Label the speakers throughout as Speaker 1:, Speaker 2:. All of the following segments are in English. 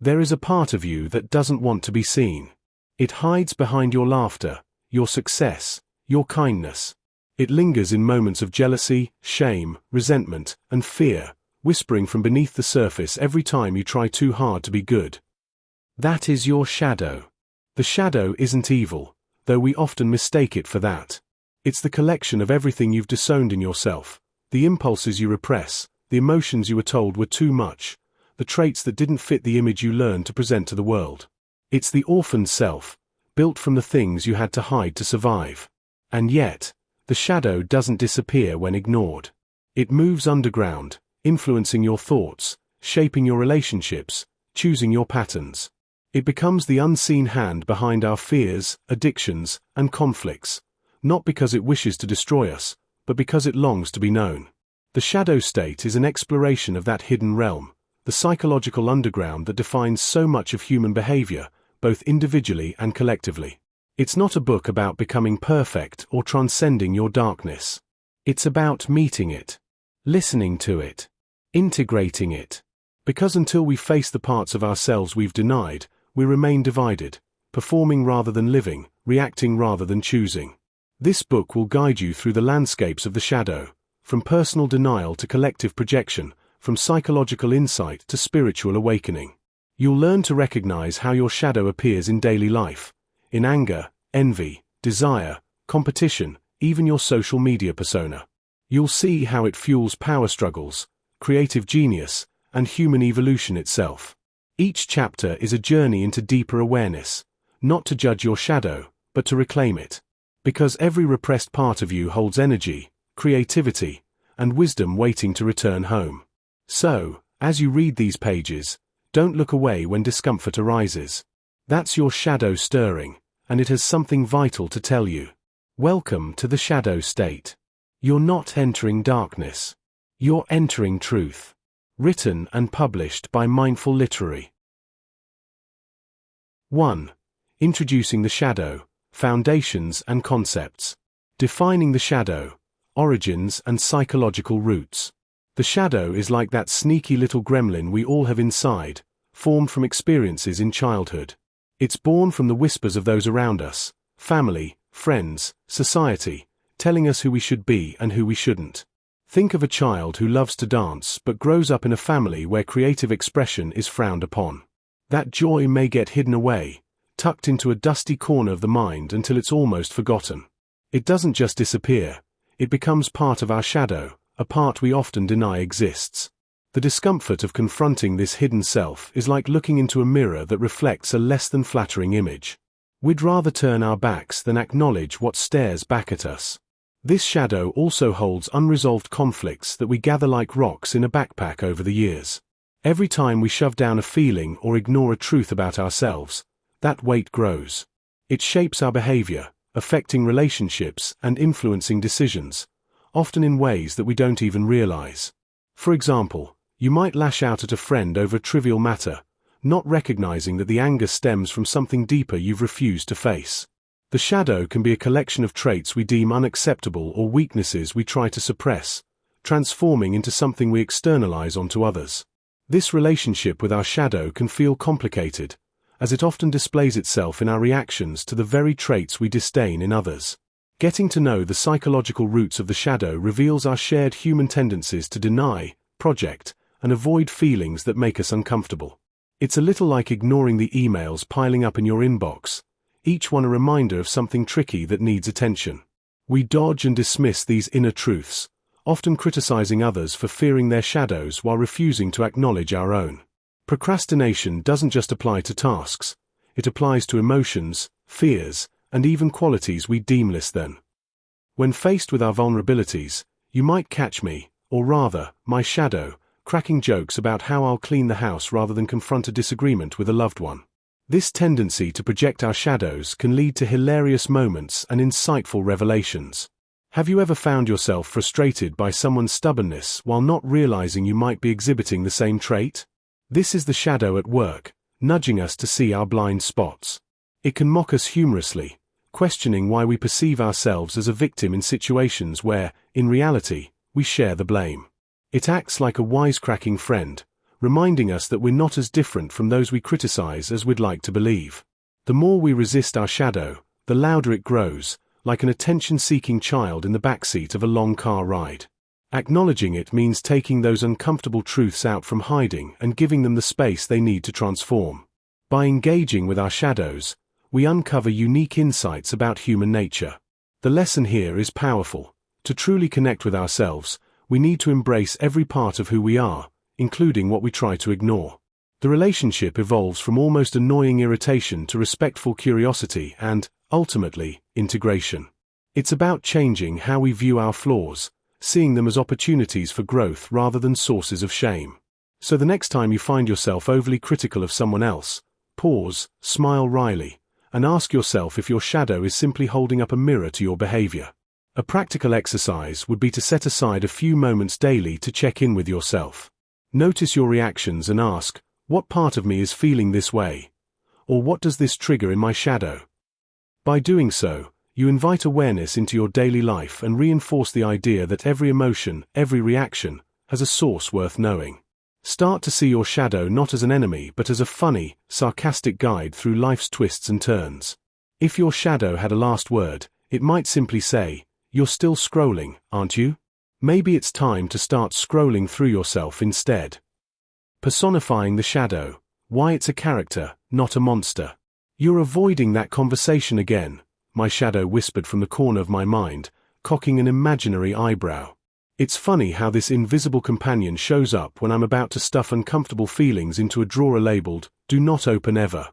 Speaker 1: There is a part of you that doesn't want to be seen. It hides behind your laughter, your success, your kindness. It lingers in moments of jealousy, shame, resentment, and fear, whispering from beneath the surface every time you try too hard to be good. That is your shadow. The shadow isn't evil, though we often mistake it for that. It's the collection of everything you've disowned in yourself, the impulses you repress, the emotions you were told were too much, the traits that didn't fit the image you learned to present to the world. It's the orphaned self, built from the things you had to hide to survive. And yet, the shadow doesn't disappear when ignored. It moves underground, influencing your thoughts, shaping your relationships, choosing your patterns. It becomes the unseen hand behind our fears, addictions, and conflicts, not because it wishes to destroy us, but because it longs to be known. The shadow state is an exploration of that hidden realm, the psychological underground that defines so much of human behavior, both individually and collectively. It's not a book about becoming perfect or transcending your darkness. It's about meeting it, listening to it, integrating it. Because until we face the parts of ourselves we've denied, we remain divided, performing rather than living, reacting rather than choosing. This book will guide you through the landscapes of the shadow, from personal denial to collective projection, from psychological insight to spiritual awakening. You'll learn to recognize how your shadow appears in daily life, in anger, envy, desire, competition, even your social media persona. You'll see how it fuels power struggles, creative genius, and human evolution itself. Each chapter is a journey into deeper awareness, not to judge your shadow, but to reclaim it. Because every repressed part of you holds energy, creativity, and wisdom waiting to return home. So, as you read these pages, don't look away when discomfort arises. That's your shadow stirring, and it has something vital to tell you. Welcome to the shadow state. You're not entering darkness. You're entering truth. Written and published by Mindful Literary. 1. Introducing the shadow, foundations and concepts. Defining the shadow, origins and psychological roots. The shadow is like that sneaky little gremlin we all have inside, formed from experiences in childhood. It's born from the whispers of those around us, family, friends, society, telling us who we should be and who we shouldn't. Think of a child who loves to dance but grows up in a family where creative expression is frowned upon. That joy may get hidden away, tucked into a dusty corner of the mind until it's almost forgotten. It doesn't just disappear, it becomes part of our shadow, a part we often deny exists. The discomfort of confronting this hidden self is like looking into a mirror that reflects a less than flattering image. We'd rather turn our backs than acknowledge what stares back at us. This shadow also holds unresolved conflicts that we gather like rocks in a backpack over the years. Every time we shove down a feeling or ignore a truth about ourselves, that weight grows. It shapes our behavior, affecting relationships and influencing decisions, often in ways that we don't even realize. For example, you might lash out at a friend over a trivial matter, not recognizing that the anger stems from something deeper you've refused to face. The shadow can be a collection of traits we deem unacceptable or weaknesses we try to suppress, transforming into something we externalize onto others. This relationship with our shadow can feel complicated, as it often displays itself in our reactions to the very traits we disdain in others. Getting to know the psychological roots of the shadow reveals our shared human tendencies to deny, project, and avoid feelings that make us uncomfortable. It's a little like ignoring the emails piling up in your inbox, each one a reminder of something tricky that needs attention. We dodge and dismiss these inner truths, often criticizing others for fearing their shadows while refusing to acknowledge our own. Procrastination doesn't just apply to tasks, it applies to emotions, fears, and even qualities we deem less than. When faced with our vulnerabilities, you might catch me, or rather, my shadow, cracking jokes about how I'll clean the house rather than confront a disagreement with a loved one. This tendency to project our shadows can lead to hilarious moments and insightful revelations. Have you ever found yourself frustrated by someone's stubbornness while not realizing you might be exhibiting the same trait? This is the shadow at work, nudging us to see our blind spots. It can mock us humorously, questioning why we perceive ourselves as a victim in situations where, in reality, we share the blame. It acts like a wisecracking friend, reminding us that we're not as different from those we criticize as we'd like to believe. The more we resist our shadow, the louder it grows, like an attention-seeking child in the backseat of a long car ride. Acknowledging it means taking those uncomfortable truths out from hiding and giving them the space they need to transform. By engaging with our shadows, we uncover unique insights about human nature. The lesson here is powerful. To truly connect with ourselves, we need to embrace every part of who we are, including what we try to ignore. The relationship evolves from almost annoying irritation to respectful curiosity and, ultimately, integration. It's about changing how we view our flaws, seeing them as opportunities for growth rather than sources of shame. So the next time you find yourself overly critical of someone else, pause, smile wryly, and ask yourself if your shadow is simply holding up a mirror to your behavior. A practical exercise would be to set aside a few moments daily to check in with yourself. Notice your reactions and ask, what part of me is feeling this way? Or what does this trigger in my shadow? By doing so, you invite awareness into your daily life and reinforce the idea that every emotion, every reaction, has a source worth knowing. Start to see your shadow not as an enemy but as a funny, sarcastic guide through life's twists and turns. If your shadow had a last word, it might simply say, "You're still scrolling, aren't you?" Maybe it's time to start scrolling through yourself instead. Personifying the shadow. Why it's a character, not a monster. "You're avoiding that conversation again," my shadow whispered from the corner of my mind, cocking an imaginary eyebrow. It's funny how this invisible companion shows up when I'm about to stuff uncomfortable feelings into a drawer labeled, "Do not open ever."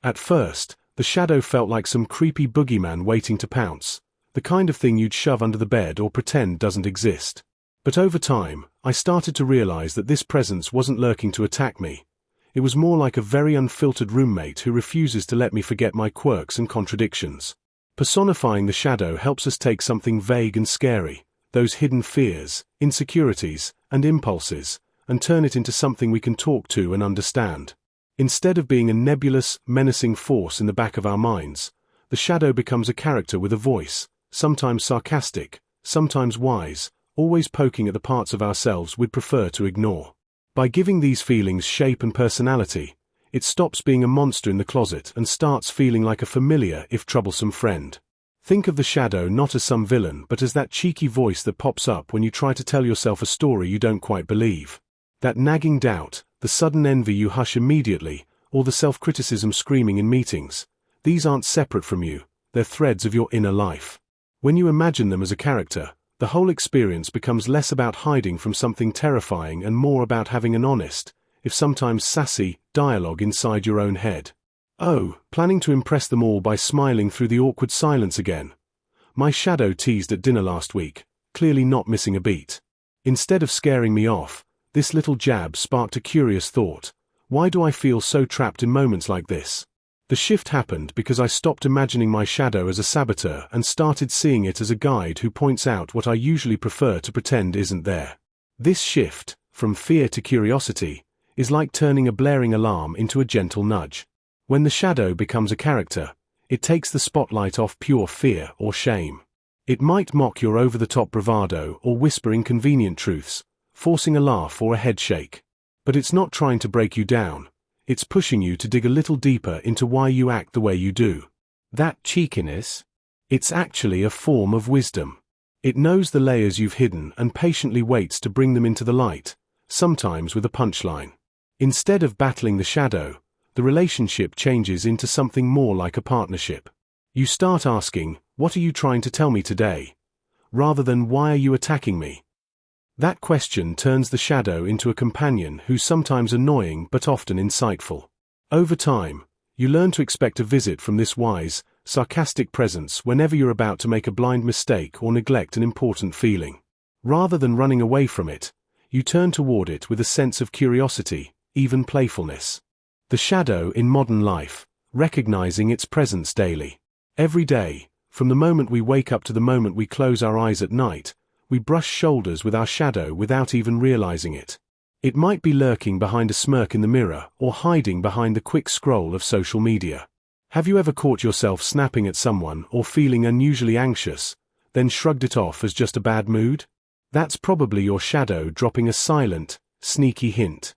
Speaker 1: At first, the shadow felt like some creepy boogeyman waiting to pounce, the kind of thing you'd shove under the bed or pretend doesn't exist. But over time, I started to realize that this presence wasn't lurking to attack me. It was more like a very unfiltered roommate who refuses to let me forget my quirks and contradictions. Personifying the shadow helps us take something vague and scary, those hidden fears, insecurities, and impulses, and turn it into something we can talk to and understand. Instead of being a nebulous, menacing force in the back of our minds, the shadow becomes a character with a voice, sometimes sarcastic, sometimes wise, always poking at the parts of ourselves we'd prefer to ignore. By giving these feelings shape and personality, it stops being a monster in the closet and starts feeling like a familiar if troublesome friend. Think of the shadow not as some villain but as that cheeky voice that pops up when you try to tell yourself a story you don't quite believe. That nagging doubt, the sudden envy you hush immediately, or the self-criticism screaming in meetings. These aren't separate from you, they're threads of your inner life. When you imagine them as a character, the whole experience becomes less about hiding from something terrifying and more about having an honest, if sometimes sassy, dialogue inside your own head. Oh, planning to impress them all by smiling through the awkward silence again. My shadow teased at dinner last week, clearly not missing a beat. Instead of scaring me off, this little jab sparked a curious thought. Why do I feel so trapped in moments like this? The shift happened because I stopped imagining my shadow as a saboteur and started seeing it as a guide who points out what I usually prefer to pretend isn't there. This shift, from fear to curiosity, is like turning a blaring alarm into a gentle nudge. When the shadow becomes a character, it takes the spotlight off pure fear or shame. It might mock your over-the-top bravado or whisper inconvenient truths, forcing a laugh or a head shake. But it's not trying to break you down. It's pushing you to dig a little deeper into why you act the way you do. That cheekiness? It's actually a form of wisdom. It knows the layers you've hidden and patiently waits to bring them into the light, sometimes with a punchline. Instead of battling the shadow, the relationship changes into something more like a partnership. You start asking, "What are you trying to tell me today?" rather than "Why are you attacking me?" That question turns the shadow into a companion who's sometimes annoying but often insightful. Over time, you learn to expect a visit from this wise, sarcastic presence whenever you're about to make a blind mistake or neglect an important feeling. Rather than running away from it, you turn toward it with a sense of curiosity, even playfulness. The shadow in modern life, recognizing its presence daily. Every day, from the moment we wake up to the moment we close our eyes at night, we brush shoulders with our shadow without even realizing it. It might be lurking behind a smirk in the mirror or hiding behind the quick scroll of social media. Have you ever caught yourself snapping at someone or feeling unusually anxious, then shrugged it off as just a bad mood? That's probably your shadow dropping a silent, sneaky hint.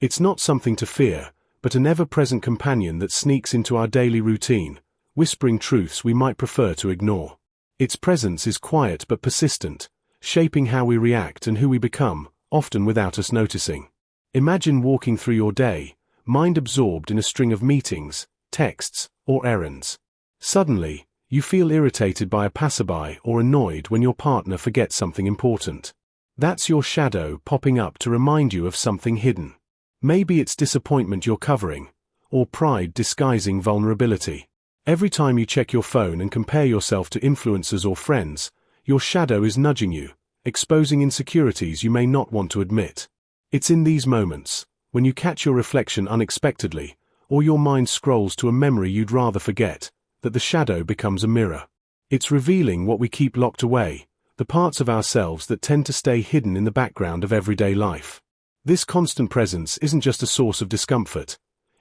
Speaker 1: It's not something to fear, but an ever-present companion that sneaks into our daily routine, whispering truths we might prefer to ignore. Its presence is quiet but persistent, shaping how we react and who we become, often without us noticing. Imagine walking through your day, mind absorbed in a string of meetings, texts, or errands. Suddenly, you feel irritated by a passerby or annoyed when your partner forgets something important. That's your shadow popping up to remind you of something hidden. Maybe it's disappointment you're covering, or pride disguising vulnerability. Every time you check your phone and compare yourself to influencers or friends, your shadow is nudging you, exposing insecurities you may not want to admit. It's in these moments, when you catch your reflection unexpectedly, or your mind scrolls to a memory you'd rather forget, that the shadow becomes a mirror. It's revealing what we keep locked away, the parts of ourselves that tend to stay hidden in the background of everyday life. This constant presence isn't just a source of discomfort.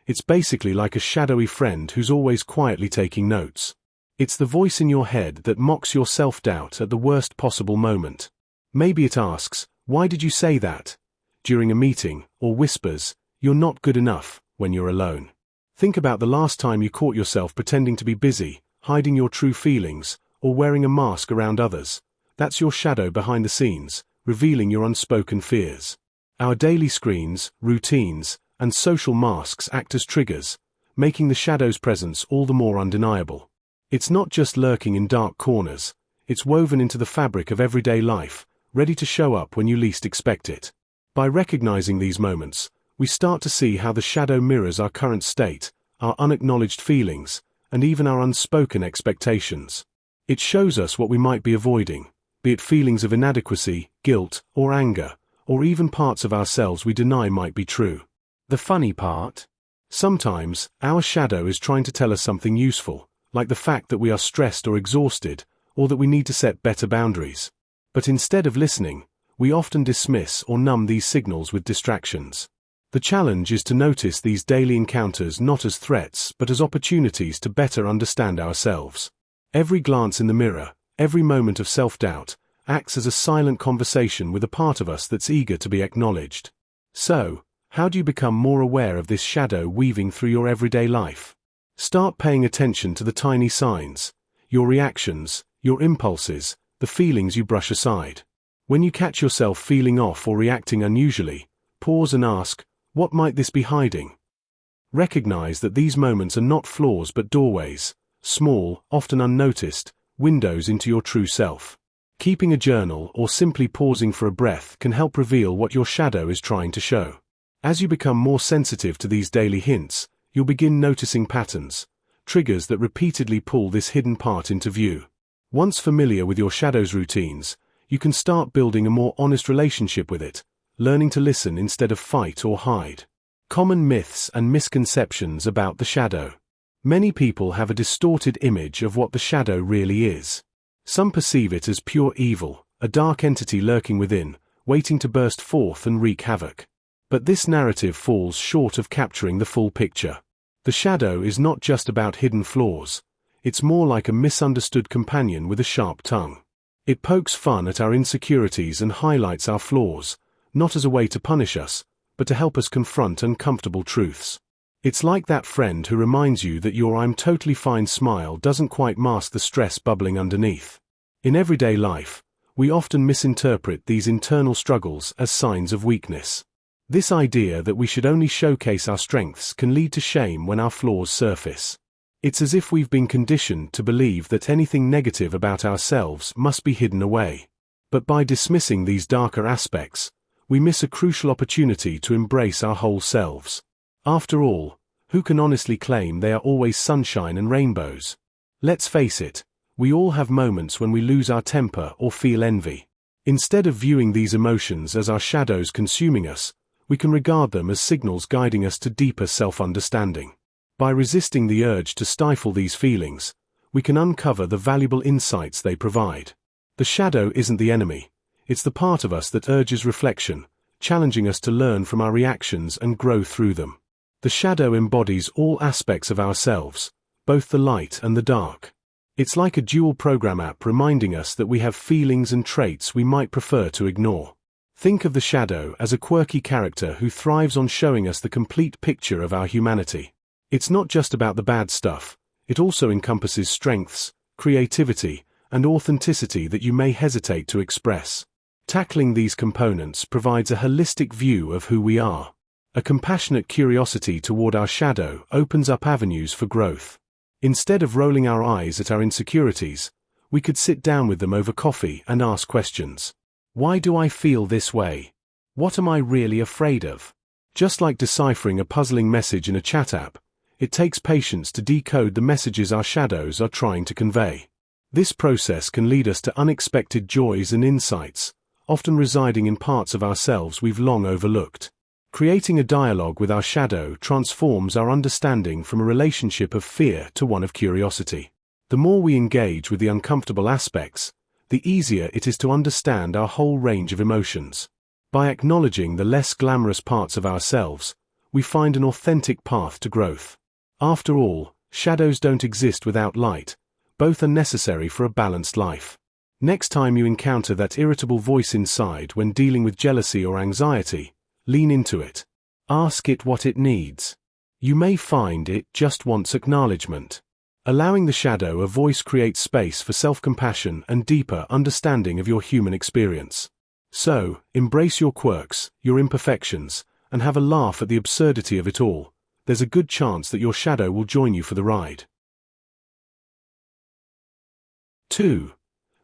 Speaker 1: It's basically like a shadowy friend who's always quietly taking notes. It's the voice in your head that mocks your self-doubt at the worst possible moment. Maybe it asks, "Why did you say that?" during a meeting, or whispers, "You're not good enough," when you're alone. Think about the last time you caught yourself pretending to be busy, hiding your true feelings, or wearing a mask around others. That's your shadow behind the scenes, revealing your unspoken fears. Our daily screens, routines, and social masks act as triggers, making the shadow's presence all the more undeniable. It's not just lurking in dark corners, it's woven into the fabric of everyday life, ready to show up when you least expect it. By recognizing these moments, we start to see how the shadow mirrors our current state, our unacknowledged feelings, and even our unspoken expectations. It shows us what we might be avoiding, be it feelings of inadequacy, guilt, or anger, or even parts of ourselves we deny might be true. The funny part? Sometimes, our shadow is trying to tell us something useful, like the fact that we are stressed or exhausted, or that we need to set better boundaries. But instead of listening, we often dismiss or numb these signals with distractions. The challenge is to notice these daily encounters not as threats but as opportunities to better understand ourselves. Every glance in the mirror, every moment of self-doubt, acts as a silent conversation with a part of us that's eager to be acknowledged. So, how do you become more aware of this shadow weaving through your everyday life? Start paying attention to the tiny signs, your reactions, your impulses, the feelings you brush aside. When you catch yourself feeling off or reacting unusually, pause and ask, what might this be hiding? Recognize that these moments are not flaws but doorways, small, often unnoticed, windows into your true self. Keeping a journal or simply pausing for a breath can help reveal what your shadow is trying to show. As you become more sensitive to these daily hints, you'll begin noticing patterns, triggers that repeatedly pull this hidden part into view. Once familiar with your shadow's routines, you can start building a more honest relationship with it, learning to listen instead of fight or hide. Common myths and misconceptions about the shadow. Many people have a distorted image of what the shadow really is. Some perceive it as pure evil, a dark entity lurking within, waiting to burst forth and wreak havoc. But this narrative falls short of capturing the full picture. The shadow is not just about hidden flaws. It's more like a misunderstood companion with a sharp tongue. It pokes fun at our insecurities and highlights our flaws, not as a way to punish us, but to help us confront uncomfortable truths. It's like that friend who reminds you that your "I'm totally fine" smile doesn't quite mask the stress bubbling underneath. In everyday life, we often misinterpret these internal struggles as signs of weakness. This idea that we should only showcase our strengths can lead to shame when our flaws surface. It's as if we've been conditioned to believe that anything negative about ourselves must be hidden away. But by dismissing these darker aspects, we miss a crucial opportunity to embrace our whole selves. After all, who can honestly claim they are always sunshine and rainbows? Let's face it, we all have moments when we lose our temper or feel envy. Instead of viewing these emotions as our shadows consuming us, we can regard them as signals guiding us to deeper self-understanding. By resisting the urge to stifle these feelings, we can uncover the valuable insights they provide. The shadow isn't the enemy, it's the part of us that urges reflection, challenging us to learn from our reactions and grow through them. The shadow embodies all aspects of ourselves, both the light and the dark. It's like a dual program app reminding us that we have feelings and traits we might prefer to ignore. Think of the shadow as a quirky character who thrives on showing us the complete picture of our humanity. It's not just about the bad stuff, it also encompasses strengths, creativity, and authenticity that you may hesitate to express. Tackling these components provides a holistic view of who we are. A compassionate curiosity toward our shadow opens up avenues for growth. Instead of rolling our eyes at our insecurities, we could sit down with them over coffee and ask questions. Why do I feel this way? What am I really afraid of? Just like deciphering a puzzling message in a chat app, it takes patience to decode the messages our shadows are trying to convey. This process can lead us to unexpected joys and insights, often residing in parts of ourselves we've long overlooked. Creating a dialogue with our shadow transforms our understanding from a relationship of fear to one of curiosity. The more we engage with the uncomfortable aspects, the easier it is to understand our whole range of emotions. By acknowledging the less glamorous parts of ourselves, we find an authentic path to growth. After all, shadows don't exist without light. Both are necessary for a balanced life. Next time you encounter that irritable voice inside when dealing with jealousy or anxiety, lean into it. Ask it what it needs. You may find it just wants acknowledgement. Allowing the shadow a voice creates space for self-compassion and deeper understanding of your human experience. So, embrace your quirks, your imperfections, and have a laugh at the absurdity of it all. There's a good chance that your shadow will join you for the ride. 2.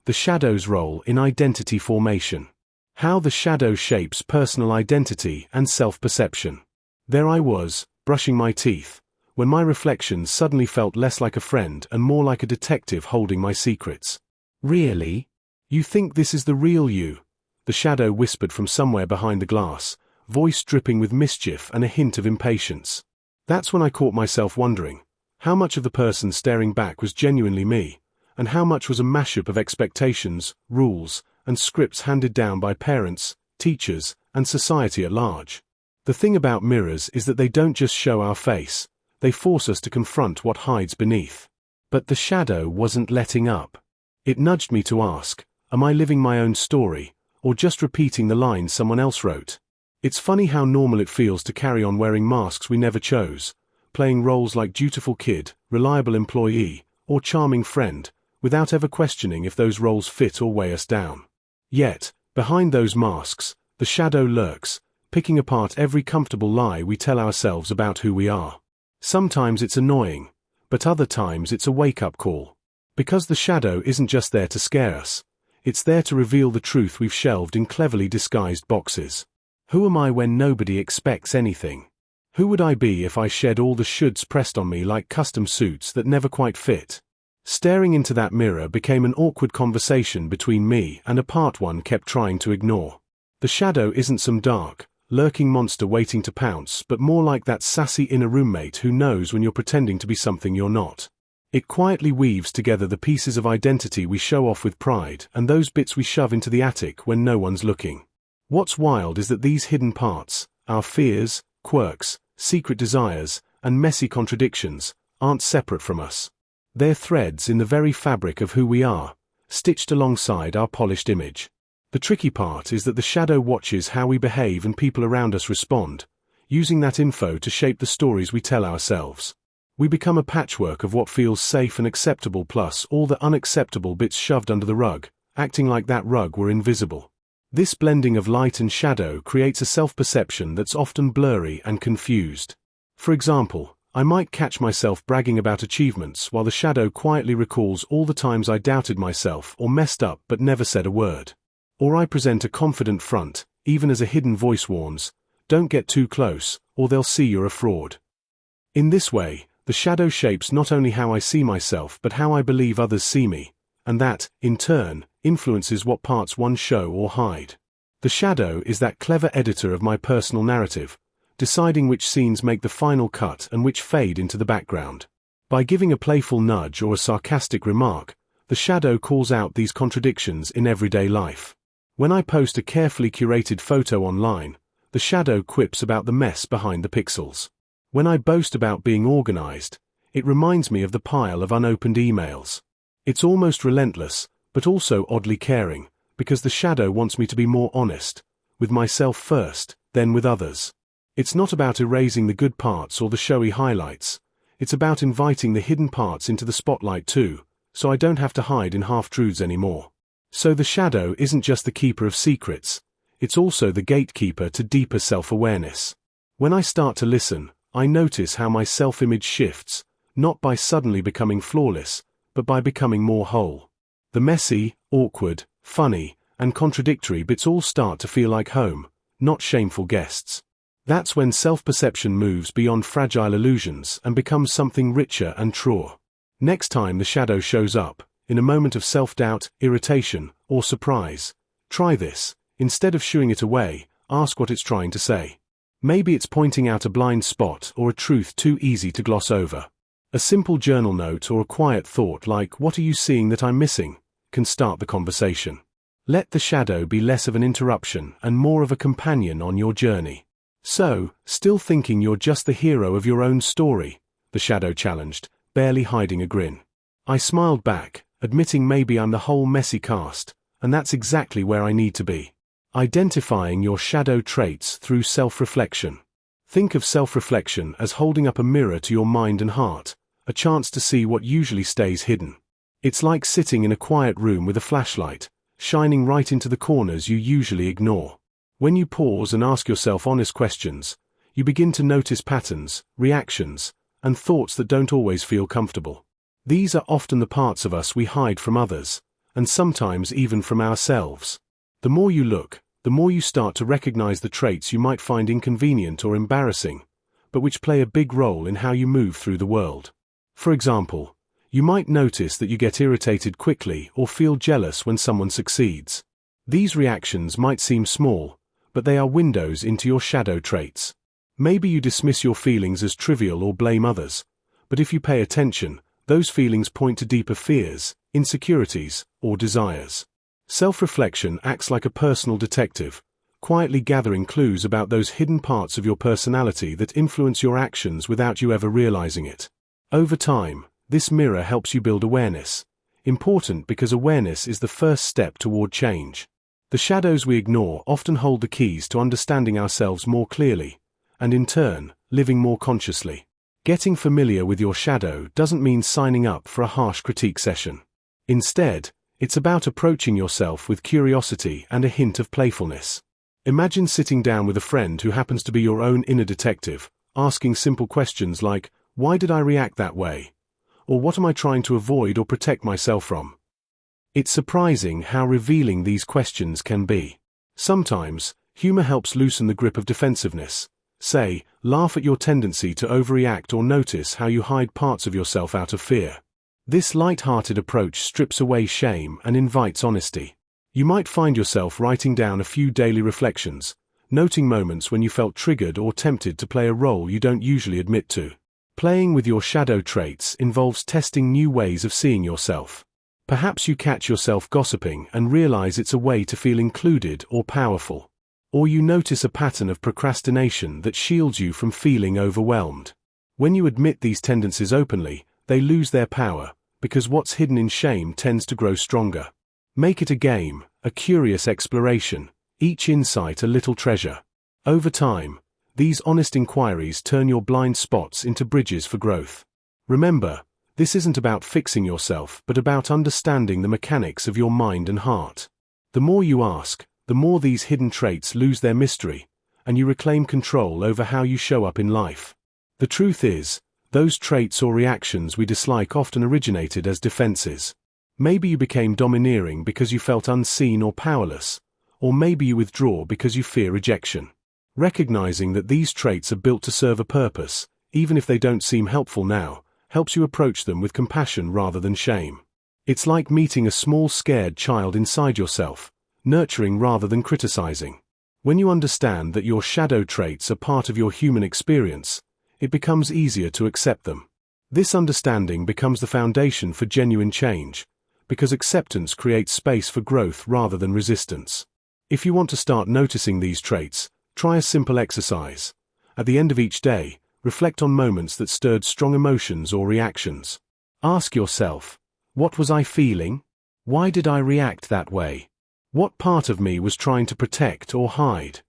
Speaker 1: The shadow's role in identity formation. How the shadow shapes personal identity and self-perception. There I was, brushing my teeth, when my reflections suddenly felt less like a friend and more like a detective holding my secrets. Really? You think this is the real you? The shadow whispered from somewhere behind the glass, voice dripping with mischief and a hint of impatience. That's when I caught myself wondering, how much of the person staring back was genuinely me, and how much was a mashup of expectations, rules, and scripts handed down by parents, teachers, and society at large. The thing about mirrors is that they don't just show our face, they force us to confront what hides beneath. But the shadow wasn't letting up. It nudged me to ask, am I living my own story, or just repeating the lines someone else wrote? It's funny how normal it feels to carry on wearing masks we never chose, playing roles like dutiful kid, reliable employee, or charming friend, without ever questioning if those roles fit or weigh us down. Yet, behind those masks, the shadow lurks, picking apart every comfortable lie we tell ourselves about who we are. Sometimes it's annoying, but other times it's a wake-up call. Because the shadow isn't just there to scare us, it's there to reveal the truth we've shelved in cleverly disguised boxes. Who am I when nobody expects anything? Who would I be if I shed all the shoulds pressed on me like custom suits that never quite fit? Staring into that mirror became an awkward conversation between me and a part one kept trying to ignore. The shadow isn't some dark, lurking monster waiting to pounce, but more like that sassy inner roommate who knows when you're pretending to be something you're not. It quietly weaves together the pieces of identity we show off with pride and those bits we shove into the attic when no one's looking. What's wild is that these hidden parts, our fears, quirks, secret desires, and messy contradictions, aren't separate from us. They're threads in the very fabric of who we are, stitched alongside our polished image. The tricky part is that the shadow watches how we behave and people around us respond, using that info to shape the stories we tell ourselves. We become a patchwork of what feels safe and acceptable plus all the unacceptable bits shoved under the rug, acting like that rug were invisible. This blending of light and shadow creates a self-perception that's often blurry and confused. For example, I might catch myself bragging about achievements while the shadow quietly recalls all the times I doubted myself or messed up but never said a word. Or I present a confident front, even as a hidden voice warns, don't get too close, or they'll see you're a fraud. In this way, the shadow shapes not only how I see myself but how I believe others see me, and that, in turn, influences what parts one show or hide. The shadow is that clever editor of my personal narrative, deciding which scenes make the final cut and which fade into the background. By giving a playful nudge or a sarcastic remark, the shadow calls out these contradictions in everyday life. When I post a carefully curated photo online, the shadow quips about the mess behind the pixels. When I boast about being organized, it reminds me of the pile of unopened emails. It's almost relentless, but also oddly caring, because the shadow wants me to be more honest, with myself first, then with others. It's not about erasing the good parts or the showy highlights. It's about inviting the hidden parts into the spotlight too, so I don't have to hide in half-truths anymore. So the shadow isn't just the keeper of secrets, it's also the gatekeeper to deeper self-awareness. When I start to listen, I notice how my self-image shifts, not by suddenly becoming flawless, but by becoming more whole. The messy, awkward, funny, and contradictory bits all start to feel like home, not shameful guests. That's when self-perception moves beyond fragile illusions and becomes something richer and truer. Next time the shadow shows up, in a moment of self-doubt, irritation, or surprise, try this. Instead of shooing it away, ask what it's trying to say. Maybe it's pointing out a blind spot or a truth too easy to gloss over. A simple journal note or a quiet thought like, "What are you seeing that I'm missing?" can start the conversation. Let the shadow be less of an interruption and more of a companion on your journey. "So, still thinking you're just the hero of your own story?" the shadow challenged, barely hiding a grin. I smiled back, admitting maybe I'm the whole messy cast, and that's exactly where I need to be. Identifying your shadow traits through self-reflection. Think of self-reflection as holding up a mirror to your mind and heart, a chance to see what usually stays hidden. It's like sitting in a quiet room with a flashlight, shining right into the corners you usually ignore. When you pause and ask yourself honest questions, you begin to notice patterns, reactions, and thoughts that don't always feel comfortable. These are often the parts of us we hide from others, and sometimes even from ourselves. The more you look, the more you start to recognize the traits you might find inconvenient or embarrassing, but which play a big role in how you move through the world. For example, you might notice that you get irritated quickly or feel jealous when someone succeeds. These reactions might seem small, but they are windows into your shadow traits. Maybe you dismiss your feelings as trivial or blame others, but if you pay attention, those feelings point to deeper fears, insecurities, or desires. Self-reflection acts like a personal detective, quietly gathering clues about those hidden parts of your personality that influence your actions without you ever realizing it. Over time, this mirror helps you build awareness. Important because awareness is the first step toward change. The shadows we ignore often hold the keys to understanding ourselves more clearly, and in turn, living more consciously. Getting familiar with your shadow doesn't mean signing up for a harsh critique session. Instead, it's about approaching yourself with curiosity and a hint of playfulness. Imagine sitting down with a friend who happens to be your own inner detective, asking simple questions like, "Why did I react that way?" Or "What am I trying to avoid or protect myself from?" It's surprising how revealing these questions can be. Sometimes, humor helps loosen the grip of defensiveness. Say, laugh at your tendency to overreact or notice how you hide parts of yourself out of fear. This light-hearted approach strips away shame and invites honesty. You might find yourself writing down a few daily reflections, noting moments when you felt triggered or tempted to play a role you don't usually admit to. Playing with your shadow traits involves testing new ways of seeing yourself. Perhaps you catch yourself gossiping and realize it's a way to feel included or powerful. Or you notice a pattern of procrastination that shields you from feeling overwhelmed. When you admit these tendencies openly, they lose their power, because what's hidden in shame tends to grow stronger. Make it a game, a curious exploration, each insight a little treasure. Over time, these honest inquiries turn your blind spots into bridges for growth. Remember, this isn't about fixing yourself, but about understanding the mechanics of your mind and heart. The more you ask, the more these hidden traits lose their mystery, and you reclaim control over how you show up in life. The truth is, those traits or reactions we dislike often originated as defenses. Maybe you became domineering because you felt unseen or powerless, or maybe you withdraw because you fear rejection. Recognizing that these traits are built to serve a purpose, even if they don't seem helpful now, helps you approach them with compassion rather than shame. It's like meeting a small scared child inside yourself, nurturing rather than criticizing. When you understand that your shadow traits are part of your human experience, it becomes easier to accept them. This understanding becomes the foundation for genuine change, because acceptance creates space for growth rather than resistance. If you want to start noticing these traits, try a simple exercise. At the end of each day, reflect on moments that stirred strong emotions or reactions. Ask yourself, what was I feeling? Why did I react that way? What part of me was trying to protect or hide?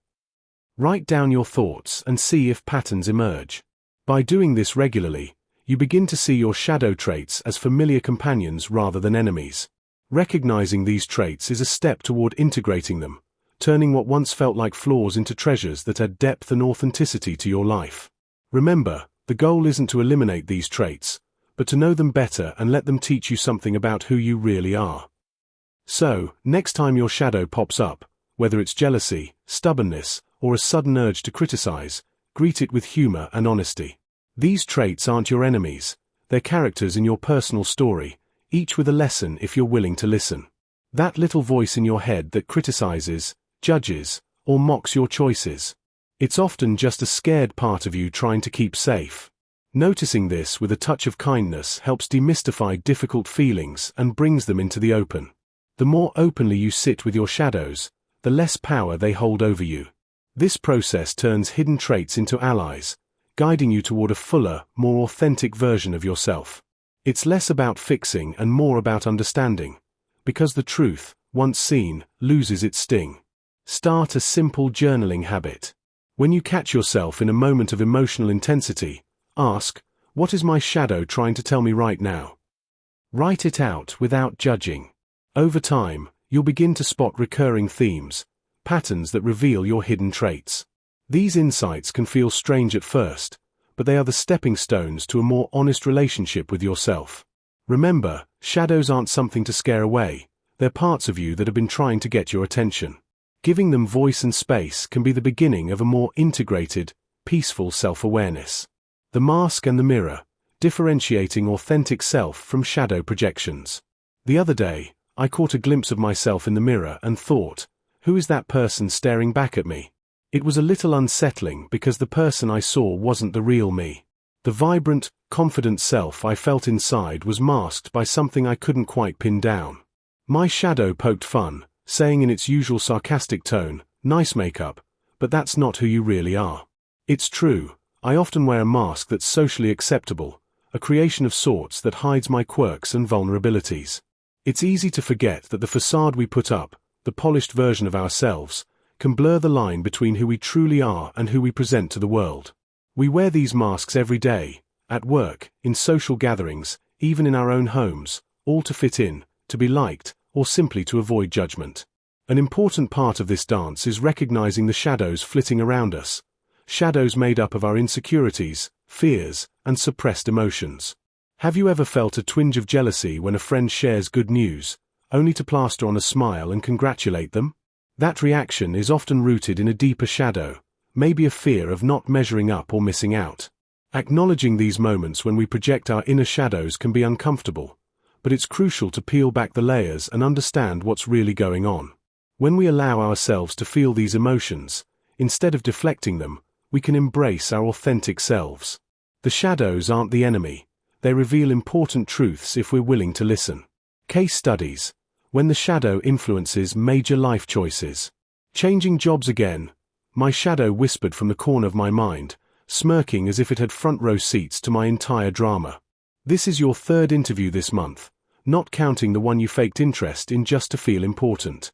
Speaker 1: Write down your thoughts and see if patterns emerge. By doing this regularly, you begin to see your shadow traits as familiar companions rather than enemies. Recognizing these traits is a step toward integrating them, turning what once felt like flaws into treasures that add depth and authenticity to your life. Remember, the goal isn't to eliminate these traits, but to know them better and let them teach you something about who you really are. So, next time your shadow pops up, whether it's jealousy, stubbornness, or a sudden urge to criticize, greet it with humor and honesty. These traits aren't your enemies, they're characters in your personal story, each with a lesson if you're willing to listen. That little voice in your head that criticizes, judges, or mocks your choices. It's often just a scared part of you trying to keep safe. Noticing this with a touch of kindness helps demystify difficult feelings and brings them into the open. The more openly you sit with your shadows, the less power they hold over you. This process turns hidden traits into allies, guiding you toward a fuller, more authentic version of yourself. It's less about fixing and more about understanding, because the truth, once seen, loses its sting. Start a simple journaling habit. When you catch yourself in a moment of emotional intensity, ask, what is my shadow trying to tell me right now? Write it out without judging. Over time, you'll begin to spot recurring themes, patterns that reveal your hidden traits. These insights can feel strange at first, but they are the stepping stones to a more honest relationship with yourself. Remember, shadows aren't something to scare away, they're parts of you that have been trying to get your attention. Giving them voice and space can be the beginning of a more integrated, peaceful self-awareness. The mask and the mirror, differentiating authentic self from shadow projections. The other day, I caught a glimpse of myself in the mirror and thought, who is that person staring back at me? It was a little unsettling because the person I saw wasn't the real me. The vibrant, confident self I felt inside was masked by something I couldn't quite pin down. My shadow poked fun, saying in its usual sarcastic tone, nice makeup, but that's not who you really are. It's true, I often wear a mask that's socially acceptable, a creation of sorts that hides my quirks and vulnerabilities. It's easy to forget that the facade we put up, the polished version of ourselves, can blur the line between who we truly are and who we present to the world. We wear these masks every day, at work, in social gatherings, even in our own homes, all to fit in, to be liked, or simply to avoid judgment. An important part of this dance is recognizing the shadows flitting around us, shadows made up of our insecurities, fears, and suppressed emotions. Have you ever felt a twinge of jealousy when a friend shares good news, only to plaster on a smile and congratulate them? That reaction is often rooted in a deeper shadow, maybe a fear of not measuring up or missing out. Acknowledging these moments when we project our inner shadows can be uncomfortable, but it's crucial to peel back the layers and understand what's really going on. When we allow ourselves to feel these emotions, instead of deflecting them, we can embrace our authentic selves. The shadows aren't the enemy, they reveal important truths if we're willing to listen. Case studies. When the shadow influences major life choices. Changing jobs again. My shadow whispered from the corner of my mind, smirking as if it had front row seats to my entire drama. This is your third interview this month, not counting the one you faked interest in just to feel important.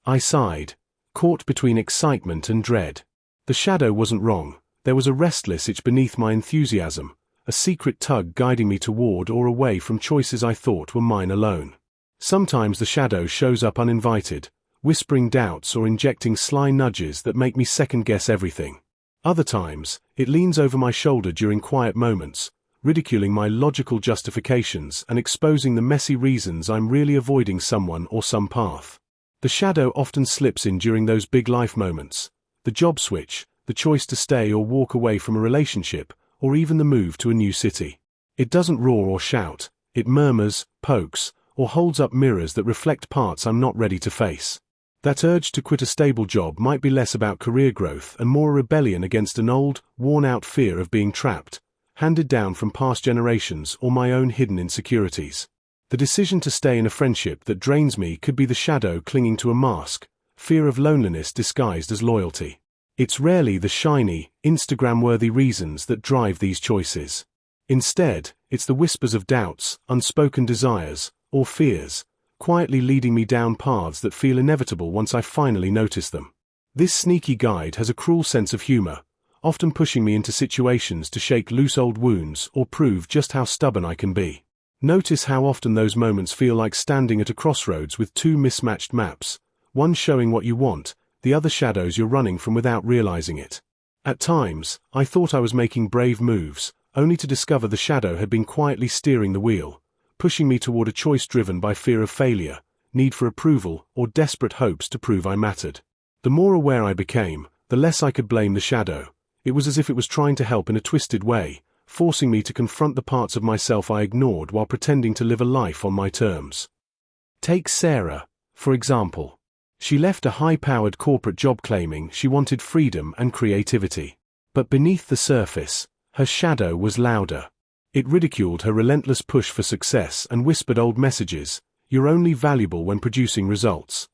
Speaker 1: I sighed, caught between excitement and dread. The shadow wasn't wrong, there was a restless itch beneath my enthusiasm, a secret tug guiding me toward or away from choices I thought were mine alone. Sometimes the shadow shows up uninvited, whispering doubts or injecting sly nudges that make me second-guess everything. Other times, it leans over my shoulder during quiet moments, ridiculing my logical justifications and exposing the messy reasons I'm really avoiding someone or some path. The shadow often slips in during those big life moments, the job switch, the choice to stay or walk away from a relationship, or even the move to a new city. It doesn't roar or shout, it murmurs, pokes, or holds up mirrors that reflect parts I'm not ready to face. That urge to quit a stable job might be less about career growth and more a rebellion against an old, worn-out fear of being trapped, handed down from past generations or my own hidden insecurities. The decision to stay in a friendship that drains me could be the shadow clinging to a mask, fear of loneliness disguised as loyalty. It's rarely the shiny, Instagram-worthy reasons that drive these choices. Instead, it's the whispers of doubts, unspoken desires, or fears, quietly leading me down paths that feel inevitable once I finally notice them. This sneaky guide has a cruel sense of humor, often pushing me into situations to shake loose old wounds or prove just how stubborn I can be. Notice how often those moments feel like standing at a crossroads with two mismatched maps, one showing what you want, the other shadows you're running from without realizing it. At times, I thought I was making brave moves, only to discover the shadow had been quietly steering the wheel, pushing me toward a choice driven by fear of failure, need for approval, or desperate hopes to prove I mattered. The more aware I became, the less I could blame the shadow. It was as if it was trying to help in a twisted way, forcing me to confront the parts of myself I ignored while pretending to live a life on my terms. Take Sarah, for example. She left a high-powered corporate job claiming she wanted freedom and creativity. But beneath the surface, her shadow was louder. It ridiculed her relentless push for success and whispered old messages, "You're only valuable when producing results."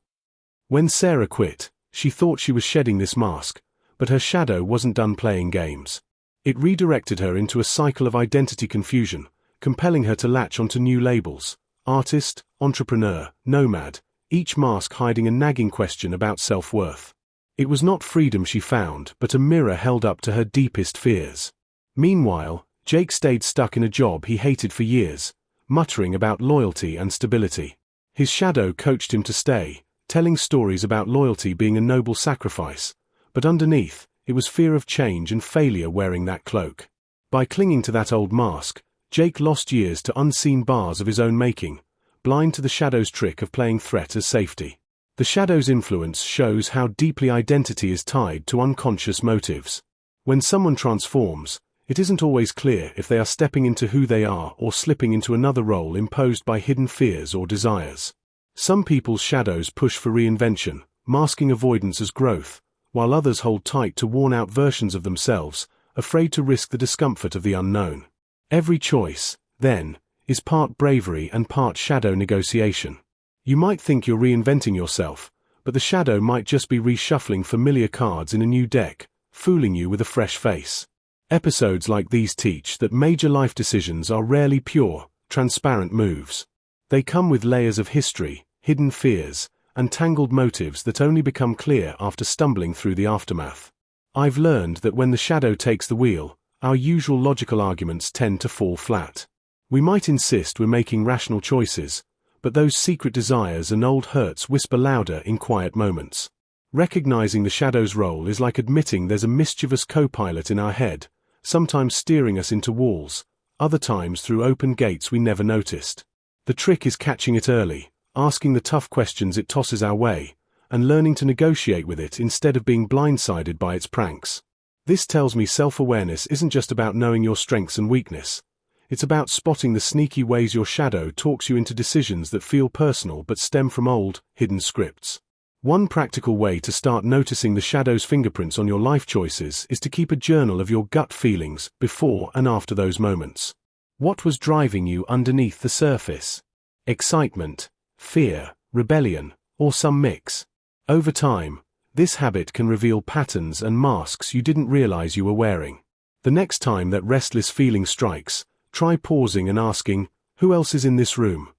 Speaker 1: When Sarah quit, she thought she was shedding this mask, but her shadow wasn't done playing games. It redirected her into a cycle of identity confusion, compelling her to latch onto new labels: artist, entrepreneur, nomad, each mask hiding a nagging question about self-worth. It was not freedom she found, but a mirror held up to her deepest fears. Meanwhile, Jake stayed stuck in a job he hated for years, muttering about loyalty and stability. His shadow coached him to stay, telling stories about loyalty being a noble sacrifice, but underneath, it was fear of change and failure wearing that cloak. By clinging to that old mask, Jake lost years to unseen bars of his own making, blind to the shadow's trick of playing threat as safety. The shadow's influence shows how deeply identity is tied to unconscious motives. When someone transforms, it isn't always clear if they are stepping into who they are or slipping into another role imposed by hidden fears or desires. Some people's shadows push for reinvention, masking avoidance as growth, while others hold tight to worn-out versions of themselves, afraid to risk the discomfort of the unknown. Every choice, then, is part bravery and part shadow negotiation. You might think you're reinventing yourself, but the shadow might just be reshuffling familiar cards in a new deck, fooling you with a fresh face. Episodes like these teach that major life decisions are rarely pure, transparent moves. They come with layers of history, hidden fears, and tangled motives that only become clear after stumbling through the aftermath. I've learned that when the shadow takes the wheel, our usual logical arguments tend to fall flat. We might insist we're making rational choices, but those secret desires and old hurts whisper louder in quiet moments. Recognizing the shadow's role is like admitting there's a mischievous co-pilot in our head, sometimes steering us into walls, other times through open gates we never noticed. The trick is catching it early, asking the tough questions it tosses our way, and learning to negotiate with it instead of being blindsided by its pranks. This tells me self-awareness isn't just about knowing your strengths and weakness. It's about spotting the sneaky ways your shadow talks you into decisions that feel personal but stem from old, hidden scripts. One practical way to start noticing the shadow's fingerprints on your life choices is to keep a journal of your gut feelings before and after those moments. What was driving you underneath the surface? Excitement, fear, rebellion, or some mix? Over time, this habit can reveal patterns and masks you didn't realize you were wearing. The next time that restless feeling strikes, try pausing and asking, "Who else is in this room?"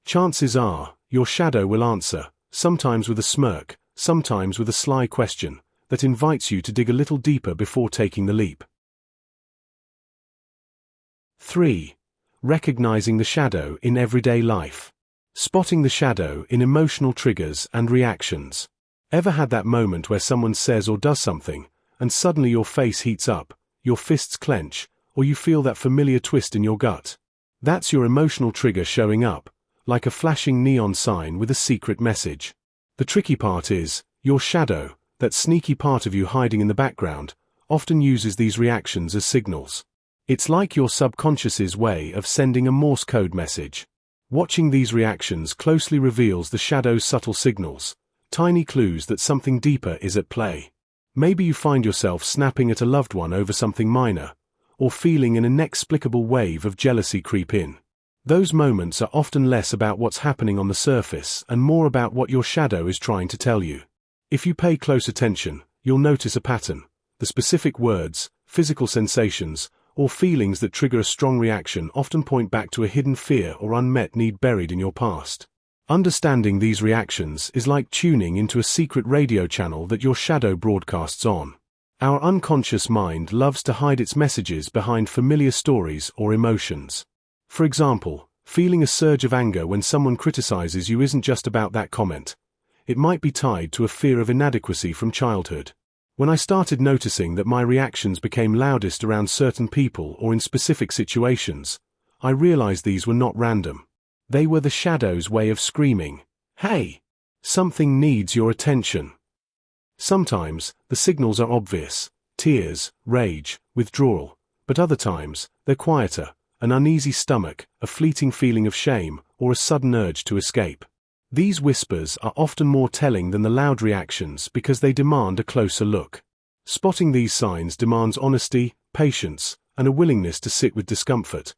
Speaker 1: Chances are, your shadow will answer, sometimes with a smirk, sometimes with a sly question, that invites you to dig a little deeper before taking the leap. 3. Recognizing the shadow in everyday life. Spotting the shadow in emotional triggers and reactions. Ever had that moment where someone says or does something, and suddenly your face heats up, your fists clench, or you feel that familiar twist in your gut? That's your emotional trigger showing up, like a flashing neon sign with a secret message. The tricky part is, your shadow, that sneaky part of you hiding in the background, often uses these reactions as signals. It's like your subconscious's way of sending a Morse code message. Watching these reactions closely reveals the shadow's subtle signals, tiny clues that something deeper is at play. Maybe you find yourself snapping at a loved one over something minor, or feeling an inexplicable wave of jealousy creep in. Those moments are often less about what's happening on the surface and more about what your shadow is trying to tell you. If you pay close attention, you'll notice a pattern. The specific words, physical sensations, or feelings that trigger a strong reaction often point back to a hidden fear or unmet need buried in your past. Understanding these reactions is like tuning into a secret radio channel that your shadow broadcasts on. Our unconscious mind loves to hide its messages behind familiar stories or emotions. For example, feeling a surge of anger when someone criticizes you isn't just about that comment. It might be tied to a fear of inadequacy from childhood. When I started noticing that my reactions became loudest around certain people or in specific situations, I realized these were not random. They were the shadow's way of screaming, "Hey! Something needs your attention." Sometimes, the signals are obvious: tears, rage, withdrawal, but other times, they're quieter: an uneasy stomach, a fleeting feeling of shame, or a sudden urge to escape. These whispers are often more telling than the loud reactions because they demand a closer look. Spotting these signs demands honesty, patience, and a willingness to sit with discomfort,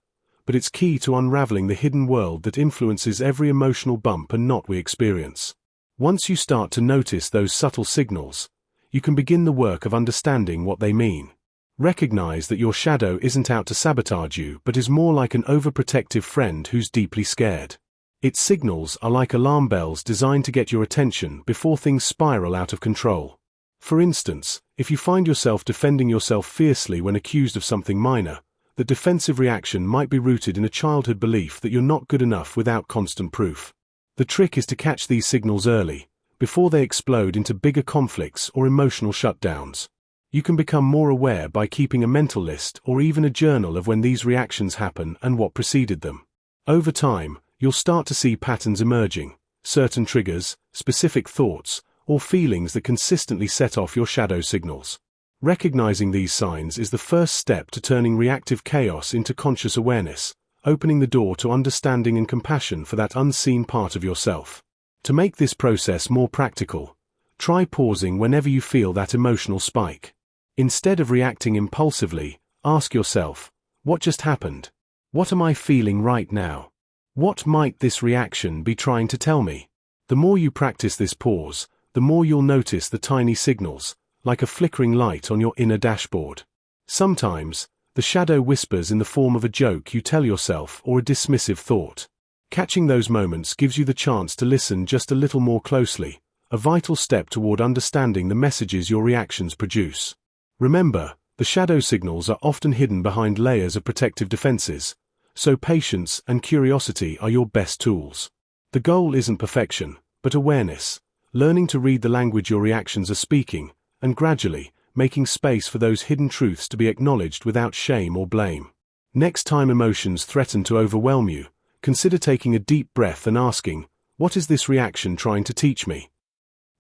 Speaker 1: but it's key to unraveling the hidden world that influences every emotional bump and knot we experience. Once you start to notice those subtle signals, you can begin the work of understanding what they mean. Recognize that your shadow isn't out to sabotage you but is more like an overprotective friend who's deeply scared. Its signals are like alarm bells designed to get your attention before things spiral out of control. For instance, if you find yourself defending yourself fiercely when accused of something minor, the defensive reaction might be rooted in a childhood belief that you're not good enough without constant proof. The trick is to catch these signals early, before they explode into bigger conflicts or emotional shutdowns. You can become more aware by keeping a mental list or even a journal of when these reactions happen and what preceded them. Over time, you'll start to see patterns emerging, certain triggers, specific thoughts, or feelings that consistently set off your shadow signals. Recognizing these signs is the first step to turning reactive chaos into conscious awareness, opening the door to understanding and compassion for that unseen part of yourself. To make this process more practical, try pausing whenever you feel that emotional spike. Instead of reacting impulsively, ask yourself, what just happened? What am I feeling right now? What might this reaction be trying to tell me? The more you practice this pause, the more you'll notice the tiny signals, like a flickering light on your inner dashboard. Sometimes, the shadow whispers in the form of a joke you tell yourself or a dismissive thought. Catching those moments gives you the chance to listen just a little more closely, a vital step toward understanding the messages your reactions produce. Remember, the shadow signals are often hidden behind layers of protective defenses, so patience and curiosity are your best tools. The goal isn't perfection, but awareness, learning to read the language your reactions are speaking, and gradually, making space for those hidden truths to be acknowledged without shame or blame. Next time emotions threaten to overwhelm you, consider taking a deep breath and asking, what is this reaction trying to teach me?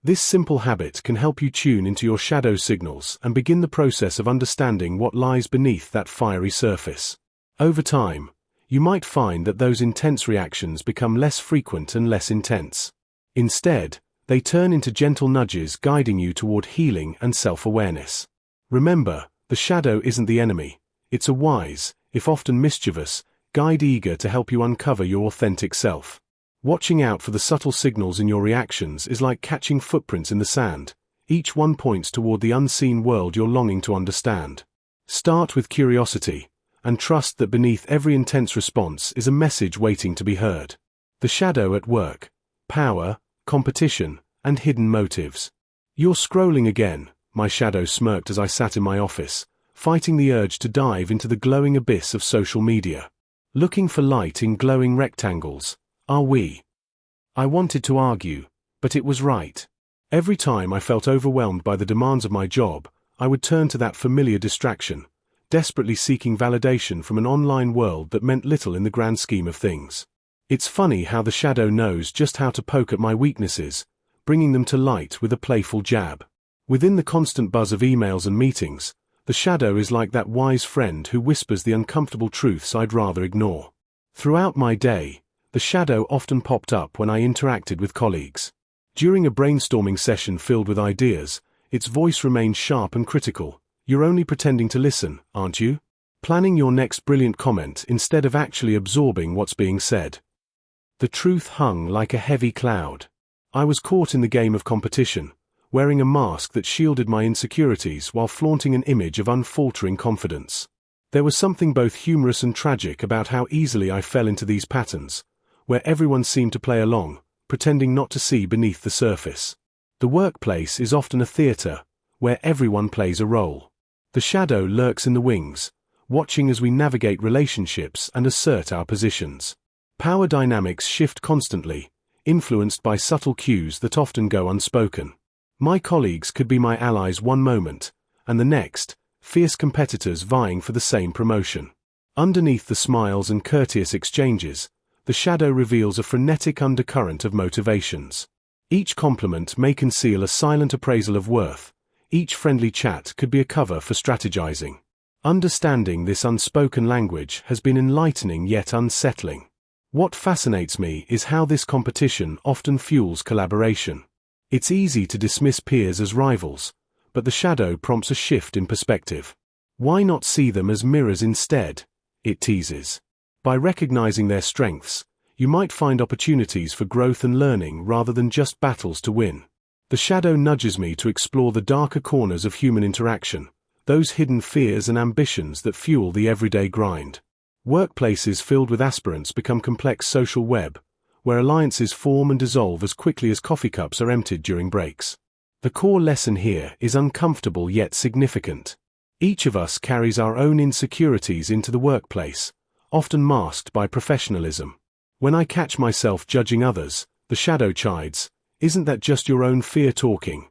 Speaker 1: This simple habit can help you tune into your shadow signals and begin the process of understanding what lies beneath that fiery surface. Over time, you might find that those intense reactions become less frequent and less intense. Instead, they turn into gentle nudges guiding you toward healing and self-awareness. Remember, the shadow isn't the enemy. It's a wise, if often mischievous, guide eager to help you uncover your authentic self. Watching out for the subtle signals in your reactions is like catching footprints in the sand. Each one points toward the unseen world you're longing to understand. Start with curiosity, and trust that beneath every intense response is a message waiting to be heard. The shadow at work: power, competition, and hidden motives. You're scrolling again, my shadow smirked as I sat in my office, fighting the urge to dive into the glowing abyss of social media. Looking for light in glowing rectangles, are we? I wanted to argue, but it was right. Every time I felt overwhelmed by the demands of my job, I would turn to that familiar distraction, desperately seeking validation from an online world that meant little in the grand scheme of things. It's funny how the shadow knows just how to poke at my weaknesses, bringing them to light with a playful jab. Within the constant buzz of emails and meetings, the shadow is like that wise friend who whispers the uncomfortable truths I'd rather ignore. Throughout my day, the shadow often popped up when I interacted with colleagues. During a brainstorming session filled with ideas, its voice remained sharp and critical. You're only pretending to listen, aren't you? Planning your next brilliant comment instead of actually absorbing what's being said. The truth hung like a heavy cloud. I was caught in the game of competition, wearing a mask that shielded my insecurities while flaunting an image of unfaltering confidence. There was something both humorous and tragic about how easily I fell into these patterns, where everyone seemed to play along, pretending not to see beneath the surface. The workplace is often a theater, where everyone plays a role. The shadow lurks in the wings, watching as we navigate relationships and assert our positions. Power dynamics shift constantly, influenced by subtle cues that often go unspoken. My colleagues could be my allies one moment, and the next, fierce competitors vying for the same promotion. Underneath the smiles and courteous exchanges, the shadow reveals a frenetic undercurrent of motivations. Each compliment may conceal a silent appraisal of worth. Each friendly chat could be a cover for strategizing. Understanding this unspoken language has been enlightening yet unsettling. What fascinates me is how this competition often fuels collaboration. It's easy to dismiss peers as rivals, but the shadow prompts a shift in perspective. Why not see them as mirrors instead? It teases. By recognizing their strengths, you might find opportunities for growth and learning rather than just battles to win. The shadow nudges me to explore the darker corners of human interaction, those hidden fears and ambitions that fuel the everyday grind. Workplaces filled with aspirants become complex social web, where alliances form and dissolve as quickly as coffee cups are emptied during breaks. The core lesson here is uncomfortable yet significant. Each of us carries our own insecurities into the workplace, often masked by professionalism. When I catch myself judging others, the shadow chides, "Isn't that just your own fear talking?"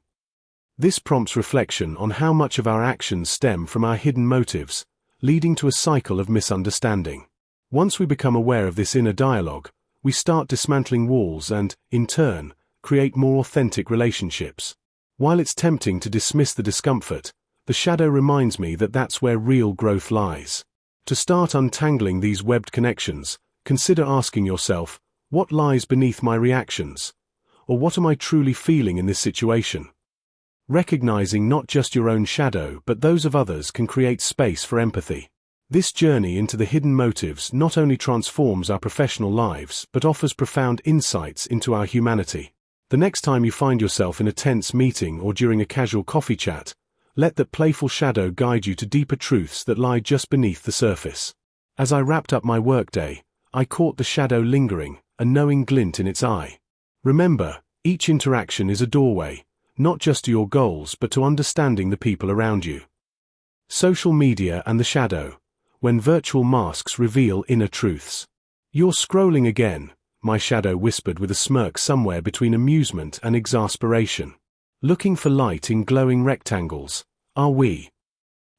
Speaker 1: This prompts reflection on how much of our actions stem from our hidden motives, leading to a cycle of misunderstanding. Once we become aware of this inner dialogue, we start dismantling walls and, in turn, create more authentic relationships. While it's tempting to dismiss the discomfort, the shadow reminds me that that's where real growth lies. To start untangling these webbed connections, consider asking yourself, what lies beneath my reactions? Or what am I truly feeling in this situation? Recognizing not just your own shadow but those of others can create space for empathy. This journey into the hidden motives not only transforms our professional lives but offers profound insights into our humanity. The next time you find yourself in a tense meeting or during a casual coffee chat, let that playful shadow guide you to deeper truths that lie just beneath the surface. As I wrapped up my workday, I caught the shadow lingering, a knowing glint in its eye. Remember, each interaction is a doorway, not just to your goals but to understanding the people around you. Social media and the shadow, when virtual masks reveal inner truths. "You're scrolling again," my shadow whispered with a smirk somewhere between amusement and exasperation. "Looking for light in glowing rectangles, are we?"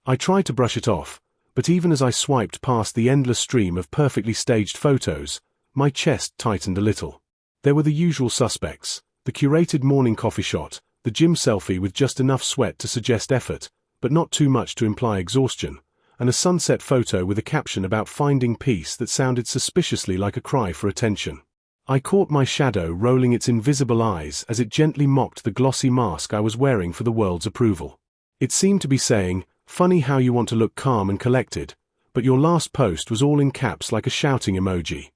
Speaker 1: I tried to brush it off, but even as I swiped past the endless stream of perfectly staged photos, my chest tightened a little. There were the usual suspects, the curated morning coffee shot, the gym selfie with just enough sweat to suggest effort, but not too much to imply exhaustion, and a sunset photo with a caption about finding peace that sounded suspiciously like a cry for attention. I caught my shadow rolling its invisible eyes as it gently mocked the glossy mask I was wearing for the world's approval. It seemed to be saying, "Funny how you want to look calm and collected, but your last post was all in caps like a shouting emoji."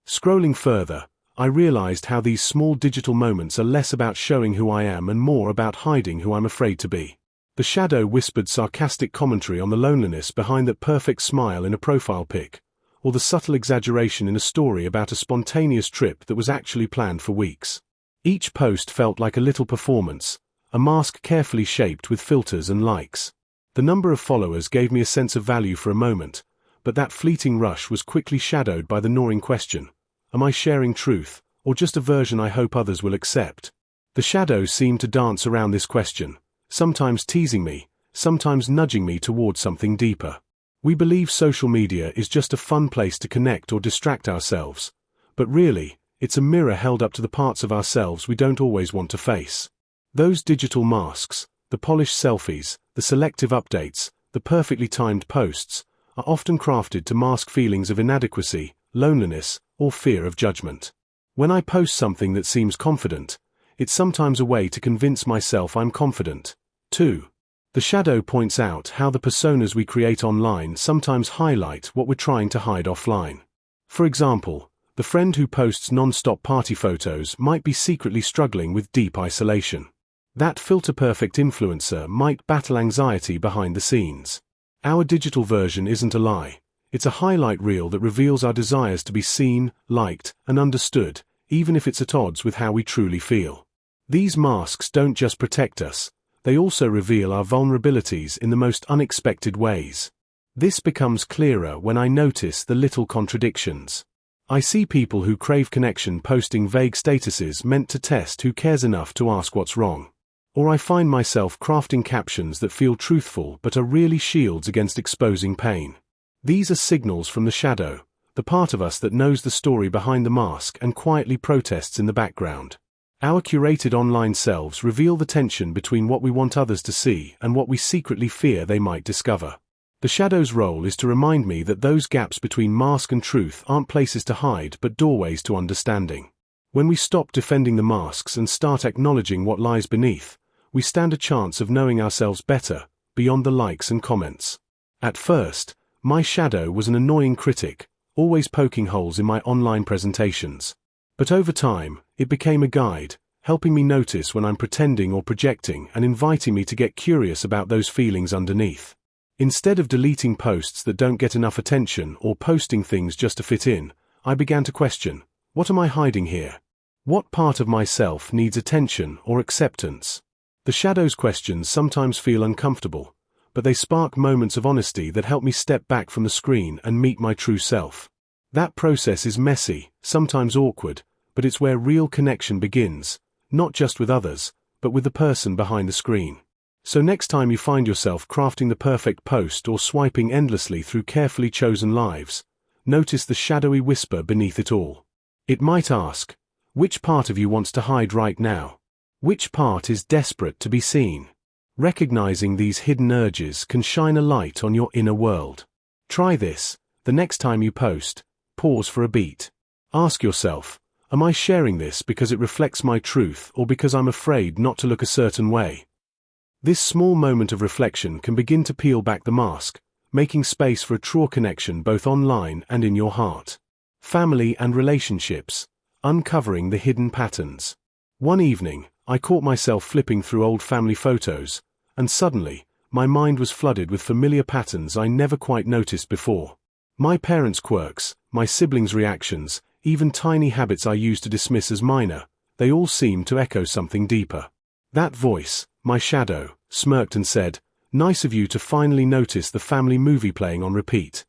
Speaker 1: Scrolling further, I realized how these small digital moments are less about showing who I am and more about hiding who I'm afraid to be. The shadow whispered sarcastic commentary on the loneliness behind that perfect smile in a profile pic, or the subtle exaggeration in a story about a spontaneous trip that was actually planned for weeks. Each post felt like a little performance, a mask carefully shaped with filters and likes. The number of followers gave me a sense of value for a moment, but that fleeting rush was quickly shadowed by the gnawing question, am I sharing truth, or just a version I hope others will accept? The shadow seemed to dance around this question, sometimes teasing me, sometimes nudging me toward something deeper. We believe social media is just a fun place to connect or distract ourselves, but really, it's a mirror held up to the parts of ourselves we don't always want to face. Those digital masks, the polished selfies, the selective updates, the perfectly timed posts, are often crafted to mask feelings of inadequacy, loneliness, or fear of judgment. When I post something that seems confident, it's sometimes a way to convince myself I'm confident, too. The shadow points out how the personas we create online sometimes highlight what we're trying to hide offline. For example, the friend who posts non-stop party photos might be secretly struggling with deep isolation. That filter-perfect influencer might battle anxiety behind the scenes. Our digital version isn't a lie. It's a highlight reel that reveals our desires to be seen, liked, and understood, even if it's at odds with how we truly feel. These masks don't just protect us, they also reveal our vulnerabilities in the most unexpected ways. This becomes clearer when I notice the little contradictions. I see people who crave connection posting vague statuses meant to test who cares enough to ask what's wrong. Or I find myself crafting captions that feel truthful but are really shields against exposing pain. These are signals from the shadow, the part of us that knows the story behind the mask and quietly protests in the background. Our curated online selves reveal the tension between what we want others to see and what we secretly fear they might discover. The shadow's role is to remind me that those gaps between mask and truth aren't places to hide but doorways to understanding. When we stop defending the masks and start acknowledging what lies beneath, we stand a chance of knowing ourselves better, beyond the likes and comments. At first, my shadow was an annoying critic, always poking holes in my online presentations. But over time, it became a guide, helping me notice when I'm pretending or projecting and inviting me to get curious about those feelings underneath. Instead of deleting posts that don't get enough attention or posting things just to fit in, I began to question, what am I hiding here? What part of myself needs attention or acceptance? The shadow's questions sometimes feel uncomfortable, but they spark moments of honesty that help me step back from the screen and meet my true self. That process is messy, sometimes awkward, but it's where real connection begins, not just with others, but with the person behind the screen. So next time you find yourself crafting the perfect post or swiping endlessly through carefully chosen lives, notice the shadowy whisper beneath it all. It might ask, which part of you wants to hide right now? Which part is desperate to be seen? Recognizing these hidden urges can shine a light on your inner world. Try this. The next time you post, pause for a beat. Ask yourself, am I sharing this because it reflects my truth or because I'm afraid not to look a certain way? This small moment of reflection can begin to peel back the mask, making space for a truer connection both online and in your heart. Family and relationships, uncovering the hidden patterns. One evening, I caught myself flipping through old family photos, and suddenly, my mind was flooded with familiar patterns I never quite noticed before. My parents' quirks, my siblings' reactions, even tiny habits I used to dismiss as minor, they all seemed to echo something deeper. That voice, my shadow, smirked and said, "Nice of you to finally notice the family movie playing on repeat."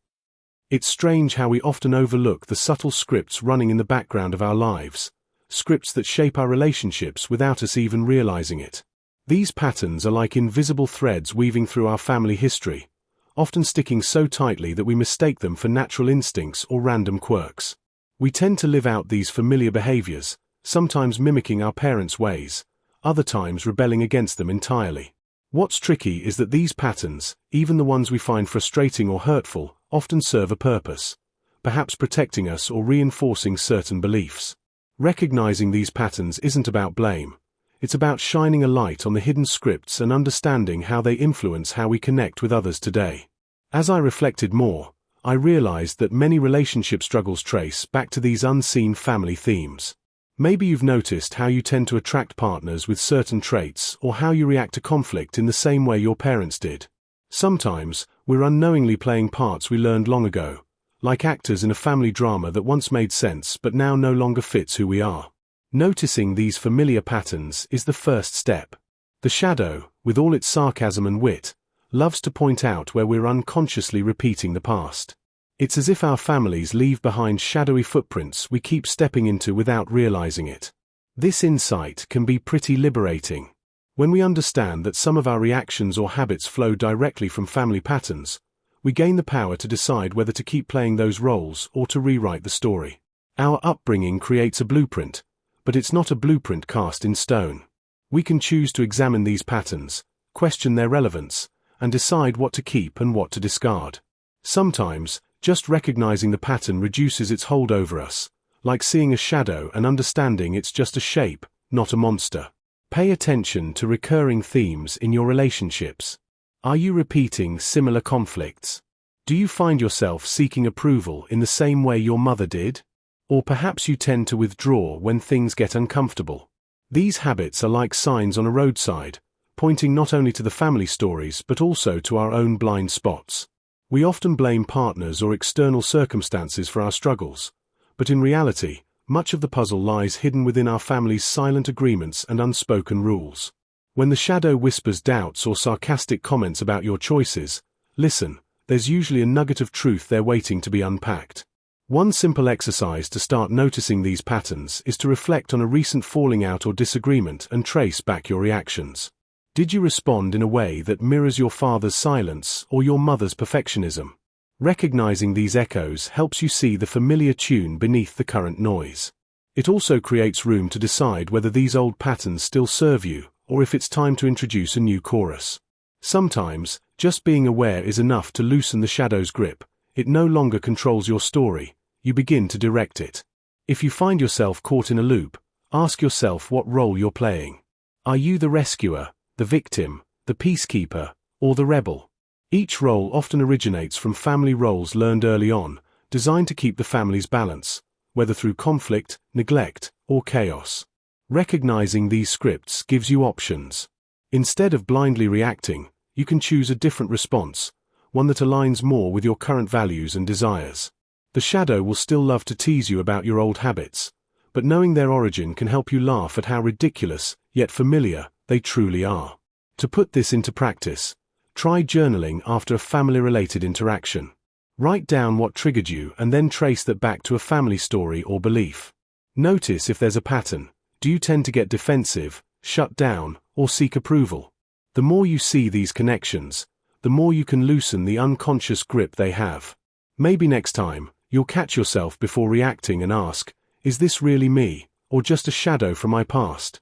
Speaker 1: It's strange how we often overlook the subtle scripts running in the background of our lives, scripts that shape our relationships without us even realizing it. These patterns are like invisible threads weaving through our family history, often sticking so tightly that we mistake them for natural instincts or random quirks. We tend to live out these familiar behaviors, sometimes mimicking our parents' ways, other times rebelling against them entirely. What's tricky is that these patterns, even the ones we find frustrating or hurtful, often serve a purpose, perhaps protecting us or reinforcing certain beliefs. Recognizing these patterns isn't about blame. It's about shining a light on the hidden scripts and understanding how they influence how we connect with others today. As I reflected more, I realized that many relationship struggles trace back to these unseen family themes. Maybe you've noticed how you tend to attract partners with certain traits or how you react to conflict in the same way your parents did. Sometimes, we're unknowingly playing parts we learned long ago, like actors in a family drama that once made sense but now no longer fits who we are. Noticing these familiar patterns is the first step. The shadow, with all its sarcasm and wit, loves to point out where we're unconsciously repeating the past. It's as if our families leave behind shadowy footprints we keep stepping into without realizing it. This insight can be pretty liberating. When we understand that some of our reactions or habits flow directly from family patterns, we gain the power to decide whether to keep playing those roles or to rewrite the story. Our upbringing creates a blueprint, but it's not a blueprint cast in stone. We can choose to examine these patterns, question their relevance, and decide what to keep and what to discard. Sometimes, just recognizing the pattern reduces its hold over us, like seeing a shadow and understanding it's just a shape, not a monster. Pay attention to recurring themes in your relationships. Are you repeating similar conflicts? Do you find yourself seeking approval in the same way your mother did? Or perhaps you tend to withdraw when things get uncomfortable. These habits are like signs on a roadside, pointing not only to the family stories but also to our own blind spots. We often blame partners or external circumstances for our struggles, but in reality, much of the puzzle lies hidden within our family's silent agreements and unspoken rules. When the shadow whispers doubts or sarcastic comments about your choices, listen, there's usually a nugget of truth there waiting to be unpacked. One simple exercise to start noticing these patterns is to reflect on a recent falling out or disagreement and trace back your reactions. Did you respond in a way that mirrors your father's silence or your mother's perfectionism? Recognizing these echoes helps you see the familiar tune beneath the current noise. It also creates room to decide whether these old patterns still serve you, or if it's time to introduce a new chorus. Sometimes, just being aware is enough to loosen the shadow's grip. It no longer controls your story, you begin to direct it. If you find yourself caught in a loop, ask yourself what role you're playing. Are you the rescuer, the victim, the peacekeeper, or the rebel? Each role often originates from family roles learned early on, designed to keep the family's balance, whether through conflict, neglect, or chaos. Recognizing these scripts gives you options. Instead of blindly reacting, you can choose a different response, one that aligns more with your current values and desires. The shadow will still love to tease you about your old habits, but knowing their origin can help you laugh at how ridiculous, yet familiar, they truly are. To put this into practice, try journaling after a family-related interaction. Write down what triggered you and then trace that back to a family story or belief. Notice if there's a pattern. Do you tend to get defensive, shut down, or seek approval? The more you see these connections, the more you can loosen the unconscious grip they have. Maybe next time, you'll catch yourself before reacting and ask, is this really me, or just a shadow from my past?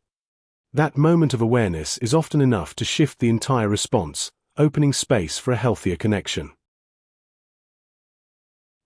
Speaker 1: That moment of awareness is often enough to shift the entire response, opening space for a healthier connection.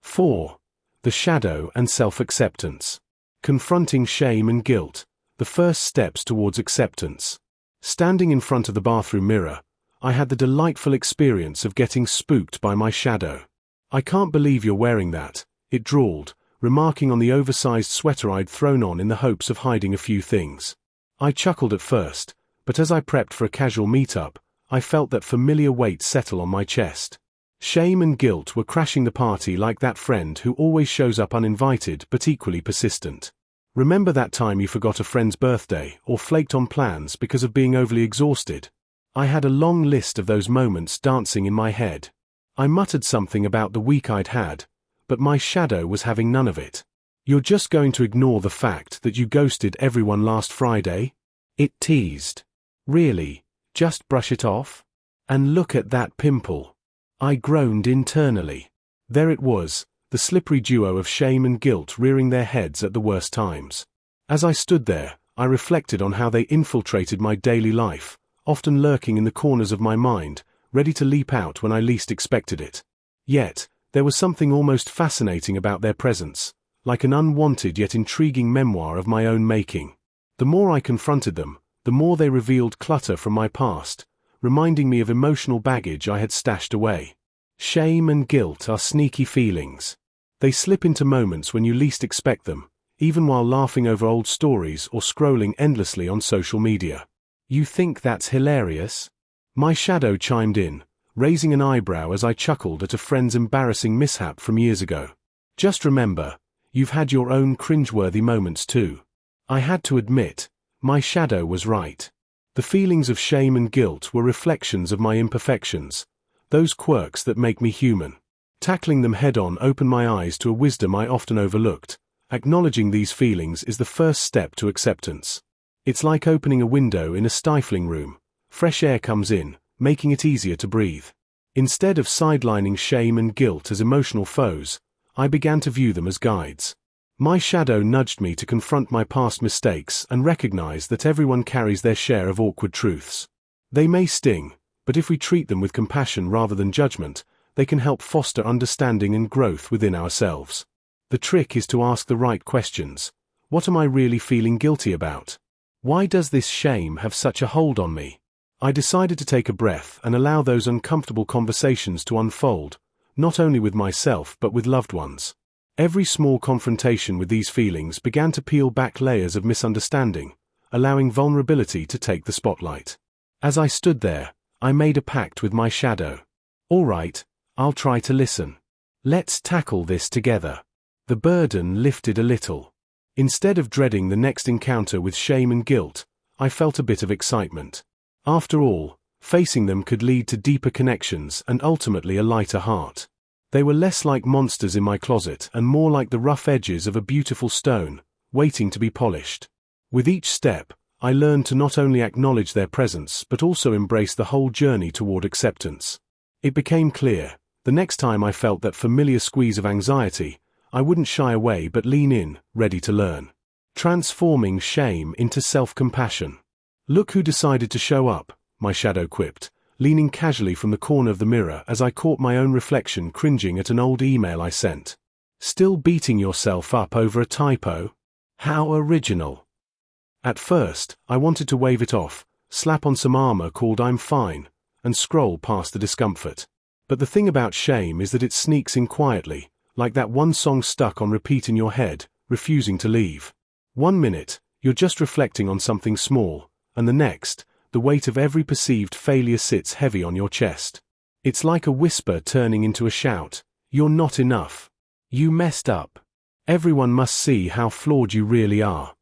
Speaker 1: 4. The shadow and self-acceptance. Confronting shame and guilt, the first steps towards acceptance. Standing in front of the bathroom mirror, I had the delightful experience of getting spooked by my shadow. "I can't believe you're wearing that," it drawled, remarking on the oversized sweater I'd thrown on in the hopes of hiding a few things. I chuckled at first, but as I prepped for a casual meetup, I felt that familiar weight settle on my chest. Shame and guilt were crashing the party like that friend who always shows up uninvited but equally persistent. Remember that time you forgot a friend's birthday or flaked on plans because of being overly exhausted? I had a long list of those moments dancing in my head. I muttered something about the week I'd had, but my shadow was having none of it. "You're just going to ignore the fact that you ghosted everyone last Friday?" it teased. "Really? Just brush it off? And look at that pimple." I groaned internally. There it was, the slippery duo of shame and guilt rearing their heads at the worst times. As I stood there, I reflected on how they infiltrated my daily life, often lurking in the corners of my mind, ready to leap out when I least expected it. Yet, there was something almost fascinating about their presence, like an unwanted yet intriguing memoir of my own making. The more I confronted them, the more they revealed clutter from my past, reminding me of emotional baggage I had stashed away. Shame and guilt are sneaky feelings. They slip into moments when you least expect them, even while laughing over old stories or scrolling endlessly on social media. "You think that's hilarious?" My shadow chimed in, raising an eyebrow as I chuckled at a friend's embarrassing mishap from years ago. "Just remember, you've had your own cringeworthy moments too." I had to admit, my shadow was right. The feelings of shame and guilt were reflections of my imperfections, those quirks that make me human. Tackling them head-on opened my eyes to a wisdom I often overlooked. Acknowledging these feelings is the first step to acceptance. It's like opening a window in a stifling room. Fresh air comes in, making it easier to breathe. Instead of sidelining shame and guilt as emotional foes, I began to view them as guides. My shadow nudged me to confront my past mistakes and recognize that everyone carries their share of awkward truths. They may sting, but if we treat them with compassion rather than judgment, they can help foster understanding and growth within ourselves. The trick is to ask the right questions. What am I really feeling guilty about? Why does this shame have such a hold on me? I decided to take a breath and allow those uncomfortable conversations to unfold, not only with myself but with loved ones. Every small confrontation with these feelings began to peel back layers of misunderstanding, allowing vulnerability to take the spotlight. As I stood there, I made a pact with my shadow. "All right, I'll try to listen. Let's tackle this together." The burden lifted a little. Instead of dreading the next encounter with shame and guilt, I felt a bit of excitement. After all, facing them could lead to deeper connections and ultimately a lighter heart. They were less like monsters in my closet and more like the rough edges of a beautiful stone, waiting to be polished. With each step, I learned to not only acknowledge their presence but also embrace the whole journey toward acceptance. It became clear, the next time I felt that familiar squeeze of anxiety, I wouldn't shy away but lean in, ready to learn. Transforming shame into self-compassion. "Look who decided to show up," my shadow quipped, leaning casually from the corner of the mirror as I caught my own reflection cringing at an old email I sent. "Still beating yourself up over a typo? How original." At first, I wanted to wave it off, slap on some armor called "I'm fine," and scroll past the discomfort. But the thing about shame is that it sneaks in quietly, like that one song stuck on repeat in your head, refusing to leave. 1 minute, you're just reflecting on something small, and the next, the weight of every perceived failure sits heavy on your chest. It's like a whisper turning into a shout. "You're not enough. You messed up. Everyone must see how flawed you really are."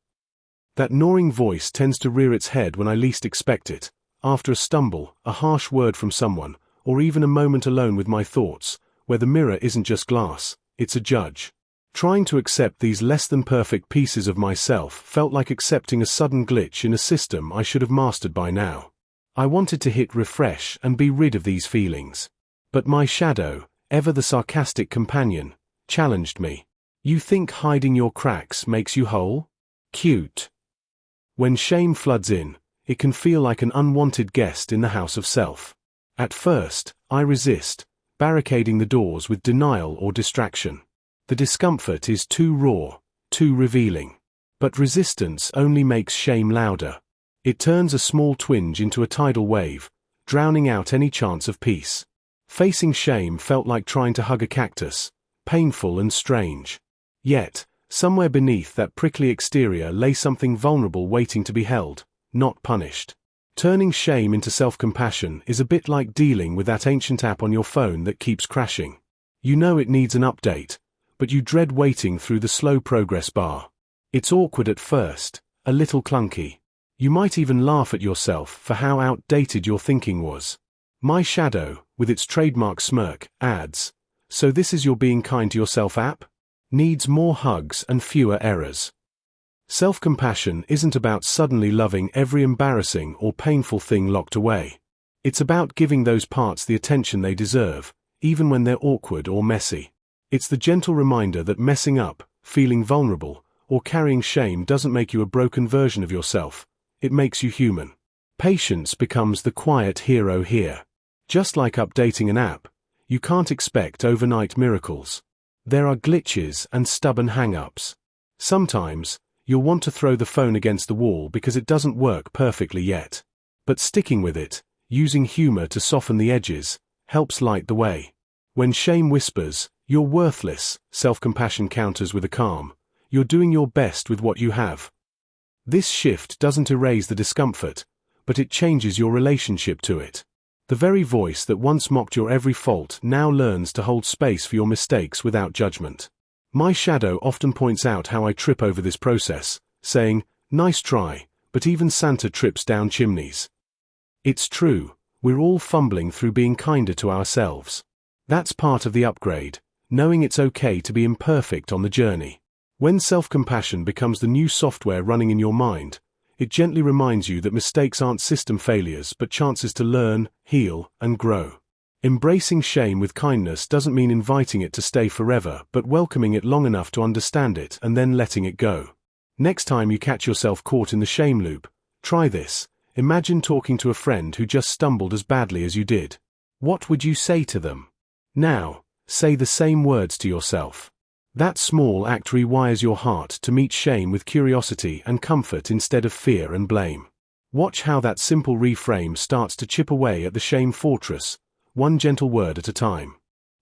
Speaker 1: That gnawing voice tends to rear its head when I least expect it, after a stumble, a harsh word from someone, or even a moment alone with my thoughts, where the mirror isn't just glass, it's a judge. Trying to accept these less-than-perfect pieces of myself felt like accepting a sudden glitch in a system I should have mastered by now. I wanted to hit refresh and be rid of these feelings. But my shadow, ever the sarcastic companion, challenged me. "You think hiding your cracks makes you whole? Cute." When shame floods in, it can feel like an unwanted guest in the house of self. At first, I resist, barricading the doors with denial or distraction. The discomfort is too raw, too revealing. But resistance only makes shame louder. It turns a small twinge into a tidal wave, drowning out any chance of peace. Facing shame felt like trying to hug a cactus, painful and strange. Yet, somewhere beneath that prickly exterior lay something vulnerable waiting to be held, not punished. Turning shame into self-compassion is a bit like dealing with that ancient app on your phone that keeps crashing. You know it needs an update, but you dread waiting through the slow progress bar. It's awkward at first, a little clunky. You might even laugh at yourself for how outdated your thinking was. My shadow, with its trademark smirk, adds, "So this is your being kind to yourself app? Needs more hugs and fewer errors." Self-compassion isn't about suddenly loving every embarrassing or painful thing locked away. It's about giving those parts the attention they deserve, even when they're awkward or messy. It's the gentle reminder that messing up, feeling vulnerable, or carrying shame doesn't make you a broken version of yourself. It makes you human. Patience becomes the quiet hero here. Just like updating an app, you can't expect overnight miracles. There are glitches and stubborn hang-ups. Sometimes, you'll want to throw the phone against the wall because it doesn't work perfectly yet. But sticking with it, using humor to soften the edges, helps light the way. When shame whispers, "You're worthless," self-compassion counters with a calm, "You're doing your best with what you have." This shift doesn't erase the discomfort, but it changes your relationship to it. The very voice that once mocked your every fault now learns to hold space for your mistakes without judgment. My shadow often points out how I trip over this process, saying, "Nice try, but even Santa trips down chimneys." It's true, we're all fumbling through being kinder to ourselves. That's part of the upgrade, knowing it's okay to be imperfect on the journey. When self-compassion becomes the new software running in your mind, it gently reminds you that mistakes aren't system failures but chances to learn, heal, and grow. Embracing shame with kindness doesn't mean inviting it to stay forever but welcoming it long enough to understand it and then letting it go. Next time you catch yourself caught in the shame loop, try this. Imagine talking to a friend who just stumbled as badly as you did. What would you say to them? Now, say the same words to yourself. That small act rewires your heart to meet shame with curiosity and comfort instead of fear and blame. Watch how that simple reframe starts to chip away at the shame fortress, one gentle word at a time.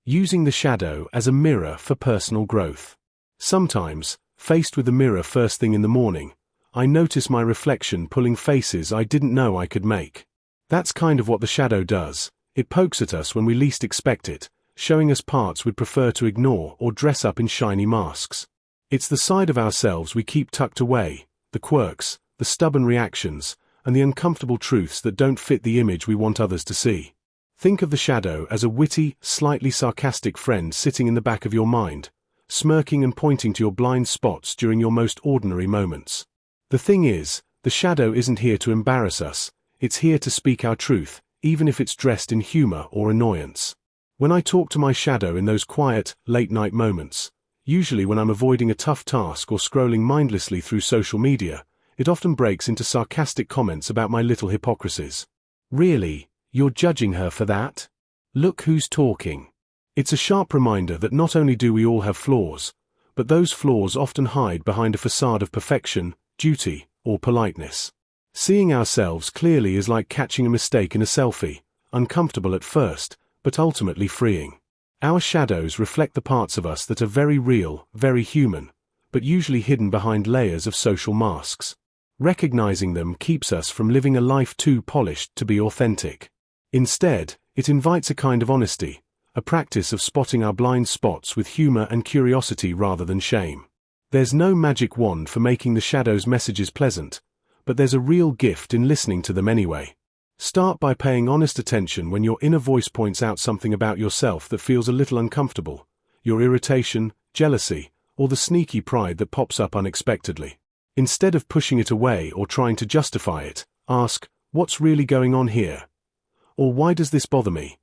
Speaker 1: Using the shadow as a mirror for personal growth. Sometimes, faced with the mirror first thing in the morning, I notice my reflection pulling faces I didn't know I could make. That's kind of what the shadow does. It pokes at us when we least expect it, showing us parts we'd prefer to ignore or dress up in shiny masks. It's the side of ourselves we keep tucked away, the quirks, the stubborn reactions, and the uncomfortable truths that don't fit the image we want others to see. Think of the shadow as a witty, slightly sarcastic friend sitting in the back of your mind, smirking and pointing to your blind spots during your most ordinary moments. The thing is, the shadow isn't here to embarrass us, it's here to speak our truth, even if it's dressed in humor or annoyance. When I talk to my shadow in those quiet, late-night moments, usually when I'm avoiding a tough task or scrolling mindlessly through social media, it often breaks into sarcastic comments about my little hypocrisies. Really? You're judging her for that? Look who's talking. It's a sharp reminder that not only do we all have flaws, but those flaws often hide behind a facade of perfection, duty, or politeness. Seeing ourselves clearly is like catching a mistake in a selfie, uncomfortable at first, but ultimately freeing. Our shadows reflect the parts of us that are very real, very human, but usually hidden behind layers of social masks. Recognizing them keeps us from living a life too polished to be authentic. Instead, it invites a kind of honesty, a practice of spotting our blind spots with humor and curiosity rather than shame. There's no magic wand for making the shadow's messages pleasant, but there's a real gift in listening to them anyway. Start by paying honest attention when your inner voice points out something about yourself that feels a little uncomfortable, your irritation, jealousy, or the sneaky pride that pops up unexpectedly. Instead of pushing it away or trying to justify it, ask, "What's really going on here?" Or "Why does this bother me?"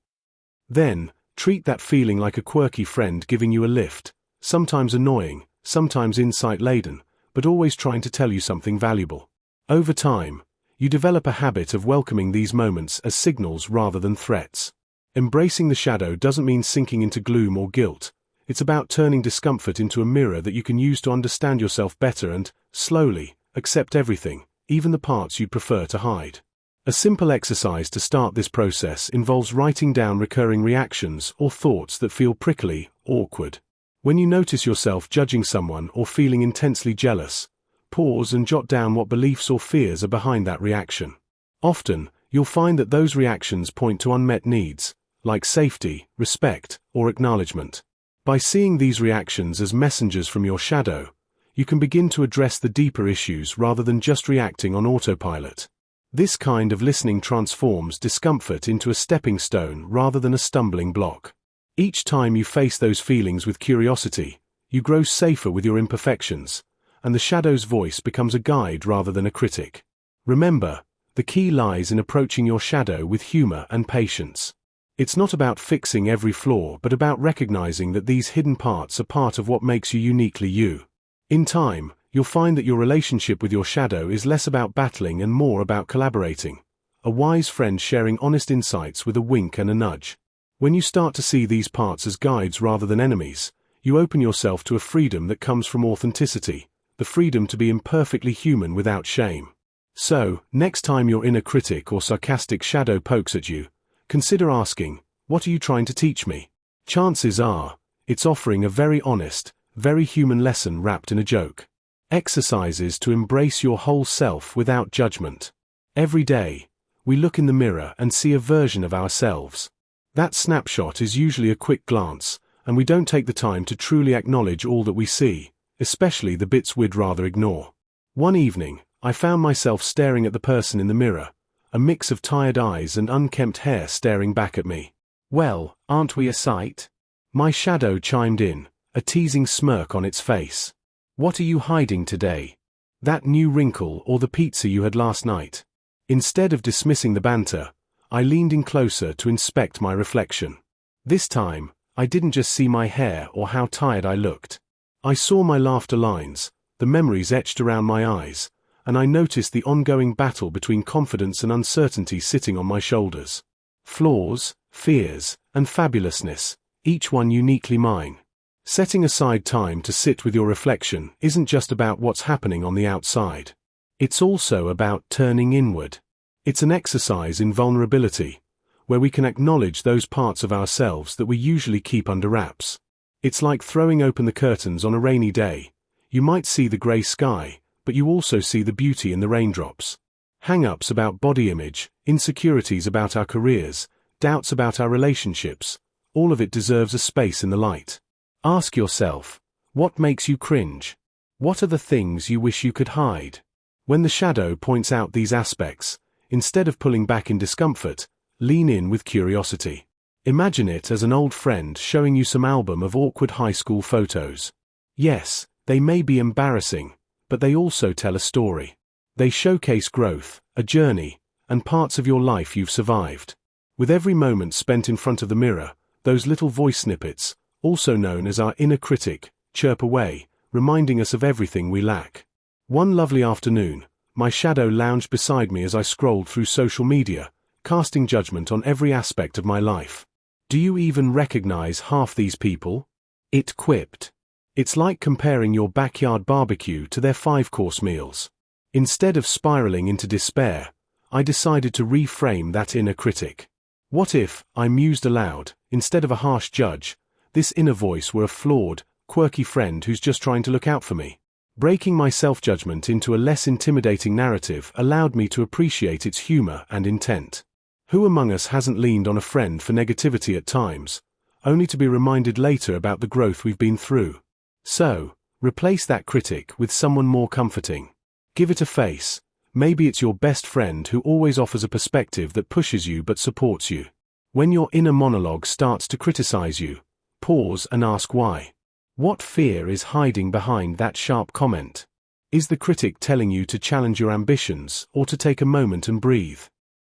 Speaker 1: Then, treat that feeling like a quirky friend giving you a lift, sometimes annoying, sometimes insight-laden, but always trying to tell you something valuable. Over time, you develop a habit of welcoming these moments as signals rather than threats. Embracing the shadow doesn't mean sinking into gloom or guilt. It's about turning discomfort into a mirror that you can use to understand yourself better and, slowly, accept everything, even the parts you'd prefer to hide. A simple exercise to start this process involves writing down recurring reactions or thoughts that feel prickly, awkward. When you notice yourself judging someone or feeling intensely jealous, pause and jot down what beliefs or fears are behind that reaction. Often, you'll find that those reactions point to unmet needs, like safety, respect, or acknowledgement. By seeing these reactions as messengers from your shadow, you can begin to address the deeper issues rather than just reacting on autopilot. This kind of listening transforms discomfort into a stepping stone rather than a stumbling block. Each time you face those feelings with curiosity, you grow safer with your imperfections, and the shadow's voice becomes a guide rather than a critic. Remember, the key lies in approaching your shadow with humor and patience. It's not about fixing every flaw but about recognizing that these hidden parts are part of what makes you uniquely you. In time, you'll find that your relationship with your shadow is less about battling and more about collaborating, a wise friend sharing honest insights with a wink and a nudge. When you start to see these parts as guides rather than enemies, you open yourself to a freedom that comes from authenticity, the freedom to be imperfectly human without shame. So, next time your inner critic or sarcastic shadow pokes at you, consider asking, "What are you trying to teach me?" Chances are, it's offering a very honest, very human lesson wrapped in a joke. Exercises to embrace your whole self without judgment. Every day, we look in the mirror and see a version of ourselves. That snapshot is usually a quick glance, and we don't take the time to truly acknowledge all that we see, especially the bits we'd rather ignore. One evening, I found myself staring at the person in the mirror, a mix of tired eyes and unkempt hair staring back at me. "Well, aren't we a sight?" My shadow chimed in, a teasing smirk on its face. "What are you hiding today? That new wrinkle or the pizza you had last night?" Instead of dismissing the banter, I leaned in closer to inspect my reflection. This time, I didn't just see my hair or how tired I looked. I saw my laughter lines, the memories etched around my eyes, and I noticed the ongoing battle between confidence and uncertainty sitting on my shoulders. Flaws, fears, and fabulousness, each one uniquely mine. Setting aside time to sit with your reflection isn't just about what's happening on the outside. It's also about turning inward. It's an exercise in vulnerability, where we can acknowledge those parts of ourselves that we usually keep under wraps. It's like throwing open the curtains on a rainy day. You might see the grey sky, but you also see the beauty in the raindrops. Hang-ups about body image, insecurities about our careers, doubts about our relationships, all of it deserves a space in the light. Ask yourself, What makes you cringe? What are the things you wish you could hide? When the shadow points out these aspects, instead of pulling back in discomfort, lean in with curiosity. Imagine it as an old friend showing you some album of awkward high school photos. Yes, they may be embarrassing, but they also tell a story. They showcase growth, a journey, and parts of your life you've survived. With every moment spent in front of the mirror, those little voice snippets, also known as our inner critic, chirp away, reminding us of everything we lack. One lovely afternoon, my shadow lounged beside me as I scrolled through social media, casting judgment on every aspect of my life. "Do you even recognize half these people?" it quipped. "It's like comparing your backyard barbecue to their 5-course meals." Instead of spiraling into despair, I decided to reframe that inner critic. What if, I mused aloud, instead of a harsh judge, this inner voice were a flawed, quirky friend who's just trying to look out for me? Breaking my self-judgment into a less intimidating narrative allowed me to appreciate its humor and intent. Who among us hasn't leaned on a friend for negativity at times, only to be reminded later about the growth we've been through? So, replace that critic with someone more comforting. Give it a face. Maybe it's your best friend who always offers a perspective that pushes you but supports you. When your inner monologue starts to criticize you, pause and ask why. What fear is hiding behind that sharp comment? Is the critic telling you to challenge your ambitions or to take a moment and breathe?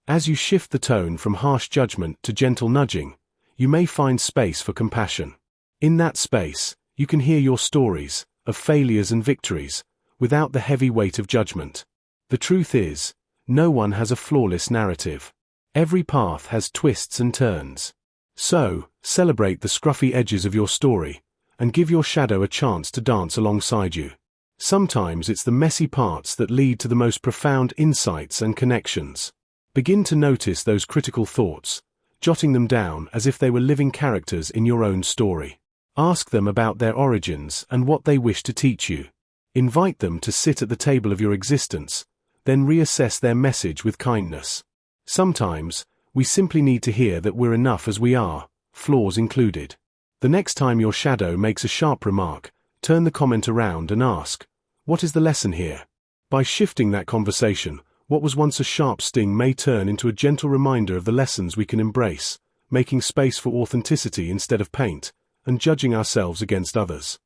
Speaker 1: As you shift the tone from harsh judgment to gentle nudging, you may find space for compassion. In that space, you can hear your stories, of failures and victories, without the heavy weight of judgment. The truth is, no one has a flawless narrative. Every path has twists and turns. So, celebrate the scruffy edges of your story, and give your shadow a chance to dance alongside you. Sometimes it's the messy parts that lead to the most profound insights and connections. Begin to notice those critical thoughts, jotting them down as if they were living characters in your own story. Ask them about their origins and what they wish to teach you. Invite them to sit at the table of your existence, then reassess their message with kindness. Sometimes, we simply need to hear that we're enough as we are, flaws included. The next time your shadow makes a sharp remark, turn the comment around and ask, "What is the lesson here?" By shifting that conversation, what was once a sharp sting may turn into a gentle reminder of the lessons we can embrace, making space for authenticity instead of paint, and judging ourselves against others.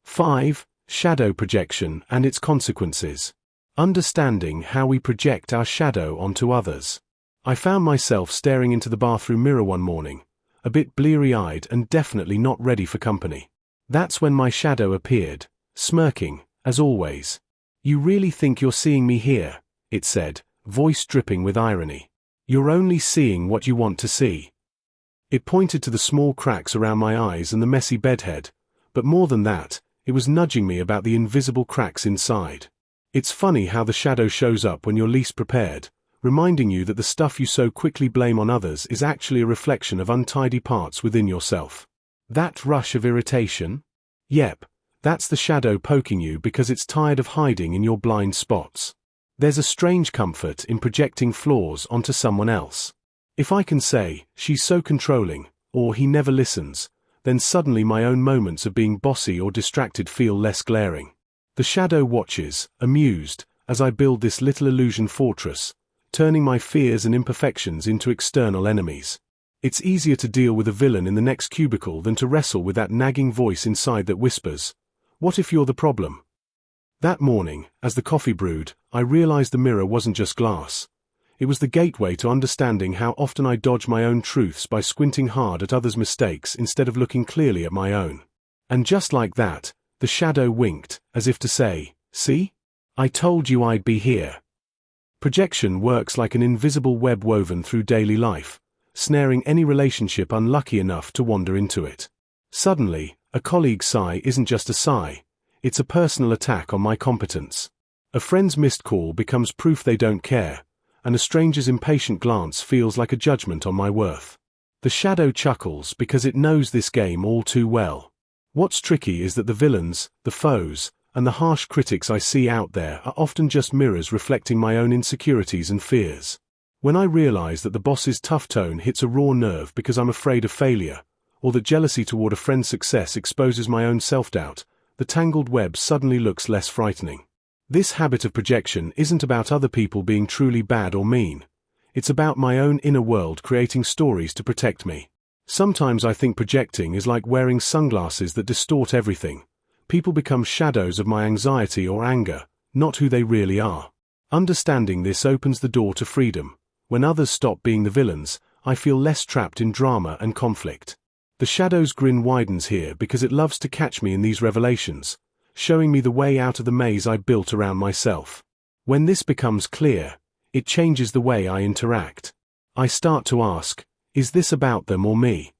Speaker 1: 5. Shadow projection and its consequences. Understanding how we project our shadow onto others. I found myself staring into the bathroom mirror one morning, a bit bleary-eyed and definitely not ready for company. That's when my shadow appeared, smirking, as always. "You really think you're seeing me here?" it said, voice dripping with irony. "You're only seeing what you want to see." It pointed to the small cracks around my eyes and the messy bedhead, but more than that, it was nudging me about the invisible cracks inside. It's funny how the shadow shows up when you're least prepared, reminding you that the stuff you so quickly blame on others is actually a reflection of untidy parts within yourself. That rush of irritation? Yep, that's the shadow poking you because it's tired of hiding in your blind spots. There's a strange comfort in projecting flaws onto someone else. If I can say, "She's so controlling," or "He never listens," then suddenly my own moments of being bossy or distracted feel less glaring. The shadow watches, amused, as I build this little illusion fortress, turning my fears and imperfections into external enemies. It's easier to deal with a villain in the next cubicle than to wrestle with that nagging voice inside that whispers, "What if you're the problem?" That morning, as the coffee brewed, I realized the mirror wasn't just glass. It was the gateway to understanding how often I dodge my own truths by squinting hard at others' mistakes instead of looking clearly at my own. And just like that, the shadow winked, as if to say, "See? I told you I'd be here." Projection works like an invisible web woven through daily life, snaring any relationship unlucky enough to wander into it. Suddenly, a colleague's sigh isn't just a sigh, it's a personal attack on my competence. A friend's missed call becomes proof they don't care, and a stranger's impatient glance feels like a judgment on my worth. The shadow chuckles because it knows this game all too well. What's tricky is that the villains, the foes, and the harsh critics I see out there are often just mirrors reflecting my own insecurities and fears. When I realize that the boss's tough tone hits a raw nerve because I'm afraid of failure, or that jealousy toward a friend's success exposes my own self-doubt, the tangled web suddenly looks less frightening. This habit of projection isn't about other people being truly bad or mean. It's about my own inner world creating stories to protect me. Sometimes I think projecting is like wearing sunglasses that distort everything. People become shadows of my anxiety or anger, not who they really are. Understanding this opens the door to freedom. When others stop being the villains, I feel less trapped in drama and conflict. The shadow's grin widens here because it loves to catch me in these revelations, showing me the way out of the maze I built around myself. When this becomes clear, it changes the way I interact. I start to ask, is this about them or me?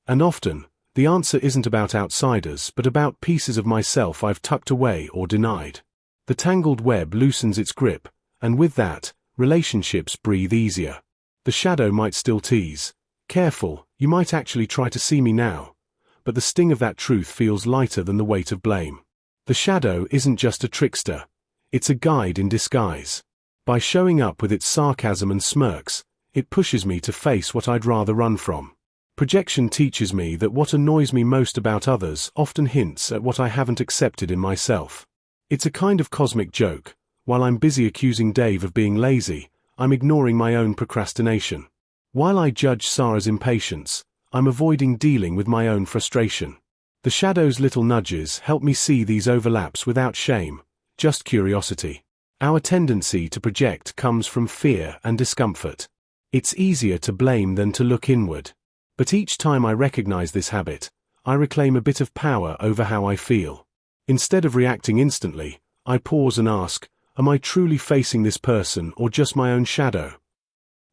Speaker 1: And often, the answer isn't about outsiders but about pieces of myself I've tucked away or denied. The tangled web loosens its grip, and with that, relationships breathe easier. The shadow might still tease. Careful, you might actually try to see me now. But the sting of that truth feels lighter than the weight of blame. The shadow isn't just a trickster. It's a guide in disguise. By showing up with its sarcasm and smirks, it pushes me to face what I'd rather run from. Projection teaches me that what annoys me most about others often hints at what I haven't accepted in myself. It's a kind of cosmic joke. While I'm busy accusing Dave of being lazy, I'm ignoring my own procrastination. While I judge Sarah's impatience, I'm avoiding dealing with my own frustration. The shadow's little nudges help me see these overlaps without shame, just curiosity. Our tendency to project comes from fear and discomfort. It's easier to blame than to look inward. But each time I recognize this habit, I reclaim a bit of power over how I feel. Instead of reacting instantly, I pause and ask, am I truly facing this person or just my own shadow?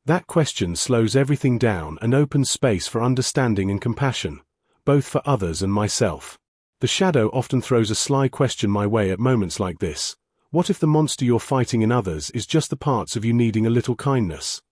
Speaker 1: That question slows everything down and opens space for understanding and compassion, both for others and myself. The shadow often throws a sly question my way at moments like this. What if the monster you're fighting in others is just the parts of you needing a little kindness?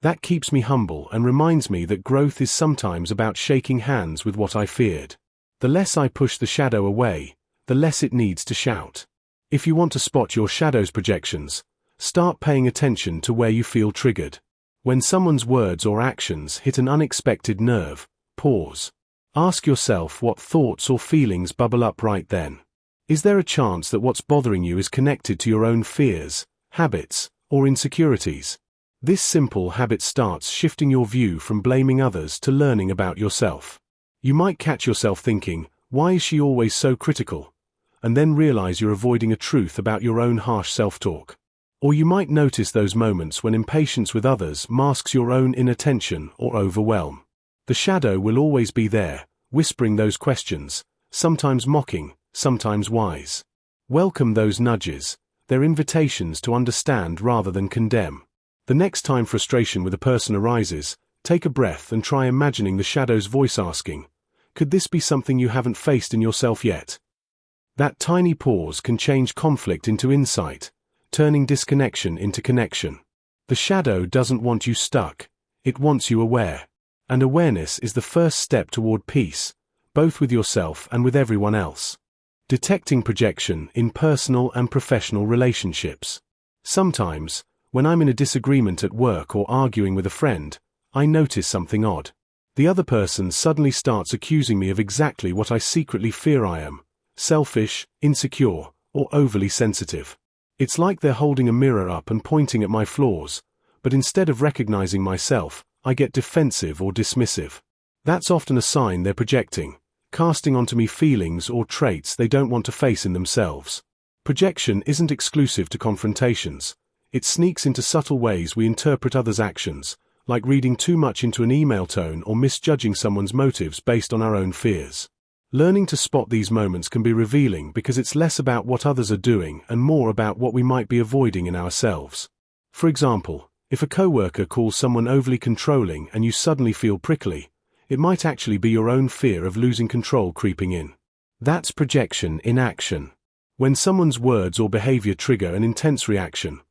Speaker 1: That keeps me humble and reminds me that growth is sometimes about shaking hands with what I feared. The less I push the shadow away, the less it needs to shout. If you want to spot your shadow's projections, start paying attention to where you feel triggered. When someone's words or actions hit an unexpected nerve, pause. Ask yourself what thoughts or feelings bubble up right then. Is there a chance that what's bothering you is connected to your own fears, habits, or insecurities? This simple habit starts shifting your view from blaming others to learning about yourself. You might catch yourself thinking, why is she always so critical? And then realize you're avoiding a truth about your own harsh self-talk. Or you might notice those moments when impatience with others masks your own inattention or overwhelm. The shadow will always be there, whispering those questions, sometimes mocking, sometimes wise. Welcome those nudges. They're invitations to understand rather than condemn. The next time frustration with a person arises, take a breath and try imagining the shadow's voice asking, could this be something you haven't faced in yourself yet? That tiny pause can change conflict into insight, turning disconnection into connection. The shadow doesn't want you stuck, it wants you aware. And awareness is the first step toward peace, both with yourself and with everyone else. Detecting projection in personal and professional relationships. Sometimes, when I'm in a disagreement at work or arguing with a friend, I notice something odd. The other person suddenly starts accusing me of exactly what I secretly fear I am: selfish, insecure, or overly sensitive. It's like they're holding a mirror up and pointing at my flaws, but instead of recognizing myself, I get defensive or dismissive. That's often a sign they're projecting, casting onto me feelings or traits they don't want to face in themselves. Projection isn't exclusive to confrontations. It sneaks into subtle ways we interpret others' actions, like reading too much into an email tone or misjudging someone's motives based on our own fears. Learning to spot these moments can be revealing because it's less about what others are doing and more about what we might be avoiding in ourselves. For example, if a coworker calls someone overly controlling and you suddenly feel prickly, it might actually be your own fear of losing control creeping in. That's projection in action. When someone's words or behavior trigger an intense reaction,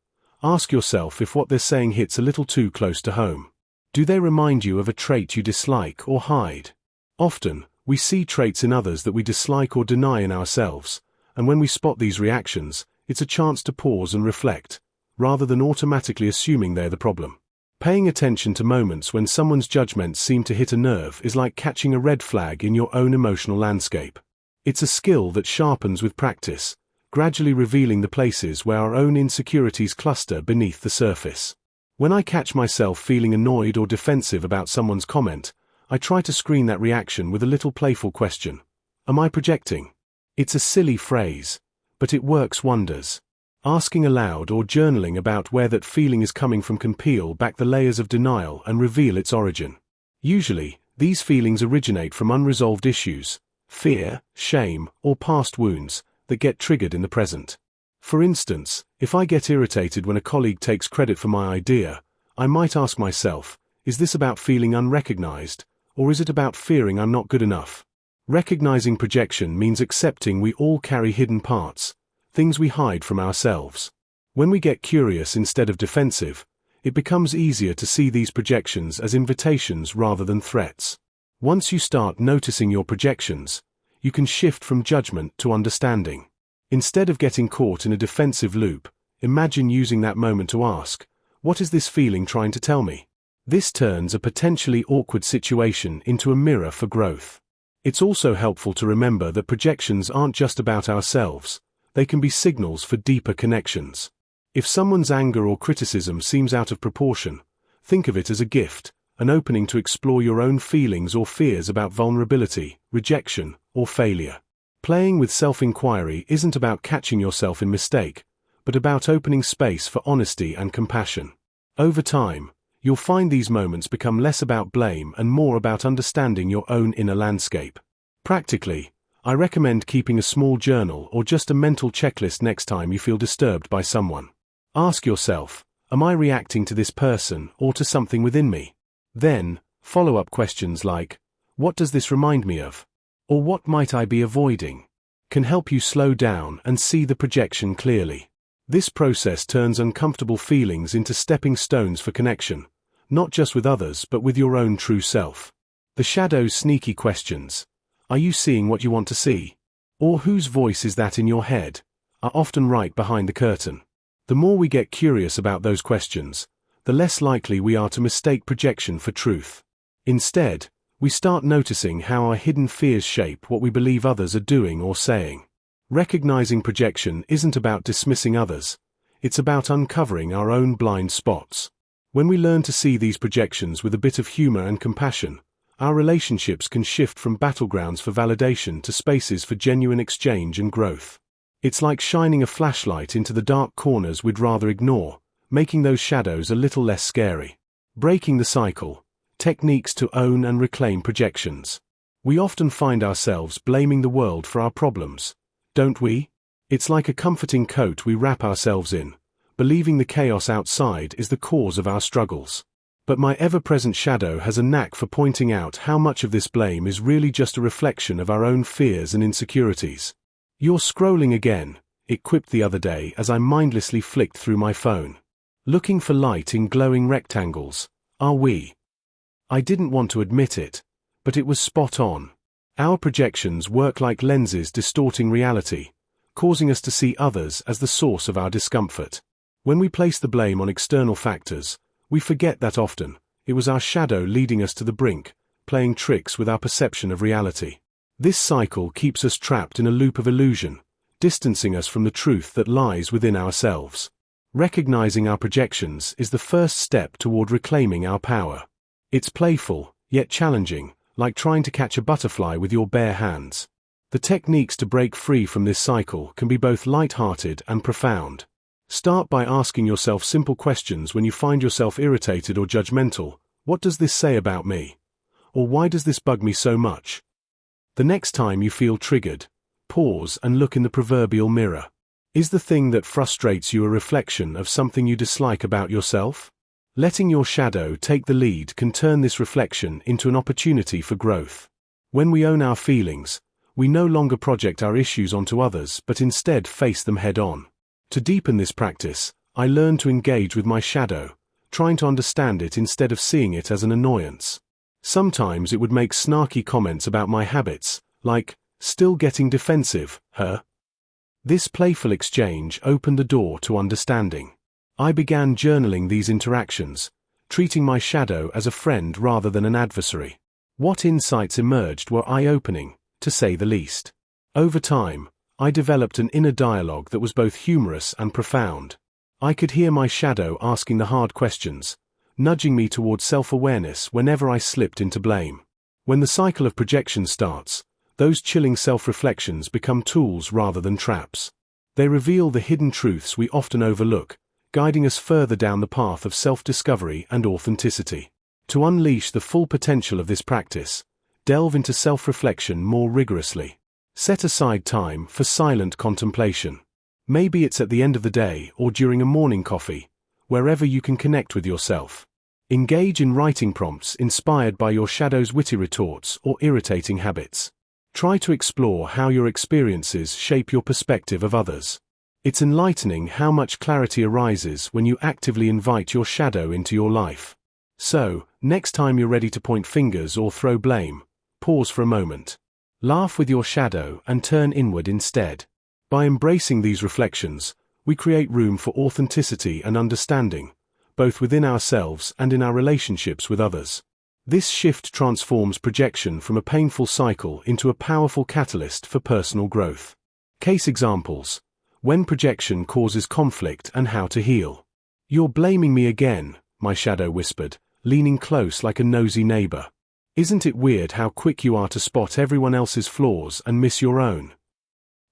Speaker 1: ask yourself if what they're saying hits a little too close to home. Do they remind you of a trait you dislike or hide? Often, we see traits in others that we dislike or deny in ourselves, and when we spot these reactions, it's a chance to pause and reflect, rather than automatically assuming they're the problem. Paying attention to moments when someone's judgments seem to hit a nerve is like catching a red flag in your own emotional landscape. It's a skill that sharpens with practice, gradually revealing the places where our own insecurities cluster beneath the surface. When I catch myself feeling annoyed or defensive about someone's comment, I try to screen that reaction with a little playful question. Am I projecting? It's a silly phrase, but it works wonders. Asking aloud or journaling about where that feeling is coming from can peel back the layers of denial and reveal its origin. Usually, these feelings originate from unresolved issues, fear, shame, or past wounds that get triggered in the present. For instance, if I get irritated when a colleague takes credit for my idea, I might ask myself, is this about feeling unrecognized, or is it about fearing I'm not good enough? Recognizing projection means accepting we all carry hidden parts, things we hide from ourselves. When we get curious instead of defensive, it becomes easier to see these projections as invitations rather than threats. Once you start noticing your projections, you can shift from judgment to understanding. Instead of getting caught in a defensive loop, imagine using that moment to ask, what is this feeling trying to tell me? This turns a potentially awkward situation into a mirror for growth. It's also helpful to remember that projections aren't just about ourselves. They can be signals for deeper connections. If someone's anger or criticism seems out of proportion, think of it as a gift, an opening to explore your own feelings or fears about vulnerability, rejection, or failure. Playing with self-inquiry isn't about catching yourself in mistake, but about opening space for honesty and compassion. Over time, you'll find these moments become less about blame and more about understanding your own inner landscape. Practically, I recommend keeping a small journal or just a mental checklist next time you feel disturbed by someone. Ask yourself, am I reacting to this person or to something within me? Then, follow-up questions like, what does this remind me of? Or what might I be avoiding? Can help you slow down and see the projection clearly. This process turns uncomfortable feelings into stepping stones for connection, not just with others but with your own true self. The shadow's sneaky questions. Are you seeing what you want to see? Or whose voice is that in your head? Are often right behind the curtain. The more we get curious about those questions, the less likely we are to mistake projection for truth. Instead, we start noticing how our hidden fears shape what we believe others are doing or saying. Recognizing projection isn't about dismissing others, it's about uncovering our own blind spots. When we learn to see these projections with a bit of humor and compassion, our relationships can shift from battlegrounds for validation to spaces for genuine exchange and growth. It's like shining a flashlight into the dark corners we'd rather ignore, making those shadows a little less scary. Breaking the cycle. Techniques to own and reclaim projections. We often find ourselves blaming the world for our problems, don't we? It's like a comforting coat we wrap ourselves in, believing the chaos outside is the cause of our struggles. But my ever-present shadow has a knack for pointing out how much of this blame is really just a reflection of our own fears and insecurities. You're scrolling again, it quipped the other day as I mindlessly flicked through my phone. Looking for light in glowing rectangles, are we? I didn't want to admit it, but it was spot on. Our projections work like lenses distorting reality, causing us to see others as the source of our discomfort. When we place the blame on external factors, we forget that often it was our shadow leading us to the brink, playing tricks with our perception of reality. This cycle keeps us trapped in a loop of illusion, distancing us from the truth that lies within ourselves. Recognizing our projections is the first step toward reclaiming our power. It's playful, yet challenging, like trying to catch a butterfly with your bare hands. The techniques to break free from this cycle can be both light-hearted and profound. Start by asking yourself simple questions when you find yourself irritated or judgmental. What does this say about me? Or why does this bug me so much? The next time you feel triggered, pause and look in the proverbial mirror. Is the thing that frustrates you a reflection of something you dislike about yourself? Letting your shadow take the lead can turn this reflection into an opportunity for growth. When we own our feelings, we no longer project our issues onto others but instead face them head-on. To deepen this practice, I learned to engage with my shadow, trying to understand it instead of seeing it as an annoyance. Sometimes it would make snarky comments about my habits, like, "Still getting defensive, huh?" This playful exchange opened the door to understanding. I began journaling these interactions, treating my shadow as a friend rather than an adversary. What insights emerged were eye-opening, to say the least. Over time, I developed an inner dialogue that was both humorous and profound. I could hear my shadow asking the hard questions, nudging me towards self-awareness whenever I slipped into blame. When the cycle of projection starts, those chilling self-reflections become tools rather than traps. They reveal the hidden truths we often overlook, guiding us further down the path of self-discovery and authenticity. To unleash the full potential of this practice, delve into self-reflection more rigorously. Set aside time for silent contemplation. Maybe it's at the end of the day or during a morning coffee, wherever you can connect with yourself. Engage in writing prompts inspired by your shadow's witty retorts or irritating habits. Try to explore how your experiences shape your perspective of others. It's enlightening how much clarity arises when you actively invite your shadow into your life. So, next time you're ready to point fingers or throw blame, pause for a moment. Laugh with your shadow and turn inward instead. By embracing these reflections, we create room for authenticity and understanding, both within ourselves and in our relationships with others. This shift transforms projection from a painful cycle into a powerful catalyst for personal growth. Case examples: when projection causes conflict and how to heal. "You're blaming me again," my shadow whispered, leaning close like a nosy neighbor. "Isn't it weird how quick you are to spot everyone else's flaws and miss your own?"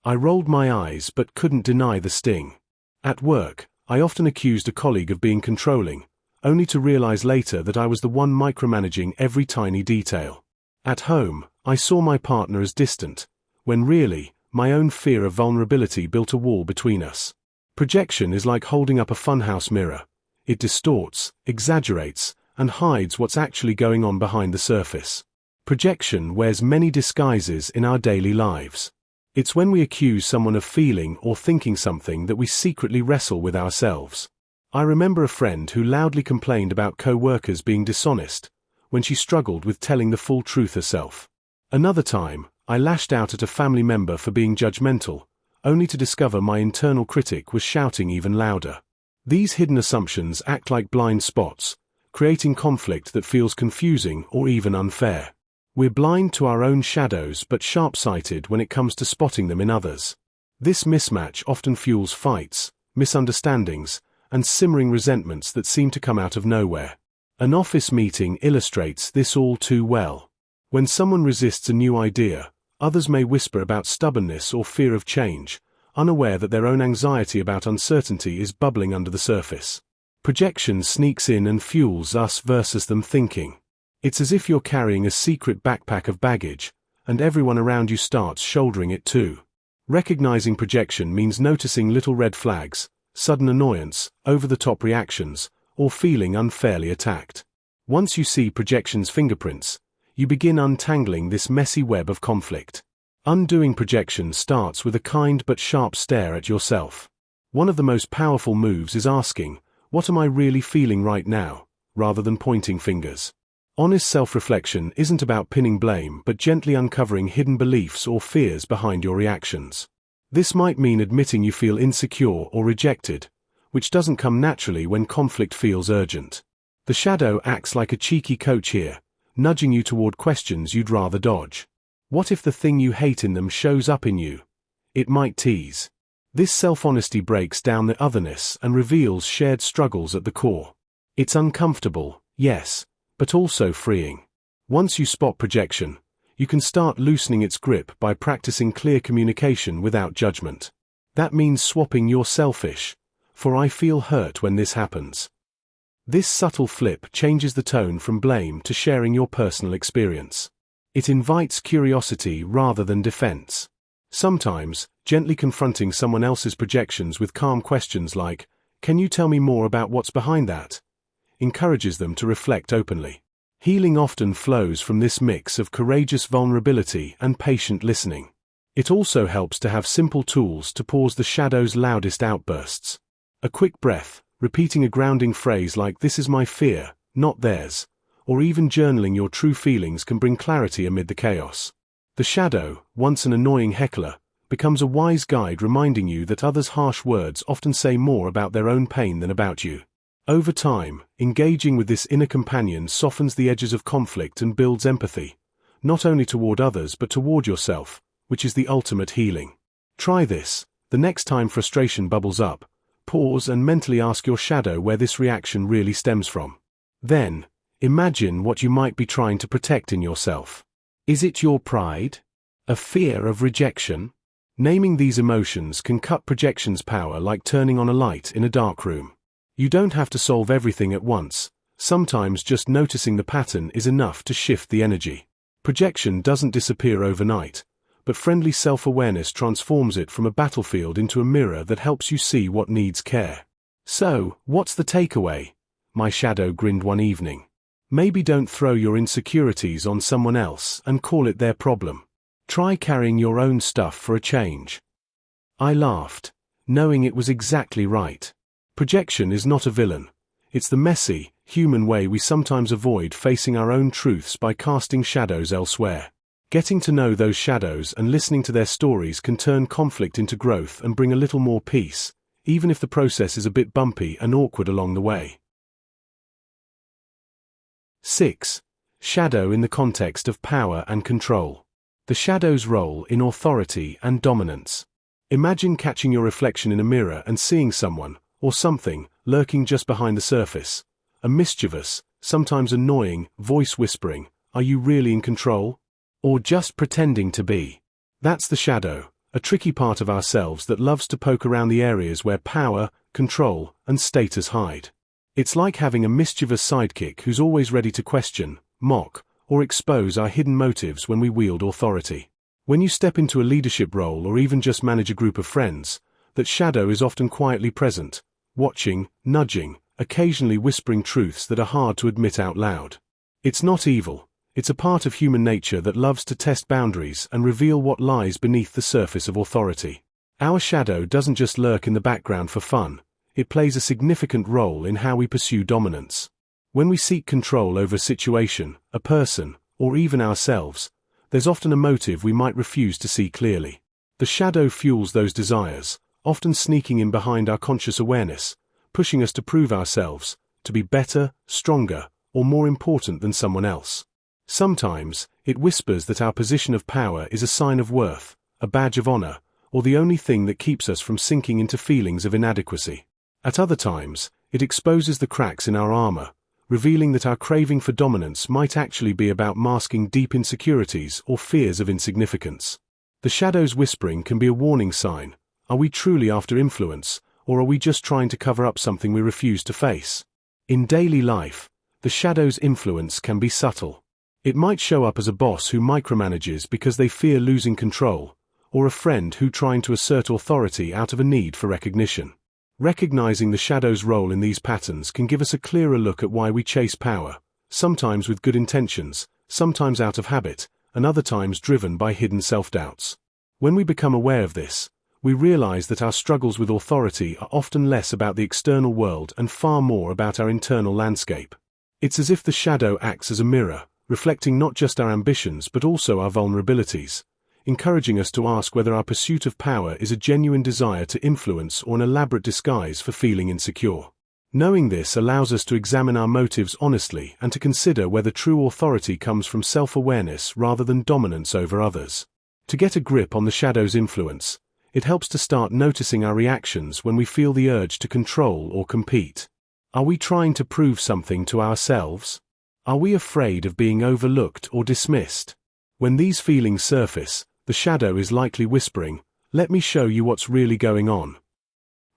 Speaker 1: I rolled my eyes but couldn't deny the sting. At work, I often accused a colleague of being controlling, only to realize later that I was the one micromanaging every tiny detail. At home, I saw my partner as distant, when really, my own fear of vulnerability built a wall between us. Projection is like holding up a funhouse mirror. It distorts, exaggerates, and hides what's actually going on behind the surface. Projection wears many disguises in our daily lives. It's when we accuse someone of feeling or thinking something that we secretly wrestle with ourselves. I remember a friend who loudly complained about co-workers being dishonest, when she struggled with telling the full truth herself. Another time, I lashed out at a family member for being judgmental, only to discover my internal critic was shouting even louder. These hidden assumptions act like blind spots, creating conflict that feels confusing or even unfair. We're blind to our own shadows but sharp-sighted when it comes to spotting them in others. This mismatch often fuels fights, misunderstandings, and simmering resentments that seem to come out of nowhere. An office meeting illustrates this all too well. When someone resists a new idea, others may whisper about stubbornness or fear of change, unaware that their own anxiety about uncertainty is bubbling under the surface. Projection sneaks in and fuels us versus them thinking. It's as if you're carrying a secret backpack of baggage, and everyone around you starts shouldering it too. Recognizing projection means noticing little red flags, sudden annoyance, over-the-top reactions, or feeling unfairly attacked. Once you see projection's fingerprints, you begin untangling this messy web of conflict. Undoing projection starts with a kind but sharp stare at yourself. One of the most powerful moves is asking, "What am I really feeling right now?" rather than pointing fingers. Honest self-reflection isn't about pinning blame but gently uncovering hidden beliefs or fears behind your reactions. This might mean admitting you feel insecure or rejected, which doesn't come naturally when conflict feels urgent. The shadow acts like a cheeky coach here, nudging you toward questions you'd rather dodge. What if the thing you hate in them shows up in you? It might tease. This self-honesty breaks down the otherness and reveals shared struggles at the core. It's uncomfortable, yes, but also freeing. Once you spot projection, you can start loosening its grip by practicing clear communication without judgment. That means swapping "you're selfish" for "I feel hurt when this happens." This subtle flip changes the tone from blame to sharing your personal experience. It invites curiosity rather than defense. Sometimes, gently confronting someone else's projections with calm questions like, "Can you tell me more about what's behind that?" encourages them to reflect openly. Healing often flows from this mix of courageous vulnerability and patient listening. It also helps to have simple tools to pause the shadow's loudest outbursts. A quick breath, repeating a grounding phrase like "This is my fear, not theirs," or even journaling your true feelings can bring clarity amid the chaos. The shadow, once an annoying heckler, becomes a wise guide reminding you that others' harsh words often say more about their own pain than about you. Over time, engaging with this inner companion softens the edges of conflict and builds empathy, not only toward others but toward yourself, which is the ultimate healing. Try this. The next time frustration bubbles up, pause and mentally ask your shadow where this reaction really stems from. Then, imagine what you might be trying to protect in yourself. Is it your pride? A fear of rejection? Naming these emotions can cut projection's power like turning on a light in a dark room. You don't have to solve everything at once. Sometimes just noticing the pattern is enough to shift the energy. Projection doesn't disappear overnight, but friendly self-awareness transforms it from a battlefield into a mirror that helps you see what needs care. So, what's the takeaway? My shadow grinned one evening. Maybe don't throw your insecurities on someone else and call it their problem. Try carrying your own stuff for a change. I laughed, knowing it was exactly right. Projection is not a villain. It's the messy, human way we sometimes avoid facing our own truths by casting shadows elsewhere. Getting to know those shadows and listening to their stories can turn conflict into growth and bring a little more peace, even if the process is a bit bumpy and awkward along the way. 6. Shadow in the context of power and control. The shadow's role in authority and dominance. Imagine catching your reflection in a mirror and seeing someone, or something, lurking just behind the surface. A mischievous, sometimes annoying, voice whispering, "Are you really in control?" Or just pretending to be. That's the shadow, a tricky part of ourselves that loves to poke around the areas where power, control, and status hide. It's like having a mischievous sidekick who's always ready to question, mock, or expose our hidden motives when we wield authority. When you step into a leadership role or even just manage a group of friends, that shadow is often quietly present, watching, nudging, occasionally whispering truths that are hard to admit out loud. It's not evil. It's a part of human nature that loves to test boundaries and reveal what lies beneath the surface of authority. Our shadow doesn't just lurk in the background for fun. It plays a significant role in how we pursue dominance. When we seek control over a situation, a person, or even ourselves, there's often a motive we might refuse to see clearly. The shadow fuels those desires, often sneaking in behind our conscious awareness, pushing us to prove ourselves, to be better, stronger, or more important than someone else. Sometimes, it whispers that our position of power is a sign of worth, a badge of honor, or the only thing that keeps us from sinking into feelings of inadequacy. At other times, it exposes the cracks in our armor, revealing that our craving for dominance might actually be about masking deep insecurities or fears of insignificance. The shadow's whispering can be a warning sign. Are we truly after influence, or are we just trying to cover up something we refuse to face? In daily life, the shadow's influence can be subtle. It might show up as a boss who micromanages because they fear losing control, or a friend who trying to assert authority out of a need for recognition. Recognizing the shadow's role in these patterns can give us a clearer look at why we chase power, sometimes with good intentions, sometimes out of habit, and other times driven by hidden self-doubts. When we become aware of this, we realize that our struggles with authority are often less about the external world and far more about our internal landscape. It's as if the shadow acts as a mirror, reflecting not just our ambitions but also our vulnerabilities, encouraging us to ask whether our pursuit of power is a genuine desire to influence or an elaborate disguise for feeling insecure. Knowing this allows us to examine our motives honestly and to consider whether true authority comes from self-awareness rather than dominance over others. To get a grip on the shadow's influence, it helps to start noticing our reactions when we feel the urge to control or compete. Are we trying to prove something to ourselves? Are we afraid of being overlooked or dismissed? When these feelings surface, the shadow is likely whispering, "Let me show you what's really going on."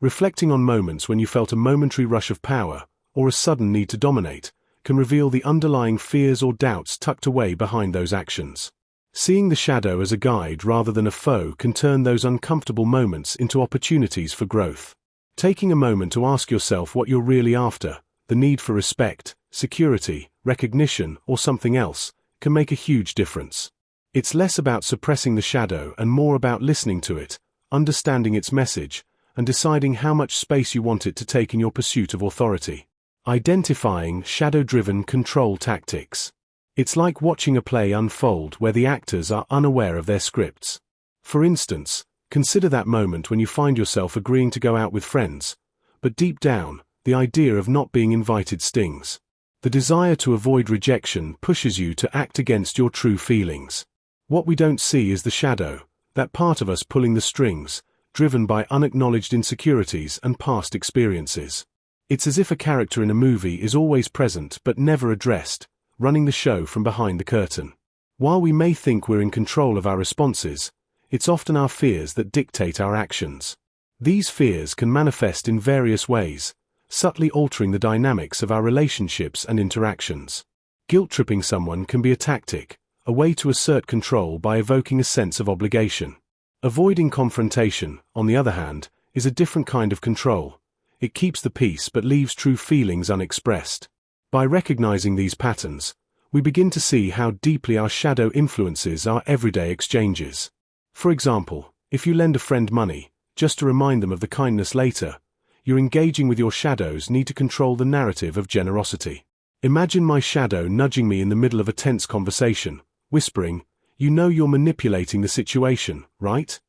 Speaker 1: Reflecting on moments when you felt a momentary rush of power, or a sudden need to dominate, can reveal the underlying fears or doubts tucked away behind those actions. Seeing the shadow as a guide rather than a foe can turn those uncomfortable moments into opportunities for growth. Taking a moment to ask yourself what you're really after, the need for respect, security, recognition, or something else, can make a huge difference. It's less about suppressing the shadow and more about listening to it, understanding its message, and deciding how much space you want it to take in your pursuit of authority. Identifying shadow-driven control tactics. It's like watching a play unfold where the actors are unaware of their scripts. For instance, consider that moment when you find yourself agreeing to go out with friends, but deep down, the idea of not being invited stings. The desire to avoid rejection pushes you to act against your true feelings. What we don't see is the shadow, that part of us pulling the strings, driven by unacknowledged insecurities and past experiences. It's as if a character in a movie is always present but never addressed, running the show from behind the curtain. While we may think we're in control of our responses, it's often our fears that dictate our actions. These fears can manifest in various ways, subtly altering the dynamics of our relationships and interactions. Guilt-tripping someone can be a tactic, a way to assert control by evoking a sense of obligation. Avoiding confrontation, on the other hand, is a different kind of control. It keeps the peace but leaves true feelings unexpressed. By recognizing these patterns, we begin to see how deeply our shadow influences our everyday exchanges. For example, if you lend a friend money, just to remind them of the kindness later, you're engaging with your shadow's need to control the narrative of generosity. Imagine my shadow nudging me in the middle of a tense conversation, whispering, "You know you're manipulating the situation, right?"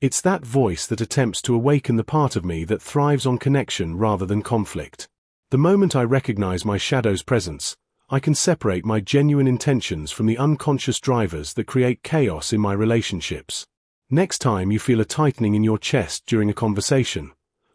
Speaker 1: It's that voice that attempts to awaken the part of me that thrives on connection rather than conflict. The moment I recognize my shadow's presence, I can separate my genuine intentions from the unconscious drivers that create chaos in my relationships. Next time you feel a tightening in your chest during a conversation,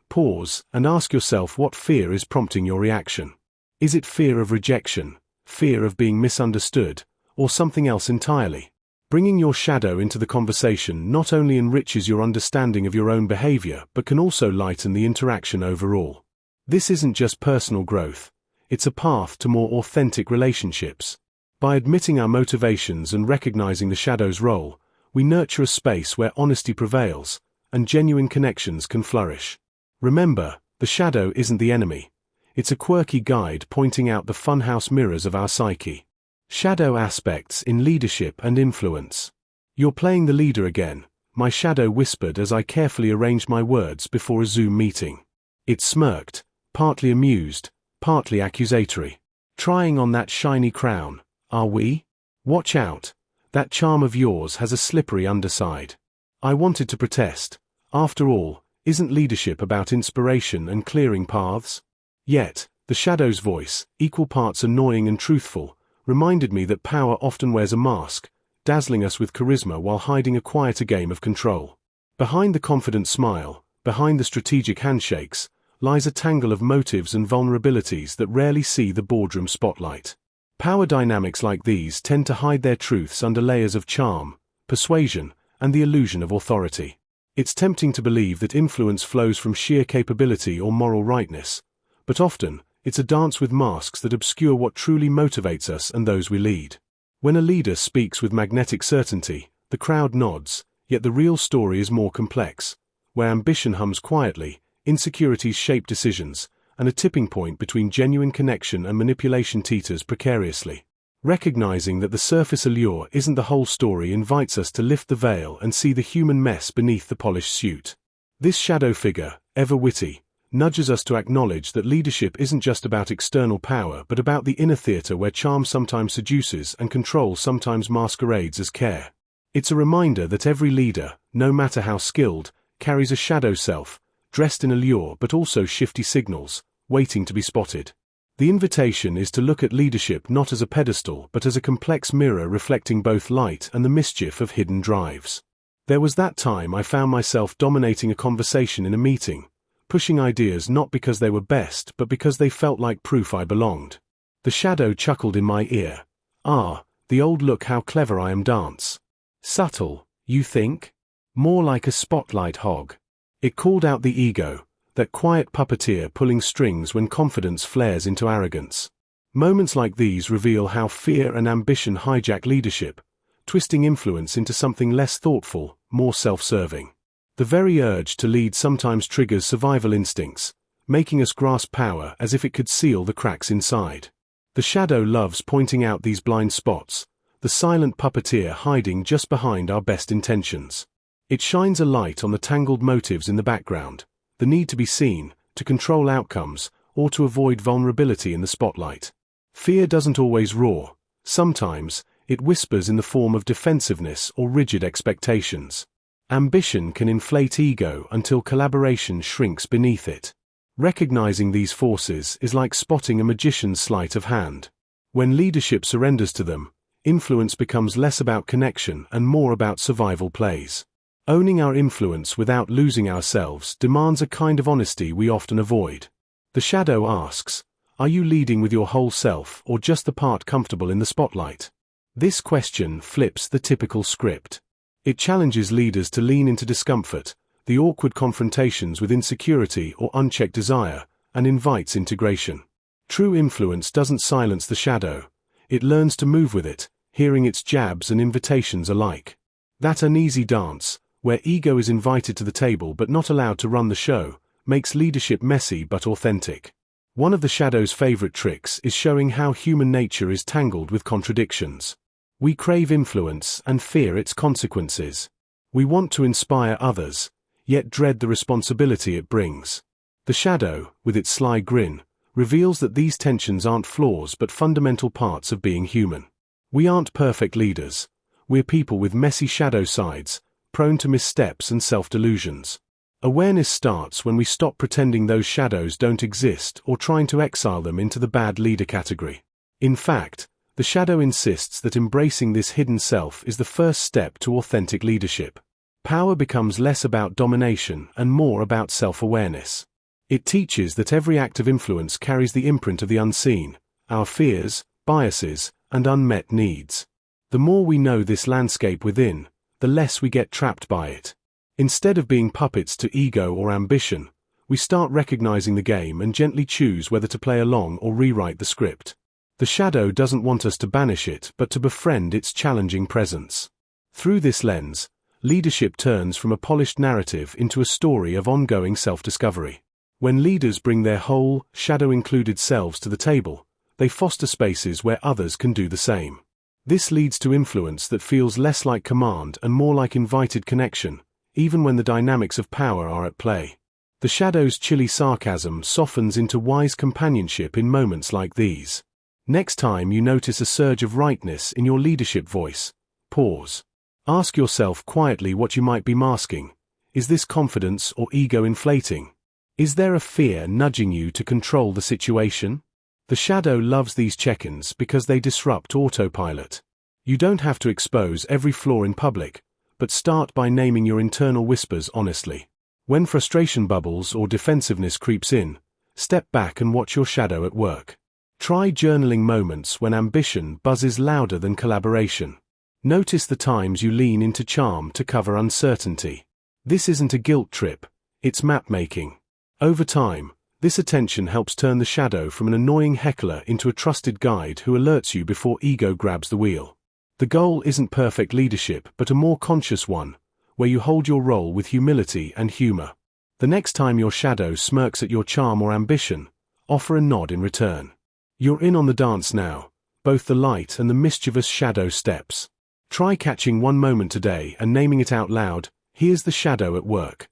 Speaker 1: pause and ask yourself what fear is prompting your reaction. Is it fear of rejection, fear of being misunderstood, or something else entirely? Bringing your shadow into the conversation not only enriches your understanding of your own behavior but can also lighten the interaction overall. This isn't just personal growth, it's a path to more authentic relationships. By admitting our motivations and recognizing the shadow's role, we nurture a space where honesty prevails, and genuine connections can flourish. Remember, the shadow isn't the enemy. It's a quirky guide pointing out the funhouse mirrors of our psyche. Shadow aspects in leadership and influence. "You're playing the leader again," my shadow whispered as I carefully arranged my words before a Zoom meeting. It smirked, partly amused, partly accusatory. "Trying on that shiny crown, are we? Watch out. That charm of yours has a slippery underside." I wanted to protest. After all, isn't leadership about inspiration and clearing paths? Yet, the shadow's voice, equal parts annoying and truthful, reminded me that power often wears a mask, dazzling us with charisma while hiding a quieter game of control. Behind the confident smile, behind the strategic handshakes, lies a tangle of motives and vulnerabilities that rarely see the boardroom spotlight. Power dynamics like these tend to hide their truths under layers of charm, persuasion, and the illusion of authority. It's tempting to believe that influence flows from sheer capability or moral rightness, but often, it's a dance with masks that obscure what truly motivates us and those we lead. When a leader speaks with magnetic certainty, the crowd nods, yet the real story is more complex, where ambition hums quietly, insecurities shape decisions, and a tipping point between genuine connection and manipulation teeters precariously. Recognizing that the surface allure isn't the whole story invites us to lift the veil and see the human mess beneath the polished suit. This shadow figure, ever witty, nudges us to acknowledge that leadership isn't just about external power but about the inner theater where charm sometimes seduces and control sometimes masquerades as care. It's a reminder that every leader, no matter how skilled, carries a shadow self, dressed in allure but also shifty signals, waiting to be spotted. The invitation is to look at leadership not as a pedestal but as a complex mirror reflecting both light and the mischief of hidden drives. There was that time I found myself dominating a conversation in a meeting, pushing ideas not because they were best but because they felt like proof I belonged. The shadow chuckled in my ear. "Ah, the old look how clever I am dance. Subtle, you think? More like a spotlight hog." It called out the ego, that quiet puppeteer pulling strings when confidence flares into arrogance. Moments like these reveal how fear and ambition hijack leadership, twisting influence into something less thoughtful, more self-serving. The very urge to lead sometimes triggers survival instincts, making us grasp power as if it could seal the cracks inside. The shadow loves pointing out these blind spots, the silent puppeteer hiding just behind our best intentions. It shines a light on the tangled motives in the background, the need to be seen, to control outcomes, or to avoid vulnerability in the spotlight. Fear doesn't always roar. Sometimes, it whispers in the form of defensiveness or rigid expectations. Ambition can inflate ego until collaboration shrinks beneath it. Recognizing these forces is like spotting a magician's sleight of hand. When leadership surrenders to them, influence becomes less about connection and more about survival plays. Owning our influence without losing ourselves demands a kind of honesty we often avoid. The shadow asks, are you leading with your whole self or just the part comfortable in the spotlight? This question flips the typical script. It challenges leaders to lean into discomfort, the awkward confrontations with insecurity or unchecked desire, and invites integration. True influence doesn't silence the shadow. It learns to move with it, hearing its jabs and invitations alike. That uneasy dance, where ego is invited to the table but not allowed to run the show, makes leadership messy but authentic. One of the shadow's favorite tricks is showing how human nature is tangled with contradictions. We crave influence and fear its consequences. We want to inspire others, yet dread the responsibility it brings. The shadow, with its sly grin, reveals that these tensions aren't flaws but fundamental parts of being human. We aren't perfect leaders. We're people with messy shadow sides, prone to missteps and self-delusions. Awareness starts when we stop pretending those shadows don't exist or trying to exile them into the bad leader category. In fact, the shadow insists that embracing this hidden self is the first step to authentic leadership. Power becomes less about domination and more about self-awareness. It teaches that every act of influence carries the imprint of the unseen, our fears, biases, and unmet needs. The more we know this landscape within, the less we get trapped by it. Instead of being puppets to ego or ambition, we start recognizing the game and gently choose whether to play along or rewrite the script. The shadow doesn't want us to banish it but to befriend its challenging presence. Through this lens, leadership turns from a polished narrative into a story of ongoing self-discovery. When leaders bring their whole, shadow-included selves to the table, they foster spaces where others can do the same. This leads to influence that feels less like command and more like invited connection, even when the dynamics of power are at play. The shadow's chilly sarcasm softens into wise companionship in moments like these. Next time you notice a surge of rightness in your leadership voice, pause. Ask yourself quietly what you might be masking. Is this confidence or ego inflating? Is there a fear nudging you to control the situation? The shadow loves these check-ins because they disrupt autopilot. You don't have to expose every flaw in public, but start by naming your internal whispers honestly. When frustration bubbles or defensiveness creeps in, step back and watch your shadow at work. Try journaling moments when ambition buzzes louder than collaboration. Notice the times you lean into charm to cover uncertainty. This isn't a guilt trip, it's map-making. Over time, this attention helps turn the shadow from an annoying heckler into a trusted guide who alerts you before ego grabs the wheel. The goal isn't perfect leadership but a more conscious one, where you hold your role with humility and humor. The next time your shadow smirks at your charm or ambition, offer a nod in return. You're in on the dance now, both the light and the mischievous shadow steps. Try catching one moment today and naming it out loud. Here's the shadow at work.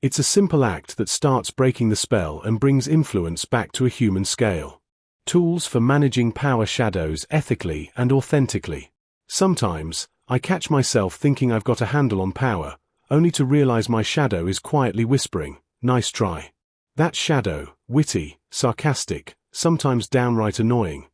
Speaker 1: It's a simple act that starts breaking the spell and brings influence back to a human scale. Tools for managing power shadows ethically and authentically. Sometimes, I catch myself thinking I've got a handle on power, only to realize my shadow is quietly whispering, "Nice try." That shadow, witty, sarcastic, sometimes downright annoying,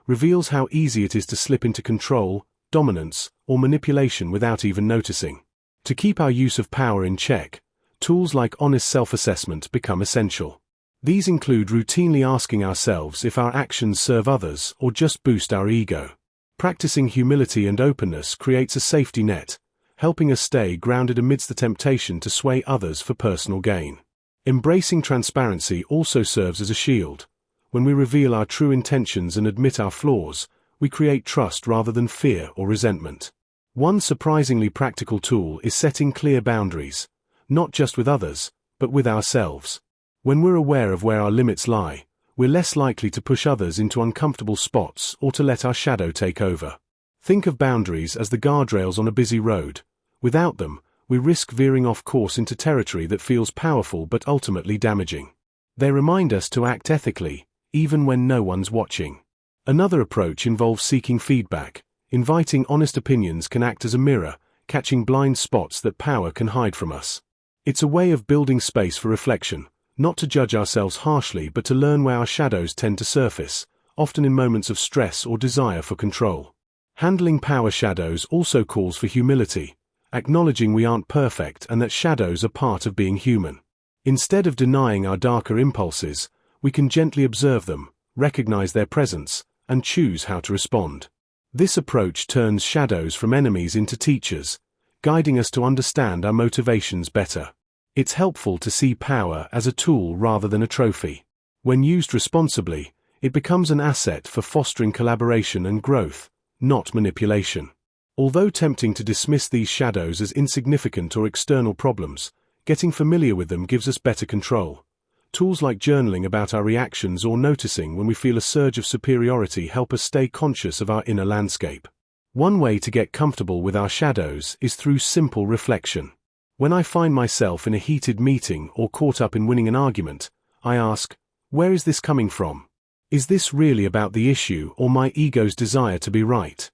Speaker 1: reveals how easy it is to slip into control, dominance, or manipulation without even noticing. To keep our use of power in check, tools like honest self-assessment become essential. These include routinely asking ourselves if our actions serve others or just boost our ego. Practicing humility and openness creates a safety net, helping us stay grounded amidst the temptation to sway others for personal gain. Embracing transparency also serves as a shield. When we reveal our true intentions and admit our flaws, we create trust rather than fear or resentment. One surprisingly practical tool is setting clear boundaries, not just with others, but with ourselves. When we're aware of where our limits lie, we're less likely to push others into uncomfortable spots or to let our shadow take over. Think of boundaries as the guardrails on a busy road. Without them, we risk veering off course into territory that feels powerful but ultimately damaging. They remind us to act ethically, even when no one's watching. Another approach involves seeking feedback. Inviting honest opinions can act as a mirror, catching blind spots that power can hide from us. It's a way of building space for reflection, not to judge ourselves harshly but to learn where our shadows tend to surface, often in moments of stress or desire for control. Handling power shadows also calls for humility, acknowledging we aren't perfect and that shadows are part of being human. Instead of denying our darker impulses, we can gently observe them, recognize their presence, and choose how to respond. This approach turns shadows from enemies into teachers, guiding us to understand our motivations better. It's helpful to see power as a tool rather than a trophy. When used responsibly, it becomes an asset for fostering collaboration and growth, not manipulation. Although tempting to dismiss these shadows as insignificant or external problems, getting familiar with them gives us better control. Tools like journaling about our reactions or noticing when we feel a surge of superiority help us stay conscious of our inner landscape. One way to get comfortable with our shadows is through simple reflection. When I find myself in a heated meeting or caught up in winning an argument, I ask, where is this coming from? Is this really about the issue or my ego's desire to be right?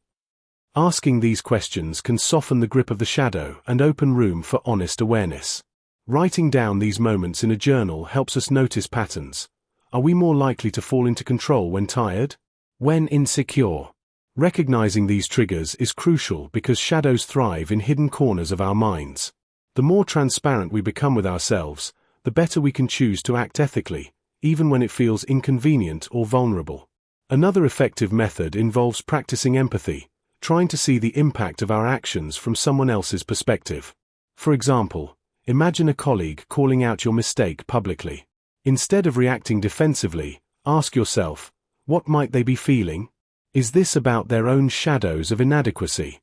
Speaker 1: Asking these questions can soften the grip of the shadow and open room for honest awareness. Writing down these moments in a journal helps us notice patterns. Are we more likely to fall into control when tired? When insecure? Recognizing these triggers is crucial because shadows thrive in hidden corners of our minds. The more transparent we become with ourselves, the better we can choose to act ethically, even when it feels inconvenient or vulnerable. Another effective method involves practicing empathy, trying to see the impact of our actions from someone else's perspective. For example, imagine a colleague calling out your mistake publicly. Instead of reacting defensively, ask yourself, what might they be feeling? Is this about their own shadows of inadequacy?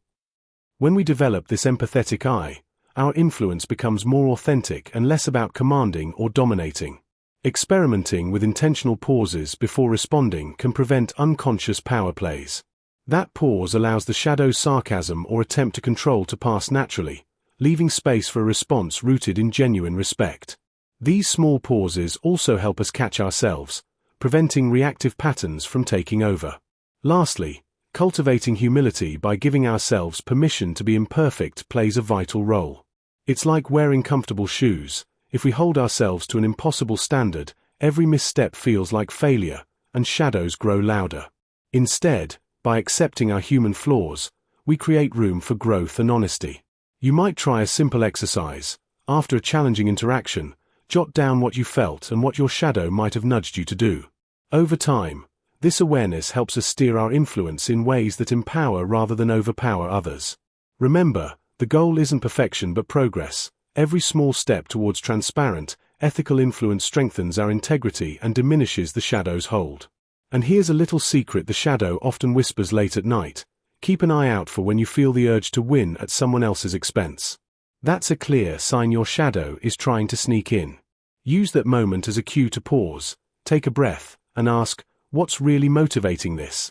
Speaker 1: When we develop this empathetic eye, our influence becomes more authentic and less about commanding or dominating. Experimenting with intentional pauses before responding can prevent unconscious power plays. That pause allows the shadow's sarcasm or attempt to control to pass naturally, leaving space for a response rooted in genuine respect. These small pauses also help us catch ourselves, preventing reactive patterns from taking over. Lastly, cultivating humility by giving ourselves permission to be imperfect plays a vital role. It's like wearing comfortable shoes. If we hold ourselves to an impossible standard, every misstep feels like failure, and shadows grow louder. Instead, by accepting our human flaws, we create room for growth and honesty. You might try a simple exercise. After a challenging interaction, jot down what you felt and what your shadow might have nudged you to do. Over time, this awareness helps us steer our influence in ways that empower rather than overpower others. Remember, the goal isn't perfection but progress. Every small step towards transparent, ethical influence strengthens our integrity and diminishes the shadow's hold. And here's a little secret the shadow often whispers late at night. Keep an eye out for when you feel the urge to win at someone else's expense. That's a clear sign your shadow is trying to sneak in. Use that moment as a cue to pause, take a breath, and ask, what's really motivating this?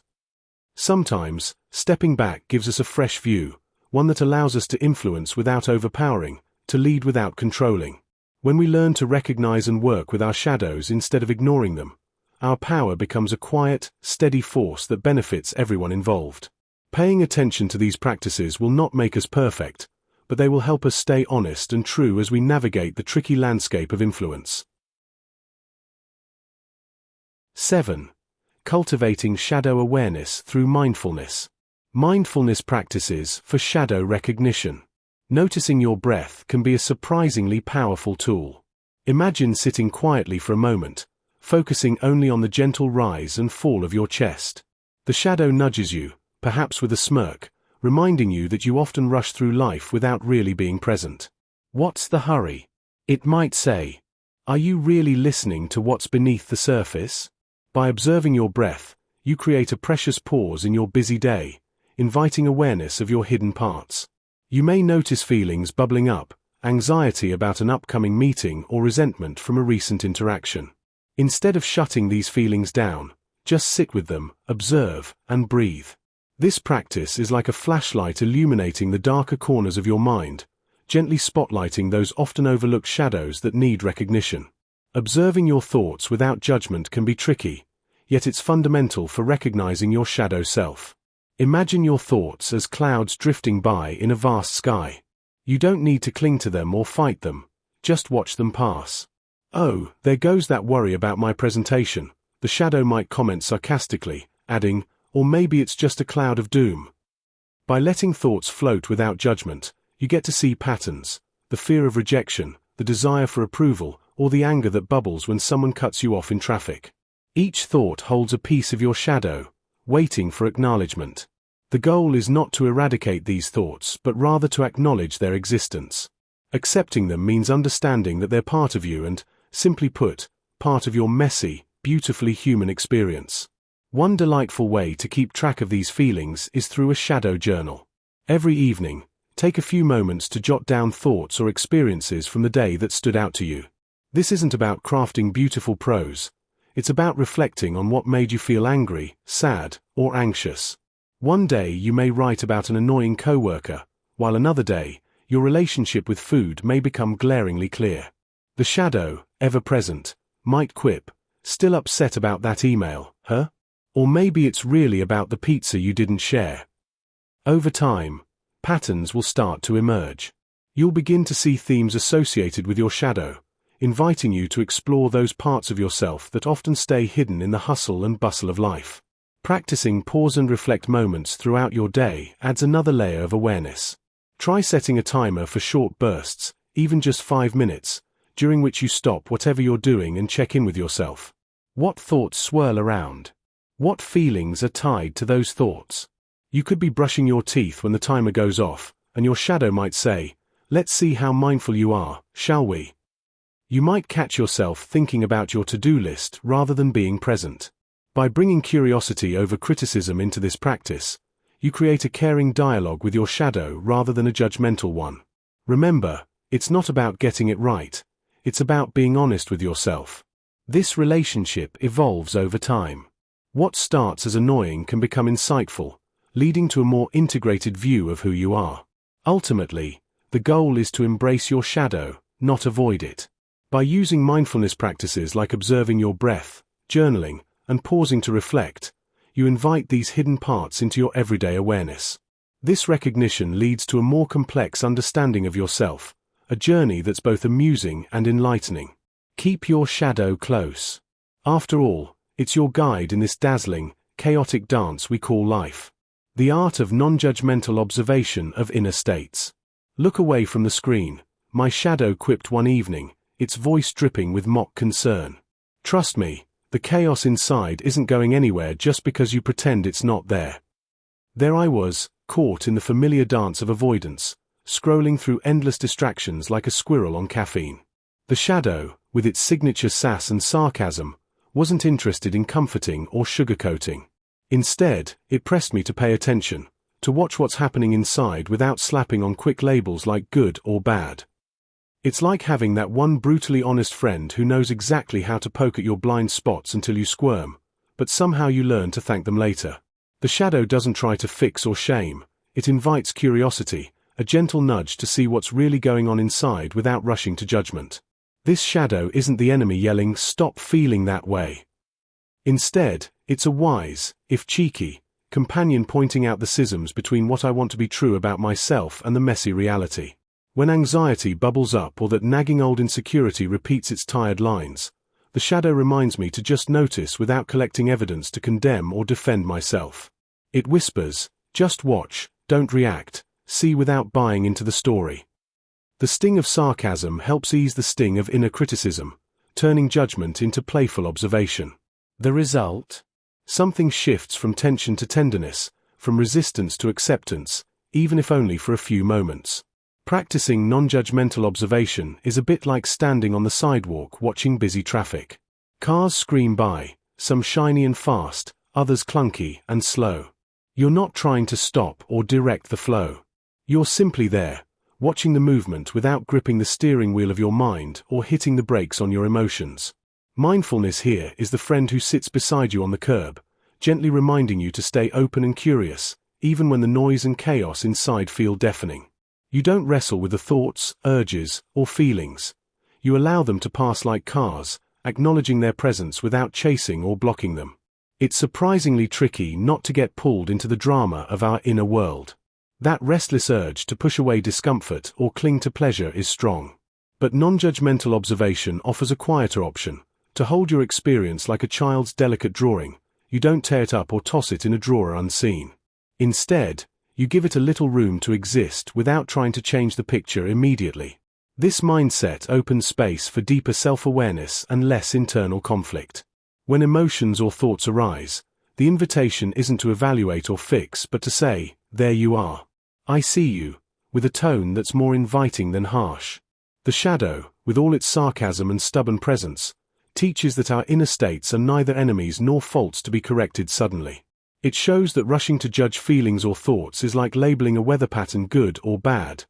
Speaker 1: Sometimes, stepping back gives us a fresh view, one that allows us to influence without overpowering, to lead without controlling. When we learn to recognize and work with our shadows instead of ignoring them, our power becomes a quiet, steady force that benefits everyone involved. Paying attention to these practices will not make us perfect, but they will help us stay honest and true as we navigate the tricky landscape of influence. 7. Cultivating shadow awareness through mindfulness. Mindfulness practices for shadow recognition. Noticing your breath can be a surprisingly powerful tool. Imagine sitting quietly for a moment, focusing only on the gentle rise and fall of your chest. The shadow nudges you, perhaps with a smirk, reminding you that you often rush through life without really being present. What's the hurry? It might say. Are you really listening to what's beneath the surface? By observing your breath, you create a precious pause in your busy day, inviting awareness of your hidden parts. You may notice feelings bubbling up, anxiety about an upcoming meeting or resentment from a recent interaction. Instead of shutting these feelings down, just sit with them, observe, and breathe. This practice is like a flashlight illuminating the darker corners of your mind, gently spotlighting those often overlooked shadows that need recognition. Observing your thoughts without judgment can be tricky, yet it's fundamental for recognizing your shadow self. Imagine your thoughts as clouds drifting by in a vast sky. You don't need to cling to them or fight them, just watch them pass. "Oh, there goes that worry about my presentation," the shadow might comment sarcastically, adding, "Or maybe it's just a cloud of doom." By letting thoughts float without judgment, you get to see patterns, the fear of rejection, the desire for approval, or the anger that bubbles when someone cuts you off in traffic. Each thought holds a piece of your shadow, waiting for acknowledgement. The goal is not to eradicate these thoughts, but rather to acknowledge their existence. Accepting them means understanding that they're part of you and, simply put, part of your messy, beautifully human experience. One delightful way to keep track of these feelings is through a shadow journal. Every evening, take a few moments to jot down thoughts or experiences from the day that stood out to you. This isn't about crafting beautiful prose. It's about reflecting on what made you feel angry, sad, or anxious. One day you may write about an annoying coworker, while another day, your relationship with food may become glaringly clear. The shadow, ever present, might quip, "Still upset about that email, huh?" Or maybe it's really about the pizza you didn't share. Over time, patterns will start to emerge. You'll begin to see themes associated with your shadow, inviting you to explore those parts of yourself that often stay hidden in the hustle and bustle of life. Practicing pause and reflect moments throughout your day adds another layer of awareness. Try setting a timer for short bursts, even just 5 minutes, during which you stop whatever you're doing and check in with yourself. What thoughts swirl around? What feelings are tied to those thoughts? You could be brushing your teeth when the timer goes off, and your shadow might say, "Let's see how mindful you are, shall we?" You might catch yourself thinking about your to-do list rather than being present. By bringing curiosity over criticism into this practice, you create a caring dialogue with your shadow rather than a judgmental one. Remember, it's not about getting it right. It's about being honest with yourself. This relationship evolves over time. What starts as annoying can become insightful, leading to a more integrated view of who you are. Ultimately, the goal is to embrace your shadow, not avoid it. By using mindfulness practices like observing your breath, journaling, and pausing to reflect, you invite these hidden parts into your everyday awareness. This recognition leads to a more complex understanding of yourself, a journey that's both amusing and enlightening. Keep your shadow close. After all, it's your guide in this dazzling, chaotic dance we call life. The art of non-judgmental observation of inner states. "Look away from the screen," my shadow quipped one evening, its voice dripping with mock concern. "Trust me, the chaos inside isn't going anywhere just because you pretend it's not there." There I was, caught in the familiar dance of avoidance, scrolling through endless distractions like a squirrel on caffeine. The shadow, with its signature sass and sarcasm, wasn't interested in comforting or sugarcoating. Instead, it pressed me to pay attention, to watch what's happening inside without slapping on quick labels like good or bad. It's like having that one brutally honest friend who knows exactly how to poke at your blind spots until you squirm, but somehow you learn to thank them later. The shadow doesn't try to fix or shame, it invites curiosity, a gentle nudge to see what's really going on inside without rushing to judgment. This shadow isn't the enemy yelling, "Stop feeling that way." Instead, it's a wise, if cheeky, companion pointing out the schisms between what I want to be true about myself and the messy reality. When anxiety bubbles up or that nagging old insecurity repeats its tired lines, the shadow reminds me to just notice without collecting evidence to condemn or defend myself. It whispers, "Just watch, don't react, see without buying into the story." The sting of sarcasm helps ease the sting of inner criticism, turning judgment into playful observation. The result? Something shifts from tension to tenderness, from resistance to acceptance, even if only for a few moments. Practicing non-judgmental observation is a bit like standing on the sidewalk watching busy traffic. Cars scream by, some shiny and fast, others clunky and slow. You're not trying to stop or direct the flow. You're simply there, watching the movement without gripping the steering wheel of your mind or hitting the brakes on your emotions. Mindfulness here is the friend who sits beside you on the curb, gently reminding you to stay open and curious, even when the noise and chaos inside feel deafening. You don't wrestle with the thoughts, urges, or feelings. You allow them to pass like cars, acknowledging their presence without chasing or blocking them. It's surprisingly tricky not to get pulled into the drama of our inner world. That restless urge to push away discomfort or cling to pleasure is strong. But non-judgmental observation offers a quieter option. To hold your experience like a child's delicate drawing, you don't tear it up or toss it in a drawer unseen. Instead, you give it a little room to exist without trying to change the picture immediately. This mindset opens space for deeper self-awareness and less internal conflict. When emotions or thoughts arise, the invitation isn't to evaluate or fix but to say, "There you are. I see you," with a tone that's more inviting than harsh. The shadow, with all its sarcasm and stubborn presence, teaches that our inner states are neither enemies nor faults to be corrected suddenly. It shows that rushing to judge feelings or thoughts is like labeling a weather pattern good or bad,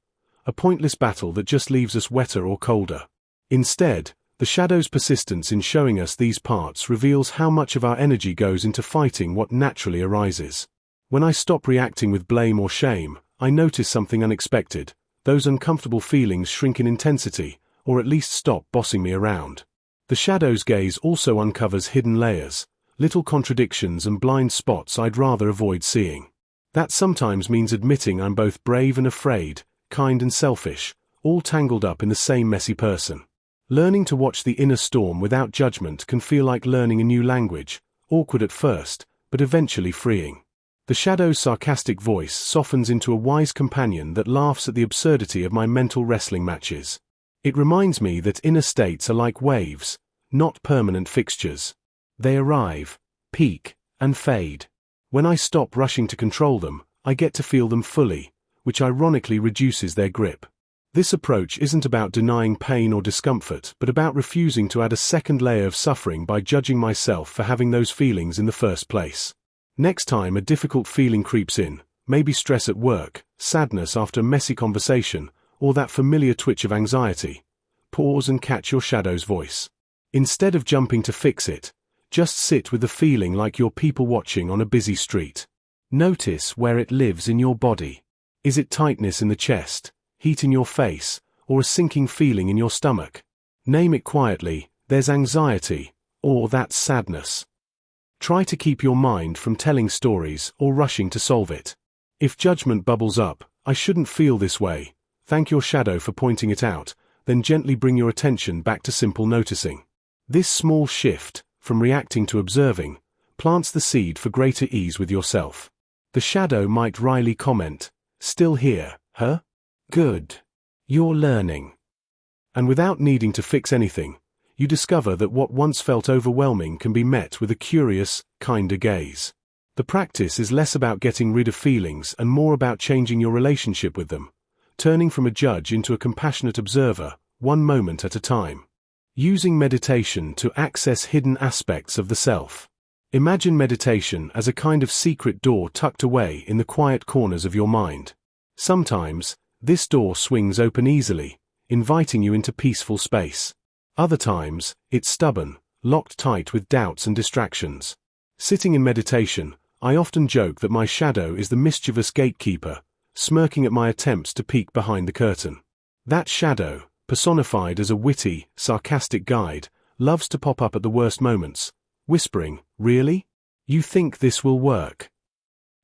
Speaker 1: a pointless battle that just leaves us wetter or colder. Instead, the shadow's persistence in showing us these parts reveals how much of our energy goes into fighting what naturally arises. When I stop reacting with blame or shame, I notice something unexpected. Those uncomfortable feelings shrink in intensity, or at least stop bossing me around. The shadow's gaze also uncovers hidden layers, little contradictions and blind spots I'd rather avoid seeing. That sometimes means admitting I'm both brave and afraid, kind and selfish, all tangled up in the same messy person. Learning to watch the inner storm without judgment can feel like learning a new language, awkward at first, but eventually freeing. The shadow's sarcastic voice softens into a wise companion that laughs at the absurdity of my mental wrestling matches. It reminds me that inner states are like waves, not permanent fixtures. They arrive, peak, and fade. When I stop rushing to control them, I get to feel them fully, which ironically reduces their grip. This approach isn't about denying pain or discomfort, but about refusing to add a second layer of suffering by judging myself for having those feelings in the first place. Next time a difficult feeling creeps in, maybe stress at work, sadness after a messy conversation, or that familiar twitch of anxiety, pause and catch your shadow's voice. Instead of jumping to fix it, just sit with the feeling like you're people watching on a busy street. Notice where it lives in your body. Is it tightness in the chest, heat in your face, or a sinking feeling in your stomach? Name it quietly. There's anxiety, or that's sadness. Try to keep your mind from telling stories or rushing to solve it. If judgment bubbles up, "I shouldn't feel this way," thank your shadow for pointing it out, then gently bring your attention back to simple noticing. This small shift, from reacting to observing, plants the seed for greater ease with yourself. The shadow might wryly comment, "Still here, huh? Good. You're learning." And without needing to fix anything, you discover that what once felt overwhelming can be met with a curious, kinder gaze. The practice is less about getting rid of feelings and more about changing your relationship with them, turning from a judge into a compassionate observer, one moment at a time. Using meditation to access hidden aspects of the self. Imagine meditation as a kind of secret door tucked away in the quiet corners of your mind. Sometimes, this door swings open easily, inviting you into peaceful space. Other times, it's stubborn, locked tight with doubts and distractions. Sitting in meditation, I often joke that my shadow is the mischievous gatekeeper, smirking at my attempts to peek behind the curtain. That shadow, personified as a witty, sarcastic guide, loves to pop up at the worst moments, whispering, "Really? You think this will work?"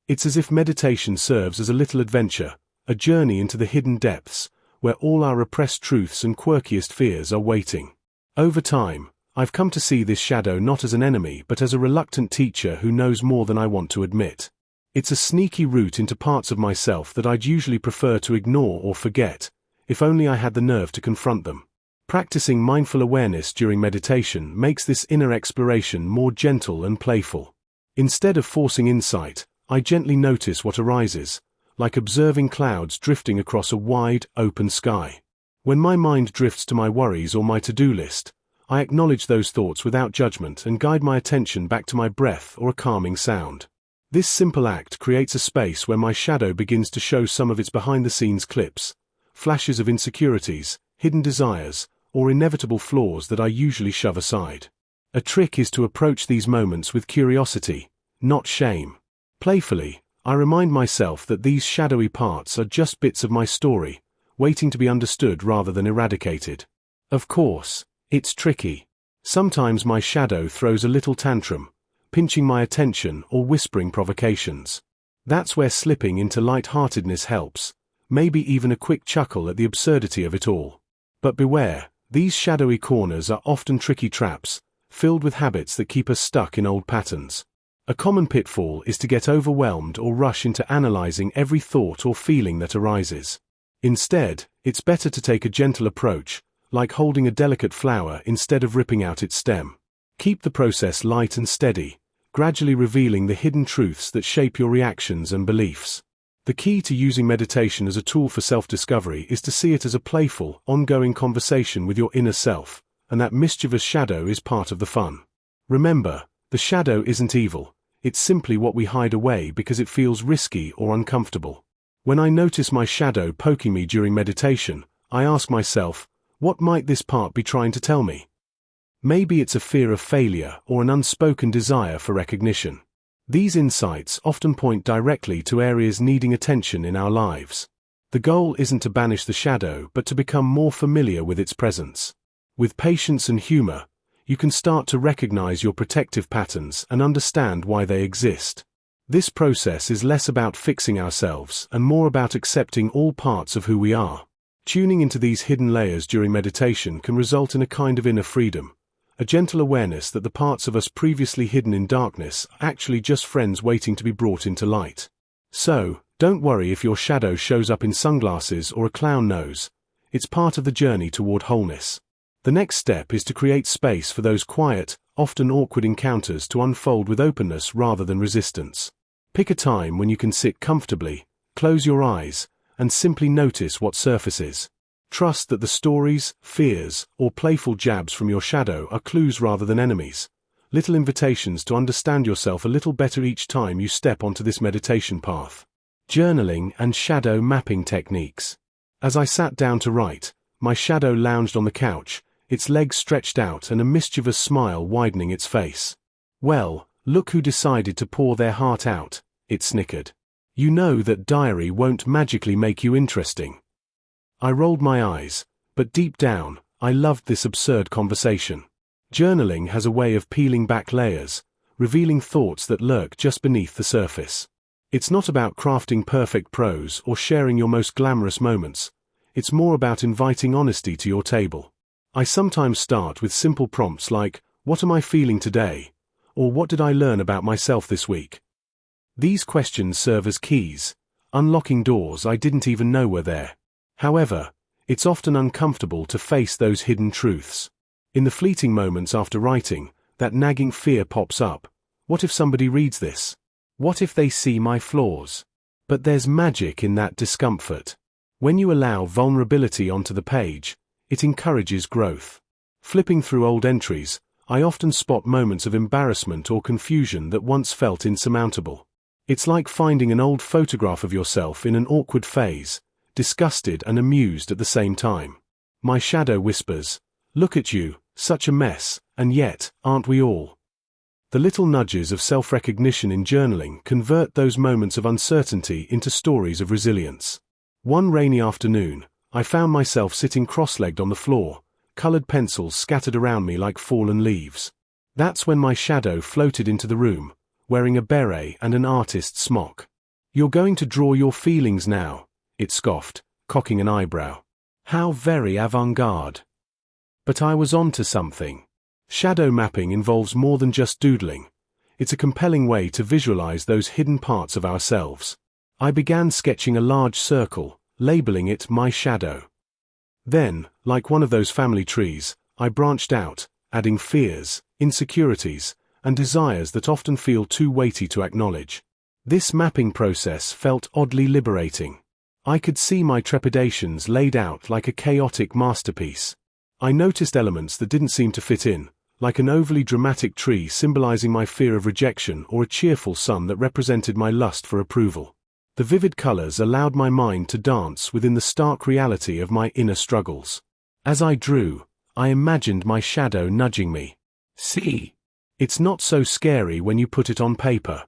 Speaker 1: It's as if meditation serves as a little adventure, a journey into the hidden depths, where all our repressed truths and quirkiest fears are waiting. Over time, I've come to see this shadow not as an enemy but as a reluctant teacher who knows more than I want to admit. It's a sneaky route into parts of myself that I'd usually prefer to ignore or forget, if only I had the nerve to confront them. Practicing mindful awareness during meditation makes this inner exploration more gentle and playful. Instead of forcing insight, I gently notice what arises, like observing clouds drifting across a wide, open sky. When my mind drifts to my worries or my to-do list, I acknowledge those thoughts without judgment and guide my attention back to my breath or a calming sound. This simple act creates a space where my shadow begins to show some of its behind-the-scenes clips, flashes of insecurities, hidden desires, or inevitable flaws that I usually shove aside. A trick is to approach these moments with curiosity, not shame. Playfully, I remind myself that these shadowy parts are just bits of my story, waiting to be understood rather than eradicated. Of course, it's tricky. Sometimes my shadow throws a little tantrum, pinching my attention or whispering provocations. That's where slipping into light-heartedness helps, maybe even a quick chuckle at the absurdity of it all. But beware, these shadowy corners are often tricky traps, filled with habits that keep us stuck in old patterns. A common pitfall is to get overwhelmed or rush into analyzing every thought or feeling that arises. Instead, it's better to take a gentle approach, like holding a delicate flower instead of ripping out its stem. Keep the process light and steady, gradually revealing the hidden truths that shape your reactions and beliefs. The key to using meditation as a tool for self-discovery is to see it as a playful, ongoing conversation with your inner self, and that mischievous shadow is part of the fun. Remember, the shadow isn't evil, it's simply what we hide away because it feels risky or uncomfortable. When I notice my shadow poking me during meditation, I ask myself, what might this part be trying to tell me? Maybe it's a fear of failure or an unspoken desire for recognition. These insights often point directly to areas needing attention in our lives. The goal isn't to banish the shadow but to become more familiar with its presence. With patience and humor, you can start to recognize your protective patterns and understand why they exist. This process is less about fixing ourselves and more about accepting all parts of who we are. Tuning into these hidden layers during meditation can result in a kind of inner freedom, a gentle awareness that the parts of us previously hidden in darkness are actually just friends waiting to be brought into light. So, don't worry if your shadow shows up in sunglasses or a clown nose. It's part of the journey toward wholeness. The next step is to create space for those quiet, often awkward encounters to unfold with openness rather than resistance. Pick a time when you can sit comfortably, close your eyes, and simply notice what surfaces. Trust that the stories, fears, or playful jabs from your shadow are clues rather than enemies, little invitations to understand yourself a little better each time you step onto this meditation path. Journaling and shadow mapping techniques. As I sat down to write, my shadow lounged on the couch, its legs stretched out and a mischievous smile widening its face. "Well, look who decided to pour their heart out," it snickered. "You know that diary won't magically make you interesting." I rolled my eyes, but deep down, I loved this absurd conversation. Journaling has a way of peeling back layers, revealing thoughts that lurk just beneath the surface. It's not about crafting perfect prose or sharing your most glamorous moments. It's more about inviting honesty to your table. I sometimes start with simple prompts like, "What am I feeling today?" or "What did I learn about myself this week?" These questions serve as keys, unlocking doors I didn't even know were there. However, it's often uncomfortable to face those hidden truths. In the fleeting moments after writing, that nagging fear pops up. What if somebody reads this? What if they see my flaws? But there's magic in that discomfort. When you allow vulnerability onto the page, it encourages growth. Flipping through old entries, I often spot moments of embarrassment or confusion that once felt insurmountable. It's like finding an old photograph of yourself in an awkward phase, disgusted and amused at the same time. My shadow whispers, "Look at you, such a mess, and yet, aren't we all?" The little nudges of self-recognition in journaling convert those moments of uncertainty into stories of resilience. One rainy afternoon, I found myself sitting cross-legged on the floor, colored pencils scattered around me like fallen leaves. That's when my shadow floated into the room, wearing a beret and an artist's smock. "You're going to draw your feelings now," it scoffed, cocking an eyebrow. How very avant-garde. But I was onto something. Shadow mapping involves more than just doodling. It's a compelling way to visualize those hidden parts of ourselves. I began sketching a large circle, labeling it my shadow. Then, like one of those family trees, I branched out, adding fears, insecurities, and desires that often feel too weighty to acknowledge. This mapping process felt oddly liberating. I could see my trepidations laid out like a chaotic masterpiece. I noticed elements that didn't seem to fit in, like an overly dramatic tree symbolizing my fear of rejection or a cheerful sun that represented my lust for approval. The vivid colors allowed my mind to dance within the stark reality of my inner struggles. As I drew, I imagined my shadow nudging me. "See? It's not so scary when you put it on paper."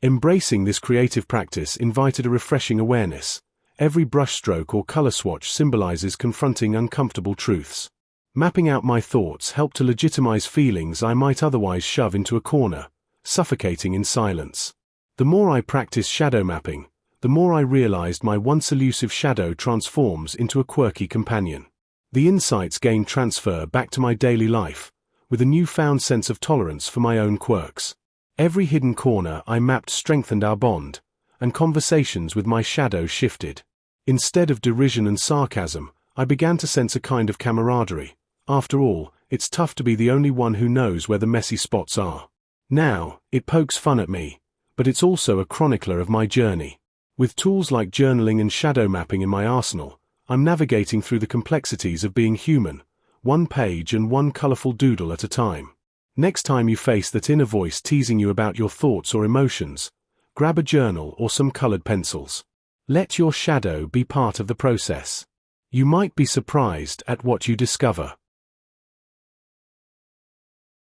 Speaker 1: Embracing this creative practice invited a refreshing awareness. Every brushstroke or color swatch symbolizes confronting uncomfortable truths. Mapping out my thoughts helped to legitimize feelings I might otherwise shove into a corner, suffocating in silence. The more I practiced shadow mapping, the more I realized my once elusive shadow transforms into a quirky companion. The insights gained transfer back to my daily life, with a newfound sense of tolerance for my own quirks. Every hidden corner I mapped strengthened our bond, and conversations with my shadow shifted. Instead of derision and sarcasm, I began to sense a kind of camaraderie. After all, it's tough to be the only one who knows where the messy spots are. Now, it pokes fun at me, but it's also a chronicler of my journey. With tools like journaling and shadow mapping in my arsenal, I'm navigating through the complexities of being human, one page and one colorful doodle at a time. Next time you face that inner voice teasing you about your thoughts or emotions, grab a journal or some colored pencils. Let your shadow be part of the process. You might be surprised at what you discover.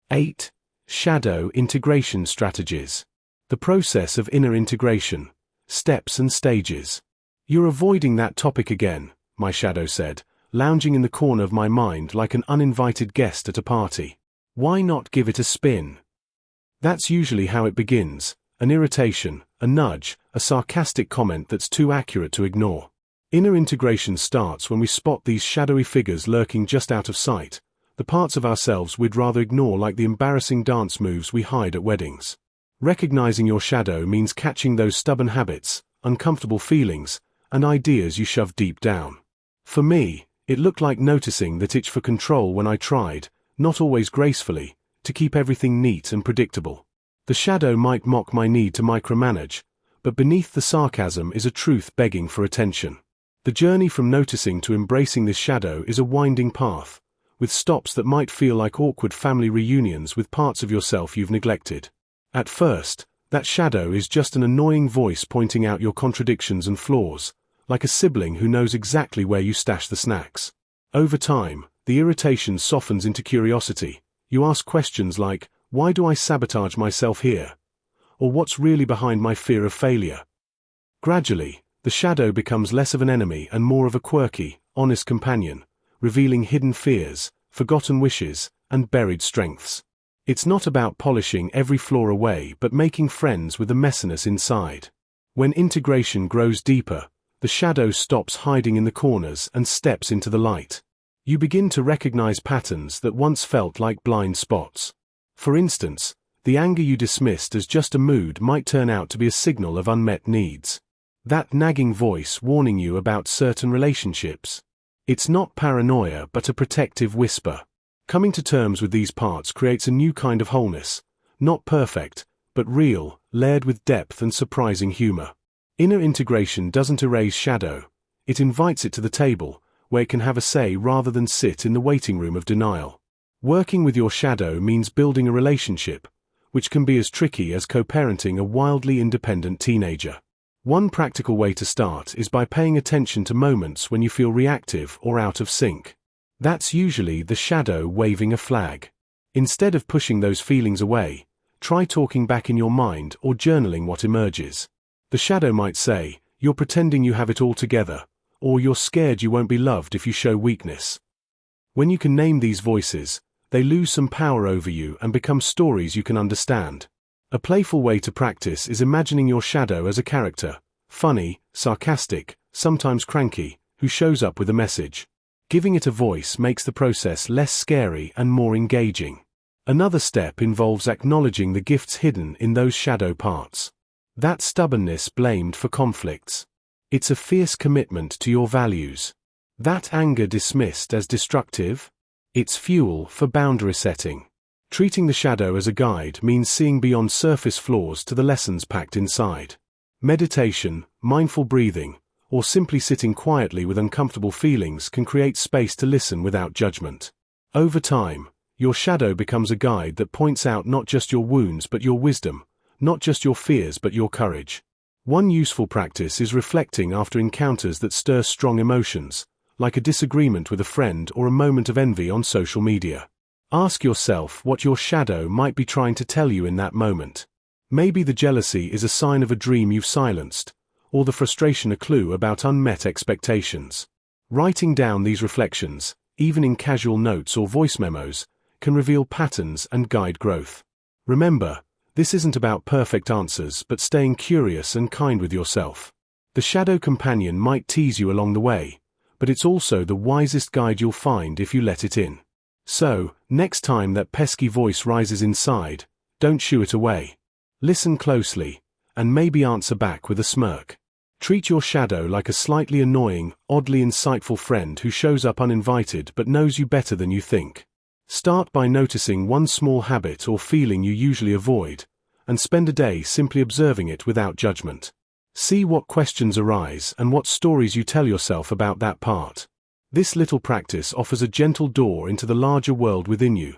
Speaker 1: 8. Shadow integration strategies. The process of inner integration. Steps and stages. You're avoiding that topic again, my shadow said, lounging in the corner of my mind like an uninvited guest at a party. Why not give it a spin? That's usually how it begins, an irritation, a nudge, a sarcastic comment that's too accurate to ignore. Inner integration starts when we spot these shadowy figures lurking just out of sight, the parts of ourselves we'd rather ignore, like the embarrassing dance moves we hide at weddings. Recognizing your shadow means catching those stubborn habits, uncomfortable feelings, and ideas you shove deep down. For me, it looked like noticing that itch for control when I tried, not always gracefully, to keep everything neat and predictable. The shadow might mock my need to micromanage, but beneath the sarcasm is a truth begging for attention. The journey from noticing to embracing this shadow is a winding path, with stops that might feel like awkward family reunions with parts of yourself you've neglected. At first, that shadow is just an annoying voice pointing out your contradictions and flaws, like a sibling who knows exactly where you stash the snacks. Over time, the irritation softens into curiosity. You ask questions like, why do I sabotage myself here? Or what's really behind my fear of failure? Gradually, the shadow becomes less of an enemy and more of a quirky, honest companion, revealing hidden fears, forgotten wishes, and buried strengths. It's not about polishing every flaw away but making friends with the messiness inside. When integration grows deeper, the shadow stops hiding in the corners and steps into the light. You begin to recognize patterns that once felt like blind spots. For instance, the anger you dismissed as just a mood might turn out to be a signal of unmet needs. That nagging voice warning you about certain relationships. It's not paranoia but a protective whisper. Coming to terms with these parts creates a new kind of wholeness, not perfect, but real, layered with depth and surprising humor. Inner integration doesn't erase shadow, it invites it to the table, where it can have a say rather than sit in the waiting room of denial. Working with your shadow means building a relationship, which can be as tricky as co-parenting a wildly independent teenager. One practical way to start is by paying attention to moments when you feel reactive or out of sync. That's usually the shadow waving a flag. Instead of pushing those feelings away, try talking back in your mind or journaling what emerges. The shadow might say, you're pretending you have it all together, or you're scared you won't be loved if you show weakness. When you can name these voices, they lose some power over you and become stories you can understand. A playful way to practice is imagining your shadow as a character, funny, sarcastic, sometimes cranky, who shows up with a message. Giving it a voice makes the process less scary and more engaging. Another step involves acknowledging the gifts hidden in those shadow parts. That stubbornness blamed for conflicts. It's a fierce commitment to your values. That anger dismissed as destructive. It's fuel for boundary setting. Treating the shadow as a guide means seeing beyond surface flaws to the lessons packed inside. Meditation, mindful breathing, or simply sitting quietly with uncomfortable feelings can create space to listen without judgment. Over time, your shadow becomes a guide that points out not just your wounds but your wisdom, not just your fears but your courage. One useful practice is reflecting after encounters that stir strong emotions, like a disagreement with a friend or a moment of envy on social media. Ask yourself what your shadow might be trying to tell you in that moment. Maybe the jealousy is a sign of a dream you've silenced, or the frustration a clue about unmet expectations. Writing down these reflections, even in casual notes or voice memos, can reveal patterns and guide growth. Remember, this isn't about perfect answers but staying curious and kind with yourself. The shadow companion might tease you along the way, but it's also the wisest guide you'll find if you let it in. So, next time that pesky voice rises inside, don't shoo it away. Listen closely, and maybe answer back with a smirk. Treat your shadow like a slightly annoying, oddly insightful friend who shows up uninvited but knows you better than you think. Start by noticing one small habit or feeling you usually avoid, and spend a day simply observing it without judgment. See what questions arise and what stories you tell yourself about that part. This little practice offers a gentle door into the larger world within you,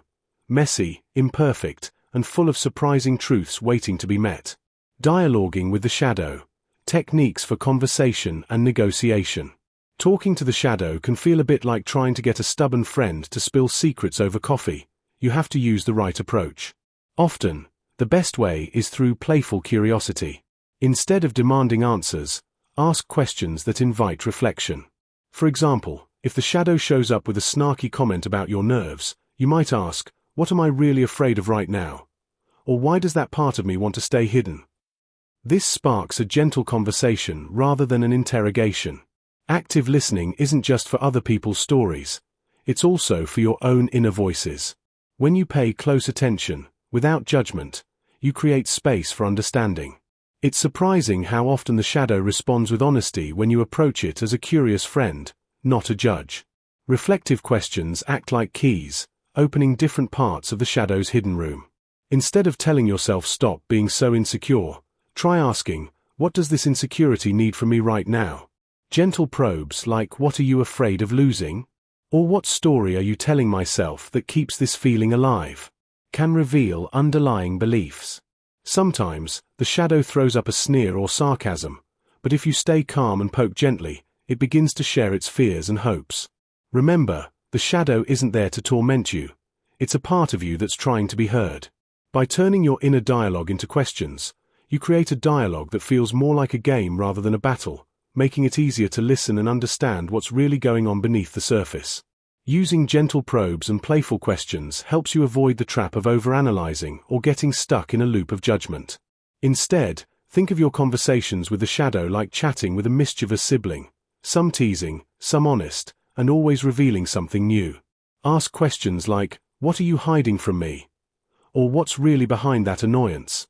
Speaker 1: messy, imperfect, and full of surprising truths waiting to be met. Dialoguing with the shadow. Techniques for conversation and negotiation. Talking to the shadow can feel a bit like trying to get a stubborn friend to spill secrets over coffee. You have to use the right approach. Often, the best way is through playful curiosity. Instead of demanding answers, ask questions that invite reflection. For example, if the shadow shows up with a snarky comment about your nerves, you might ask, "What am I really afraid of right now?" Or "Why does that part of me want to stay hidden?" This sparks a gentle conversation rather than an interrogation. Active listening isn't just for other people's stories, it's also for your own inner voices. When you pay close attention, without judgment, you create space for understanding. It's surprising how often the shadow responds with honesty when you approach it as a curious friend, not a judge. Reflective questions act like keys, opening different parts of the shadow's hidden room. Instead of telling yourself stop being so insecure, try asking, what does this insecurity need from me right now? Gentle probes like, what are you afraid of losing? Or what story are you telling myself that keeps this feeling alive? Can reveal underlying beliefs. Sometimes, the shadow throws up a sneer or sarcasm, but if you stay calm and poke gently, it begins to share its fears and hopes. Remember, the shadow isn't there to torment you. It's a part of you that's trying to be heard. By turning your inner dialogue into questions, you create a dialogue that feels more like a game rather than a battle, making it easier to listen and understand what's really going on beneath the surface. Using gentle probes and playful questions helps you avoid the trap of overanalyzing or getting stuck in a loop of judgment. Instead, think of your conversations with the shadow like chatting with a mischievous sibling, some teasing, some honest, and always revealing something new. Ask questions like, what are you hiding from me? Or what's really behind that annoyance?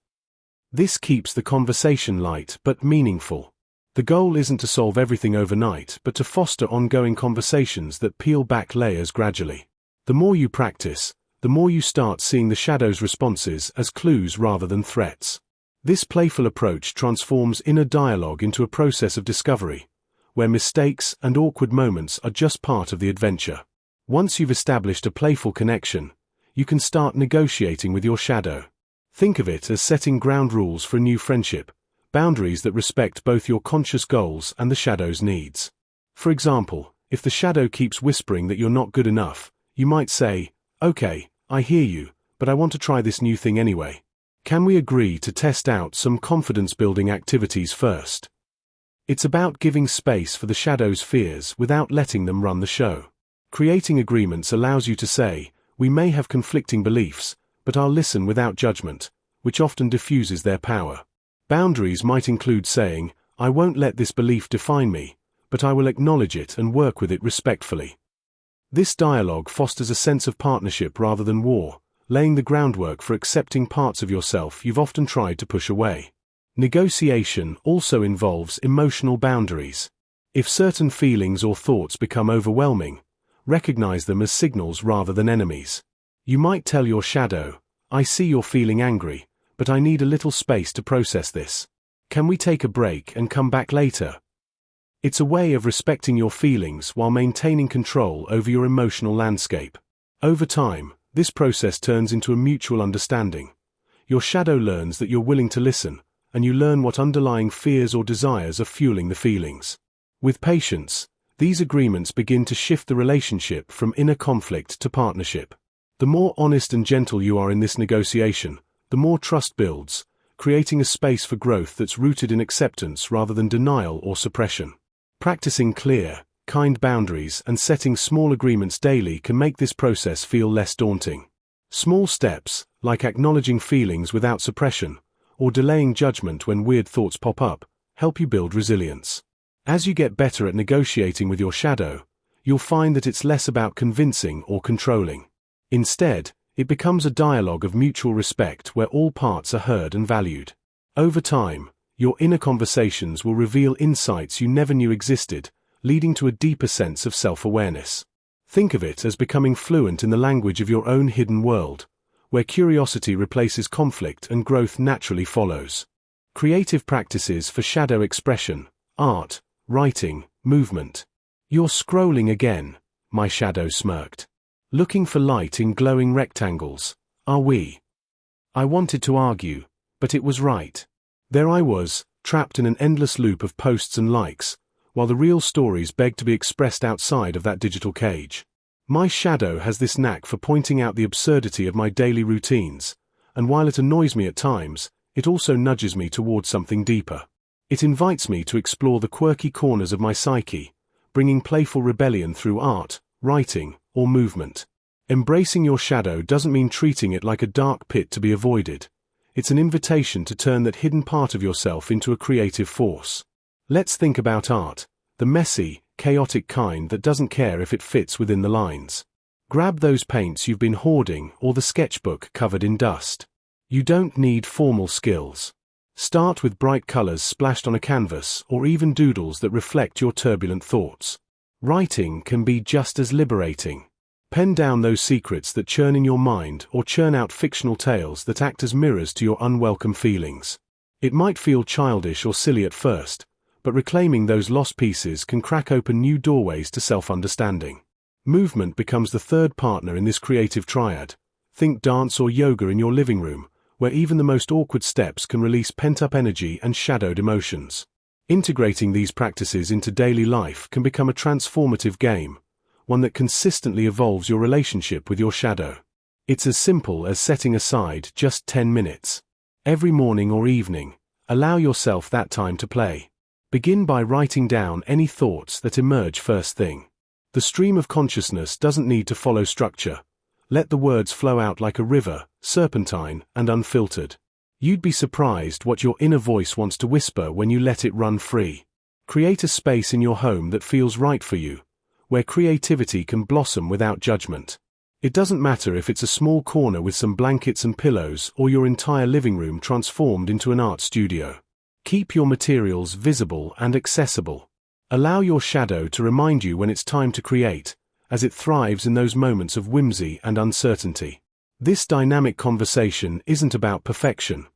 Speaker 1: This keeps the conversation light but meaningful. The goal isn't to solve everything overnight, but to foster ongoing conversations that peel back layers gradually. The more you practice, the more you start seeing the shadow's responses as clues rather than threats. This playful approach transforms inner dialogue into a process of discovery, where mistakes and awkward moments are just part of the adventure. Once you've established a playful connection, you can start negotiating with your shadow. Think of it as setting ground rules for a new friendship, boundaries that respect both your conscious goals and the shadow's needs. For example, if the shadow keeps whispering that you're not good enough, you might say, "Okay, I hear you, but I want to try this new thing anyway. Can we agree to test out some confidence-building activities first?" It's about giving space for the shadow's fears without letting them run the show. Creating agreements allows you to say, "We may have conflicting beliefs, but I'll listen without judgment," which often diffuses their power. Boundaries might include saying, "I won't let this belief define me, but I will acknowledge it and work with it respectfully." This dialogue fosters a sense of partnership rather than war, laying the groundwork for accepting parts of yourself you've often tried to push away. Negotiation also involves emotional boundaries. If certain feelings or thoughts become overwhelming, recognize them as signals rather than enemies. You might tell your shadow, "I see you're feeling angry, but I need a little space to process this. Can we take a break and come back later?" It's a way of respecting your feelings while maintaining control over your emotional landscape. Over time, this process turns into a mutual understanding. Your shadow learns that you're willing to listen, and you learn what underlying fears or desires are fueling the feelings. With patience, these agreements begin to shift the relationship from inner conflict to partnership. The more honest and gentle you are in this negotiation, the more trust builds, creating a space for growth that's rooted in acceptance rather than denial or suppression. Practicing clear, kind boundaries and setting small agreements daily can make this process feel less daunting. Small steps, like acknowledging feelings without suppression, or delaying judgment when weird thoughts pop up, help you build resilience. As you get better at negotiating with your shadow, you'll find that it's less about convincing or controlling. Instead, it becomes a dialogue of mutual respect where all parts are heard and valued. Over time, your inner conversations will reveal insights you never knew existed, leading to a deeper sense of self-awareness. Think of it as becoming fluent in the language of your own hidden world, where curiosity replaces conflict and growth naturally follows. Creative practices for shadow expression: art, writing, movement. "You're scrolling again," my shadow smirked. "Looking for light in glowing rectangles, are we?" I wanted to argue, but it was right. There I was, trapped in an endless loop of posts and likes, while the real stories begged to be expressed outside of that digital cage. My shadow has this knack for pointing out the absurdity of my daily routines, and while it annoys me at times, it also nudges me towards something deeper. It invites me to explore the quirky corners of my psyche, bringing playful rebellion through art, writing, or movement. Embracing your shadow doesn't mean treating it like a dark pit to be avoided. It's an invitation to turn that hidden part of yourself into a creative force. Let's think about art, the messy, chaotic kind that doesn't care if it fits within the lines. Grab those paints you've been hoarding or the sketchbook covered in dust. You don't need formal skills. Start with bright colors splashed on a canvas or even doodles that reflect your turbulent thoughts. Writing can be just as liberating. Pen down those secrets that churn in your mind or churn out fictional tales that act as mirrors to your unwelcome feelings. It might feel childish or silly at first, but reclaiming those lost pieces can crack open new doorways to self-understanding. Movement becomes the third partner in this creative triad. Think dance or yoga in your living room, where even the most awkward steps can release pent-up energy and shadowed emotions. Integrating these practices into daily life can become a transformative game, one that consistently evolves your relationship with your shadow. It's as simple as setting aside just 10 minutes. Every morning or evening, allow yourself that time to play. Begin by writing down any thoughts that emerge first thing. The stream of consciousness doesn't need to follow structure. Let the words flow out like a river, serpentine and unfiltered. You'd be surprised what your inner voice wants to whisper when you let it run free. Create a space in your home that feels right for you, where creativity can blossom without judgment. It doesn't matter if it's a small corner with some blankets and pillows or your entire living room transformed into an art studio. Keep your materials visible and accessible. Allow your shadow to remind you when it's time to create, as it thrives in those moments of whimsy and uncertainty. This dynamic conversation isn't about perfection.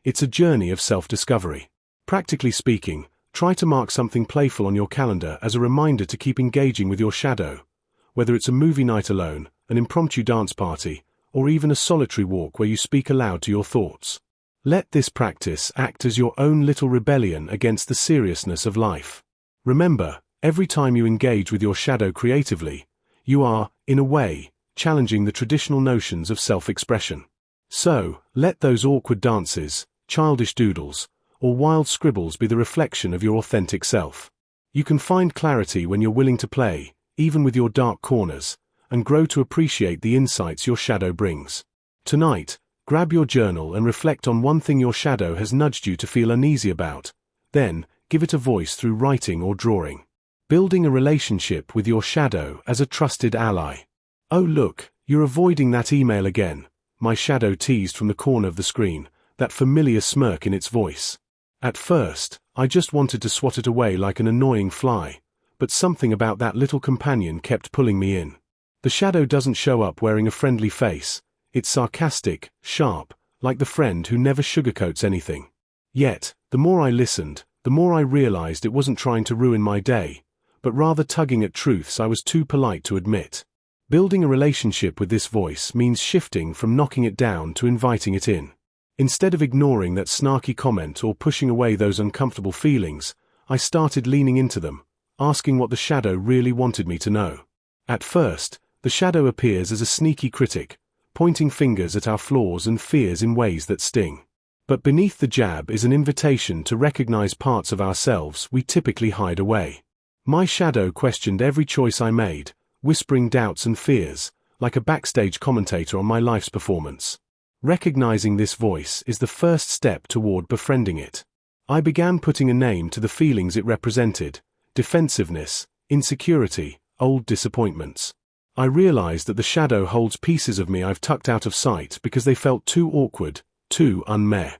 Speaker 1: It's a journey of self-discovery. Practically speaking, try to mark something playful on your calendar as a reminder to keep engaging with your shadow, whether it's a movie night alone, an impromptu dance party, or even a solitary walk where you speak aloud to your thoughts. Let this practice act as your own little rebellion against the seriousness of life. Remember, every time you engage with your shadow creatively, you are, in a way, challenging the traditional notions of self-expression. So, let those awkward dances, childish doodles, or wild scribbles be the reflection of your authentic self. You can find clarity when you're willing to play, even with your dark corners, and grow to appreciate the insights your shadow brings. Tonight, grab your journal and reflect on one thing your shadow has nudged you to feel uneasy about. Then, give it a voice through writing or drawing. Building a relationship with your shadow as a trusted ally. "Oh look, you're avoiding that email again," my shadow teased from the corner of the screen, that familiar smirk in its voice. At first, I just wanted to swat it away like an annoying fly, but something about that little companion kept pulling me in. The shadow doesn't show up wearing a friendly face. It's sarcastic, sharp, like the friend who never sugarcoats anything. Yet, the more I listened, the more I realized it wasn't trying to ruin my day, but rather tugging at truths I was too polite to admit. Building a relationship with this voice means shifting from knocking it down to inviting it in. Instead of ignoring that snarky comment or pushing away those uncomfortable feelings, I started leaning into them, asking what the shadow really wanted me to know. At first, the shadow appears as a sneaky critic, pointing fingers at our flaws and fears in ways that sting. But beneath the jab is an invitation to recognize parts of ourselves we typically hide away. My shadow questioned every choice I made, whispering doubts and fears, like a backstage commentator on my life's performance. Recognizing this voice is the first step toward befriending it. I began putting a name to the feelings it represented, defensiveness, insecurity, old disappointments. I realized that the shadow holds pieces of me I've tucked out of sight because they felt too awkward, too unmet.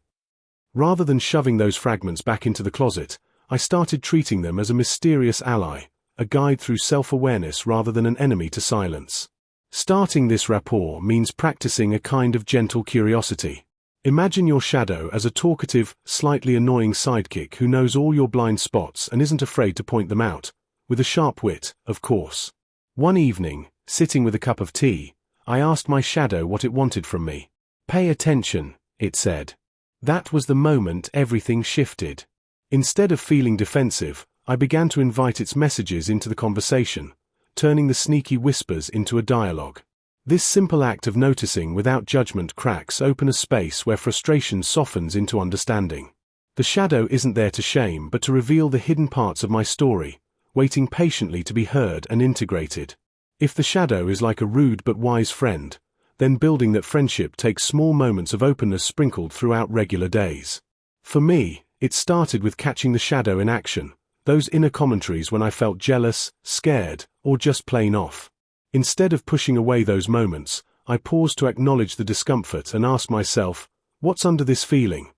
Speaker 1: Rather than shoving those fragments back into the closet, I started treating them as a mysterious ally, a guide through self-awareness rather than an enemy to silence. Starting this rapport means practicing a kind of gentle curiosity. Imagine your shadow as a talkative, slightly annoying sidekick who knows all your blind spots and isn't afraid to point them out, with a sharp wit, of course. One evening, sitting with a cup of tea, I asked my shadow what it wanted from me. "Pay attention," it said. That was the moment everything shifted. Instead of feeling defensive, I began to invite its messages into the conversation, turning the sneaky whispers into a dialogue. This simple act of noticing without judgment cracks open a space where frustration softens into understanding. The shadow isn't there to shame but to reveal the hidden parts of my story, waiting patiently to be heard and integrated. If the shadow is like a rude but wise friend, then building that friendship takes small moments of openness sprinkled throughout regular days. For me, it started with catching the shadow in action, those inner commentaries when I felt jealous, scared, or just plain off. Instead of pushing away those moments, I paused to acknowledge the discomfort and ask myself, what's under this feeling?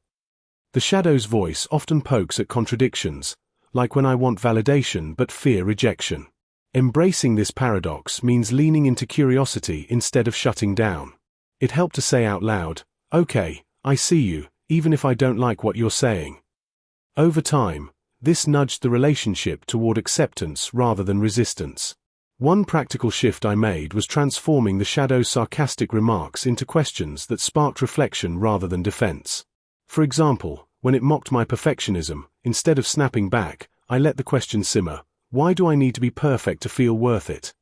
Speaker 1: The shadow's voice often pokes at contradictions, like when I want validation but fear rejection. Embracing this paradox means leaning into curiosity instead of shutting down. It helped to say out loud, "Okay, I see you, even if I don't like what you're saying." Over time, this nudged the relationship toward acceptance rather than resistance. One practical shift I made was transforming the shadow's sarcastic remarks into questions that sparked reflection rather than defense. For example, when it mocked my perfectionism, instead of snapping back, I let the question simmer. Why do I need to be perfect to feel worth it?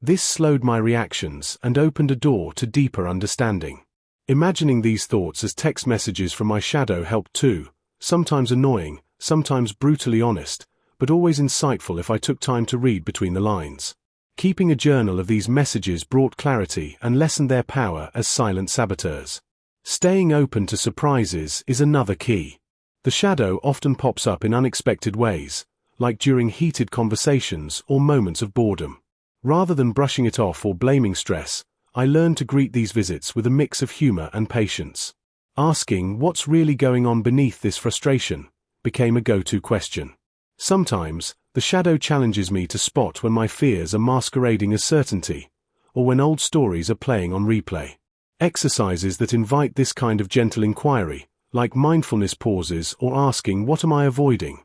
Speaker 1: This slowed my reactions and opened a door to deeper understanding. Imagining these thoughts as text messages from my shadow helped too, sometimes annoying, sometimes brutally honest, but always insightful if I took time to read between the lines. Keeping a journal of these messages brought clarity and lessened their power as silent saboteurs. Staying open to surprises is another key. The shadow often pops up in unexpected ways, like during heated conversations or moments of boredom. Rather than brushing it off or blaming stress, I learned to greet these visits with a mix of humor and patience. Asking what's really going on beneath this frustration became a go-to question. Sometimes, the shadow challenges me to spot when my fears are masquerading as certainty, or when old stories are playing on replay. Exercises that invite this kind of gentle inquiry, like mindfulness pauses or asking "What am I avoiding?"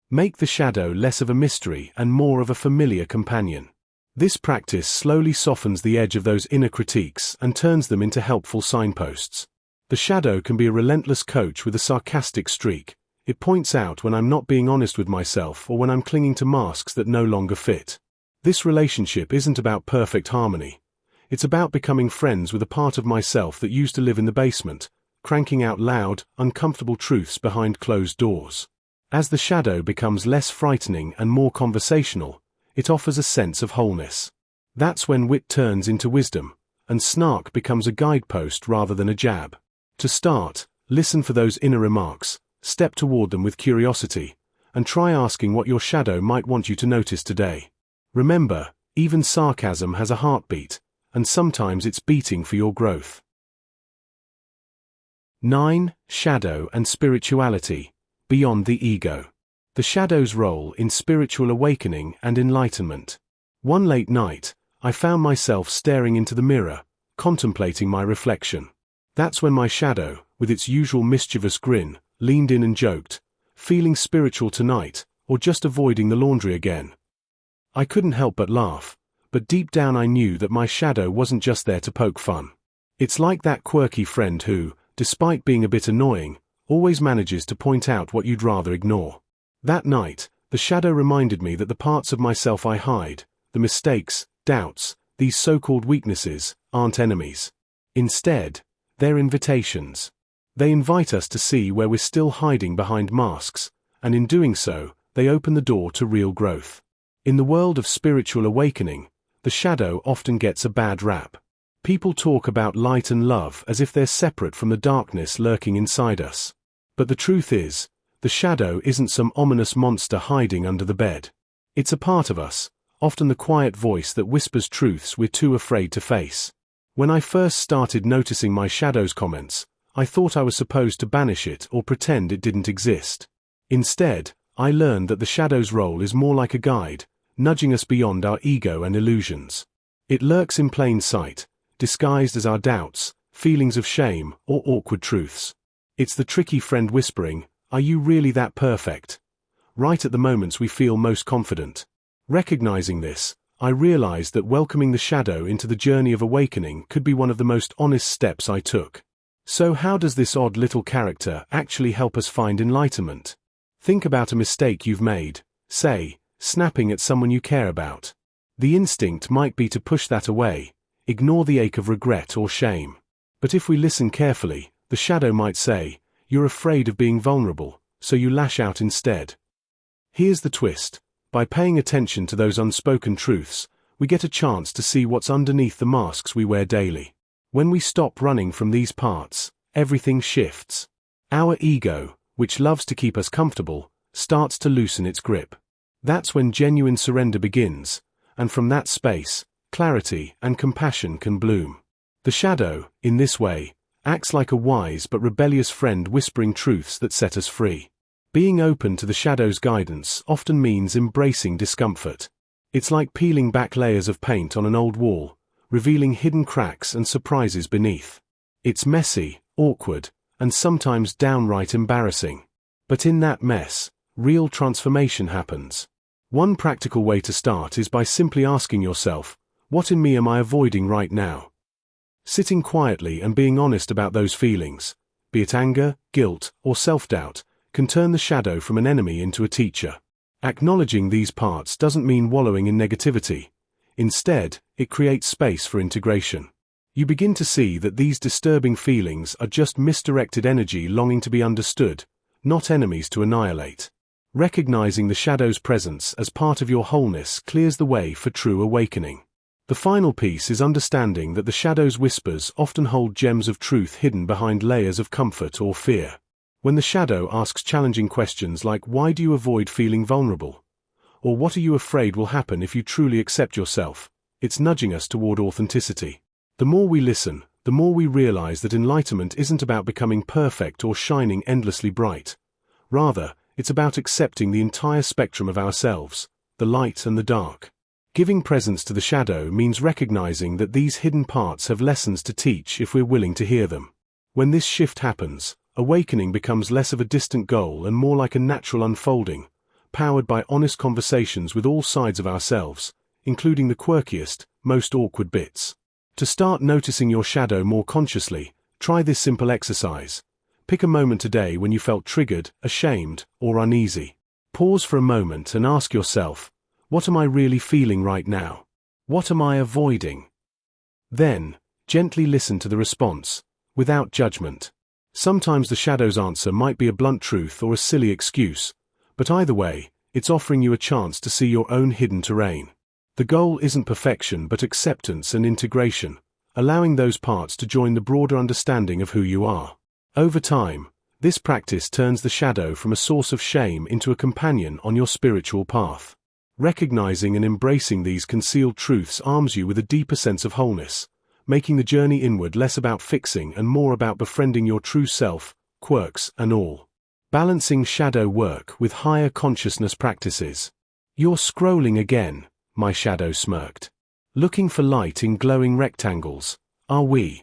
Speaker 1: make the shadow less of a mystery and more of a familiar companion. This practice slowly softens the edge of those inner critiques and turns them into helpful signposts. The shadow can be a relentless coach with a sarcastic streak. It points out when I'm not being honest with myself or when I'm clinging to masks that no longer fit. This relationship isn't about perfect harmony. It's about becoming friends with a part of myself that used to live in the basement, cranking out loud, uncomfortable truths behind closed doors. As the shadow becomes less frightening and more conversational, it offers a sense of wholeness. That's when wit turns into wisdom, and snark becomes a guidepost rather than a jab. To start, listen for those inner remarks, step toward them with curiosity, and try asking what your shadow might want you to notice today. Remember, even sarcasm has a heartbeat, and sometimes it's beating for your growth. 9. Shadow and spirituality. Beyond the ego. The shadow's role in spiritual awakening and enlightenment. One late night, I found myself staring into the mirror, contemplating my reflection. That's when my shadow, with its usual mischievous grin, leaned in and joked, "Feeling spiritual tonight, or just avoiding the laundry again?" I couldn't help but laugh, but deep down I knew that my shadow wasn't just there to poke fun. It's like that quirky friend who, despite being a bit annoying, always manages to point out what you'd rather ignore. That night, the shadow reminded me that the parts of myself I hide, the mistakes, doubts, these so-called weaknesses, aren't enemies. Instead, they're invitations. They invite us to see where we're still hiding behind masks, and in doing so, they open the door to real growth. In the world of spiritual awakening, the shadow often gets a bad rap. People talk about light and love as if they're separate from the darkness lurking inside us. But the truth is, The shadow isn't some ominous monster hiding under the bed. It's a part of us, often the quiet voice that whispers truths we're too afraid to face. When I first started noticing my shadow's comments, I thought I was supposed to banish it or pretend it didn't exist. Instead, I learned that the shadow's role is more like a guide, nudging us beyond our ego and illusions. It lurks in plain sight, disguised as our doubts, feelings of shame, or awkward truths. It's the tricky friend whispering, "Are you really that perfect?" right at the moments we feel most confident. Recognizing this, I realized that welcoming the shadow into the journey of awakening could be one of the most honest steps I took. So how does this odd little character actually help us find enlightenment? Think about a mistake you've made, say, snapping at someone you care about. The instinct might be to push that away, ignore the ache of regret or shame. But if we listen carefully, the shadow might say, "You're afraid of being vulnerable, so you lash out instead." Here's the twist. By paying attention to those unspoken truths, we get a chance to see what's underneath the masks we wear daily. When we stop running from these parts, everything shifts. Our ego, which loves to keep us comfortable, starts to loosen its grip. That's when genuine surrender begins, and from that space, clarity and compassion can bloom. The shadow, in this way, acts like a wise but rebellious friend whispering truths that set us free. Being open to the shadow's guidance often means embracing discomfort. It's like peeling back layers of paint on an old wall, revealing hidden cracks and surprises beneath. It's messy, awkward, and sometimes downright embarrassing. But in that mess, real transformation happens. One practical way to start is by simply asking yourself, what in me am I avoiding right now? Sitting quietly and being honest about those feelings, be it anger, guilt, or self-doubt, can turn the shadow from an enemy into a teacher. Acknowledging these parts doesn't mean wallowing in negativity. Instead, it creates space for integration. You begin to see that these disturbing feelings are just misdirected energy longing to be understood, not enemies to annihilate. Recognizing the shadow's presence as part of your wholeness clears the way for true awakening. The final piece is understanding that the shadow's whispers often hold gems of truth hidden behind layers of comfort or fear. When the shadow asks challenging questions like, "Why do you avoid feeling vulnerable?" or "What are you afraid will happen if you truly accept yourself?" it's nudging us toward authenticity. The more we listen, the more we realize that enlightenment isn't about becoming perfect or shining endlessly bright. Rather, it's about accepting the entire spectrum of ourselves, the light and the dark. Giving presence to the shadow means recognizing that these hidden parts have lessons to teach if we're willing to hear them. When this shift happens, awakening becomes less of a distant goal and more like a natural unfolding, powered by honest conversations with all sides of ourselves, including the quirkiest, most awkward bits. To start noticing your shadow more consciously, try this simple exercise. Pick a moment today when you felt triggered, ashamed, or uneasy. Pause for a moment and ask yourself, what am I really feeling right now? What am I avoiding? Then, gently listen to the response, without judgment. Sometimes the shadow's answer might be a blunt truth or a silly excuse, but either way, it's offering you a chance to see your own hidden terrain. The goal isn't perfection but acceptance and integration, allowing those parts to join the broader understanding of who you are. Over time, this practice turns the shadow from a source of shame into a companion on your spiritual path. Recognizing and embracing these concealed truths arms you with a deeper sense of wholeness, making the journey inward less about fixing and more about befriending your true self, quirks and all. Balancing shadow work with higher consciousness practices. "You're scrolling again," my shadow smirked. "Looking for light in glowing rectangles, are we?"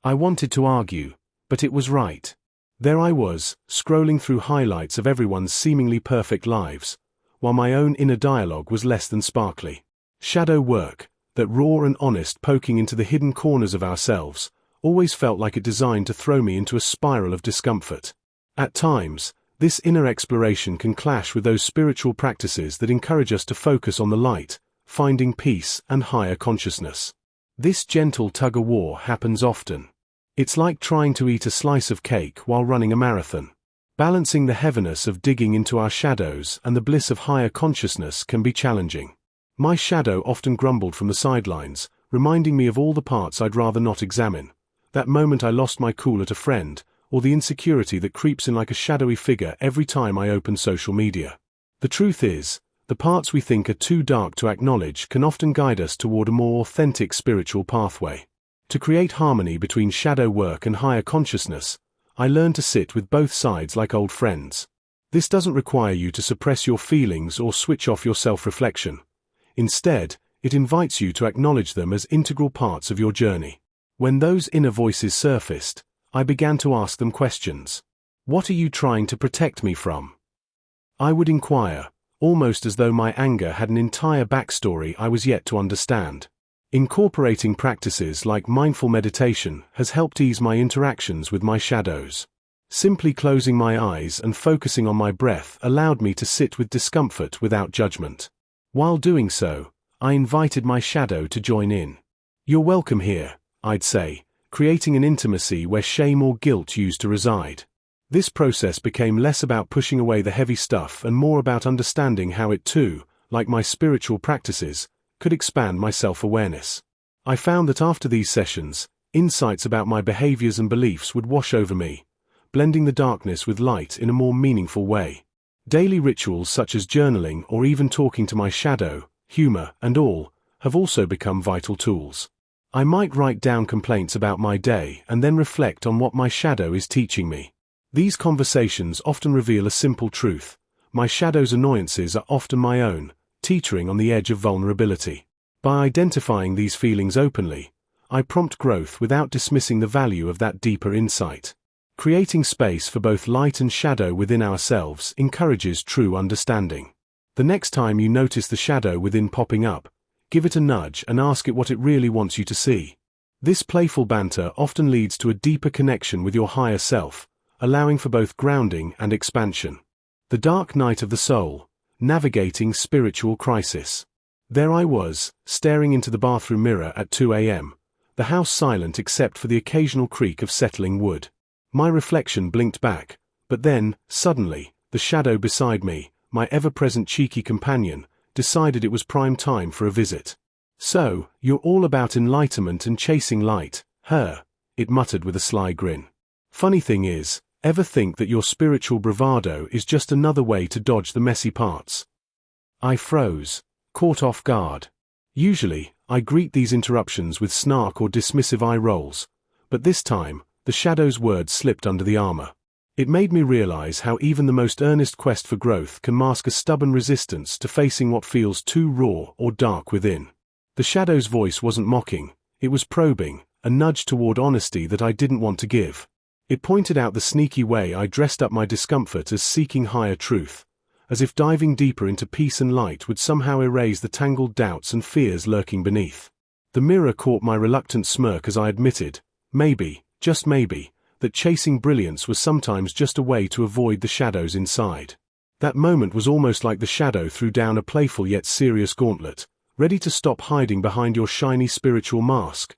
Speaker 1: I wanted to argue, but it was right. There I was, scrolling through highlights of everyone's seemingly perfect lives, while my own inner dialogue was less than sparkly. Shadow work, that raw and honest poking into the hidden corners of ourselves, always felt like it designed to throw me into a spiral of discomfort. At times, this inner exploration can clash with those spiritual practices that encourage us to focus on the light, finding peace and higher consciousness. This gentle tug-of-war happens often. It's like trying to eat a slice of cake while running a marathon. Balancing the heaviness of digging into our shadows and the bliss of higher consciousness can be challenging. My shadow often grumbled from the sidelines, reminding me of all the parts I'd rather not examine. That moment I lost my cool at a friend, or the insecurity that creeps in like a shadowy figure every time I open social media. The truth is, the parts we think are too dark to acknowledge can often guide us toward a more authentic spiritual pathway. To create harmony between shadow work and higher consciousness, I learned to sit with both sides like old friends. This doesn't require you to suppress your feelings or switch off your self-reflection. Instead, it invites you to acknowledge them as integral parts of your journey. When those inner voices surfaced, I began to ask them questions. What are you trying to protect me from? I would inquire, almost as though my anger had an entire backstory I was yet to understand. Incorporating practices like mindful meditation has helped ease my interactions with my shadows. Simply closing my eyes and focusing on my breath allowed me to sit with discomfort without judgment. While doing so, I invited my shadow to join in. You're welcome here, I'd say, creating an intimacy where shame or guilt used to reside. This process became less about pushing away the heavy stuff and more about understanding how it too, like my spiritual practices, could expand my self-awareness. I found that after these sessions, insights about my behaviors and beliefs would wash over me, blending the darkness with light in a more meaningful way. Daily rituals such as journaling or even talking to my shadow, humor and all, have also become vital tools. I might write down complaints about my day and then reflect on what my shadow is teaching me. These conversations often reveal a simple truth: my shadow's annoyances are often my own, teetering on the edge of vulnerability. By identifying these feelings openly, I prompt growth without dismissing the value of that deeper insight. Creating space for both light and shadow within ourselves encourages true understanding. The next time you notice the shadow within popping up, give it a nudge and ask it what it really wants you to see. This playful banter often leads to a deeper connection with your higher self, allowing for both grounding and expansion. The dark night of the soul, navigating spiritual crisis. There I was, staring into the bathroom mirror at 2 a.m., the house silent except for the occasional creak of settling wood. My reflection blinked back, but then, suddenly, the shadow beside me, my ever-present cheeky companion, decided it was prime time for a visit. "So, you're all about enlightenment and chasing light, huh?" it muttered with a sly grin. "Funny thing is, ever think that your spiritual bravado is just another way to dodge the messy parts?" I froze, caught off guard. Usually, I greet these interruptions with snark or dismissive eye rolls, but this time, the shadow's words slipped under the armor. It made me realize how even the most earnest quest for growth can mask a stubborn resistance to facing what feels too raw or dark within. The shadow's voice wasn't mocking, it was probing, a nudge toward honesty that I didn't want to give. It pointed out the sneaky way I dressed up my discomfort as seeking higher truth, as if diving deeper into peace and light would somehow erase the tangled doubts and fears lurking beneath. The mirror caught my reluctant smirk as I admitted, maybe, just maybe, that chasing brilliance was sometimes just a way to avoid the shadows inside. That moment was almost like the shadow threw down a playful yet serious gauntlet, ready to stop hiding behind your shiny spiritual mask.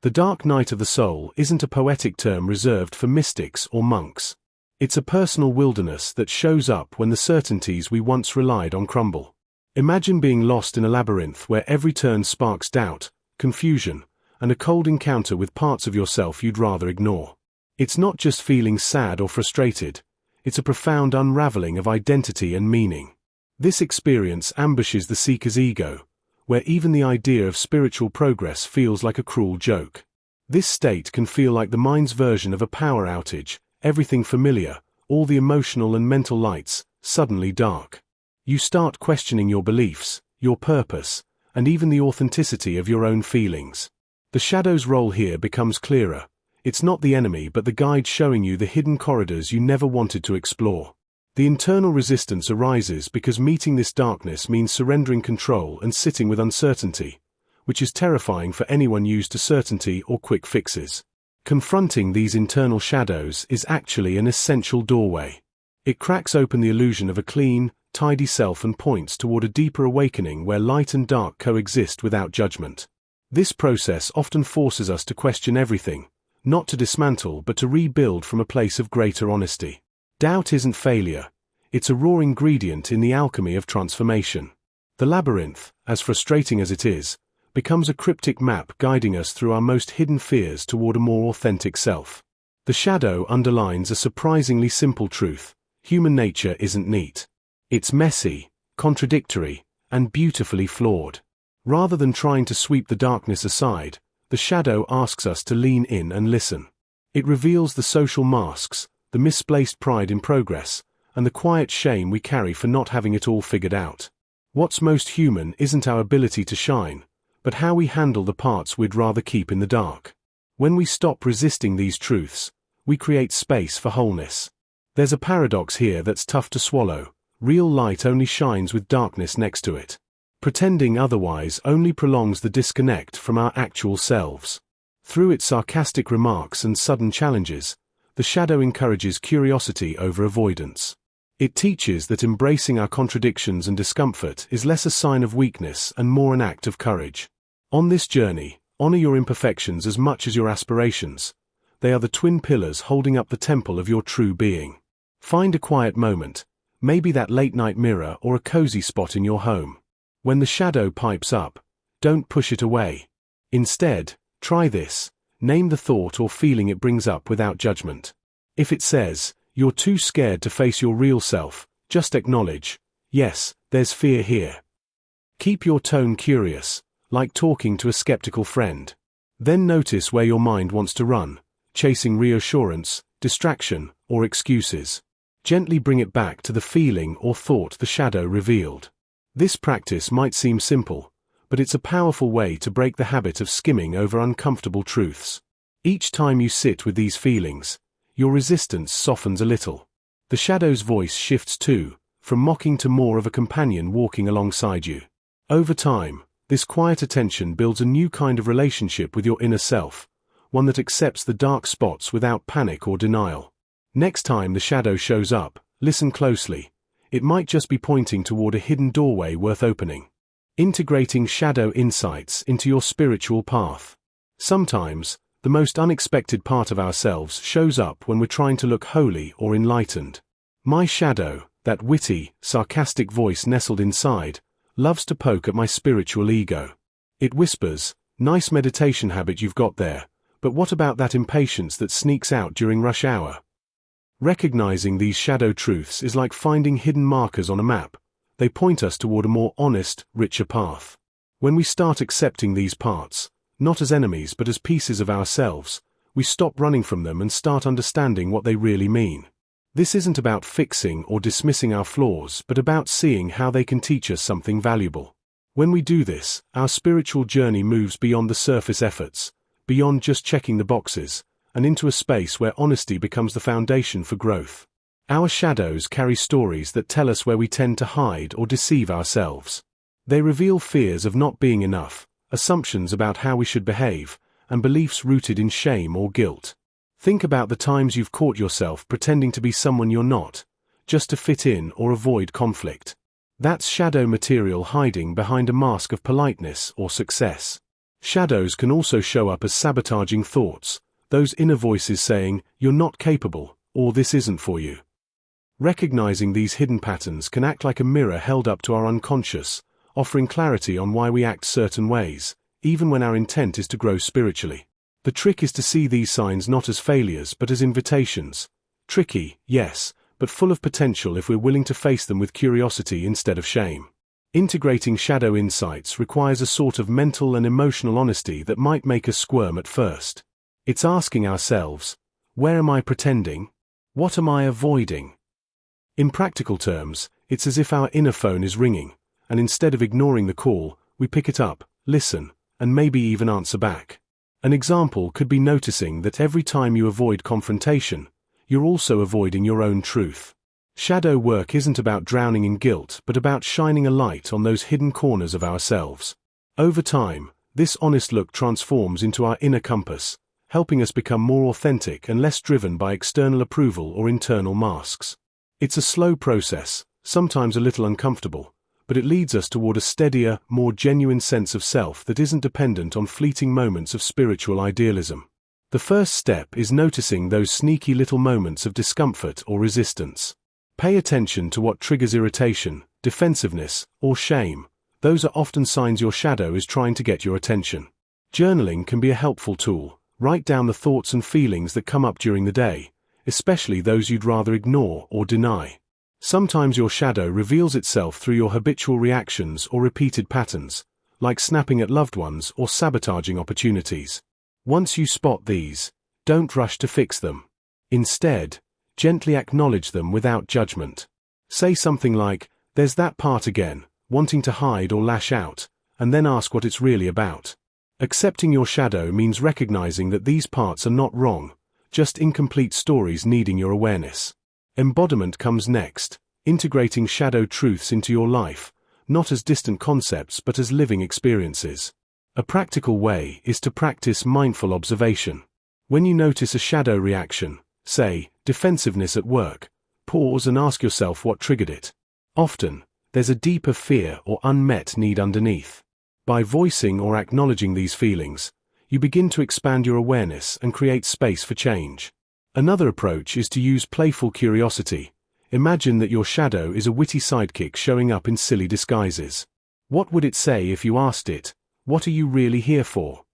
Speaker 1: The dark night of the soul isn't a poetic term reserved for mystics or monks. It's a personal wilderness that shows up when the certainties we once relied on crumble. Imagine being lost in a labyrinth where every turn sparks doubt, confusion, and a cold encounter with parts of yourself you'd rather ignore. It's not just feeling sad or frustrated, it's a profound unraveling of identity and meaning. This experience ambushes the seeker's ego, where even the idea of spiritual progress feels like a cruel joke. This state can feel like the mind's version of a power outage, everything familiar, all the emotional and mental lights, suddenly dark. You start questioning your beliefs, your purpose, and even the authenticity of your own feelings. The shadow's role here becomes clearer. It's not the enemy but the guide showing you the hidden corridors you never wanted to explore. The internal resistance arises because meeting this darkness means surrendering control and sitting with uncertainty, which is terrifying for anyone used to certainty or quick fixes. Confronting these internal shadows is actually an essential doorway. It cracks open the illusion of a clean, tidy self and points toward a deeper awakening where light and dark coexist without judgment. This process often forces us to question everything, not to dismantle but to rebuild from a place of greater honesty. Doubt isn't failure, it's a raw ingredient in the alchemy of transformation. The labyrinth, as frustrating as it is, becomes a cryptic map guiding us through our most hidden fears toward a more authentic self. The shadow underlines a surprisingly simple truth: human nature isn't neat. It's messy, contradictory, and beautifully flawed. Rather than trying to sweep the darkness aside, the shadow asks us to lean in and listen. It reveals the social masks, the misplaced pride in progress, and the quiet shame we carry for not having it all figured out. What's most human isn't our ability to shine, but how we handle the parts we'd rather keep in the dark. When we stop resisting these truths, we create space for wholeness. There's a paradox here that's tough to swallow. Real light only shines with darkness next to it. Pretending otherwise only prolongs the disconnect from our actual selves. Through its sarcastic remarks and sudden challenges, the shadow encourages curiosity over avoidance. It teaches that embracing our contradictions and discomfort is less a sign of weakness and more an act of courage. On this journey, honor your imperfections as much as your aspirations. They are the twin pillars holding up the temple of your true being. Find a quiet moment, maybe that late-night mirror or a cozy spot in your home. When the shadow pipes up, don't push it away. Instead, try this: name the thought or feeling it brings up without judgment. If it says, "You're too scared to face your real self," just acknowledge, "Yes, there's fear here." Keep your tone curious, like talking to a skeptical friend. Then notice where your mind wants to run, chasing reassurance, distraction, or excuses. Gently bring it back to the feeling or thought the shadow revealed. This practice might seem simple, but it's a powerful way to break the habit of skimming over uncomfortable truths. Each time you sit with these feelings, your resistance softens a little. The shadow's voice shifts too, from mocking to more of a companion walking alongside you. Over time, this quiet attention builds a new kind of relationship with your inner self, one that accepts the dark spots without panic or denial. Next time the shadow shows up, listen closely. It might just be pointing toward a hidden doorway worth opening. Integrating shadow insights into your spiritual path. Sometimes, the most unexpected part of ourselves shows up when we're trying to look holy or enlightened. My shadow, that witty, sarcastic voice nestled inside, loves to poke at my spiritual ego. It whispers, "Nice meditation habit you've got there, but what about that impatience that sneaks out during rush hour?" Recognizing these shadow truths is like finding hidden markers on a map. They point us toward a more honest, richer path. When we start accepting these parts, not as enemies but as pieces of ourselves, we stop running from them and start understanding what they really mean. This isn't about fixing or dismissing our flaws, but about seeing how they can teach us something valuable. When we do this, our spiritual journey moves beyond the surface efforts, beyond just checking the boxes, and into a space where honesty becomes the foundation for growth. Our shadows carry stories that tell us where we tend to hide or deceive ourselves. They reveal fears of not being enough, assumptions about how we should behave, and beliefs rooted in shame or guilt. Think about the times you've caught yourself pretending to be someone you're not, just to fit in or avoid conflict. That's shadow material hiding behind a mask of politeness or success. Shadows can also show up as sabotaging thoughts, those inner voices saying, "You're not capable," or "This isn't for you." Recognizing these hidden patterns can act like a mirror held up to our unconscious, offering clarity on why we act certain ways, even when our intent is to grow spiritually. The trick is to see these signs not as failures but as invitations. Tricky, yes, but full of potential if we're willing to face them with curiosity instead of shame. Integrating shadow insights requires a sort of mental and emotional honesty that might make us squirm at first. It's asking ourselves, where am I pretending? What am I avoiding? In practical terms, it's as if our inner phone is ringing, and instead of ignoring the call, we pick it up, listen, and maybe even answer back. An example could be noticing that every time you avoid confrontation, you're also avoiding your own truth. Shadow work isn't about drowning in guilt but about shining a light on those hidden corners of ourselves. Over time, this honest look transforms into our inner compass, helping us become more authentic and less driven by external approval or internal masks. It's a slow process, sometimes a little uncomfortable, but it leads us toward a steadier, more genuine sense of self that isn't dependent on fleeting moments of spiritual idealism. The first step is noticing those sneaky little moments of discomfort or resistance. Pay attention to what triggers irritation, defensiveness, or shame. Those are often signs your shadow is trying to get your attention. Journaling can be a helpful tool, Write down the thoughts and feelings that come up during the day, especially those you'd rather ignore or deny. Sometimes your shadow reveals itself through your habitual reactions or repeated patterns, like snapping at loved ones or sabotaging opportunities. Once you spot these, don't rush to fix them. Instead, gently acknowledge them without judgment. Say something like, "There's that part again," wanting to hide or lash out, and then ask what it's really about. Accepting your shadow means recognizing that these parts are not wrong, just incomplete stories needing your awareness. Embodiment comes next, integrating shadow truths into your life, not as distant concepts but as living experiences. A practical way is to practice mindful observation. When you notice a shadow reaction, say, defensiveness at work, pause and ask yourself what triggered it. Often, there's a deeper fear or unmet need underneath. By voicing or acknowledging these feelings, you begin to expand your awareness and create space for change. Another approach is to use playful curiosity. Imagine that your shadow is a witty sidekick showing up in silly disguises. What would it say if you asked it, "What are you really here for?"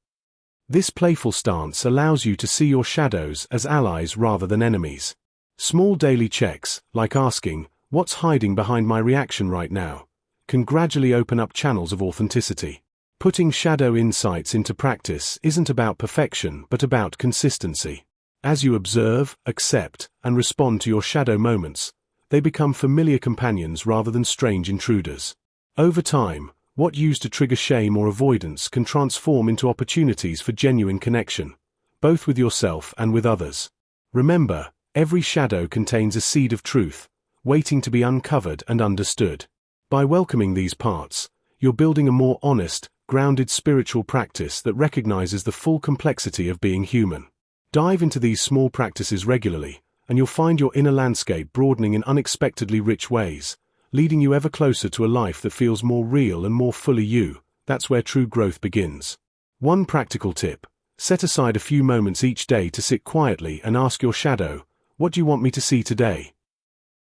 Speaker 1: This playful stance allows you to see your shadows as allies rather than enemies. Small daily checks, like asking, "What's hiding behind my reaction right now?" can gradually open up channels of authenticity. Putting shadow insights into practice isn't about perfection but about consistency. As you observe, accept, and respond to your shadow moments, they become familiar companions rather than strange intruders. Over time, what used to trigger shame or avoidance can transform into opportunities for genuine connection, both with yourself and with others. Remember, every shadow contains a seed of truth, waiting to be uncovered and understood. By welcoming these parts, you're building a more honest, grounded spiritual practice that recognizes the full complexity of being human. Dive into these small practices regularly, and you'll find your inner landscape broadening in unexpectedly rich ways, leading you ever closer to a life that feels more real and more fully you. That's where true growth begins. One practical tip: set aside a few moments each day to sit quietly and ask your shadow, "What do you want me to see today?"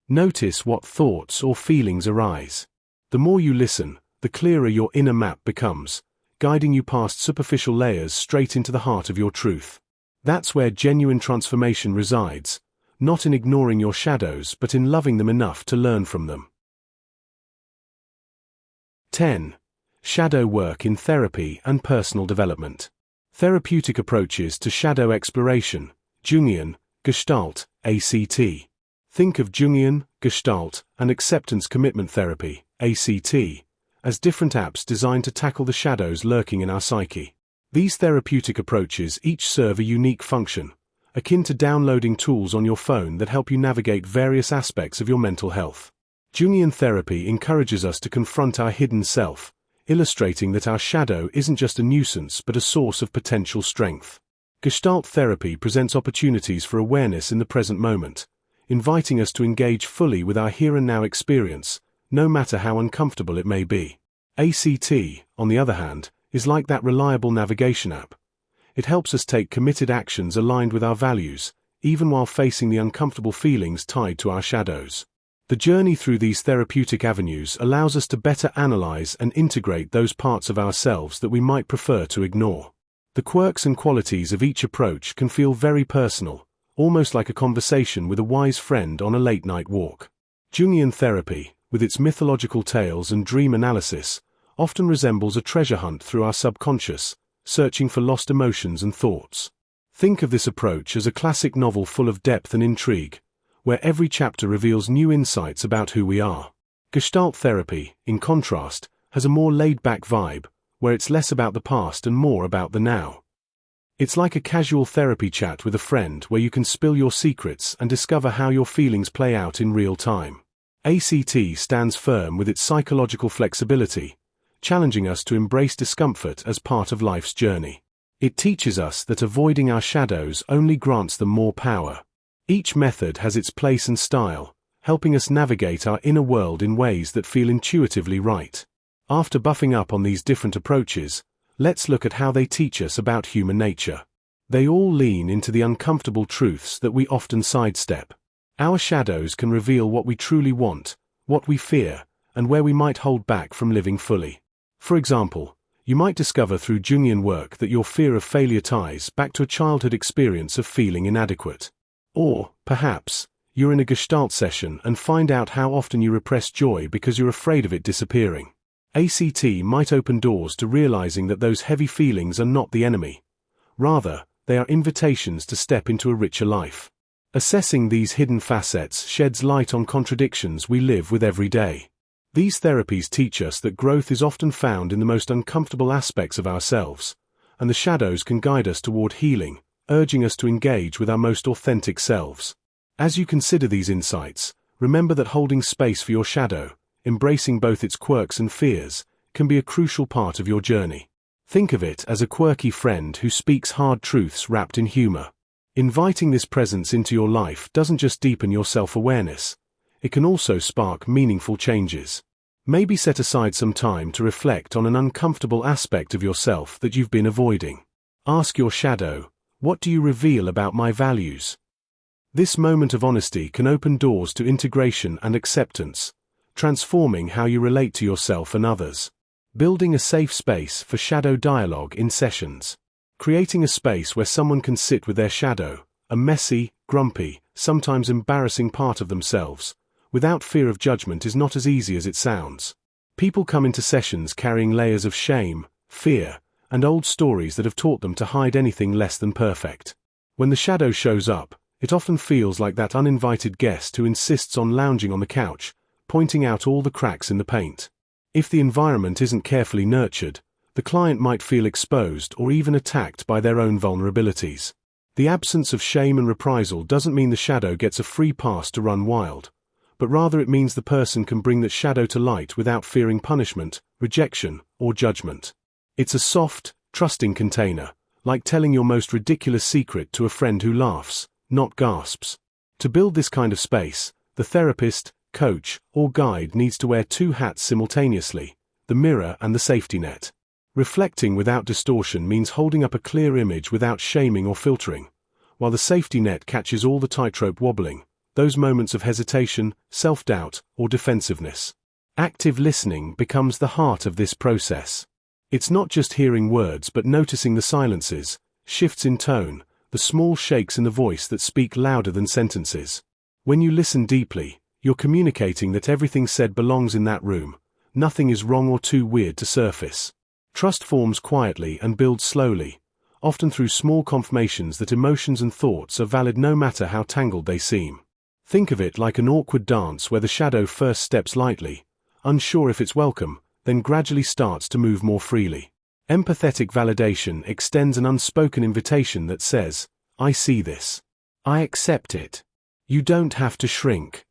Speaker 1: Notice what thoughts or feelings arise. The more you listen, the clearer your inner map becomes, guiding you past superficial layers straight into the heart of your truth. That's where genuine transformation resides, not in ignoring your shadows but in loving them enough to learn from them. 10. Shadow work in therapy and personal development. Therapeutic approaches to shadow exploration, Jungian, Gestalt, ACT. Think of Jungian, Gestalt, and acceptance commitment therapy, ACT, as different apps designed to tackle the shadows lurking in our psyche. These therapeutic approaches each serve a unique function, akin to downloading tools on your phone that help you navigate various aspects of your mental health. Jungian therapy encourages us to confront our hidden self, illustrating that our shadow isn't just a nuisance but a source of potential strength. Gestalt therapy presents opportunities for awareness in the present moment, inviting us to engage fully with our here-and-now experience, no matter how uncomfortable it may be. ACT, on the other hand, is like that reliable navigation app. It helps us take committed actions aligned with our values, even while facing the uncomfortable feelings tied to our shadows. The journey through these therapeutic avenues allows us to better analyze and integrate those parts of ourselves that we might prefer to ignore. The quirks and qualities of each approach can feel very personal, almost like a conversation with a wise friend on a late-night walk. Jungian therapy, with its mythological tales and dream analysis, often resembles a treasure hunt through our subconscious, searching for lost emotions and thoughts. Think of this approach as a classic novel full of depth and intrigue, where every chapter reveals new insights about who we are. Gestalt therapy, in contrast, has a more laid-back vibe, where it's less about the past and more about the now. It's like a casual therapy chat with a friend where you can spill your secrets and discover how your feelings play out in real time. ACT stands firm with its psychological flexibility, challenging us to embrace discomfort as part of life's journey. It teaches us that avoiding our shadows only grants them more power. Each method has its place and style, helping us navigate our inner world in ways that feel intuitively right. After buffing up on these different approaches, let's look at how they teach us about human nature. They all lean into the uncomfortable truths that we often sidestep. Our shadows can reveal what we truly want, what we fear, and where we might hold back from living fully. For example, You might discover through Jungian work that your fear of failure ties back to a childhood experience of feeling inadequate. Or, perhaps, you're in a Gestalt session and find out how often you repress joy because you're afraid of it disappearing. ACT might open doors to realizing that those heavy feelings are not the enemy. Rather, they are invitations to step into a richer life. Assessing these hidden facets sheds light on contradictions we live with every day. These therapies teach us that growth is often found in the most uncomfortable aspects of ourselves, and the shadows can guide us toward healing, urging us to engage with our most authentic selves. As you consider these insights, remember that holding space for your shadow, embracing both its quirks and fears, can be a crucial part of your journey. Think of it as a quirky friend who speaks hard truths wrapped in humor. Inviting this presence into your life doesn't just deepen your self-awareness, it can also spark meaningful changes. Maybe set aside some time to reflect on an uncomfortable aspect of yourself that you've been avoiding. Ask your shadow, what do you reveal about my values? This moment of honesty can open doors to integration and acceptance, transforming how you relate to yourself and others. Building a safe space for shadow dialogue in sessions. Creating a space where someone can sit with their shadow, a messy, grumpy, sometimes embarrassing part of themselves, without fear of judgment is not as easy as it sounds. People come into sessions carrying layers of shame, fear, and old stories that have taught them to hide anything less than perfect. When the shadow shows up, it often feels like that uninvited guest who insists on lounging on the couch, pointing out all the cracks in the paint. If the environment isn't carefully nurtured, the client might feel exposed or even attacked by their own vulnerabilities. The absence of shame and reprisal doesn't mean the shadow gets a free pass to run wild, but rather it means the person can bring that shadow to light without fearing punishment, rejection, or judgment. It's a soft, trusting container, like telling your most ridiculous secret to a friend who laughs, not gasps. To build this kind of space, the therapist, coach, or guide needs to wear two hats simultaneously, the mirror and the safety net. Reflecting without distortion means holding up a clear image without shaming or filtering, while the safety net catches all the tightrope wobbling, those moments of hesitation, self-doubt, or defensiveness. Active listening becomes the heart of this process. It's not just hearing words but noticing the silences, shifts in tone, the small shakes in the voice that speak louder than sentences. When you listen deeply, you're communicating that everything said belongs in that room, nothing is wrong or too weird to surface. Trust forms quietly and builds slowly, often through small confirmations that emotions and thoughts are valid no matter how tangled they seem. Think of it like an awkward dance where the shadow first steps lightly, unsure if it's welcome, then gradually starts to move more freely. Empathetic validation extends an unspoken invitation that says, I see this. I accept it. You don't have to shrink.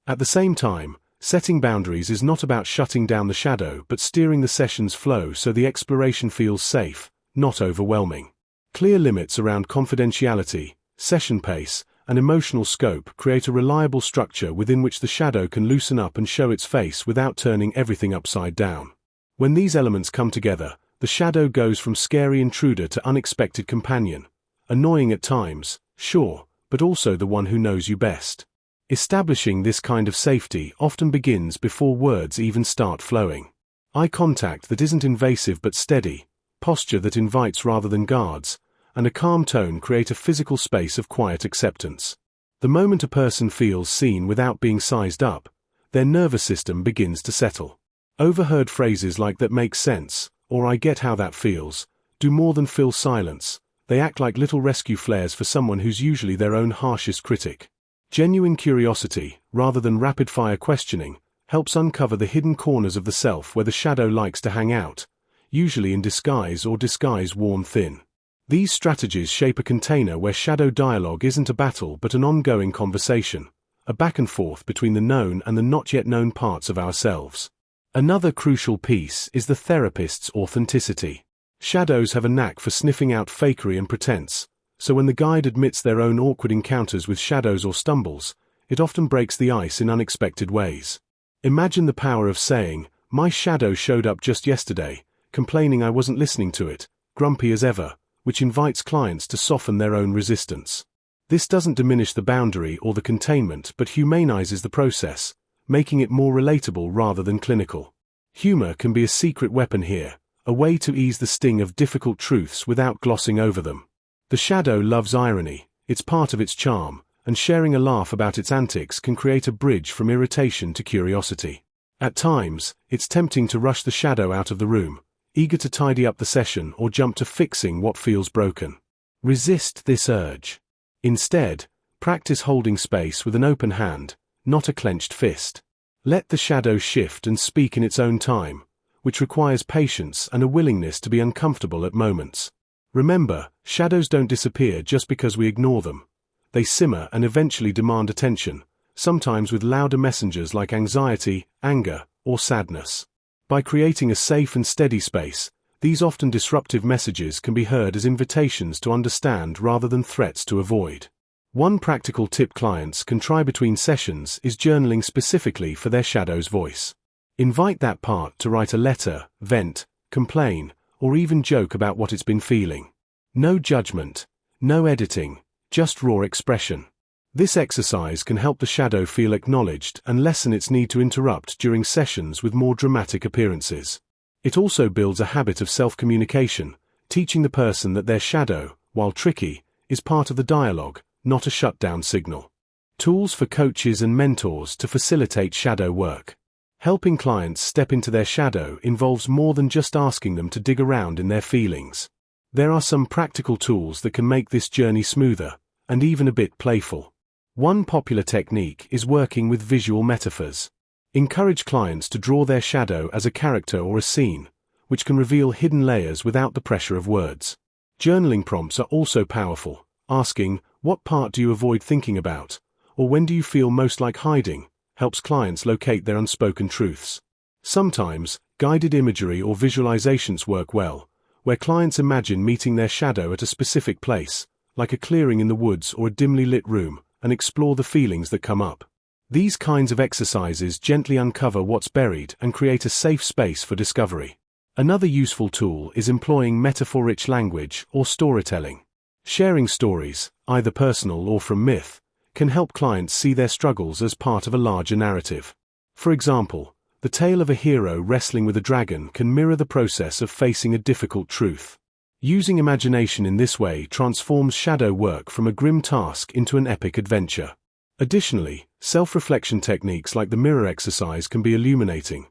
Speaker 1: At the same time, setting boundaries is not about shutting down the shadow but steering the session's flow so the exploration feels safe, not overwhelming. Clear limits around confidentiality, session pace, and emotional scope create a reliable structure within which the shadow can loosen up and show its face without turning everything upside down. When these elements come together, the shadow goes from scary intruder to unexpected companion, annoying at times, sure, but also the one who knows you best. Establishing this kind of safety often begins before words even start flowing. Eye contact that isn't invasive but steady, posture that invites rather than guards, and a calm tone create a physical space of quiet acceptance. The moment a person feels seen without being sized up, their nervous system begins to settle. Overheard phrases like "that makes sense," or "I get how that feels," do more than fill silence. They act like little rescue flares for someone who's usually their own harshest critic. Genuine curiosity, rather than rapid-fire questioning, helps uncover the hidden corners of the self where the shadow likes to hang out, usually in disguise or disguise worn thin. These strategies shape a container where shadow dialogue isn't a battle but an ongoing conversation, a back and forth between the known and the not yet known parts of ourselves. Another crucial piece is the therapist's authenticity. Shadows have a knack for sniffing out fakery and pretense, so when the guide admits their own awkward encounters with shadows or stumbles, it often breaks the ice in unexpected ways. Imagine the power of saying, "My shadow showed up just yesterday, complaining I wasn't listening to it, grumpy as ever," which invites clients to soften their own resistance. This doesn't diminish the boundary or the containment but humanizes the process, making it more relatable rather than clinical. Humor can be a secret weapon here, a way to ease the sting of difficult truths without glossing over them. The shadow loves irony, it's part of its charm, and sharing a laugh about its antics can create a bridge from irritation to curiosity. At times, it's tempting to rush the shadow out of the room, eager to tidy up the session or jump to fixing what feels broken. Resist this urge. Instead, practice holding space with an open hand, not a clenched fist. Let the shadow shift and speak in its own time, which requires patience and a willingness to be uncomfortable at moments. Remember, shadows don't disappear just because we ignore them. They simmer and eventually demand attention, sometimes with louder messengers like anxiety, anger, or sadness. By creating a safe and steady space, these often disruptive messages can be heard as invitations to understand rather than threats to avoid. One practical tip clients can try between sessions is journaling specifically for their shadow's voice. Invite that part to write a letter, vent, complain, or even joke about what it's been feeling. No judgment, no editing, just raw expression. This exercise can help the shadow feel acknowledged and lessen its need to interrupt during sessions with more dramatic appearances. It also builds a habit of self-communication, teaching the person that their shadow, while tricky, is part of the dialogue, not a shutdown signal. Tools for coaches and mentors to facilitate shadow work. Helping clients step into their shadow involves more than just asking them to dig around in their feelings. There are some practical tools that can make this journey smoother, and even a bit playful. One popular technique is working with visual metaphors. Encourage clients to draw their shadow as a character or a scene, which can reveal hidden layers without the pressure of words. Journaling prompts are also powerful, asking, "What part do you avoid thinking about?" or "When do you feel most like hiding?" helps clients locate their unspoken truths. Sometimes, guided imagery or visualizations work well, where clients imagine meeting their shadow at a specific place, like a clearing in the woods or a dimly lit room, and explore the feelings that come up. These kinds of exercises gently uncover what's buried and create a safe space for discovery. Another useful tool is employing metaphor-rich language or storytelling. Sharing stories, either personal or from myth, can help clients see their struggles as part of a larger narrative. For example, the tale of a hero wrestling with a dragon can mirror the process of facing a difficult truth. Using imagination in this way transforms shadow work from a grim task into an epic adventure. Additionally, self-reflection techniques like the mirror exercise can be illuminating.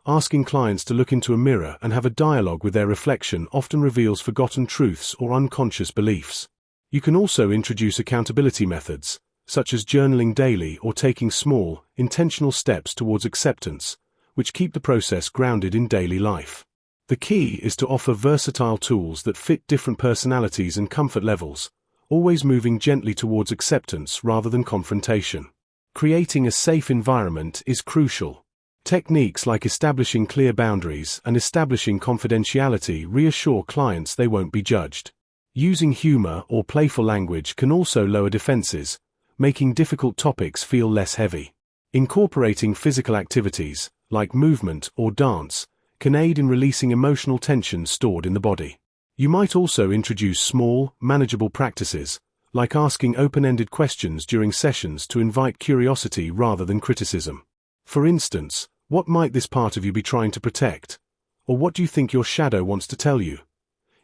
Speaker 1: Asking clients to look into a mirror and have a dialogue with their reflection often reveals forgotten truths or unconscious beliefs. You can also introduce accountability methods, such as journaling daily or taking small, intentional steps towards acceptance, which keep the process grounded in daily life. The key is to offer versatile tools that fit different personalities and comfort levels, always moving gently towards acceptance rather than confrontation. Creating a safe environment is crucial. Techniques like establishing clear boundaries and establishing confidentiality reassure clients they won't be judged. Using humor or playful language can also lower defenses, making difficult topics feel less heavy. Incorporating physical activities, like movement or dance, can aid in releasing emotional tension stored in the body. You might also introduce small, manageable practices, like asking open-ended questions during sessions to invite curiosity rather than criticism. For instance, what might this part of you be trying to protect? Or what do you think your shadow wants to tell you?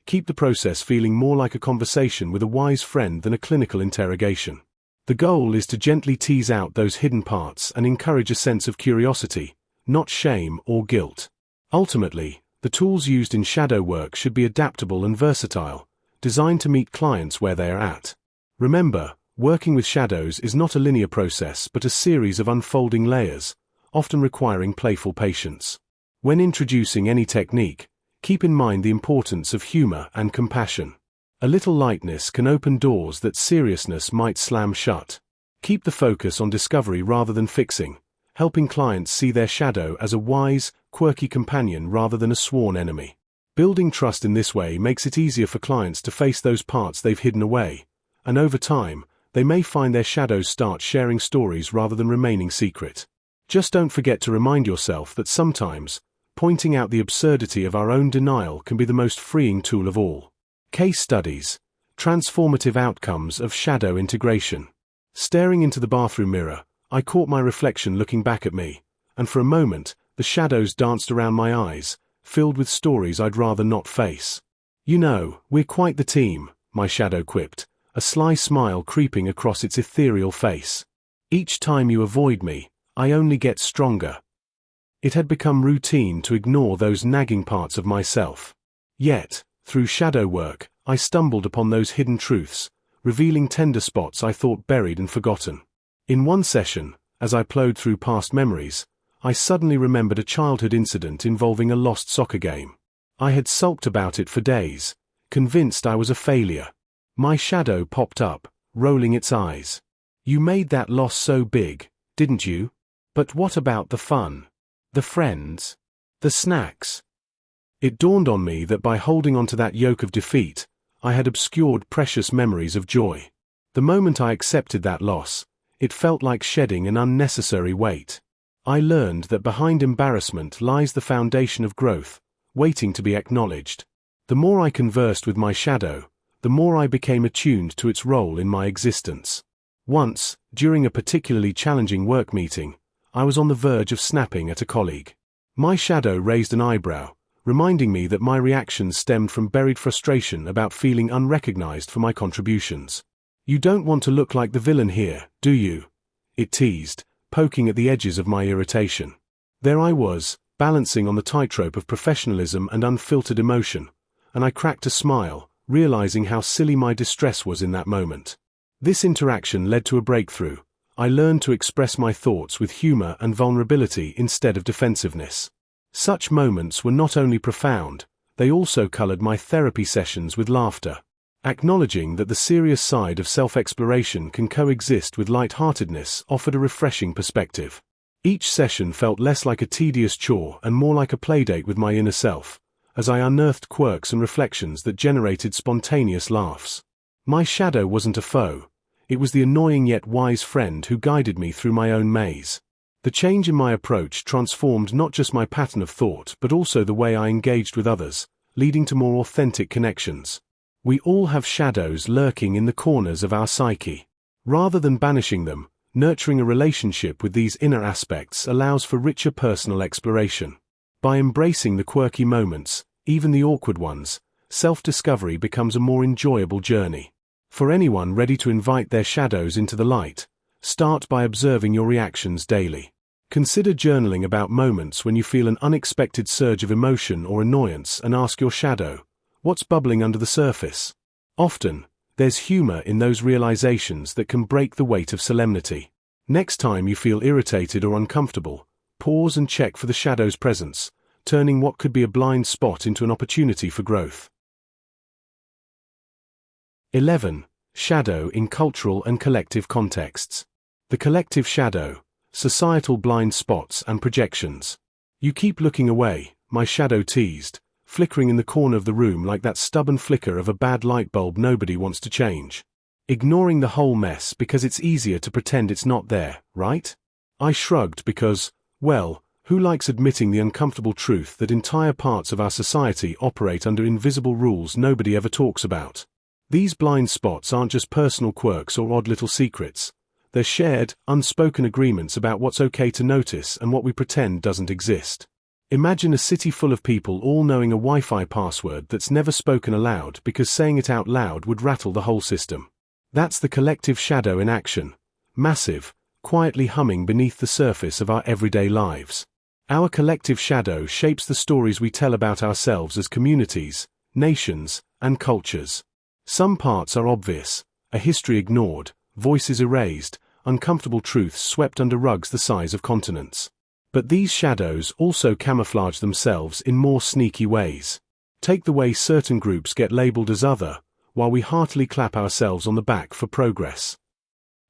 Speaker 1: Keep the process feeling more like a conversation with a wise friend than a clinical interrogation. The goal is to gently tease out those hidden parts and encourage a sense of curiosity, not shame or guilt. Ultimately, the tools used in shadow work should be adaptable and versatile, designed to meet clients where they are at. Remember, working with shadows is not a linear process but a series of unfolding layers, often requiring playful patience. When introducing any technique, keep in mind the importance of humor and compassion. A little lightness can open doors that seriousness might slam shut. Keep the focus on discovery rather than fixing, helping clients see their shadow as a wise, quirky companion rather than a sworn enemy. Building trust in this way makes it easier for clients to face those parts they've hidden away, and over time, they may find their shadows start sharing stories rather than remaining secret. Just don't forget to remind yourself that sometimes, pointing out the absurdity of our own denial can be the most freeing tool of all. Case studies. Transformative outcomes of shadow integration. Staring into the bathroom mirror, I caught my reflection looking back at me, and for a moment, the shadows danced around my eyes, filled with stories I'd rather not face. "You know, we're quite the team," my shadow quipped, a sly smile creeping across its ethereal face. "Each time you avoid me, I only get stronger." It had become routine to ignore those nagging parts of myself. Yet, through shadow work, I stumbled upon those hidden truths, revealing tender spots I thought buried and forgotten. In one session, as I plowed through past memories, I suddenly remembered a childhood incident involving a lost soccer game. I had sulked about it for days, convinced I was a failure. My shadow popped up, rolling its eyes. "You made that loss so big, didn't you? But what about the fun? The friends? The snacks?" It dawned on me that by holding onto that yoke of defeat, I had obscured precious memories of joy. The moment I accepted that loss, it felt like shedding an unnecessary weight. I learned that behind embarrassment lies the foundation of growth, waiting to be acknowledged. The more I conversed with my shadow, the more I became attuned to its role in my existence. Once, during a particularly challenging work meeting, I was on the verge of snapping at a colleague. My shadow raised an eyebrow, reminding me that my reactions stemmed from buried frustration about feeling unrecognized for my contributions. "You don't want to look like the villain here, do you?" it teased, poking at the edges of my irritation. There I was, balancing on the tightrope of professionalism and unfiltered emotion, and I cracked a smile, realizing how silly my distress was in that moment. This interaction led to a breakthrough. I learned to express my thoughts with humor and vulnerability instead of defensiveness. Such moments were not only profound, they also colored my therapy sessions with laughter. Acknowledging that the serious side of self-exploration can coexist with light-heartedness offered a refreshing perspective. Each session felt less like a tedious chore and more like a playdate with my inner self, as I unearthed quirks and reflections that generated spontaneous laughs. My shadow wasn't a foe. It was the annoying yet wise friend who guided me through my own maze. The change in my approach transformed not just my pattern of thought but also the way I engaged with others, leading to more authentic connections. We all have shadows lurking in the corners of our psyche. Rather than banishing them, nurturing a relationship with these inner aspects allows for richer personal exploration. By embracing the quirky moments, even the awkward ones, self-discovery becomes a more enjoyable journey. For anyone ready to invite their shadows into the light, start by observing your reactions daily. Consider journaling about moments when you feel an unexpected surge of emotion or annoyance and ask your shadow, "What's bubbling under the surface?" Often, there's humor in those realizations that can break the weight of solemnity. Next time you feel irritated or uncomfortable, pause and check for the shadow's presence, turning what could be a blind spot into an opportunity for growth. 11. Shadow in cultural and collective contexts. The collective shadow, societal blind spots and projections. "You keep looking away," my shadow teased, flickering in the corner of the room like that stubborn flicker of a bad light bulb nobody wants to change. "Ignoring the whole mess because it's easier to pretend it's not there, right?" I shrugged because, well, who likes admitting the uncomfortable truth that entire parts of our society operate under invisible rules nobody ever talks about? These blind spots aren't just personal quirks or odd little secrets. They're shared, unspoken agreements about what's okay to notice and what we pretend doesn't exist. Imagine a city full of people all knowing a Wi-Fi password that's never spoken aloud because saying it out loud would rattle the whole system. That's the collective shadow in action, massive, quietly humming beneath the surface of our everyday lives. Our collective shadow shapes the stories we tell about ourselves as communities, nations, and cultures. Some parts are obvious, a history ignored, voices erased, uncomfortable truths swept under rugs the size of continents. But these shadows also camouflage themselves in more sneaky ways. Take the way certain groups get labeled as other, while we heartily clap ourselves on the back for progress.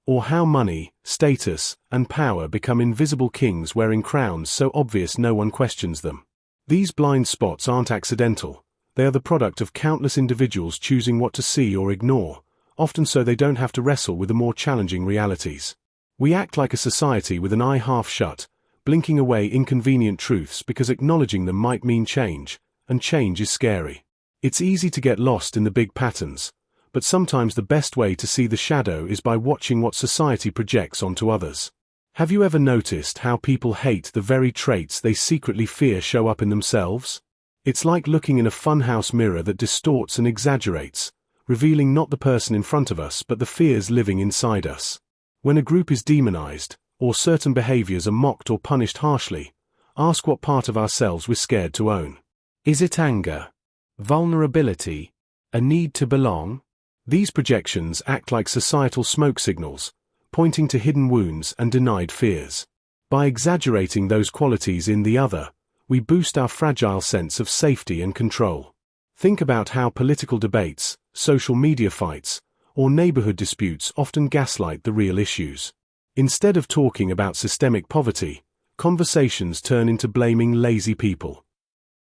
Speaker 1: Or how money, status, and power become invisible kings wearing crowns so obvious no one questions them. These blind spots aren't accidental. They are the product of countless individuals choosing what to see or ignore, often so they don't have to wrestle with the more challenging realities. We act like a society with an eye half shut, blinking away inconvenient truths because acknowledging them might mean change, and change is scary. It's easy to get lost in the big patterns, but sometimes the best way to see the shadow is by watching what society projects onto others. Have you ever noticed how people hate the very traits they secretly fear show up in themselves? It's like looking in a funhouse mirror that distorts and exaggerates, revealing not the person in front of us but the fears living inside us. When a group is demonized, or certain behaviors are mocked or punished harshly, ask what part of ourselves we're scared to own. Is it anger? Vulnerability? A need to belong? These projections act like societal smoke signals, pointing to hidden wounds and denied fears. By exaggerating those qualities in the other, we boost our fragile sense of safety and control. Think about how political debates, social media fights, or neighborhood disputes often gaslight the real issues. Instead of talking about systemic poverty, conversations turn into blaming lazy people.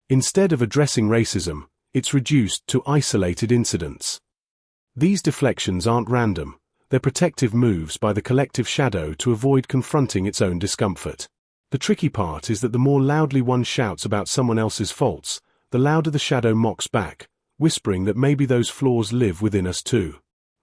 Speaker 1: Instead of addressing racism, it's reduced to isolated incidents. These deflections aren't random, they're protective moves by the collective shadow to avoid confronting its own discomfort. The tricky part is that the more loudly one shouts about someone else's faults, the louder the shadow mocks back, whispering that maybe those flaws live within us too.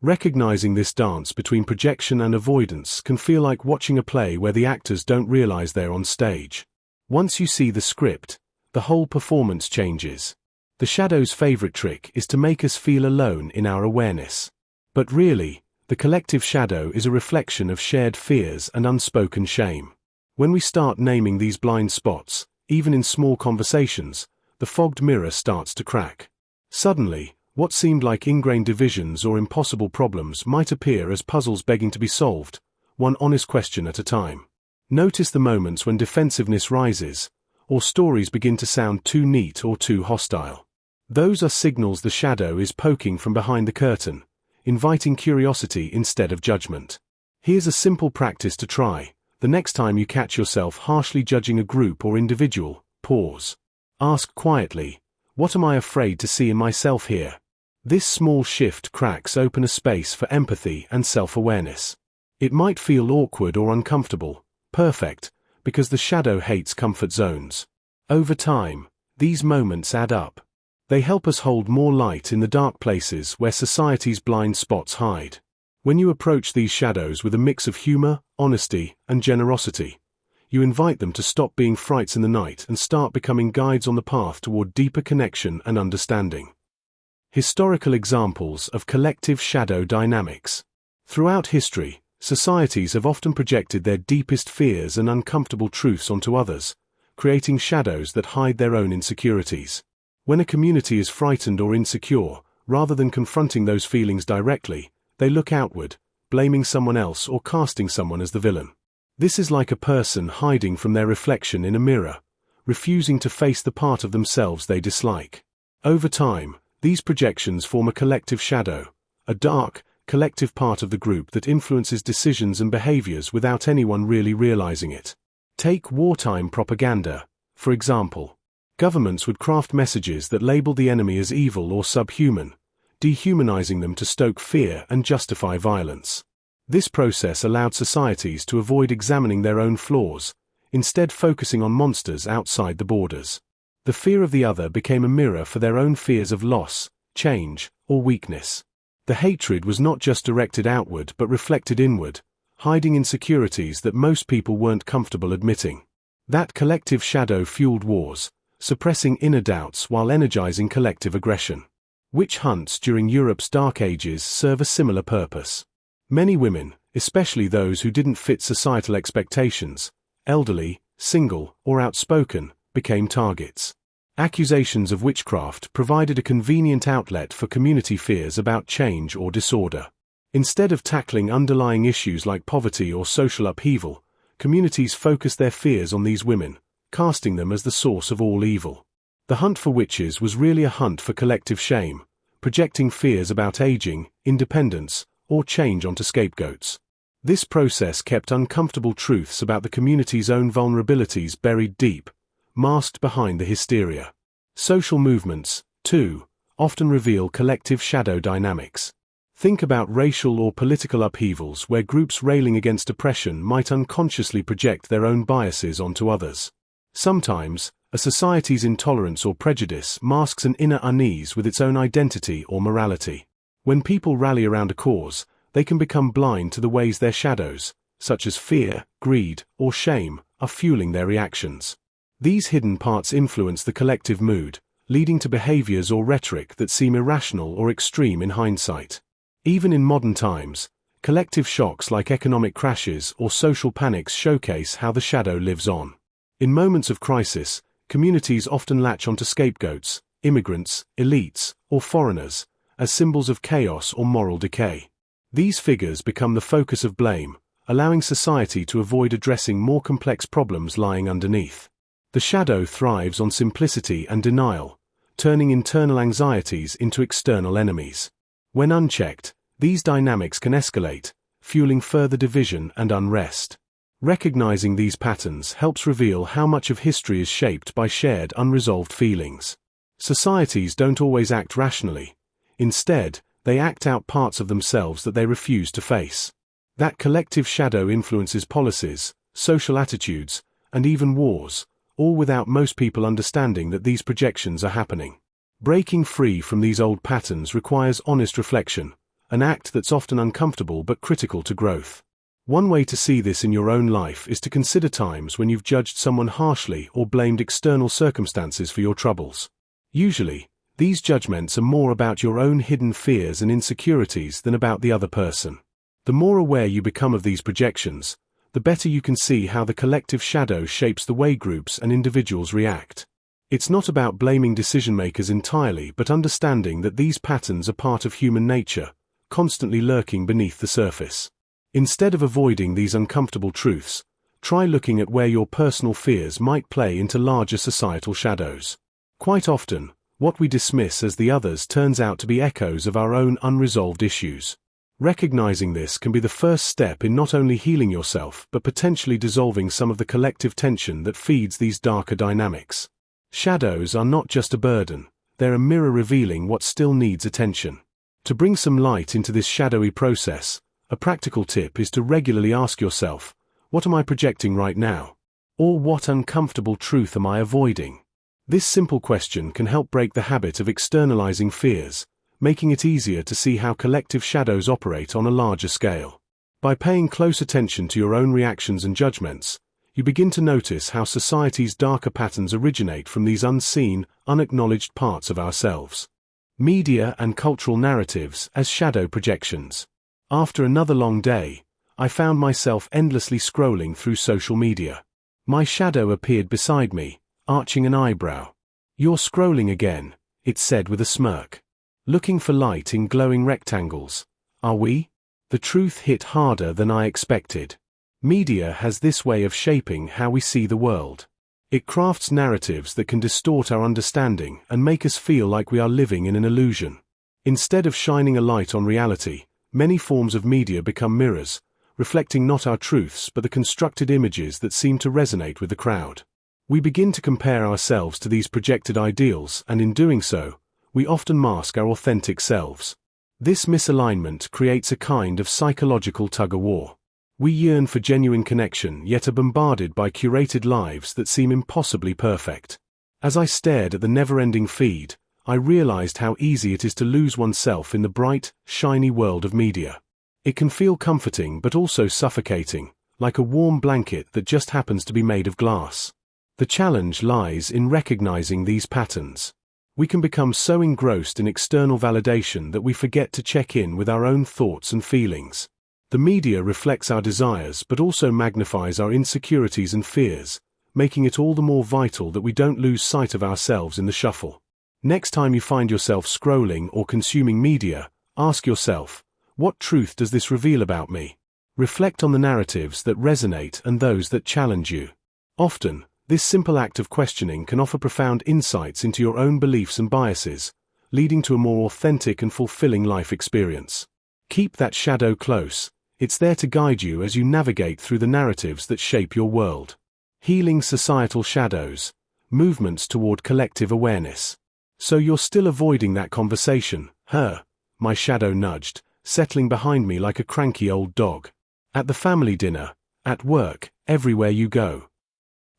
Speaker 1: Recognizing this dance between projection and avoidance can feel like watching a play where the actors don't realize they're on stage. Once you see the script, the whole performance changes. The shadow's favorite trick is to make us feel alone in our awareness. But really, the collective shadow is a reflection of shared fears and unspoken shame. When we start naming these blind spots, even in small conversations, the fogged mirror starts to crack. Suddenly, what seemed like ingrained divisions or impossible problems might appear as puzzles begging to be solved, one honest question at a time. Notice the moments when defensiveness rises, or stories begin to sound too neat or too hostile. Those are signals the shadow is poking from behind the curtain, inviting curiosity instead of judgment. Here's a simple practice to try. The next time you catch yourself harshly judging a group or individual, pause. Ask quietly, what am I afraid to see in myself here? This small shift cracks open a space for empathy and self-awareness. It might feel awkward or uncomfortable, perfect, because the shadow hates comfort zones. Over time, these moments add up. They help us hold more light in the dark places where society's blind spots hide. When you approach these shadows with a mix of humor, honesty, and generosity, you invite them to stop being frights in the night and start becoming guides on the path toward deeper connection and understanding. Historical examples of collective shadow dynamics. Throughout history, societies have often projected their deepest fears and uncomfortable truths onto others, creating shadows that hide their own insecurities. When a community is frightened or insecure, rather than confronting those feelings directly, they look outward, blaming someone else or casting someone as the villain. This is like a person hiding from their reflection in a mirror, refusing to face the part of themselves they dislike. Over time, these projections form a collective shadow, a dark, collective part of the group that influences decisions and behaviors without anyone really realizing it. Take wartime propaganda, for example. Governments would craft messages that label the enemy as evil or subhuman, dehumanizing them to stoke fear and justify violence. This process allowed societies to avoid examining their own flaws, instead focusing on monsters outside the borders. The fear of the other became a mirror for their own fears of loss, change, or weakness. The hatred was not just directed outward but reflected inward, hiding insecurities that most people weren't comfortable admitting. That collective shadow fueled wars, suppressing inner doubts while energizing collective aggression. Witch hunts during Europe's Dark Ages serve a similar purpose. Many women, especially those who didn't fit societal expectations, elderly, single, or outspoken, became targets. Accusations of witchcraft provided a convenient outlet for community fears about change or disorder. Instead of tackling underlying issues like poverty or social upheaval, communities focused their fears on these women, casting them as the source of all evil. The hunt for witches was really a hunt for collective shame, projecting fears about aging, independence, or change onto scapegoats. This process kept uncomfortable truths about the community's own vulnerabilities buried deep, masked behind the hysteria. Social movements, too, often reveal collective shadow dynamics. Think about racial or political upheavals where groups railing against oppression might unconsciously project their own biases onto others. Sometimes, a society's intolerance or prejudice masks an inner unease with its own identity or morality. When people rally around a cause, they can become blind to the ways their shadows, such as fear, greed, or shame, are fueling their reactions. These hidden parts influence the collective mood, leading to behaviors or rhetoric that seem irrational or extreme in hindsight. Even in modern times, collective shocks like economic crashes or social panics showcase how the shadow lives on. In moments of crisis, communities often latch onto scapegoats, immigrants, elites, or foreigners, as symbols of chaos or moral decay. These figures become the focus of blame, allowing society to avoid addressing more complex problems lying underneath. The shadow thrives on simplicity and denial, turning internal anxieties into external enemies. When unchecked, these dynamics can escalate, fueling further division and unrest. Recognizing these patterns helps reveal how much of history is shaped by shared unresolved feelings. Societies don't always act rationally. Instead, they act out parts of themselves that they refuse to face. That collective shadow influences policies, social attitudes, and even wars, all without most people understanding that these projections are happening. Breaking free from these old patterns requires honest reflection, an act that's often uncomfortable but critical to growth. One way to see this in your own life is to consider times when you've judged someone harshly or blamed external circumstances for your troubles. Usually, these judgments are more about your own hidden fears and insecurities than about the other person. The more aware you become of these projections, the better you can see how the collective shadow shapes the way groups and individuals react. It's not about blaming decision-makers entirely, but understanding that these patterns are part of human nature, constantly lurking beneath the surface. Instead of avoiding these uncomfortable truths, try looking at where your personal fears might play into larger societal shadows. Quite often, what we dismiss as the others turns out to be echoes of our own unresolved issues. Recognizing this can be the first step in not only healing yourself but potentially dissolving some of the collective tension that feeds these darker dynamics. Shadows are not just a burden, they're a mirror revealing what still needs attention. To bring some light into this shadowy process, a practical tip is to regularly ask yourself, what am I projecting right now? Or what uncomfortable truth am I avoiding? This simple question can help break the habit of externalizing fears, making it easier to see how collective shadows operate on a larger scale. By paying close attention to your own reactions and judgments, you begin to notice how society's darker patterns originate from these unseen, unacknowledged parts of ourselves. Media and cultural narratives as shadow projections. After another long day, I found myself endlessly scrolling through social media. My shadow appeared beside me, arching an eyebrow. "You're scrolling again," it said with a smirk. "Looking for light in glowing rectangles, are we?" The truth hit harder than I expected. Media has this way of shaping how we see the world. It crafts narratives that can distort our understanding and make us feel like we are living in an illusion. Instead of shining a light on reality, many forms of media become mirrors, reflecting not our truths but the constructed images that seem to resonate with the crowd. We begin to compare ourselves to these projected ideals, and in doing so, we often mask our authentic selves. This misalignment creates a kind of psychological tug-of-war. We yearn for genuine connection, yet are bombarded by curated lives that seem impossibly perfect. As I stared at the never-ending feed, I realized how easy it is to lose oneself in the bright, shiny world of media. It can feel comforting but also suffocating, like a warm blanket that just happens to be made of glass. The challenge lies in recognizing these patterns. We can become so engrossed in external validation that we forget to check in with our own thoughts and feelings. The media reflects our desires but also magnifies our insecurities and fears, making it all the more vital that we don't lose sight of ourselves in the shuffle. Next time you find yourself scrolling or consuming media, ask yourself, what truth does this reveal about me? Reflect on the narratives that resonate and those that challenge you. Often, this simple act of questioning can offer profound insights into your own beliefs and biases, leading to a more authentic and fulfilling life experience. Keep that shadow close. It's there to guide you as you navigate through the narratives that shape your world. Healing societal shadows. Movements toward collective awareness. So you're still avoiding that conversation, huh? My shadow nudged, settling behind me like a cranky old dog. At the family dinner, at work, everywhere you go.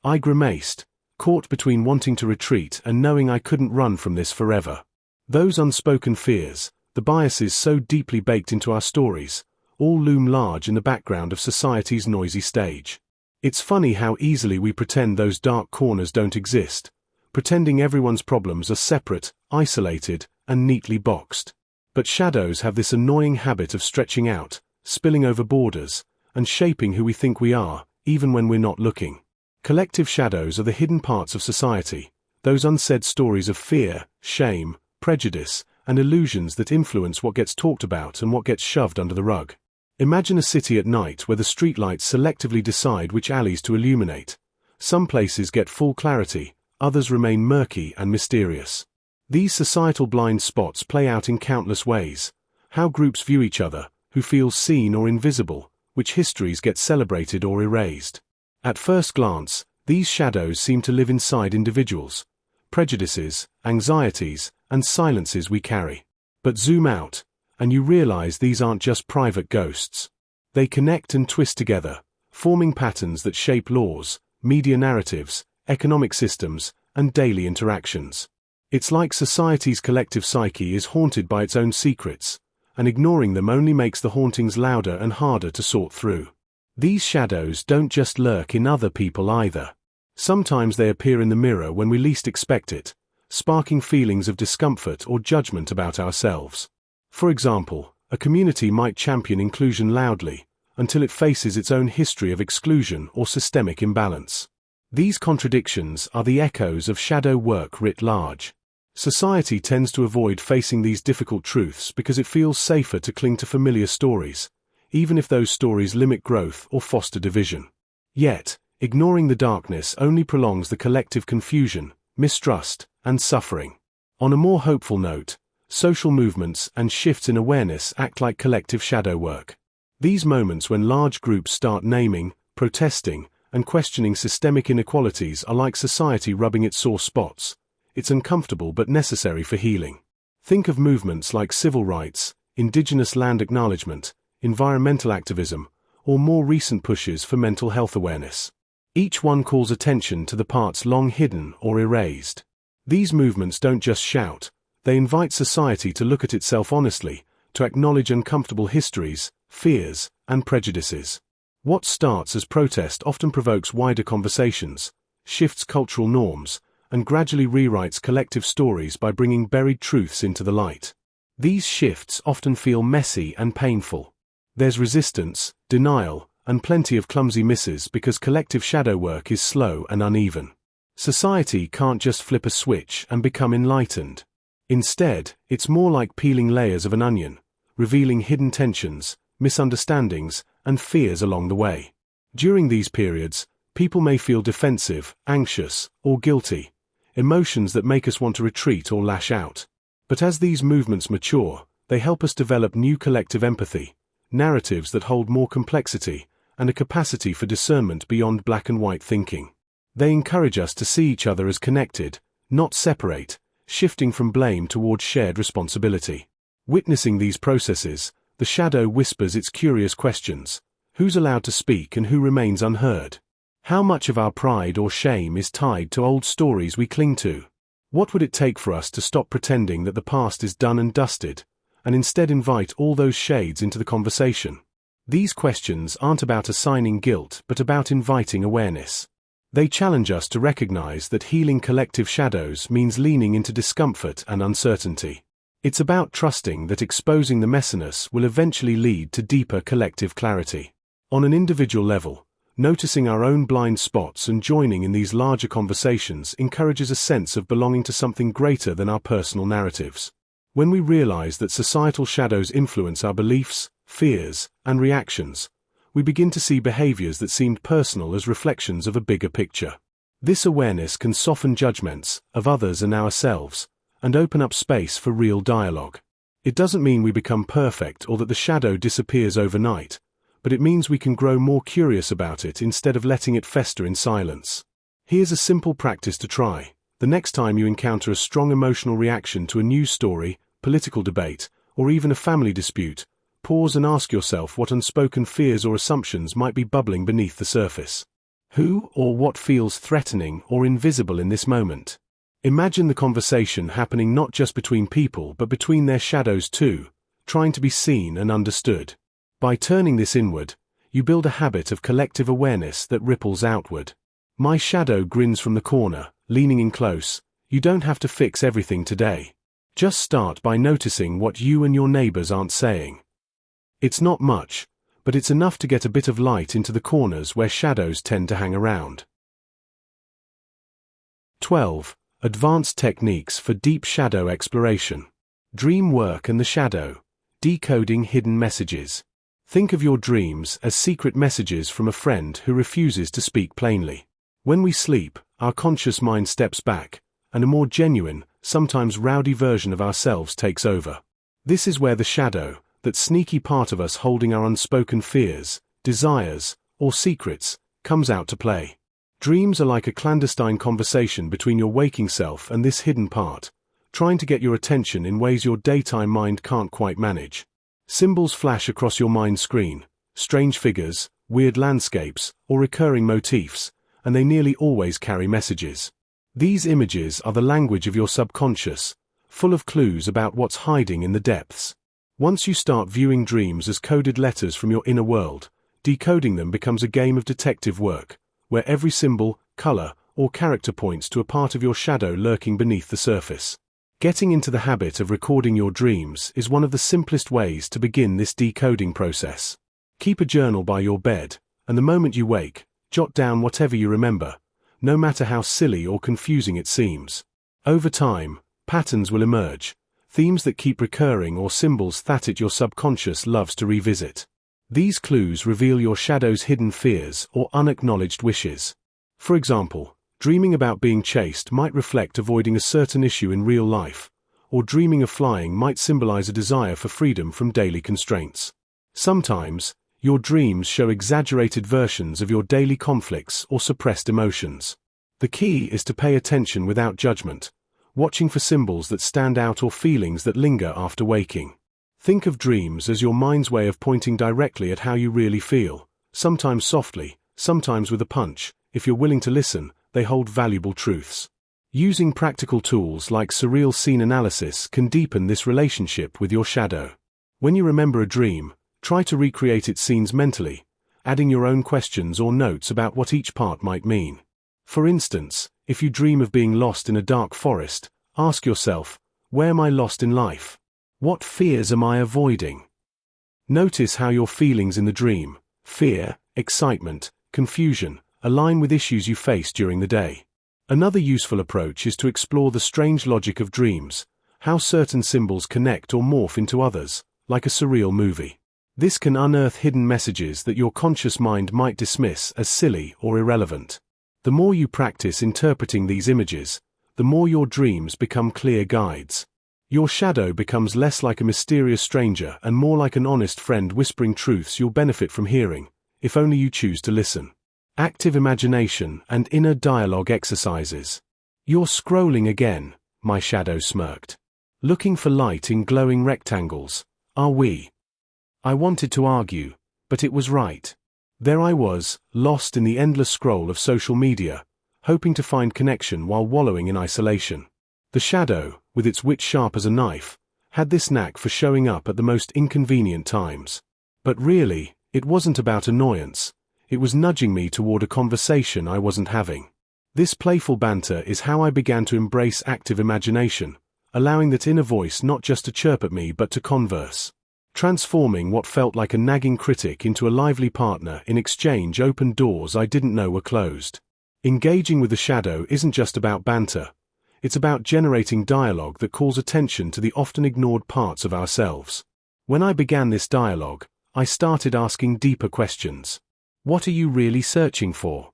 Speaker 1: I grimaced, caught between wanting to retreat and knowing I couldn't run from this forever. Those unspoken fears, the biases so deeply baked into our stories, all loom large in the background of society's noisy stage. It's funny how easily we pretend those dark corners don't exist, pretending everyone's problems are separate, isolated, and neatly boxed. But shadows have this annoying habit of stretching out, spilling over borders, and shaping who we think we are, even when we're not looking. Collective shadows are the hidden parts of society, those unsaid stories of fear, shame, prejudice, and illusions that influence what gets talked about and what gets shoved under the rug. Imagine a city at night where the streetlights selectively decide which alleys to illuminate. Some places get full clarity, others remain murky and mysterious. These societal blind spots play out in countless ways: how groups view each other, who feels seen or invisible, which histories get celebrated or erased. At first glance, these shadows seem to live inside individuals, prejudices, anxieties, and silences we carry. But zoom out, and you realize these aren't just private ghosts. They connect and twist together, forming patterns that shape laws, media narratives, economic systems, and daily interactions. It's like society's collective psyche is haunted by its own secrets, and ignoring them only makes the hauntings louder and harder to sort through. These shadows don't just lurk in other people either. Sometimes they appear in the mirror when we least expect it, sparking feelings of discomfort or judgment about ourselves. For example, a community might champion inclusion loudly, until it faces its own history of exclusion or systemic imbalance. These contradictions are the echoes of shadow work writ large. Society tends to avoid facing these difficult truths because it feels safer to cling to familiar stories, even if those stories limit growth or foster division. Yet, ignoring the darkness only prolongs the collective confusion, mistrust, and suffering. On a more hopeful note, social movements and shifts in awareness act like collective shadow work. These moments when large groups start naming, protesting, and questioning systemic inequalities are like society rubbing its sore spots. It's uncomfortable but necessary for healing. Think of movements like civil rights, indigenous land acknowledgement, environmental activism, or more recent pushes for mental health awareness. Each one calls attention to the parts long hidden or erased. These movements don't just shout, they invite society to look at itself honestly, to acknowledge uncomfortable histories, fears, and prejudices. What starts as protest often provokes wider conversations, shifts cultural norms, and gradually rewrites collective stories by bringing buried truths into the light. These shifts often feel messy and painful. There's resistance, denial, and plenty of clumsy misses because collective shadow work is slow and uneven. Society can't just flip a switch and become enlightened. Instead, it's more like peeling layers of an onion, revealing hidden tensions, misunderstandings, and fears along the way. During these periods, people may feel defensive, anxious, or guilty, emotions that make us want to retreat or lash out. But as these movements mature, they help us develop new collective empathy, narratives that hold more complexity, and a capacity for discernment beyond black and white thinking. They encourage us to see each other as connected, not separate, shifting from blame toward shared responsibility. Witnessing these processes, the shadow whispers its curious questions: who's allowed to speak and who remains unheard? How much of our pride or shame is tied to old stories we cling to? What would it take for us to stop pretending that the past is done and dusted, and instead invite all those shades into the conversation? These questions aren't about assigning guilt but about inviting awareness. They challenge us to recognize that healing collective shadows means leaning into discomfort and uncertainty. It's about trusting that exposing the messiness will eventually lead to deeper collective clarity. On an individual level, noticing our own blind spots and joining in these larger conversations encourages a sense of belonging to something greater than our personal narratives. When we realize that societal shadows influence our beliefs, fears, and reactions, we begin to see behaviors that seemed personal as reflections of a bigger picture. This awareness can soften judgments of others and ourselves, and open up space for real dialogue. It doesn't mean we become perfect or that the shadow disappears overnight, but it means we can grow more curious about it instead of letting it fester in silence. Here's a simple practice to try. The next time you encounter a strong emotional reaction to a news story, political debate, or even a family dispute, pause and ask yourself what unspoken fears or assumptions might be bubbling beneath the surface. Who or what feels threatening or invisible in this moment? Imagine the conversation happening not just between people but between their shadows too, trying to be seen and understood. By turning this inward, you build a habit of collective awareness that ripples outward. My shadow grins from the corner, leaning in close, you don't have to fix everything today. Just start by noticing what you and your neighbors aren't saying. It's not much, but it's enough to get a bit of light into the corners where shadows tend to hang around. 12. Advanced techniques for deep shadow exploration. Dream work and the shadow. Decoding hidden messages. Think of your dreams as secret messages from a friend who refuses to speak plainly. When we sleep, our conscious mind steps back, and a more genuine, sometimes rowdy version of ourselves takes over. This is where the shadow, that sneaky part of us holding our unspoken fears, desires, or secrets, comes out to play. Dreams are like a clandestine conversation between your waking self and this hidden part, trying to get your attention in ways your daytime mind can't quite manage. Symbols flash across your mind screen, strange figures, weird landscapes, or recurring motifs, and they nearly always carry messages. These images are the language of your subconscious, full of clues about what's hiding in the depths. Once you start viewing dreams as coded letters from your inner world, decoding them becomes a game of detective work, where every symbol, color, or character points to a part of your shadow lurking beneath the surface. Getting into the habit of recording your dreams is one of the simplest ways to begin this decoding process. Keep a journal by your bed, and the moment you wake, jot down whatever you remember, no matter how silly or confusing it seems. Over time, patterns will emerge, themes that keep recurring or symbols that your subconscious loves to revisit. These clues reveal your shadow's hidden fears or unacknowledged wishes. For example, dreaming about being chased might reflect avoiding a certain issue in real life, or dreaming of flying might symbolize a desire for freedom from daily constraints. Sometimes, your dreams show exaggerated versions of your daily conflicts or suppressed emotions. The key is to pay attention without judgment, watching for symbols that stand out or feelings that linger after waking. Think of dreams as your mind's way of pointing directly at how you really feel, sometimes softly, sometimes with a punch. If you're willing to listen, they hold valuable truths. Using practical tools like surreal scene analysis can deepen this relationship with your shadow. When you remember a dream, try to recreate its scenes mentally, adding your own questions or notes about what each part might mean. For instance, if you dream of being lost in a dark forest, ask yourself, where am I lost in life? What fears am I avoiding? Notice how your feelings in the dream, fear, excitement, confusion, align with issues you face during the day. Another useful approach is to explore the strange logic of dreams, how certain symbols connect or morph into others, like a surreal movie. This can unearth hidden messages that your conscious mind might dismiss as silly or irrelevant. The more you practice interpreting these images, the more your dreams become clear guides. Your shadow becomes less like a mysterious stranger and more like an honest friend whispering truths you'll benefit from hearing, if only you choose to listen. Active imagination and inner dialogue exercises. You're scrolling again, my shadow smirked. Looking for light in glowing rectangles, are we? I wanted to argue, but it was right. There I was, lost in the endless scroll of social media, hoping to find connection while wallowing in isolation. The shadow, with its wit sharp as a knife, had this knack for showing up at the most inconvenient times. But really, it wasn't about annoyance. It was nudging me toward a conversation I wasn't having. This playful banter is how I began to embrace active imagination, allowing that inner voice not just to chirp at me but to converse. Transforming what felt like a nagging critic into a lively partner in exchange opened doors I didn't know were closed. Engaging with the shadow isn't just about banter. It's about generating dialogue that calls attention to the often ignored parts of ourselves. When I began this dialogue, I started asking deeper questions. What are you really searching for?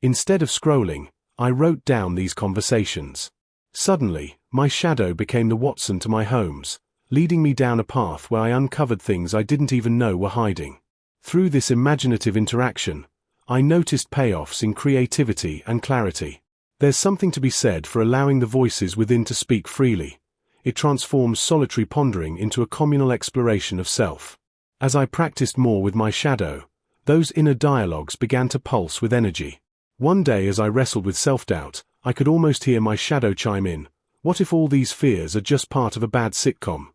Speaker 1: Instead of scrolling, I wrote down these conversations. Suddenly, my shadow became the Watson to my Holmes, leading me down a path where I uncovered things I didn't even know were hiding. Through this imaginative interaction, I noticed payoffs in creativity and clarity. There's something to be said for allowing the voices within to speak freely. It transforms solitary pondering into a communal exploration of self. As I practiced more with my shadow, those inner dialogues began to pulse with energy. One day as I wrestled with self-doubt, I could almost hear my shadow chime in, what if all these fears are just part of a bad sitcom?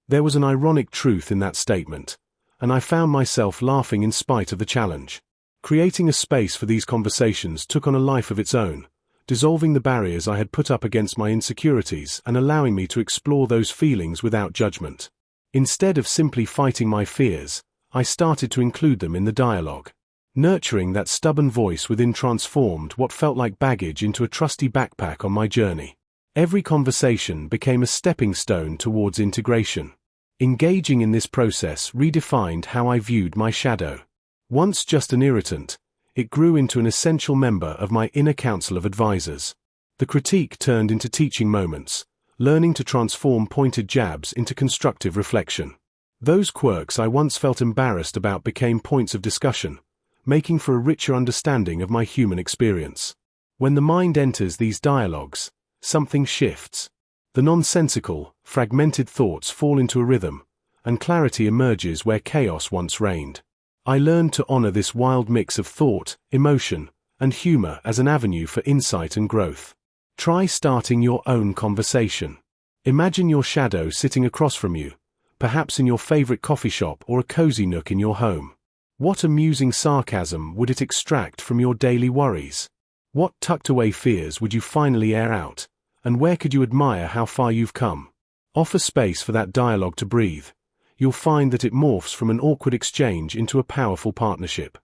Speaker 1: There was an ironic truth in that statement, and I found myself laughing in spite of the challenge. Creating a space for these conversations took on a life of its own, dissolving the barriers I had put up against my insecurities and allowing me to explore those feelings without judgment. Instead of simply fighting my fears, I started to include them in the dialogue. Nurturing that stubborn voice within transformed what felt like baggage into a trusty backpack on my journey. Every conversation became a stepping stone towards integration. Engaging in this process redefined how I viewed my shadow. Once just an irritant, it grew into an essential member of my inner council of advisors. The critique turned into teaching moments, learning to transform pointed jabs into constructive reflection. Those quirks I once felt embarrassed about became points of discussion, making for a richer understanding of my human experience. When the mind enters these dialogues, something shifts. The nonsensical, fragmented thoughts fall into a rhythm, and clarity emerges where chaos once reigned. I learned to honor this wild mix of thought, emotion, and humor as an avenue for insight and growth. Try starting your own conversation. Imagine your shadow sitting across from you, perhaps in your favorite coffee shop or a cozy nook in your home. What amusing sarcasm would it extract from your daily worries? What tucked-away fears would you finally air out, and where could you admire how far you've come? Offer space for that dialogue to breathe. You'll find that it morphs from an awkward exchange into a powerful partnership.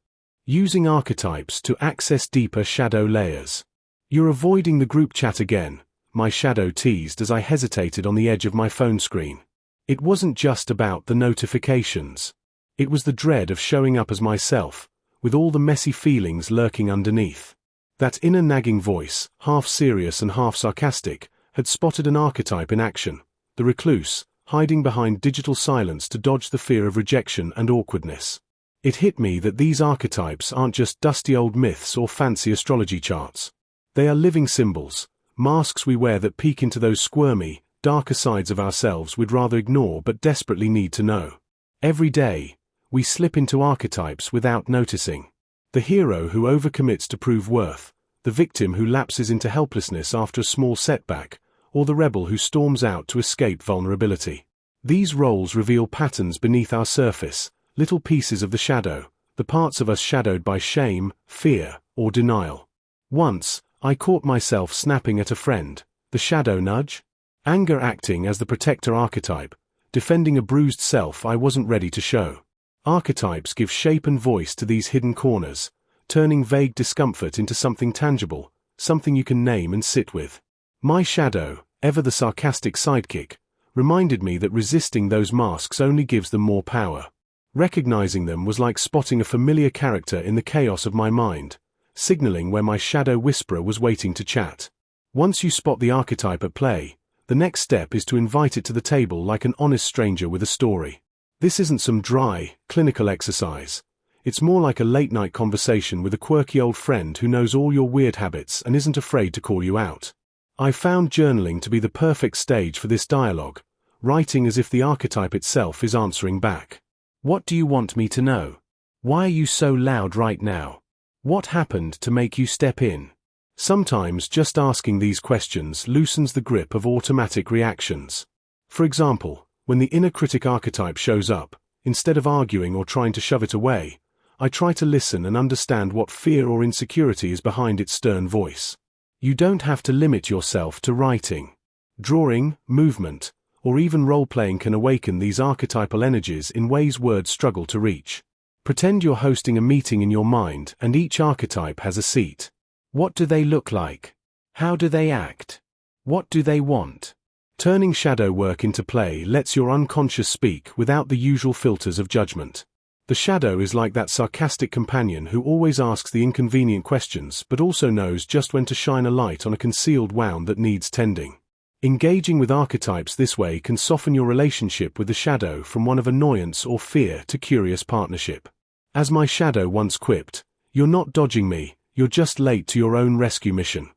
Speaker 1: Using archetypes to access deeper shadow layers. You're avoiding the group chat again, my shadow teased as I hesitated on the edge of my phone screen. It wasn't just about the notifications. It was the dread of showing up as myself, with all the messy feelings lurking underneath. That inner nagging voice, half serious and half sarcastic, had spotted an archetype in action, the recluse, hiding behind digital silence to dodge the fear of rejection and awkwardness. It hit me that these archetypes aren't just dusty old myths or fancy astrology charts. They are living symbols, masks we wear that peek into those squirmy, darker sides of ourselves we'd rather ignore but desperately need to know. Every day, we slip into archetypes without noticing. The hero who overcommits to prove worth, the victim who lapses into helplessness after a small setback, or the rebel who storms out to escape vulnerability. These roles reveal patterns beneath our surface, little pieces of the shadow, the parts of us shadowed by shame, fear, or denial. Once, I caught myself snapping at a friend, the shadow nudge? Anger acting as the protector archetype, defending a bruised self I wasn't ready to show. Archetypes give shape and voice to these hidden corners, turning vague discomfort into something tangible, something you can name and sit with. My shadow, ever the sarcastic sidekick, reminded me that resisting those masks only gives them more power. Recognizing them was like spotting a familiar character in the chaos of my mind, signaling where my shadow whisperer was waiting to chat. Once you spot the archetype at play, the next step is to invite it to the table like an honest stranger with a story. This isn't some dry, clinical exercise. It's more like a late-night conversation with a quirky old friend who knows all your weird habits and isn't afraid to call you out. I found journaling to be the perfect stage for this dialogue, writing as if the archetype itself is answering back. What do you want me to know? Why are you so loud right now? What happened to make you step in? Sometimes just asking these questions loosens the grip of automatic reactions. For example, when the inner critic archetype shows up, instead of arguing or trying to shove it away, I try to listen and understand what fear or insecurity is behind its stern voice. You don't have to limit yourself to writing. Drawing, movement, or even role-playing can awaken these archetypal energies in ways words struggle to reach. Pretend you're hosting a meeting in your mind and each archetype has a seat. What do they look like? How do they act? What do they want? Turning shadow work into play lets your unconscious speak without the usual filters of judgment. The shadow is like that sarcastic companion who always asks the inconvenient questions but also knows just when to shine a light on a concealed wound that needs tending. Engaging with archetypes this way can soften your relationship with the shadow from one of annoyance or fear to curious partnership. As my shadow once quipped, "You're not dodging me, you're just late to your own rescue mission."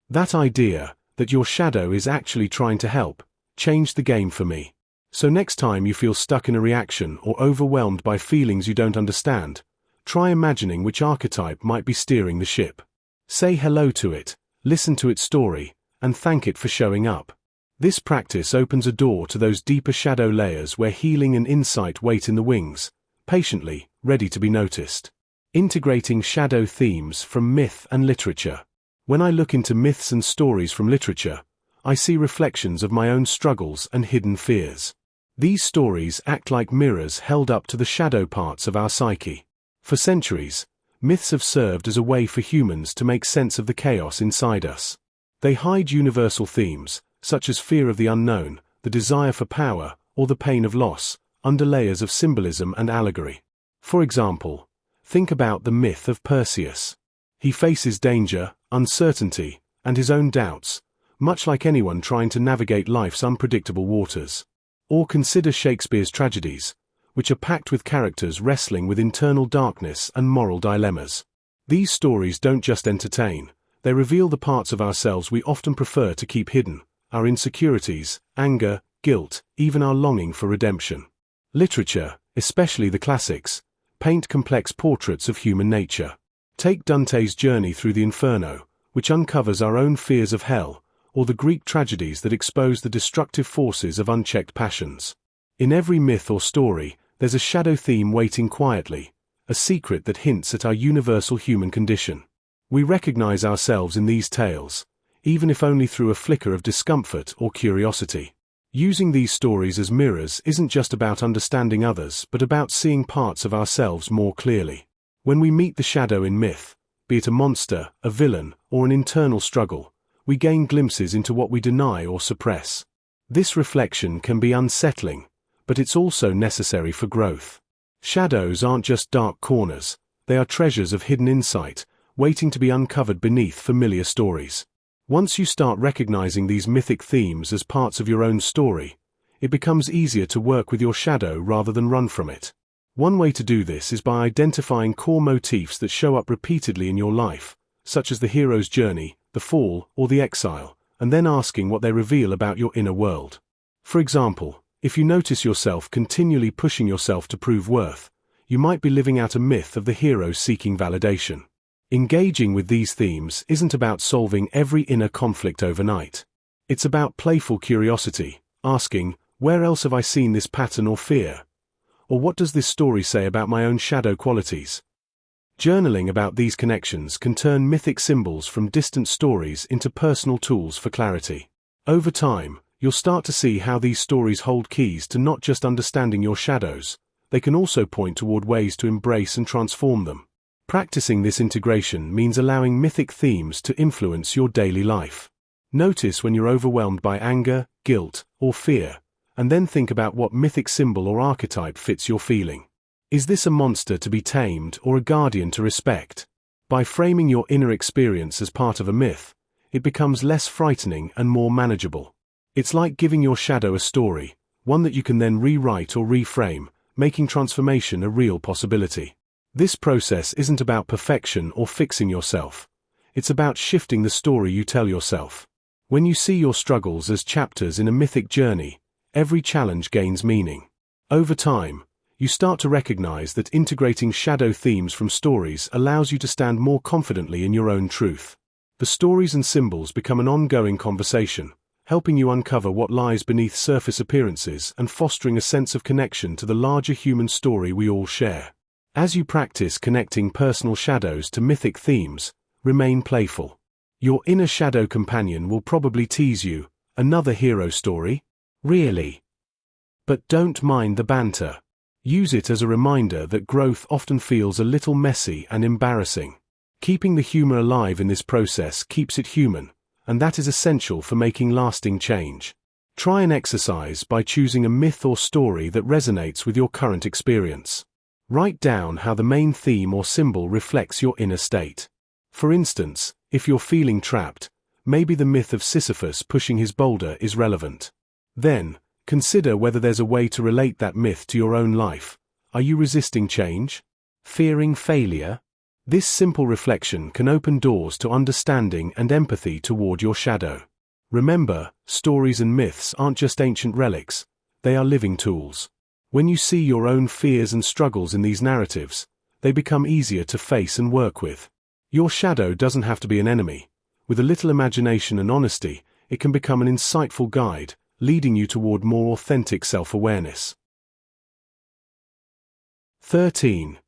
Speaker 1: That idea, that your shadow is actually trying to help, changed the game for me. So next time you feel stuck in a reaction or overwhelmed by feelings you don't understand, try imagining which archetype might be steering the ship. Say hello to it, listen to its story, and thank it for showing up. This practice opens a door to those deeper shadow layers where healing and insight wait in the wings, patiently, ready to be noticed. Integrating shadow themes from myth and literature. When I look into myths and stories from literature, I see reflections of my own struggles and hidden fears. These stories act like mirrors held up to the shadow parts of our psyche. For centuries, myths have served as a way for humans to make sense of the chaos inside us. They hide universal themes, such as fear of the unknown, the desire for power, or the pain of loss, under layers of symbolism and allegory. For example, think about the myth of Perseus. He faces danger, uncertainty, and his own doubts, much like anyone trying to navigate life's unpredictable waters. Or consider Shakespeare's tragedies, which are packed with characters wrestling with internal darkness and moral dilemmas. These stories don't just entertain, they reveal the parts of ourselves we often prefer to keep hidden, our insecurities, anger, guilt, even our longing for redemption. Literature, especially the classics, paint complex portraits of human nature. Take Dante's journey through the Inferno, which uncovers our own fears of hell, or the Greek tragedies that expose the destructive forces of unchecked passions. In every myth or story, there's a shadow theme waiting quietly, a secret that hints at our universal human condition. We recognize ourselves in these tales, even if only through a flicker of discomfort or curiosity. Using these stories as mirrors isn't just about understanding others, but about seeing parts of ourselves more clearly. When we meet the shadow in myth, be it a monster, a villain, or an internal struggle, we gain glimpses into what we deny or suppress. This reflection can be unsettling, but it's also necessary for growth. Shadows aren't just dark corners, they are treasures of hidden insight, waiting to be uncovered beneath familiar stories. Once you start recognizing these mythic themes as parts of your own story, it becomes easier to work with your shadow rather than run from it. One way to do this is by identifying core motifs that show up repeatedly in your life, such as the hero's journey, the fall, or the exile, and then asking what they reveal about your inner world. For example, if you notice yourself continually pushing yourself to prove worth, you might be living out a myth of the hero seeking validation. Engaging with these themes isn't about solving every inner conflict overnight. It's about playful curiosity, asking, where else have I seen this pattern or fear? Or what does this story say about my own shadow qualities? Journaling about these connections can turn mythic symbols from distant stories into personal tools for clarity. Over time, you'll start to see how these stories hold keys to not just understanding your shadows, they can also point toward ways to embrace and transform them. Practicing this integration means allowing mythic themes to influence your daily life. Notice when you're overwhelmed by anger, guilt, or fear, and then think about what mythic symbol or archetype fits your feeling. Is this a monster to be tamed or a guardian to respect? By framing your inner experience as part of a myth, it becomes less frightening and more manageable. It's like giving your shadow a story, one that you can then rewrite or reframe, making transformation a real possibility. This process isn't about perfection or fixing yourself. It's about shifting the story you tell yourself. When you see your struggles as chapters in a mythic journey, every challenge gains meaning. Over time, you start to recognize that integrating shadow themes from stories allows you to stand more confidently in your own truth. The stories and symbols become an ongoing conversation, helping you uncover what lies beneath surface appearances and fostering a sense of connection to the larger human story we all share. As you practice connecting personal shadows to mythic themes, remain playful. Your inner shadow companion will probably tease you, another hero story? Really? But don't mind the banter. Use it as a reminder that growth often feels a little messy and embarrassing. Keeping the humor alive in this process keeps it human, and that is essential for making lasting change. Try an exercise by choosing a myth or story that resonates with your current experience. Write down how the main theme or symbol reflects your inner state. For instance, if you're feeling trapped, maybe the myth of Sisyphus pushing his boulder is relevant. Then, consider whether there's a way to relate that myth to your own life. Are you resisting change? Fearing failure? This simple reflection can open doors to understanding and empathy toward your shadow. Remember, stories and myths aren't just ancient relics, they are living tools. When you see your own fears and struggles in these narratives, they become easier to face and work with. Your shadow doesn't have to be an enemy. With a little imagination and honesty, it can become an insightful guide, leading you toward more authentic self-awareness. 13.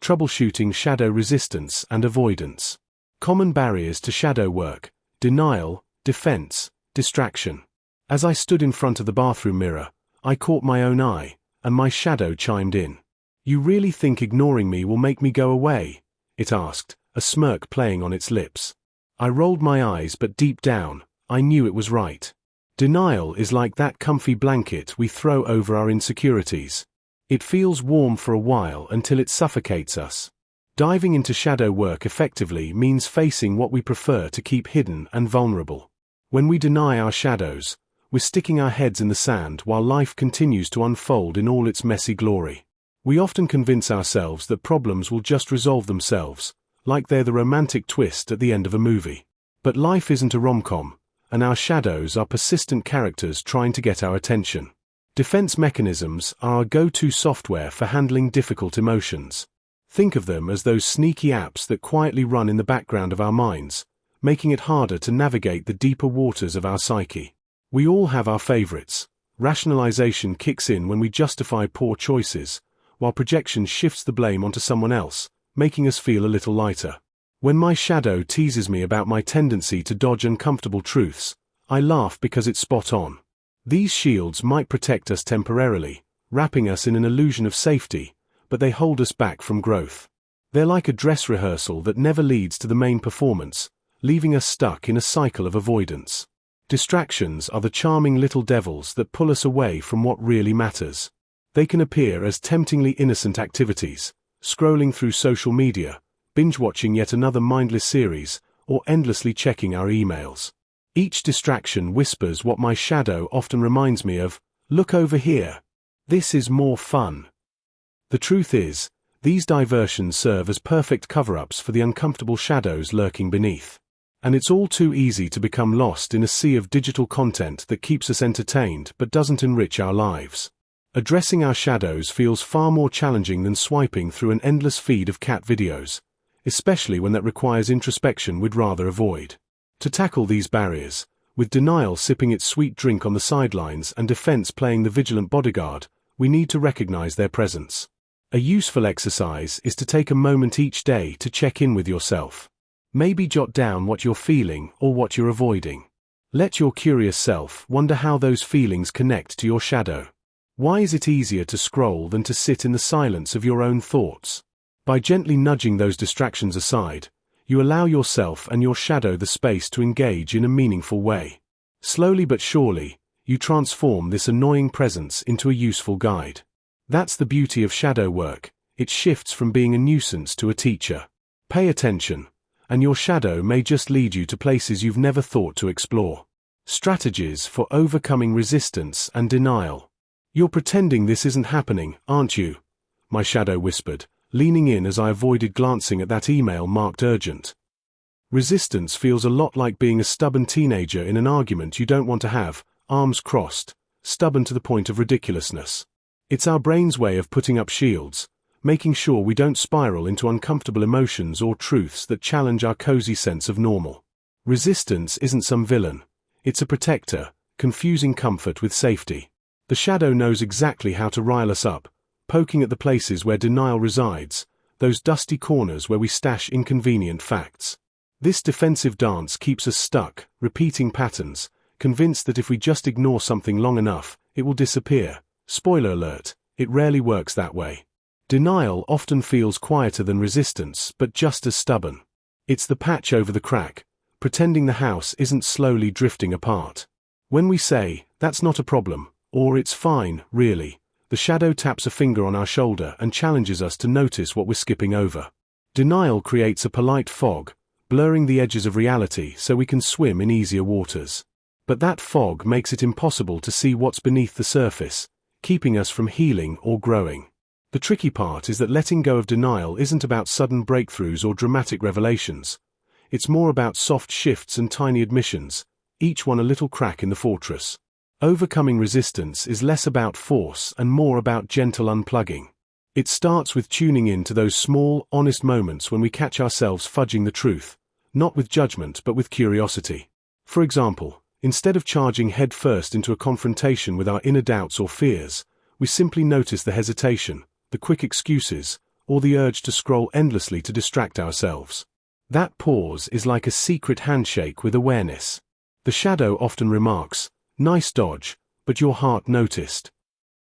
Speaker 1: Troubleshooting shadow resistance and avoidance. Common barriers to shadow work: denial, defense, distraction. As I stood in front of the bathroom mirror, I caught my own eye, and my shadow chimed in. "You really think ignoring me will make me go away?" it asked, a smirk playing on its lips. I rolled my eyes, but deep down, I knew it was right. Denial is like that comfy blanket we throw over our insecurities. It feels warm for a while until it suffocates us. Diving into shadow work effectively means facing what we prefer to keep hidden and vulnerable. When we deny our shadows, we're sticking our heads in the sand while life continues to unfold in all its messy glory. We often convince ourselves that problems will just resolve themselves, like they're the romantic twist at the end of a movie. But life isn't a rom-com, and our shadows are persistent characters trying to get our attention. Defense mechanisms are our go-to software for handling difficult emotions. Think of them as those sneaky apps that quietly run in the background of our minds, making it harder to navigate the deeper waters of our psyche. We all have our favorites. Rationalization kicks in when we justify poor choices, while projection shifts the blame onto someone else, making us feel a little lighter. When my shadow teases me about my tendency to dodge uncomfortable truths, I laugh because it's spot on. These shields might protect us temporarily, wrapping us in an illusion of safety, but they hold us back from growth. They're like a dress rehearsal that never leads to the main performance, leaving us stuck in a cycle of avoidance. Distractions are the charming little devils that pull us away from what really matters. They can appear as temptingly innocent activities, scrolling through social media, binge-watching yet another mindless series, or endlessly checking our emails. Each distraction whispers what my shadow often reminds me of: look over here. This is more fun. The truth is, these diversions serve as perfect cover-ups for the uncomfortable shadows lurking beneath. And it's all too easy to become lost in a sea of digital content that keeps us entertained but doesn't enrich our lives. Addressing our shadows feels far more challenging than swiping through an endless feed of cat videos, especially when that requires introspection we'd rather avoid. To tackle these barriers, with denial sipping its sweet drink on the sidelines and defense playing the vigilant bodyguard, we need to recognize their presence. A useful exercise is to take a moment each day to check in with yourself. Maybe jot down what you're feeling or what you're avoiding. Let your curious self wonder how those feelings connect to your shadow. Why is it easier to scroll than to sit in the silence of your own thoughts? By gently nudging those distractions aside, you allow yourself and your shadow the space to engage in a meaningful way. Slowly but surely, you transform this annoying presence into a useful guide. That's the beauty of shadow work. It shifts from being a nuisance to a teacher. Pay attention, and your shadow may just lead you to places you've never thought to explore. Strategies for overcoming resistance and denial. "You're pretending this isn't happening, aren't you?" my shadow whispered, leaning in as I avoided glancing at that email marked urgent. Resistance feels a lot like being a stubborn teenager in an argument you don't want to have, arms crossed, stubborn to the point of ridiculousness. It's our brain's way of putting up shields, making sure we don't spiral into uncomfortable emotions or truths that challenge our cozy sense of normal. Resistance isn't some villain. It's a protector, confusing comfort with safety. The shadow knows exactly how to rile us up, poking at the places where denial resides, those dusty corners where we stash inconvenient facts. This defensive dance keeps us stuck, repeating patterns, convinced that if we just ignore something long enough, it will disappear. Spoiler alert, it rarely works that way. Denial often feels quieter than resistance, but just as stubborn. It's the patch over the crack, pretending the house isn't slowly drifting apart. When we say, "That's not a problem," or "It's fine, really," the shadow taps a finger on our shoulder and challenges us to notice what we're skipping over. Denial creates a polite fog, blurring the edges of reality so we can swim in easier waters. But that fog makes it impossible to see what's beneath the surface, keeping us from healing or growing. The tricky part is that letting go of denial isn't about sudden breakthroughs or dramatic revelations. It's more about soft shifts and tiny admissions, each one a little crack in the fortress. Overcoming resistance is less about force and more about gentle unplugging. It starts with tuning in to those small, honest moments when we catch ourselves fudging the truth, not with judgment but with curiosity. For example, instead of charging headfirst into a confrontation with our inner doubts or fears, we simply notice the hesitation, the quick excuses, or the urge to scroll endlessly to distract ourselves. That pause is like a secret handshake with awareness. The shadow often remarks, "Nice dodge, but your heart noticed."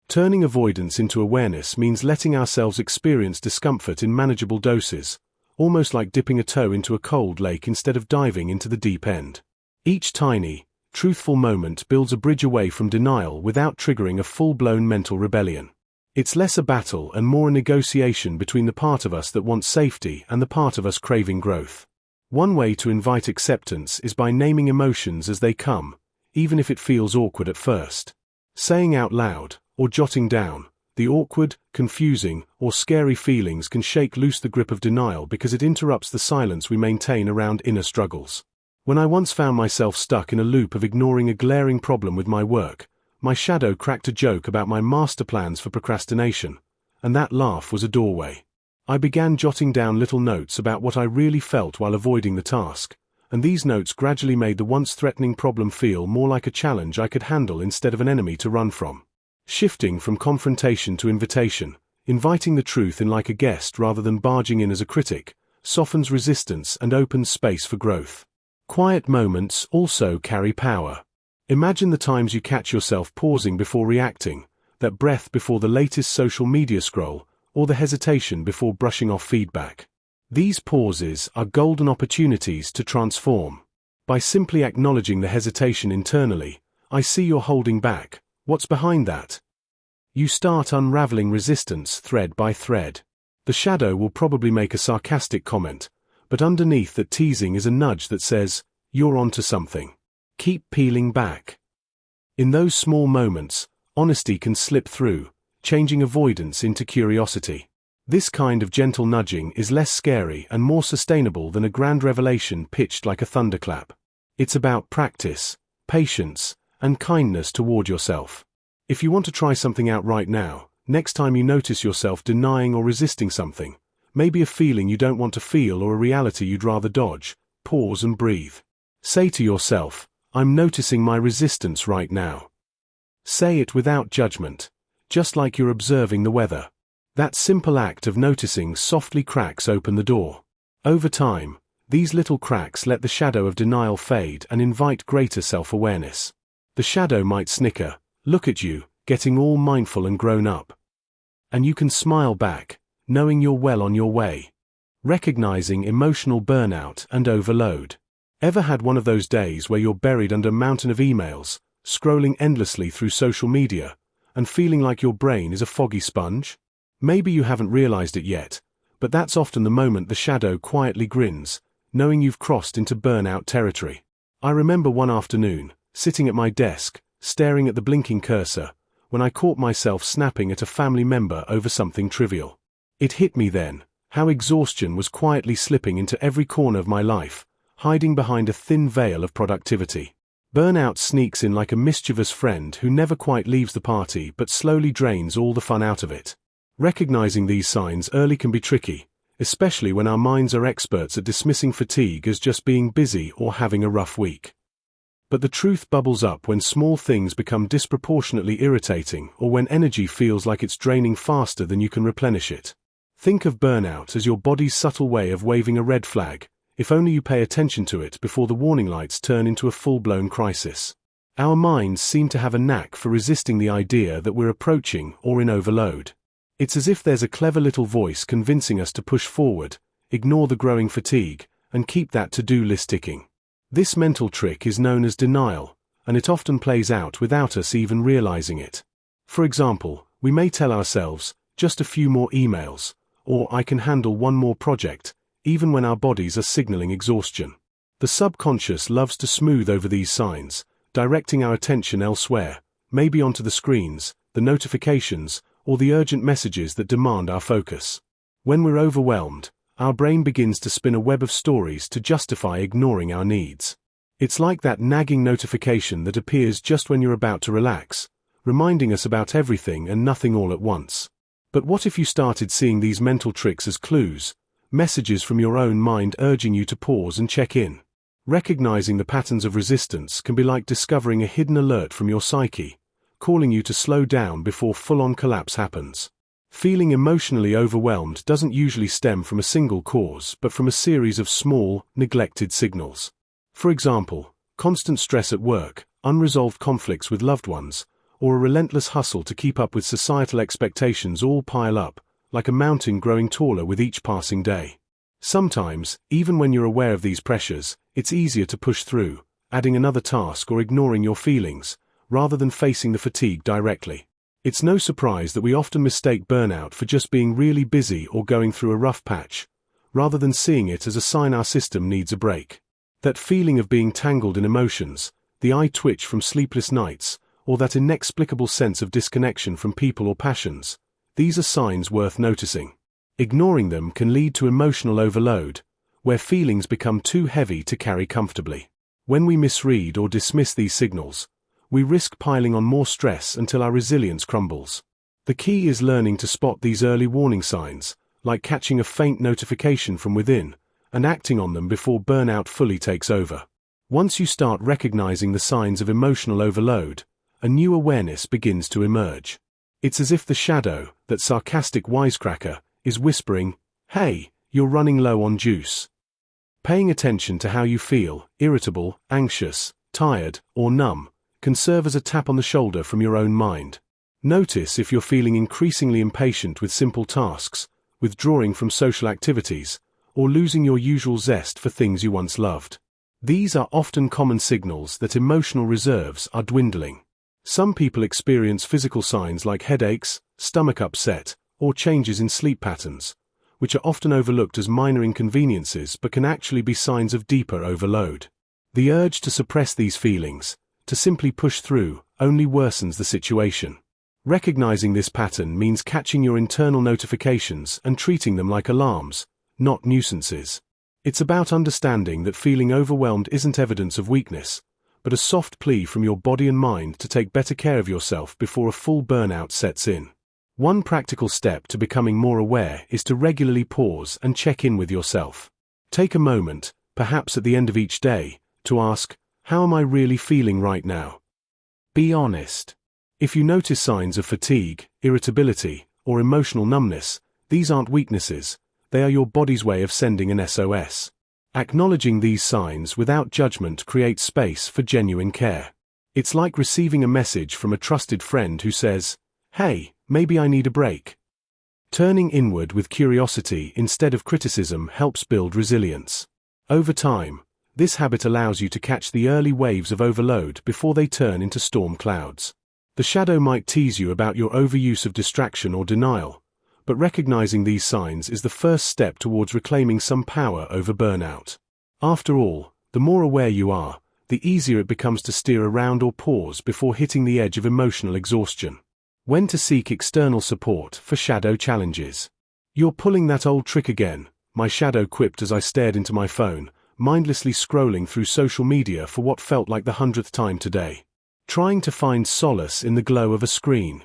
Speaker 1: Turning avoidance into awareness means letting ourselves experience discomfort in manageable doses, almost like dipping a toe into a cold lake instead of diving into the deep end. Each tiny, truthful moment builds a bridge away from denial without triggering a full-blown mental rebellion. It's less a battle and more a negotiation between the part of us that wants safety and the part of us craving growth. One way to invite acceptance is by naming emotions as they come, even if it feels awkward at first. Saying out loud, or jotting down, the awkward, confusing, or scary feelings can shake loose the grip of denial because it interrupts the silence we maintain around inner struggles. When I once found myself stuck in a loop of ignoring a glaring problem with my work, my shadow cracked a joke about my master plans for procrastination, and that laugh was a doorway. I began jotting down little notes about what I really felt while avoiding the task, and these notes gradually made the once threatening problem feel more like a challenge I could handle instead of an enemy to run from. Shifting from confrontation to invitation, inviting the truth in like a guest rather than barging in as a critic, softens resistance and opens space for growth. Quiet moments also carry power. Imagine the times you catch yourself pausing before reacting, that breath before the latest social media scroll, or the hesitation before brushing off feedback. These pauses are golden opportunities to transform. By simply acknowledging the hesitation internally, "I see you're holding back. What's behind that?" You start unraveling resistance thread by thread. The shadow will probably make a sarcastic comment, but underneath that teasing is a nudge that says, "You're onto something. Keep peeling back." In those small moments, honesty can slip through, changing avoidance into curiosity. This kind of gentle nudging is less scary and more sustainable than a grand revelation pitched like a thunderclap. It's about practice, patience, and kindness toward yourself. If you want to try something out right now, next time you notice yourself denying or resisting something, maybe a feeling you don't want to feel or a reality you'd rather dodge, pause and breathe. Say to yourself, "I'm noticing my resistance right now." Say it without judgment, just like you're observing the weather. That simple act of noticing softly cracks open the door. Over time, these little cracks let the shadow of denial fade and invite greater self-awareness. The shadow might snicker, look at you, getting all mindful and grown up. And you can smile back, knowing you're well on your way. Recognizing emotional burnout and overload. Ever had one of those days where you're buried under a mountain of emails, scrolling endlessly through social media, and feeling like your brain is a foggy sponge? Maybe you haven't realized it yet, but that's often the moment the shadow quietly grins, knowing you've crossed into burnout territory. I remember one afternoon, sitting at my desk, staring at the blinking cursor, when I caught myself snapping at a family member over something trivial. It hit me then, how exhaustion was quietly slipping into every corner of my life, hiding behind a thin veil of productivity. Burnout sneaks in like a mischievous friend who never quite leaves the party but slowly drains all the fun out of it. Recognizing these signs early can be tricky, especially when our minds are experts at dismissing fatigue as just being busy or having a rough week. But the truth bubbles up when small things become disproportionately irritating or when energy feels like it's draining faster than you can replenish it. Think of burnout as your body's subtle way of waving a red flag, if only you pay attention to it before the warning lights turn into a full-blown crisis. Our minds seem to have a knack for resisting the idea that we're approaching or in overload. It's as if there's a clever little voice convincing us to push forward, ignore the growing fatigue, and keep that to-do list ticking. This mental trick is known as denial, and it often plays out without us even realizing it. For example, we may tell ourselves, "Just a few more emails," or "I can handle one more project," even when our bodies are signaling exhaustion. The subconscious loves to smooth over these signs, directing our attention elsewhere, maybe onto the screens, the notifications, or the urgent messages that demand our focus. When we're overwhelmed, our brain begins to spin a web of stories to justify ignoring our needs. It's like that nagging notification that appears just when you're about to relax, reminding us about everything and nothing all at once. But what if you started seeing these mental tricks as clues, messages from your own mind urging you to pause and check in? Recognizing the patterns of resistance can be like discovering a hidden alert from your psyche, calling you to slow down before full-on collapse happens. Feeling emotionally overwhelmed doesn't usually stem from a single cause but from a series of small, neglected signals. For example, constant stress at work, unresolved conflicts with loved ones, or a relentless hustle to keep up with societal expectations all pile up, like a mountain growing taller with each passing day. Sometimes, even when you're aware of these pressures, it's easier to push through, adding another task or ignoring your feelings, rather than facing the fatigue directly. It's no surprise that we often mistake burnout for just being really busy or going through a rough patch, rather than seeing it as a sign our system needs a break. That feeling of being tangled in emotions, the eye twitch from sleepless nights, or that inexplicable sense of disconnection from people or passions, these are signs worth noticing. Ignoring them can lead to emotional overload, where feelings become too heavy to carry comfortably. When we misread or dismiss these signals, we risk piling on more stress until our resilience crumbles. The key is learning to spot these early warning signs, like catching a faint notification from within, and acting on them before burnout fully takes over. Once you start recognizing the signs of emotional overload, a new awareness begins to emerge. It's as if the shadow, that sarcastic wisecracker, is whispering, "Hey, you're running low on juice." Paying attention to how you feel, irritable, anxious, tired, or numb, can serve as a tap on the shoulder from your own mind. Notice if you're feeling increasingly impatient with simple tasks, withdrawing from social activities, or losing your usual zest for things you once loved. These are often common signals that emotional reserves are dwindling. Some people experience physical signs like headaches, stomach upset, or changes in sleep patterns, which are often overlooked as minor inconveniences but can actually be signs of deeper overload. The urge to suppress these feelings, to simply push through, only worsens the situation. Recognizing this pattern means catching your internal notifications and treating them like alarms, not nuisances. It's about understanding that feeling overwhelmed isn't evidence of weakness, but a soft plea from your body and mind to take better care of yourself before a full burnout sets in. One practical step to becoming more aware is to regularly pause and check in with yourself. Take a moment, perhaps at the end of each day, to ask, "How am I really feeling right now?" Be honest. If you notice signs of fatigue, irritability, or emotional numbness, these aren't weaknesses, they are your body's way of sending an SOS. Acknowledging these signs without judgment creates space for genuine care. It's like receiving a message from a trusted friend who says, "Hey, maybe I need a break." Turning inward with curiosity instead of criticism helps build resilience. Over time, this habit allows you to catch the early waves of overload before they turn into storm clouds. The shadow might tease you about your overuse of distraction or denial, but recognizing these signs is the first step towards reclaiming some power over burnout. After all, the more aware you are, the easier it becomes to steer around or pause before hitting the edge of emotional exhaustion. When to seek external support for shadow challenges. "You're pulling that old trick again," my shadow quipped as I stared into my phone, mindlessly scrolling through social media for what felt like the 100th time today. Trying to find solace in the glow of a screen.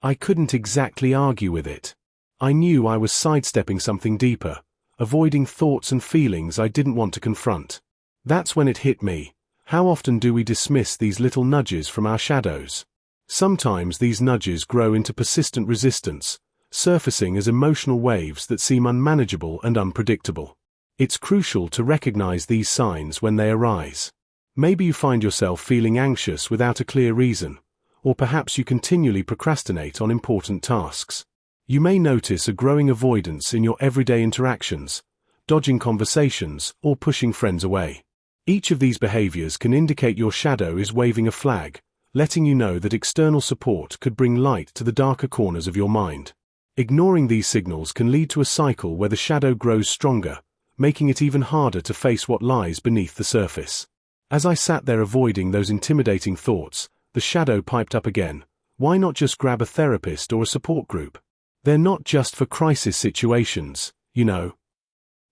Speaker 1: I couldn't exactly argue with it. I knew I was sidestepping something deeper, avoiding thoughts and feelings I didn't want to confront. That's when it hit me. How often do we dismiss these little nudges from our shadows? Sometimes these nudges grow into persistent resistance, surfacing as emotional waves that seem unmanageable and unpredictable. It's crucial to recognize these signs when they arise. Maybe you find yourself feeling anxious without a clear reason, or perhaps you continually procrastinate on important tasks. You may notice a growing avoidance in your everyday interactions, dodging conversations, or pushing friends away. Each of these behaviors can indicate your shadow is waving a flag, letting you know that external support could bring light to the darker corners of your mind. Ignoring these signals can lead to a cycle where the shadow grows stronger, making it even harder to face what lies beneath the surface. As I sat there avoiding those intimidating thoughts, the shadow piped up again. Why not just grab a therapist or a support group? They're not just for crisis situations, you know.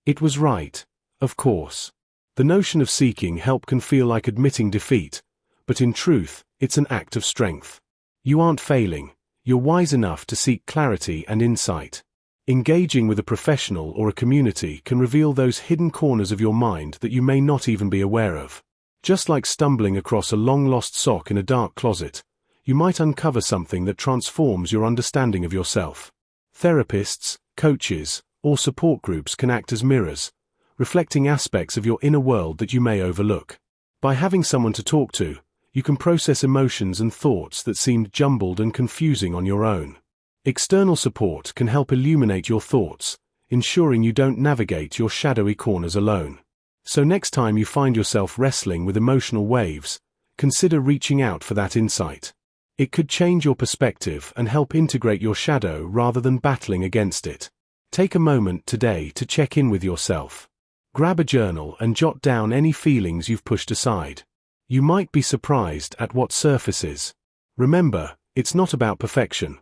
Speaker 1: It was right, of course. The notion of seeking help can feel like admitting defeat, but in truth, it's an act of strength. You aren't failing, you're wise enough to seek clarity and insight. Engaging with a professional or a community can reveal those hidden corners of your mind that you may not even be aware of. Just like stumbling across a long-lost sock in a dark closet, you might uncover something that transforms your understanding of yourself. Therapists, coaches, or support groups can act as mirrors, reflecting aspects of your inner world that you may overlook. By having someone to talk to, you can process emotions and thoughts that seemed jumbled and confusing on your own. External support can help illuminate your thoughts, ensuring you don't navigate your shadowy corners alone. So next time you find yourself wrestling with emotional waves, consider reaching out for that insight. It could change your perspective and help integrate your shadow rather than battling against it. Take a moment today to check in with yourself. Grab a journal and jot down any feelings you've pushed aside. You might be surprised at what surfaces. Remember, it's not about perfection.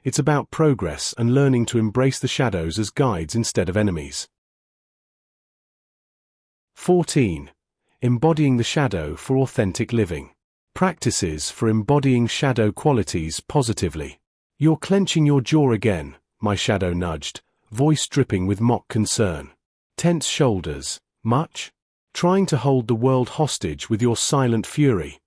Speaker 1: It's about progress and learning to embrace the shadows as guides instead of enemies. 14. Embodying the shadow for authentic living. Practices for embodying shadow qualities positively. You're clenching your jaw again, my shadow nudged, voice dripping with mock concern. Tense shoulders, much? Trying to hold the world hostage with your silent fury.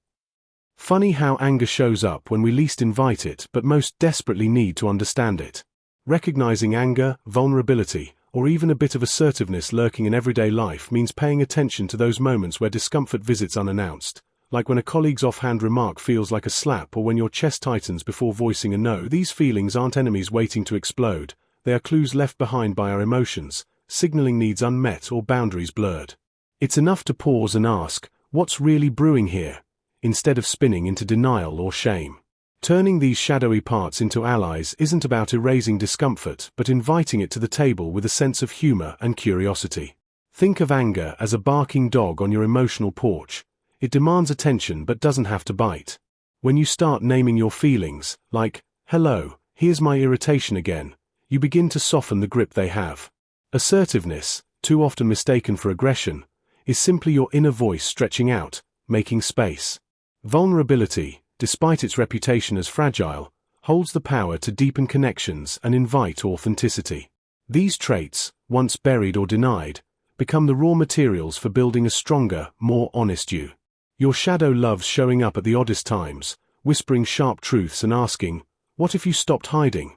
Speaker 1: Funny how anger shows up when we least invite it but most desperately need to understand it. Recognizing anger, vulnerability, or even a bit of assertiveness lurking in everyday life means paying attention to those moments where discomfort visits unannounced, like when a colleague's offhand remark feels like a slap or when your chest tightens before voicing a no. These feelings aren't enemies waiting to explode, they are clues left behind by our emotions, signaling needs unmet or boundaries blurred. It's enough to pause and ask, what's really brewing here, instead of spinning into denial or shame. Turning these shadowy parts into allies isn't about erasing discomfort but inviting it to the table with a sense of humor and curiosity. Think of anger as a barking dog on your emotional porch. It demands attention but doesn't have to bite. When you start naming your feelings, like, hello, here's my irritation again, you begin to soften the grip they have. Assertiveness, too often mistaken for aggression, is simply your inner voice stretching out, making space. Vulnerability, despite its reputation as fragile, holds the power to deepen connections and invite authenticity. These traits, once buried or denied, become the raw materials for building a stronger, more honest you. Your shadow loves showing up at the oddest times, whispering sharp truths and asking, what if you stopped hiding?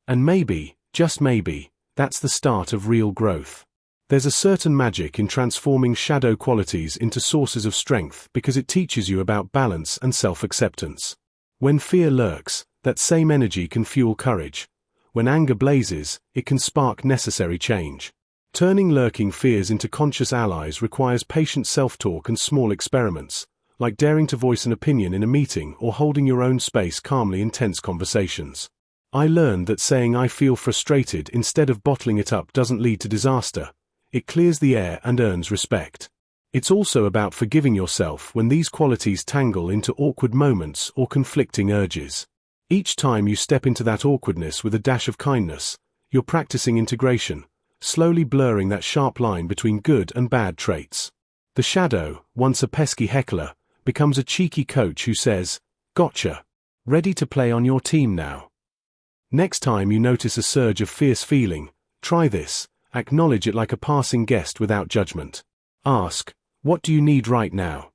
Speaker 1: And maybe, just maybe, that's the start of real growth. There's a certain magic in transforming shadow qualities into sources of strength because it teaches you about balance and self-acceptance. When fear lurks, that same energy can fuel courage. When anger blazes, it can spark necessary change. Turning lurking fears into conscious allies requires patient self-talk and small experiments, like daring to voice an opinion in a meeting or holding your own space calmly in tense conversations. I learned that saying I feel frustrated instead of bottling it up doesn't lead to disaster. It clears the air and earns respect. It's also about forgiving yourself when these qualities tangle into awkward moments or conflicting urges. Each time you step into that awkwardness with a dash of kindness, you're practicing integration, slowly blurring that sharp line between good and bad traits. The shadow, once a pesky heckler, becomes a cheeky coach who says, "Gotcha. Ready to play on your team now." Next time you notice a surge of fierce feeling, try this. Acknowledge it like a passing guest without judgment. Ask, what do you need right now?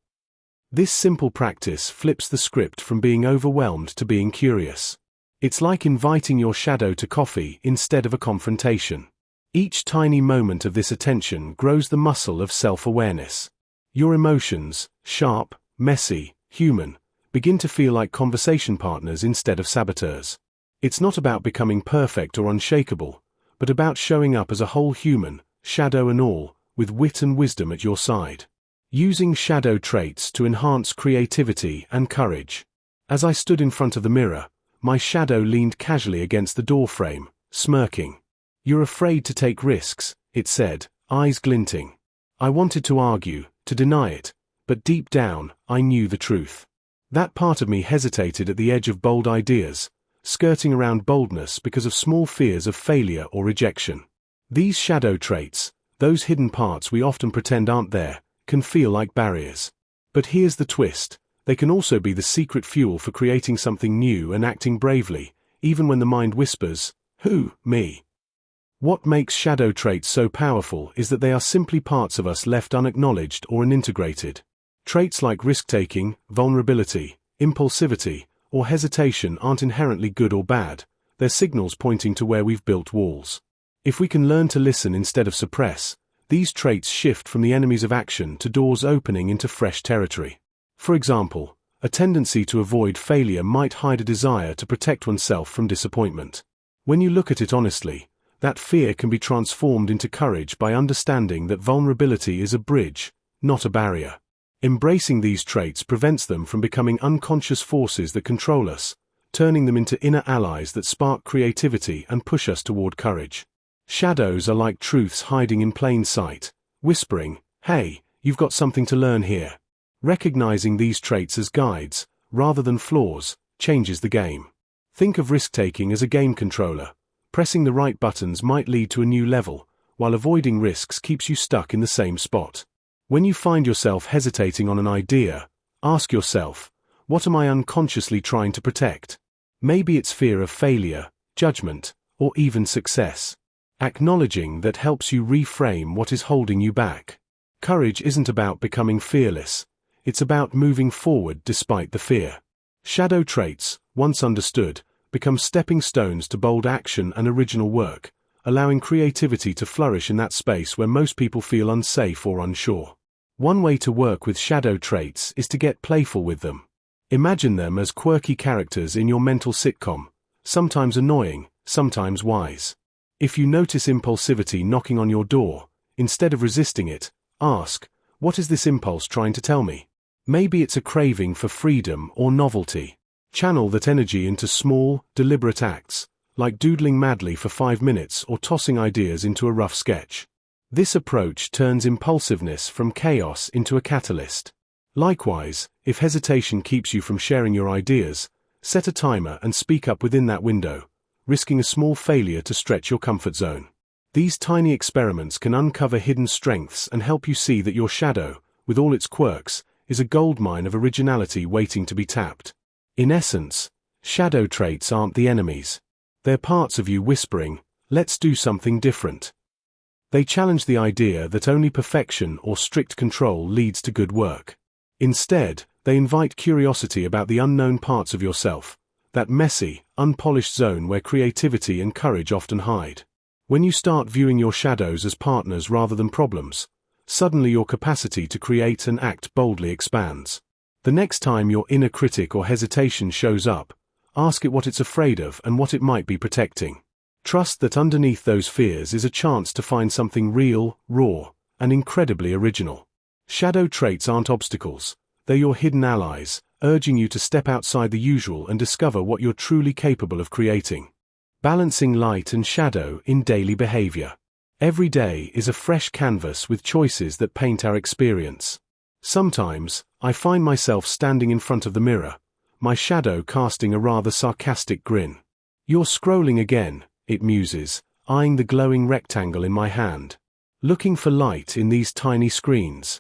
Speaker 1: This simple practice flips the script from being overwhelmed to being curious. It's like inviting your shadow to coffee instead of a confrontation. Each tiny moment of this attention grows the muscle of self-awareness. Your emotions, sharp, messy, human, begin to feel like conversation partners instead of saboteurs. It's not about becoming perfect or unshakable, but about showing up as a whole human, shadow and all, with wit and wisdom at your side. Using shadow traits to enhance creativity and courage. As I stood in front of the mirror, my shadow leaned casually against the doorframe, smirking. "You're afraid to take risks," it said, eyes glinting. I wanted to argue, to deny it, but deep down, I knew the truth. That part of me hesitated at the edge of bold ideas, skirting around boldness because of small fears of failure or rejection. These shadow traits, those hidden parts we often pretend aren't there, can feel like barriers. But here's the twist, they can also be the secret fuel for creating something new and acting bravely, even when the mind whispers, "Who, me?" What makes shadow traits so powerful is that they are simply parts of us left unacknowledged or unintegrated. Traits like risk-taking, vulnerability, impulsivity, or hesitation aren't inherently good or bad, They're signals pointing to where we've built walls. If we can learn to listen instead of suppress, these traits shift from the enemies of action to doors opening into fresh territory. For example, a tendency to avoid failure might hide a desire to protect oneself from disappointment. When you look at it honestly, that fear can be transformed into courage by understanding that vulnerability is a bridge, not a barrier. Embracing these traits prevents them from becoming unconscious forces that control us, turning them into inner allies that spark creativity and push us toward courage. Shadows are like truths hiding in plain sight, whispering, "Hey, you've got something to learn here." Recognizing these traits as guides, rather than flaws, changes the game. Think of risk-taking as a game controller. Pressing the right buttons might lead to a new level, while avoiding risks keeps you stuck in the same spot. When you find yourself hesitating on an idea, ask yourself, what am I unconsciously trying to protect? Maybe it's fear of failure, judgment, or even success. Acknowledging that helps you reframe what is holding you back. Courage isn't about becoming fearless. It's about moving forward despite the fear. Shadow traits, once understood, become stepping stones to bold action and original work, allowing creativity to flourish in that space where most people feel unsafe or unsure. One way to work with shadow traits is to get playful with them. Imagine them as quirky characters in your mental sitcom, sometimes annoying, sometimes wise. If you notice impulsivity knocking on your door, instead of resisting it, ask, what is this impulse trying to tell me? Maybe it's a craving for freedom or novelty. Channel that energy into small, deliberate acts, like doodling madly for 5 minutes or tossing ideas into a rough sketch. This approach turns impulsiveness from chaos into a catalyst. Likewise, if hesitation keeps you from sharing your ideas, set a timer and speak up within that window, risking a small failure to stretch your comfort zone. These tiny experiments can uncover hidden strengths and help you see that your shadow, with all its quirks, is a goldmine of originality waiting to be tapped. In essence, shadow traits aren't the enemies. They're parts of you whispering, let's do something different. They challenge the idea that only perfection or strict control leads to good work. Instead, they invite curiosity about the unknown parts of yourself, that messy, unpolished zone where creativity and courage often hide. When you start viewing your shadows as partners rather than problems, suddenly your capacity to create and act boldly expands. The next time your inner critic or hesitation shows up, ask it what it's afraid of and what it might be protecting. Trust that underneath those fears is a chance to find something real, raw, and incredibly original. Shadow traits aren't obstacles, they're your hidden allies, urging you to step outside the usual and discover what you're truly capable of creating. Balancing light and shadow in daily behavior. Every day is a fresh canvas with choices that paint our experience. Sometimes, I find myself standing in front of the mirror, my shadow casting a rather sarcastic grin. "You're scrolling again," it muses, eyeing the glowing rectangle in my hand. Looking for light in these tiny screens.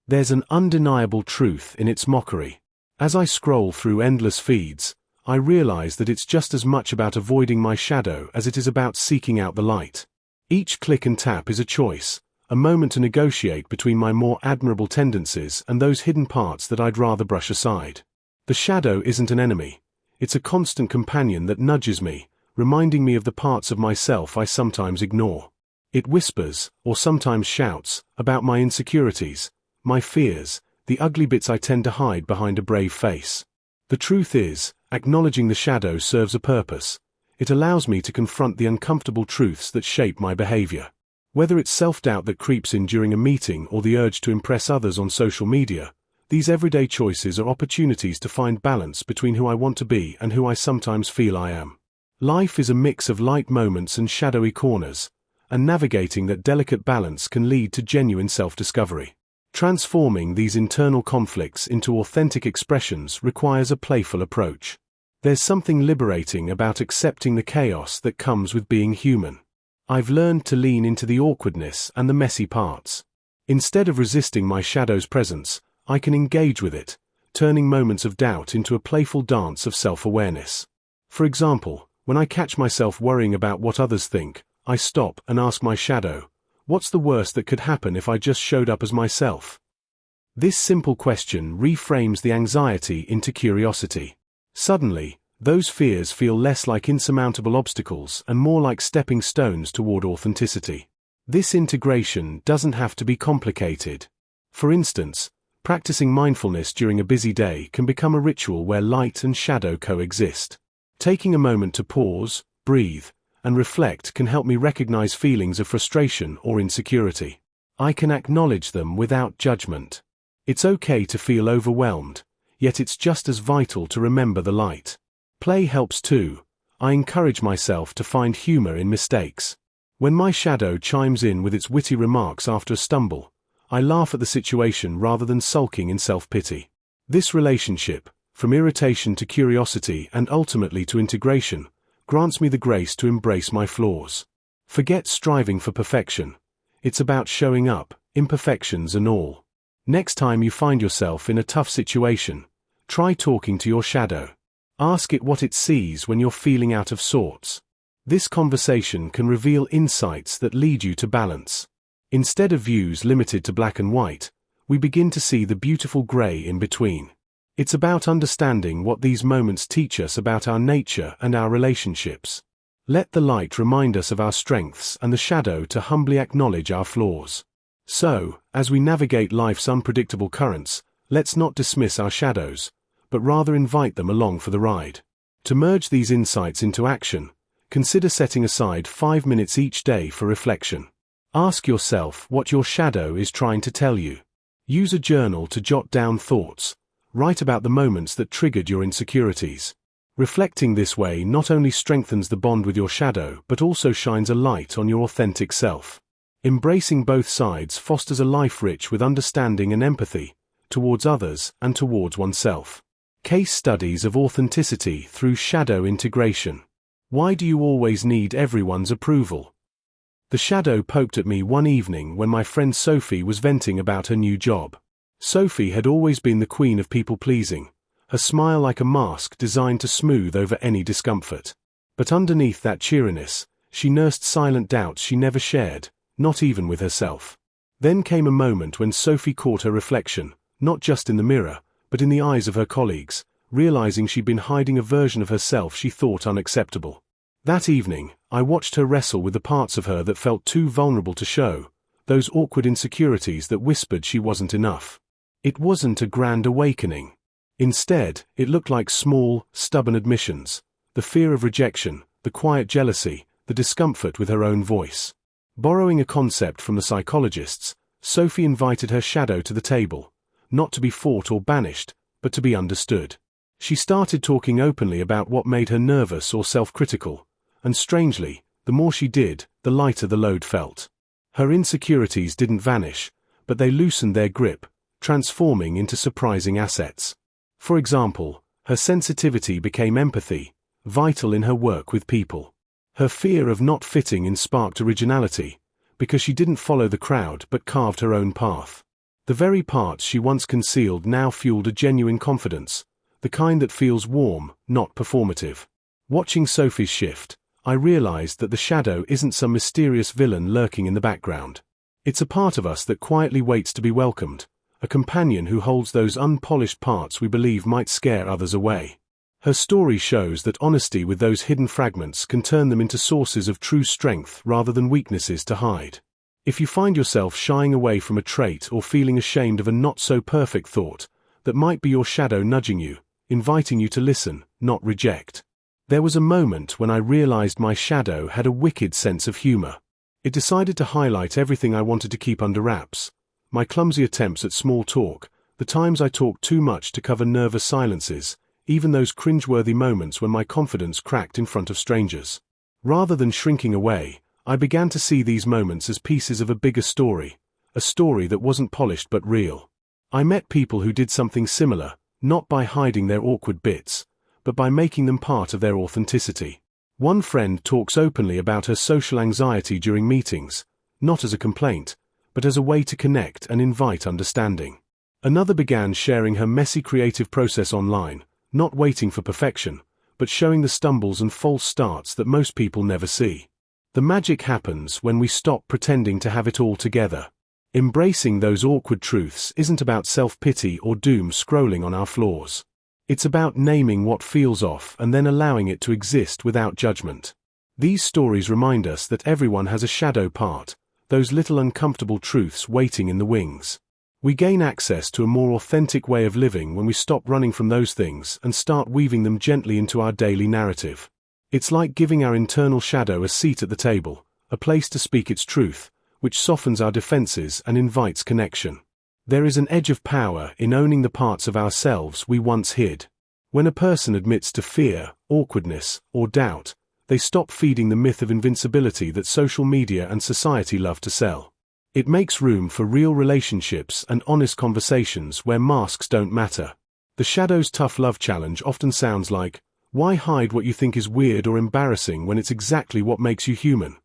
Speaker 1: There's an undeniable truth in its mockery. As I scroll through endless feeds, I realize that it's just as much about avoiding my shadow as it is about seeking out the light. Each click and tap is a choice, a moment to negotiate between my more admirable tendencies and those hidden parts that I'd rather brush aside. The shadow isn't an enemy. It's a constant companion that nudges me, reminding me of the parts of myself I sometimes ignore. It whispers, or sometimes shouts, about my insecurities, my fears, the ugly bits I tend to hide behind a brave face. The truth is, acknowledging the shadow serves a purpose. It allows me to confront the uncomfortable truths that shape my behavior. Whether it's self-doubt that creeps in during a meeting or the urge to impress others on social media, these everyday choices are opportunities to find balance between who I want to be and who I sometimes feel I am. Life is a mix of light moments and shadowy corners, and navigating that delicate balance can lead to genuine self-discovery. Transforming these internal conflicts into authentic expressions requires a playful approach. There's something liberating about accepting the chaos that comes with being human. I've learned to lean into the awkwardness and the messy parts. Instead of resisting my shadow's presence, I can engage with it, turning moments of doubt into a playful dance of self-awareness. For example, when I catch myself worrying about what others think, I stop and ask my shadow, what's the worst that could happen if I just showed up as myself? This simple question reframes the anxiety into curiosity. Suddenly, Those fears feel less like insurmountable obstacles and more like stepping stones toward authenticity. This integration doesn't have to be complicated. For instance, practicing mindfulness during a busy day can become a ritual where light and shadow coexist. Taking a moment to pause, breathe, and reflect can help me recognize feelings of frustration or insecurity. I can acknowledge them without judgment. It's okay to feel overwhelmed, yet it's just as vital to remember the light. Play helps too. I encourage myself to find humor in mistakes. When my shadow chimes in with its witty remarks after a stumble, I laugh at the situation rather than sulking in self-pity. This relationship, from irritation to curiosity and ultimately to integration, grants me the grace to embrace my flaws. Forget striving for perfection. It's about showing up, imperfections and all. Next time you find yourself in a tough situation, try talking to your shadow. Ask it what it sees when you're feeling out of sorts. This conversation can reveal insights that lead you to balance. Instead of views limited to black and white, we begin to see the beautiful gray in between. It's about understanding what these moments teach us about our nature and our relationships. Let the light remind us of our strengths and the shadow to humbly acknowledge our flaws. So, as we navigate life's unpredictable currents, let's not dismiss our shadows, but rather invite them along for the ride. To merge these insights into action, consider setting aside 5 minutes each day for reflection. Ask yourself what your shadow is trying to tell you. Use a journal to jot down thoughts. Write about the moments that triggered your insecurities. Reflecting this way not only strengthens the bond with your shadow but also shines a light on your authentic self. Embracing both sides fosters a life rich with understanding and empathy, towards others and towards oneself. Case studies of authenticity through shadow integration. Why do you always need everyone's approval? The shadow poked at me one evening when my friend Sophie was venting about her new job. Sophie had always been the queen of people-pleasing, her smile like a mask designed to smooth over any discomfort. But underneath that cheeriness, she nursed silent doubts she never shared, not even with herself. Then came a moment when Sophie caught her reflection, not just in the mirror, but in the eyes of her colleagues, realizing she'd been hiding a version of herself she thought unacceptable. That evening, I watched her wrestle with the parts of her that felt too vulnerable to show, those awkward insecurities that whispered she wasn't enough. It wasn't a grand awakening. Instead, it looked like small, stubborn admissions, the fear of rejection, the quiet jealousy, the discomfort with her own voice. Borrowing a concept from the psychologists, Sophie invited her shadow to the table, not to be fought or banished, but to be understood. She started talking openly about what made her nervous or self-critical, and strangely, the more she did, the lighter the load felt. Her insecurities didn't vanish, but they loosened their grip, transforming into surprising assets. For example, her sensitivity became empathy, vital in her work with people. Her fear of not fitting in sparked originality, because she didn't follow the crowd but carved her own path. The very parts she once concealed now fueled a genuine confidence, the kind that feels warm, not performative. Watching Sophie's shift, I realized that the shadow isn't some mysterious villain lurking in the background. It's a part of us that quietly waits to be welcomed, a companion who holds those unpolished parts we believe might scare others away. Her story shows that honesty with those hidden fragments can turn them into sources of true strength rather than weaknesses to hide. If you find yourself shying away from a trait or feeling ashamed of a not-so-perfect thought, that might be your shadow nudging you, inviting you to listen, not reject. There was a moment when I realized my shadow had a wicked sense of humor. It decided to highlight everything I wanted to keep under wraps. My clumsy attempts at small talk, the times I talked too much to cover nervous silences, even those cringeworthy moments when my confidence cracked in front of strangers. Rather than shrinking away, I began to see these moments as pieces of a bigger story, a story that wasn't polished but real. I met people who did something similar, not by hiding their awkward bits, but by making them part of their authenticity. One friend talks openly about her social anxiety during meetings, not as a complaint, but as a way to connect and invite understanding. Another began sharing her messy creative process online, not waiting for perfection, but showing the stumbles and false starts that most people never see. The magic happens when we stop pretending to have it all together. Embracing those awkward truths isn't about self-pity or doom scrolling on our flaws. It's about naming what feels off and then allowing it to exist without judgment. These stories remind us that everyone has a shadow part, those little uncomfortable truths waiting in the wings. We gain access to a more authentic way of living when we stop running from those things and start weaving them gently into our daily narrative. It's like giving our internal shadow a seat at the table, a place to speak its truth, which softens our defenses and invites connection. There is an edge of power in owning the parts of ourselves we once hid. When a person admits to fear, awkwardness, or doubt, they stop feeding the myth of invincibility that social media and society love to sell. It makes room for real relationships and honest conversations where masks don't matter. The Shadow's Tough Love Challenge often sounds like, why hide what you think is weird or embarrassing when it's exactly what makes you human?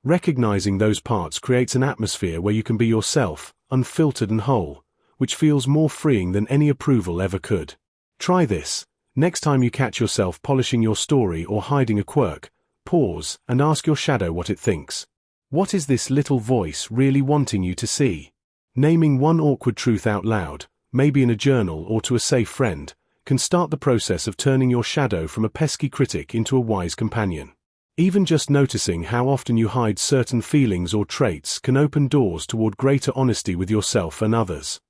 Speaker 1: Recognizing those parts creates an atmosphere where you can be yourself, unfiltered and whole, which feels more freeing than any approval ever could. Try this. Next time you catch yourself polishing your story or hiding a quirk, pause and ask your shadow what it thinks. What is this little voice really wanting you to see? Naming one awkward truth out loud, maybe in a journal or to a safe friend, can start the process of turning your shadow from a pesky critic into a wise companion. Even just noticing how often you hide certain feelings or traits can open doors toward greater honesty with yourself and others.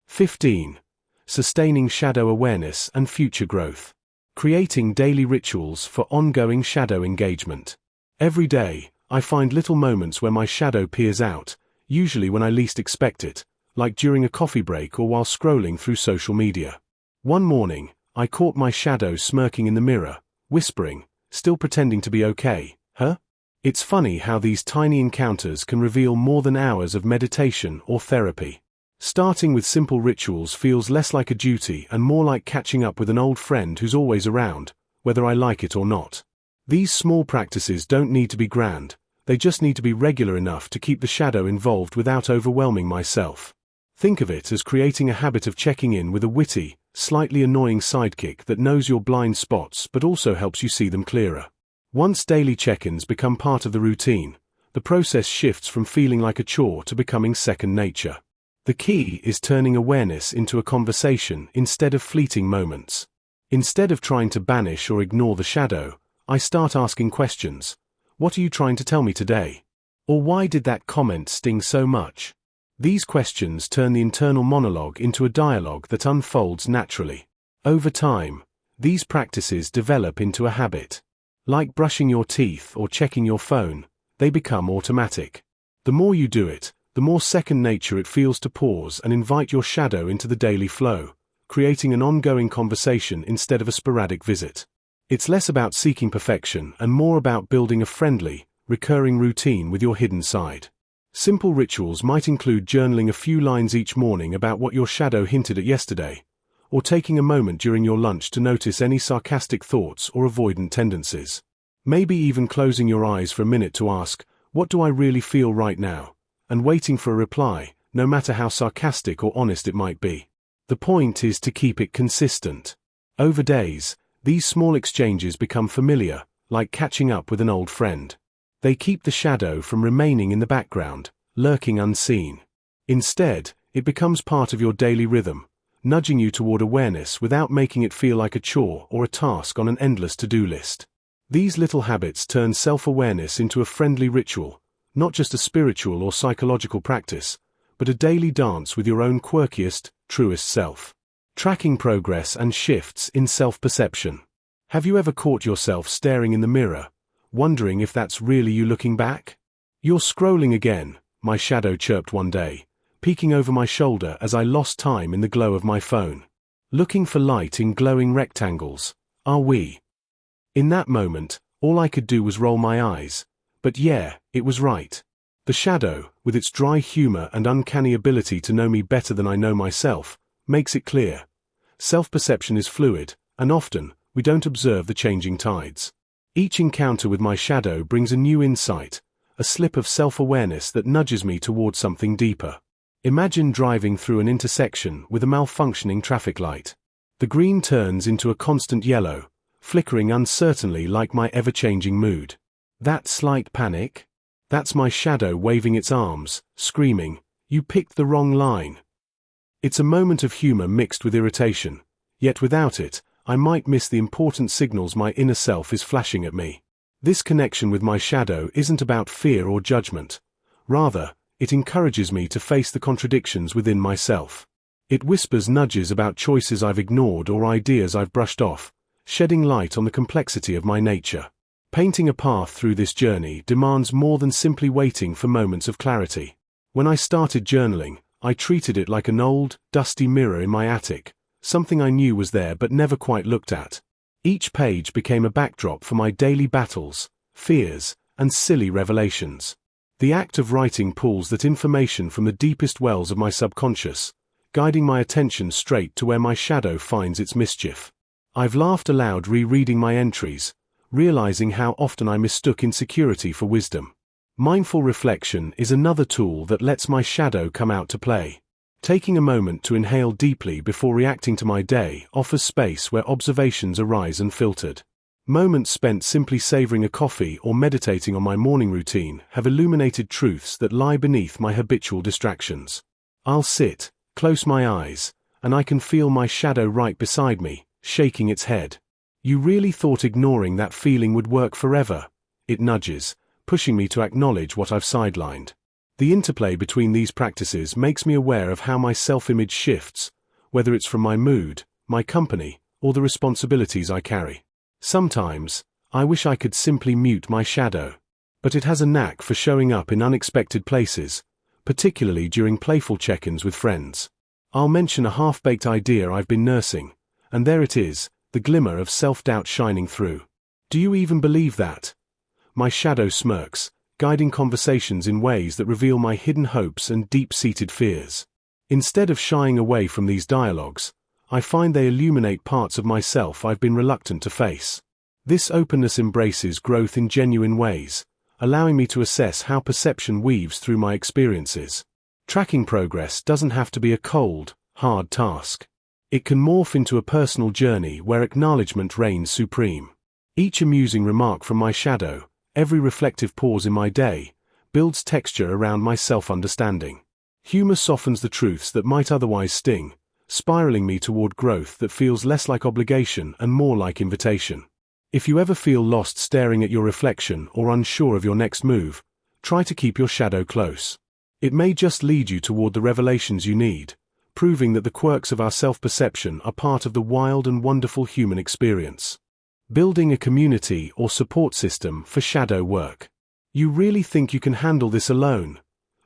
Speaker 1: 15. Sustaining shadow awareness and future growth. Creating daily rituals for ongoing shadow engagement. Every day, I find little moments where my shadow peers out, usually when I least expect it, like during a coffee break or while scrolling through social media. One morning, I caught my shadow smirking in the mirror, whispering, still pretending to be okay, huh? It's funny how these tiny encounters can reveal more than hours of meditation or therapy. Starting with simple rituals feels less like a duty and more like catching up with an old friend who's always around, whether I like it or not. These small practices don't need to be grand, they just need to be regular enough to keep the shadow involved without overwhelming myself. Think of it as creating a habit of checking in with a witty, slightly annoying sidekick that knows your blind spots but also helps you see them clearer. Once daily check-ins become part of the routine, the process shifts from feeling like a chore to becoming second nature. The key is turning awareness into a conversation instead of fleeting moments. Instead of trying to banish or ignore the shadow, I start asking questions. What are you trying to tell me today? Or why did that comment sting so much? These questions turn the internal monologue into a dialogue that unfolds naturally. Over time, these practices develop into a habit. Like brushing your teeth or checking your phone, they become automatic. The more you do it, the more second nature it feels to pause and invite your shadow into the daily flow, creating an ongoing conversation instead of a sporadic visit. It's less about seeking perfection and more about building a friendly, recurring routine with your hidden side. Simple rituals might include journaling a few lines each morning about what your shadow hinted at yesterday, or taking a moment during your lunch to notice any sarcastic thoughts or avoidant tendencies. Maybe even closing your eyes for a minute to ask, what do I really feel right now? And waiting for a reply, no matter how sarcastic or honest it might be. The point is to keep it consistent. Over days, these small exchanges become familiar, like catching up with an old friend. They keep the shadow from remaining in the background, lurking unseen. Instead, it becomes part of your daily rhythm, nudging you toward awareness without making it feel like a chore or a task on an endless to-do list. These little habits turn self-awareness into a friendly ritual, not just a spiritual or psychological practice, but a daily dance with your own quirkiest, truest self. Tracking progress and shifts in self-perception. Have you ever caught yourself staring in the mirror, wondering if that's really you looking back? You're scrolling again, my shadow chirped one day, peeking over my shoulder as I lost time in the glow of my phone. Looking for light in glowing rectangles, are we? In that moment, all I could do was roll my eyes. But yeah, it was right. The shadow, with its dry humor and uncanny ability to know me better than I know myself, makes it clear. Self-perception is fluid, and often, we don't observe the changing tides. Each encounter with my shadow brings a new insight, a slip of self-awareness that nudges me toward something deeper. Imagine driving through an intersection with a malfunctioning traffic light. The green turns into a constant yellow, flickering uncertainly like my ever-changing mood. That slight panic? That's my shadow waving its arms, screaming, "You picked the wrong line." It's a moment of humor mixed with irritation, yet without it, I might miss the important signals my inner self is flashing at me. This connection with my shadow isn't about fear or judgment. Rather, it encourages me to face the contradictions within myself. It whispers nudges about choices I've ignored or ideas I've brushed off, shedding light on the complexity of my nature. Painting a path through this journey demands more than simply waiting for moments of clarity. When I started journaling, I treated it like an old, dusty mirror in my attic, something I knew was there but never quite looked at. Each page became a backdrop for my daily battles, fears, and silly revelations. The act of writing pulls that information from the deepest wells of my subconscious, guiding my attention straight to where my shadow finds its mischief. I've laughed aloud rereading my entries, realizing how often I mistook insecurity for wisdom. Mindful reflection is another tool that lets my shadow come out to play. Taking a moment to inhale deeply before reacting to my day offers space where observations arise unfiltered. Moments spent simply savoring a coffee or meditating on my morning routine have illuminated truths that lie beneath my habitual distractions. I'll sit, close my eyes, and I can feel my shadow right beside me, shaking its head. "You really thought ignoring that feeling would work forever?" it nudges, pushing me to acknowledge what I've sidelined. The interplay between these practices makes me aware of how my self-image shifts, whether it's from my mood, my company, or the responsibilities I carry. Sometimes, I wish I could simply mute my shadow. But it has a knack for showing up in unexpected places, particularly during playful check-ins with friends. I'll mention a half-baked idea I've been nursing, and there it is, the glimmer of self-doubt shining through. "Do you even believe that?" My shadow smirks, guiding conversations in ways that reveal my hidden hopes and deep-seated fears. Instead of shying away from these dialogues, I find they illuminate parts of myself I've been reluctant to face. This openness embraces growth in genuine ways, allowing me to assess how perception weaves through my experiences. Tracking progress doesn't have to be a cold, hard task. It can morph into a personal journey where acknowledgement reigns supreme. Each amusing remark from my shadow, every reflective pause in my day, builds texture around my self-understanding. Humor softens the truths that might otherwise sting, spiraling me toward growth that feels less like obligation and more like invitation. If you ever feel lost staring at your reflection or unsure of your next move, try to keep your shadow close. It may just lead you toward the revelations you need, proving that the quirks of our self-perception are part of the wild and wonderful human experience. Building a community or support system for shadow work. "You really think you can handle this alone?"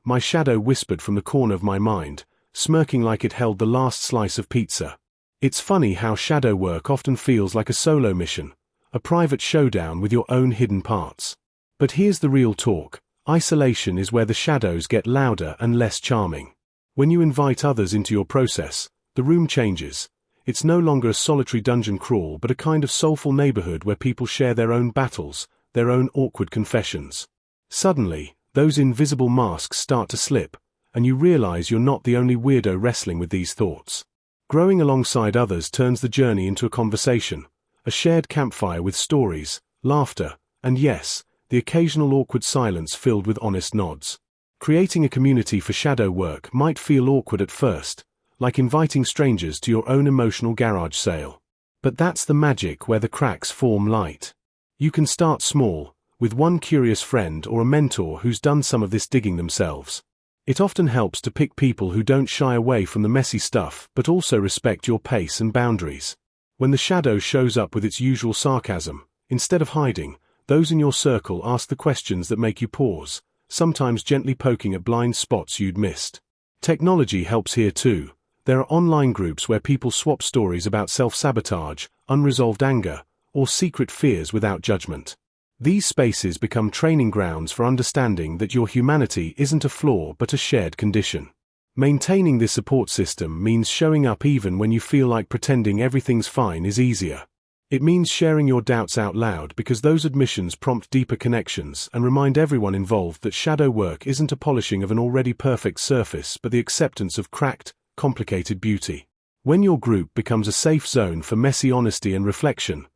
Speaker 1: my shadow whispered from the corner of my mind, smirking like it held the last slice of pizza. It's funny how shadow work often feels like a solo mission, a private showdown with your own hidden parts. But here's the real talk. Isolation is where the shadows get louder and less charming. When you invite others into your process, the room changes. It's no longer a solitary dungeon crawl but a kind of soulful neighborhood where people share their own battles, their own awkward confessions. Suddenly, those invisible masks start to slip, and you realize you're not the only weirdo wrestling with these thoughts. Growing alongside others turns the journey into a conversation, a shared campfire with stories, laughter, and yes, the occasional awkward silence filled with honest nods. Creating a community for shadow work might feel awkward at first, like inviting strangers to your own emotional garage sale. But that's the magic where the cracks form light. You can start small, with one curious friend or a mentor who's done some of this digging themselves. It often helps to pick people who don't shy away from the messy stuff but also respect your pace and boundaries. When the shadow shows up with its usual sarcasm, instead of hiding, those in your circle ask the questions that make you pause, sometimes gently poking at blind spots you'd missed. Technology helps here too. There are online groups where people swap stories about self-sabotage, unresolved anger, or secret fears without judgment. These spaces become training grounds for understanding that your humanity isn't a flaw but a shared condition. Maintaining this support system means showing up even when you feel like pretending everything's fine is easier. It means sharing your doubts out loud because those admissions prompt deeper connections and remind everyone involved that shadow work isn't a polishing of an already perfect surface but the acceptance of cracked, complicated beauty. When your group becomes a safe zone for messy honesty and reflection,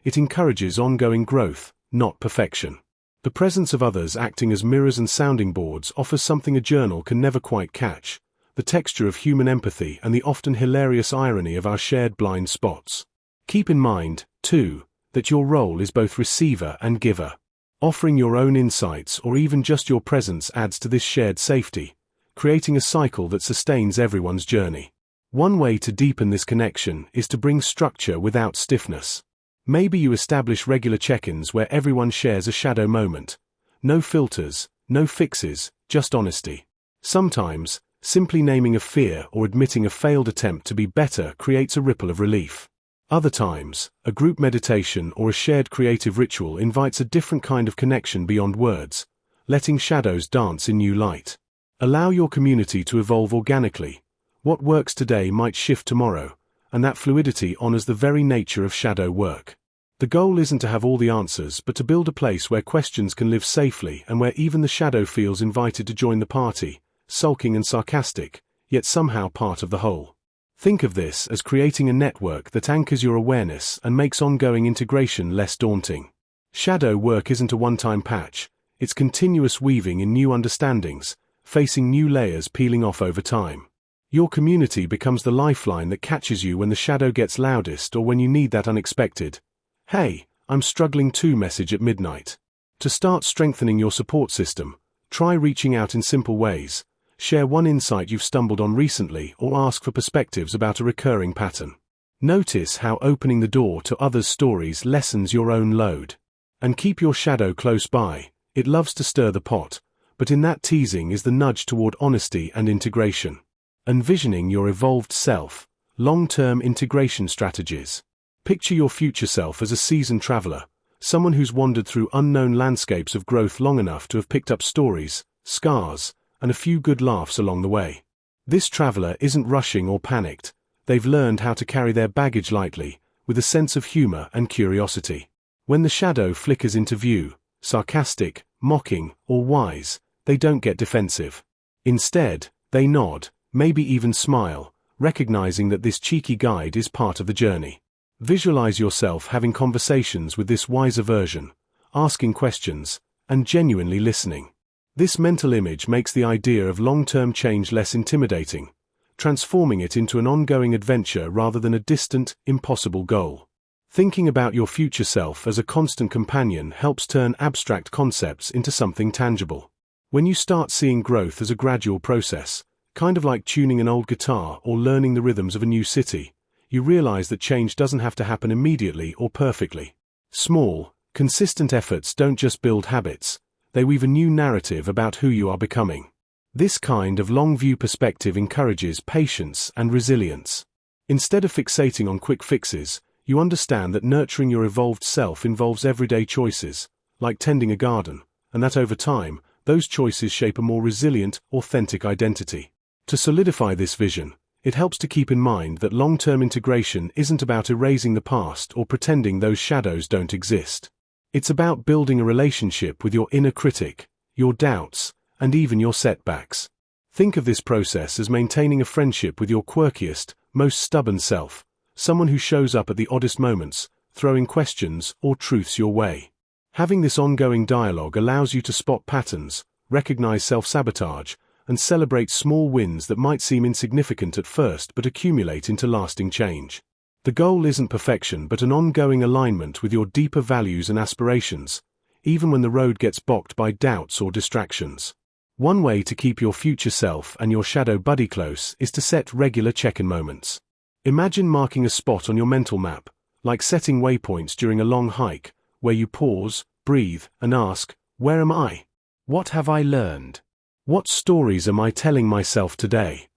Speaker 1: it encourages ongoing growth, not perfection. The presence of others acting as mirrors and sounding boards offers something a journal can never quite catch, the texture of human empathy, and the often hilarious irony of our shared blind spots. Keep in mind, too, that your role is both receiver and giver. Offering your own insights or even just your presence adds to this shared safety, creating a cycle that sustains everyone's journey. One way to deepen this connection is to bring structure without stiffness. Maybe you establish regular check-ins where everyone shares a shadow moment. No filters, no fixes, just honesty. Sometimes, simply naming a fear or admitting a failed attempt to be better creates a ripple of relief. Other times, a group meditation or a shared creative ritual invites a different kind of connection beyond words, letting shadows dance in new light. Allow your community to evolve organically. What works today might shift tomorrow, and that fluidity honors the very nature of shadow work. The goal isn't to have all the answers, but to build a place where questions can live safely and where even the shadow feels invited to join the party, sulking and sarcastic, yet somehow part of the whole. Think of this as creating a network that anchors your awareness and makes ongoing integration less daunting. Shadow work isn't a one-time patch, it's continuous weaving in new understandings, facing new layers peeling off over time. Your community becomes the lifeline that catches you when the shadow gets loudest or when you need that unexpected, "Hey, I'm struggling too" message at midnight. To start strengthening your support system, try reaching out in simple ways. Share one insight you've stumbled on recently or ask for perspectives about a recurring pattern. Notice how opening the door to others' stories lessens your own load. And keep your shadow close by. It loves to stir the pot, but in that teasing is the nudge toward honesty and integration. Envisioning your evolved self, long-term integration strategies. Picture your future self as a seasoned traveler, someone who's wandered through unknown landscapes of growth long enough to have picked up stories, scars, and a few good laughs along the way. This traveler isn't rushing or panicked. They've learned how to carry their baggage lightly, with a sense of humor and curiosity. When the shadow flickers into view, sarcastic, mocking, or wise, they don't get defensive. Instead, they nod, maybe even smile, recognizing that this cheeky guide is part of the journey. Visualize yourself having conversations with this wiser version, asking questions, and genuinely listening. This mental image makes the idea of long-term change less intimidating, transforming it into an ongoing adventure rather than a distant, impossible goal. Thinking about your future self as a constant companion helps turn abstract concepts into something tangible. When you start seeing growth as a gradual process, kind of like tuning an old guitar or learning the rhythms of a new city, you realize that change doesn't have to happen immediately or perfectly. Small, consistent efforts don't just build habits, they weave a new narrative about who you are becoming. This kind of long-view perspective encourages patience and resilience. Instead of fixating on quick fixes, you understand that nurturing your evolved self involves everyday choices, like tending a garden, and that over time, those choices shape a more resilient, authentic identity. To solidify this vision, it helps to keep in mind that long-term integration isn't about erasing the past or pretending those shadows don't exist. It's about building a relationship with your inner critic, your doubts, and even your setbacks. Think of this process as maintaining a friendship with your quirkiest, most stubborn self, someone who shows up at the oddest moments, throwing questions or truths your way. Having this ongoing dialogue allows you to spot patterns, recognize self-sabotage, and celebrate small wins that might seem insignificant at first but accumulate into lasting change. The goal isn't perfection but an ongoing alignment with your deeper values and aspirations, even when the road gets blocked by doubts or distractions. One way to keep your future self and your shadow buddy close is to set regular check-in moments. Imagine marking a spot on your mental map, like setting waypoints during a long hike, where you pause, breathe, and ask, "Where am I? What have I learned? What stories am I telling myself today?"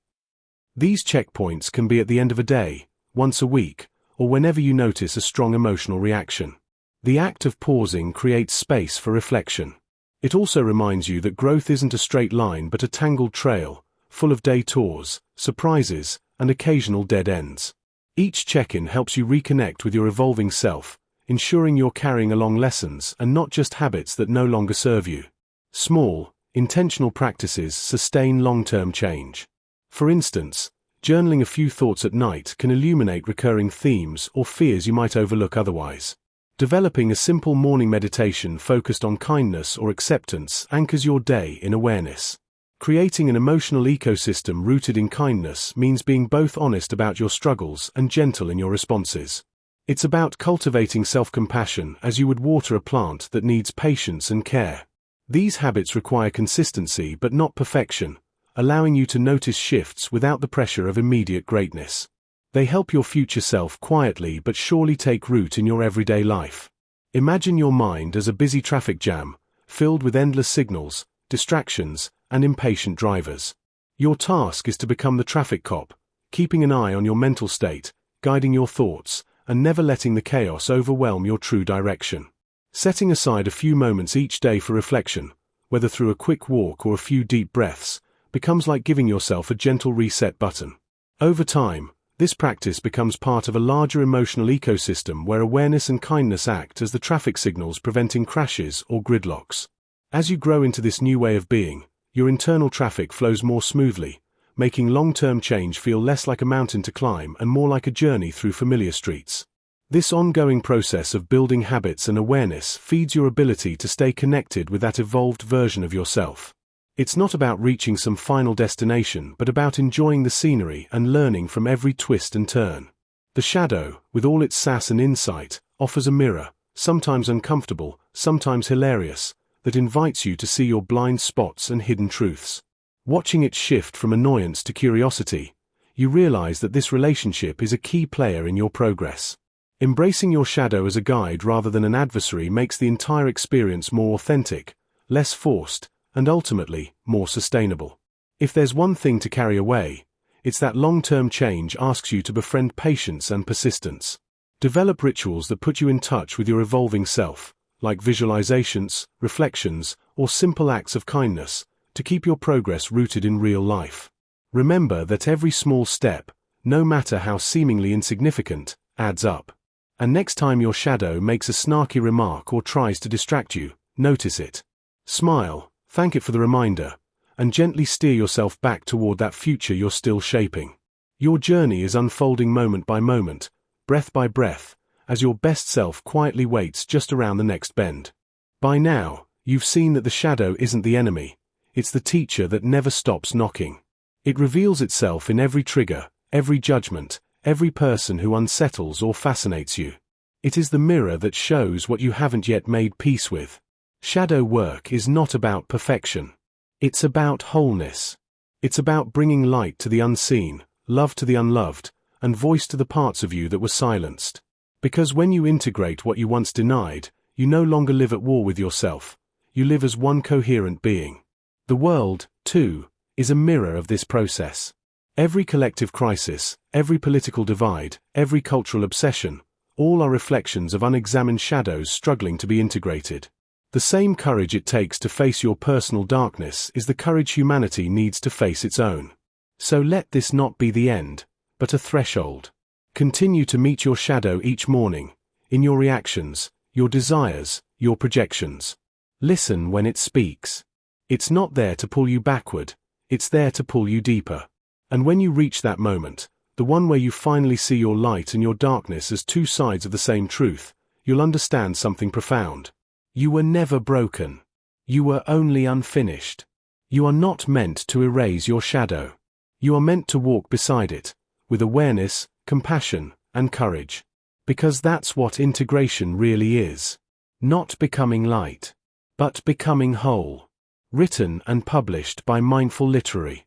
Speaker 1: These checkpoints can be at the end of a day, once a week, or whenever you notice a strong emotional reaction. The act of pausing creates space for reflection. It also reminds you that growth isn't a straight line but a tangled trail, full of detours, surprises, and occasional dead ends. Each check-in helps you reconnect with your evolving self, ensuring you're carrying along lessons and not just habits that no longer serve you. Small, intentional practices sustain long-term change. For instance, journaling a few thoughts at night can illuminate recurring themes or fears you might overlook otherwise. Developing a simple morning meditation focused on kindness or acceptance anchors your day in awareness. Creating an emotional ecosystem rooted in kindness means being both honest about your struggles and gentle in your responses. It's about cultivating self-compassion as you would water a plant that needs patience and care. These habits require consistency but not perfection, allowing you to notice shifts without the pressure of immediate greatness. They help your future self quietly but surely take root in your everyday life. Imagine your mind as a busy traffic jam, filled with endless signals, distractions, and impatient drivers. Your task is to become the traffic cop, keeping an eye on your mental state, guiding your thoughts, and never letting the chaos overwhelm your true direction. Setting aside a few moments each day for reflection, whether through a quick walk or a few deep breaths, becomes like giving yourself a gentle reset button. Over time, this practice becomes part of a larger emotional ecosystem where awareness and kindness act as the traffic signals preventing crashes or gridlocks. As you grow into this new way of being, your internal traffic flows more smoothly, making long-term change feel less like a mountain to climb and more like a journey through familiar streets. This ongoing process of building habits and awareness feeds your ability to stay connected with that evolved version of yourself. It's not about reaching some final destination but about enjoying the scenery and learning from every twist and turn. The shadow, with all its sass and insight, offers a mirror, sometimes uncomfortable, sometimes hilarious, that invites you to see your blind spots and hidden truths. Watching it shift from annoyance to curiosity, you realize that this relationship is a key player in your progress. Embracing your shadow as a guide rather than an adversary makes the entire experience more authentic, less forced, and ultimately, more sustainable. If there's one thing to carry away, it's that long-term change asks you to befriend patience and persistence. Develop rituals that put you in touch with your evolving self, like visualizations, reflections, or simple acts of kindness, to keep your progress rooted in real life. Remember that every small step, no matter how seemingly insignificant, adds up. And next time your shadow makes a snarky remark or tries to distract you, notice it. Smile, thank it for the reminder, and gently steer yourself back toward that future you're still shaping. Your journey is unfolding moment by moment, breath by breath, as your best self quietly waits just around the next bend. By now, you've seen that the shadow isn't the enemy, it's the teacher that never stops knocking. It reveals itself in every trigger, every judgment, every person who unsettles or fascinates you. It is the mirror that shows what you haven't yet made peace with. Shadow work is not about perfection. It's about wholeness. It's about bringing light to the unseen, love to the unloved, and voice to the parts of you that were silenced. Because when you integrate what you once denied, you no longer live at war with yourself. You live as one coherent being. The world, too, is a mirror of this process. Every collective crisis, every political divide, every cultural obsession, all are reflections of unexamined shadows struggling to be integrated. The same courage it takes to face your personal darkness is the courage humanity needs to face its own. So let this not be the end, but a threshold. Continue to meet your shadow each morning, in your reactions, your desires, your projections. Listen when it speaks. It's not there to pull you backward, it's there to pull you deeper. And when you reach that moment, the one where you finally see your light and your darkness as two sides of the same truth, you'll understand something profound. You were never broken. You were only unfinished. You are not meant to erase your shadow. You are meant to walk beside it, with awareness, compassion, and courage. Because that's what integration really is. Not becoming light, but becoming whole. Written and published by Mindful Literary.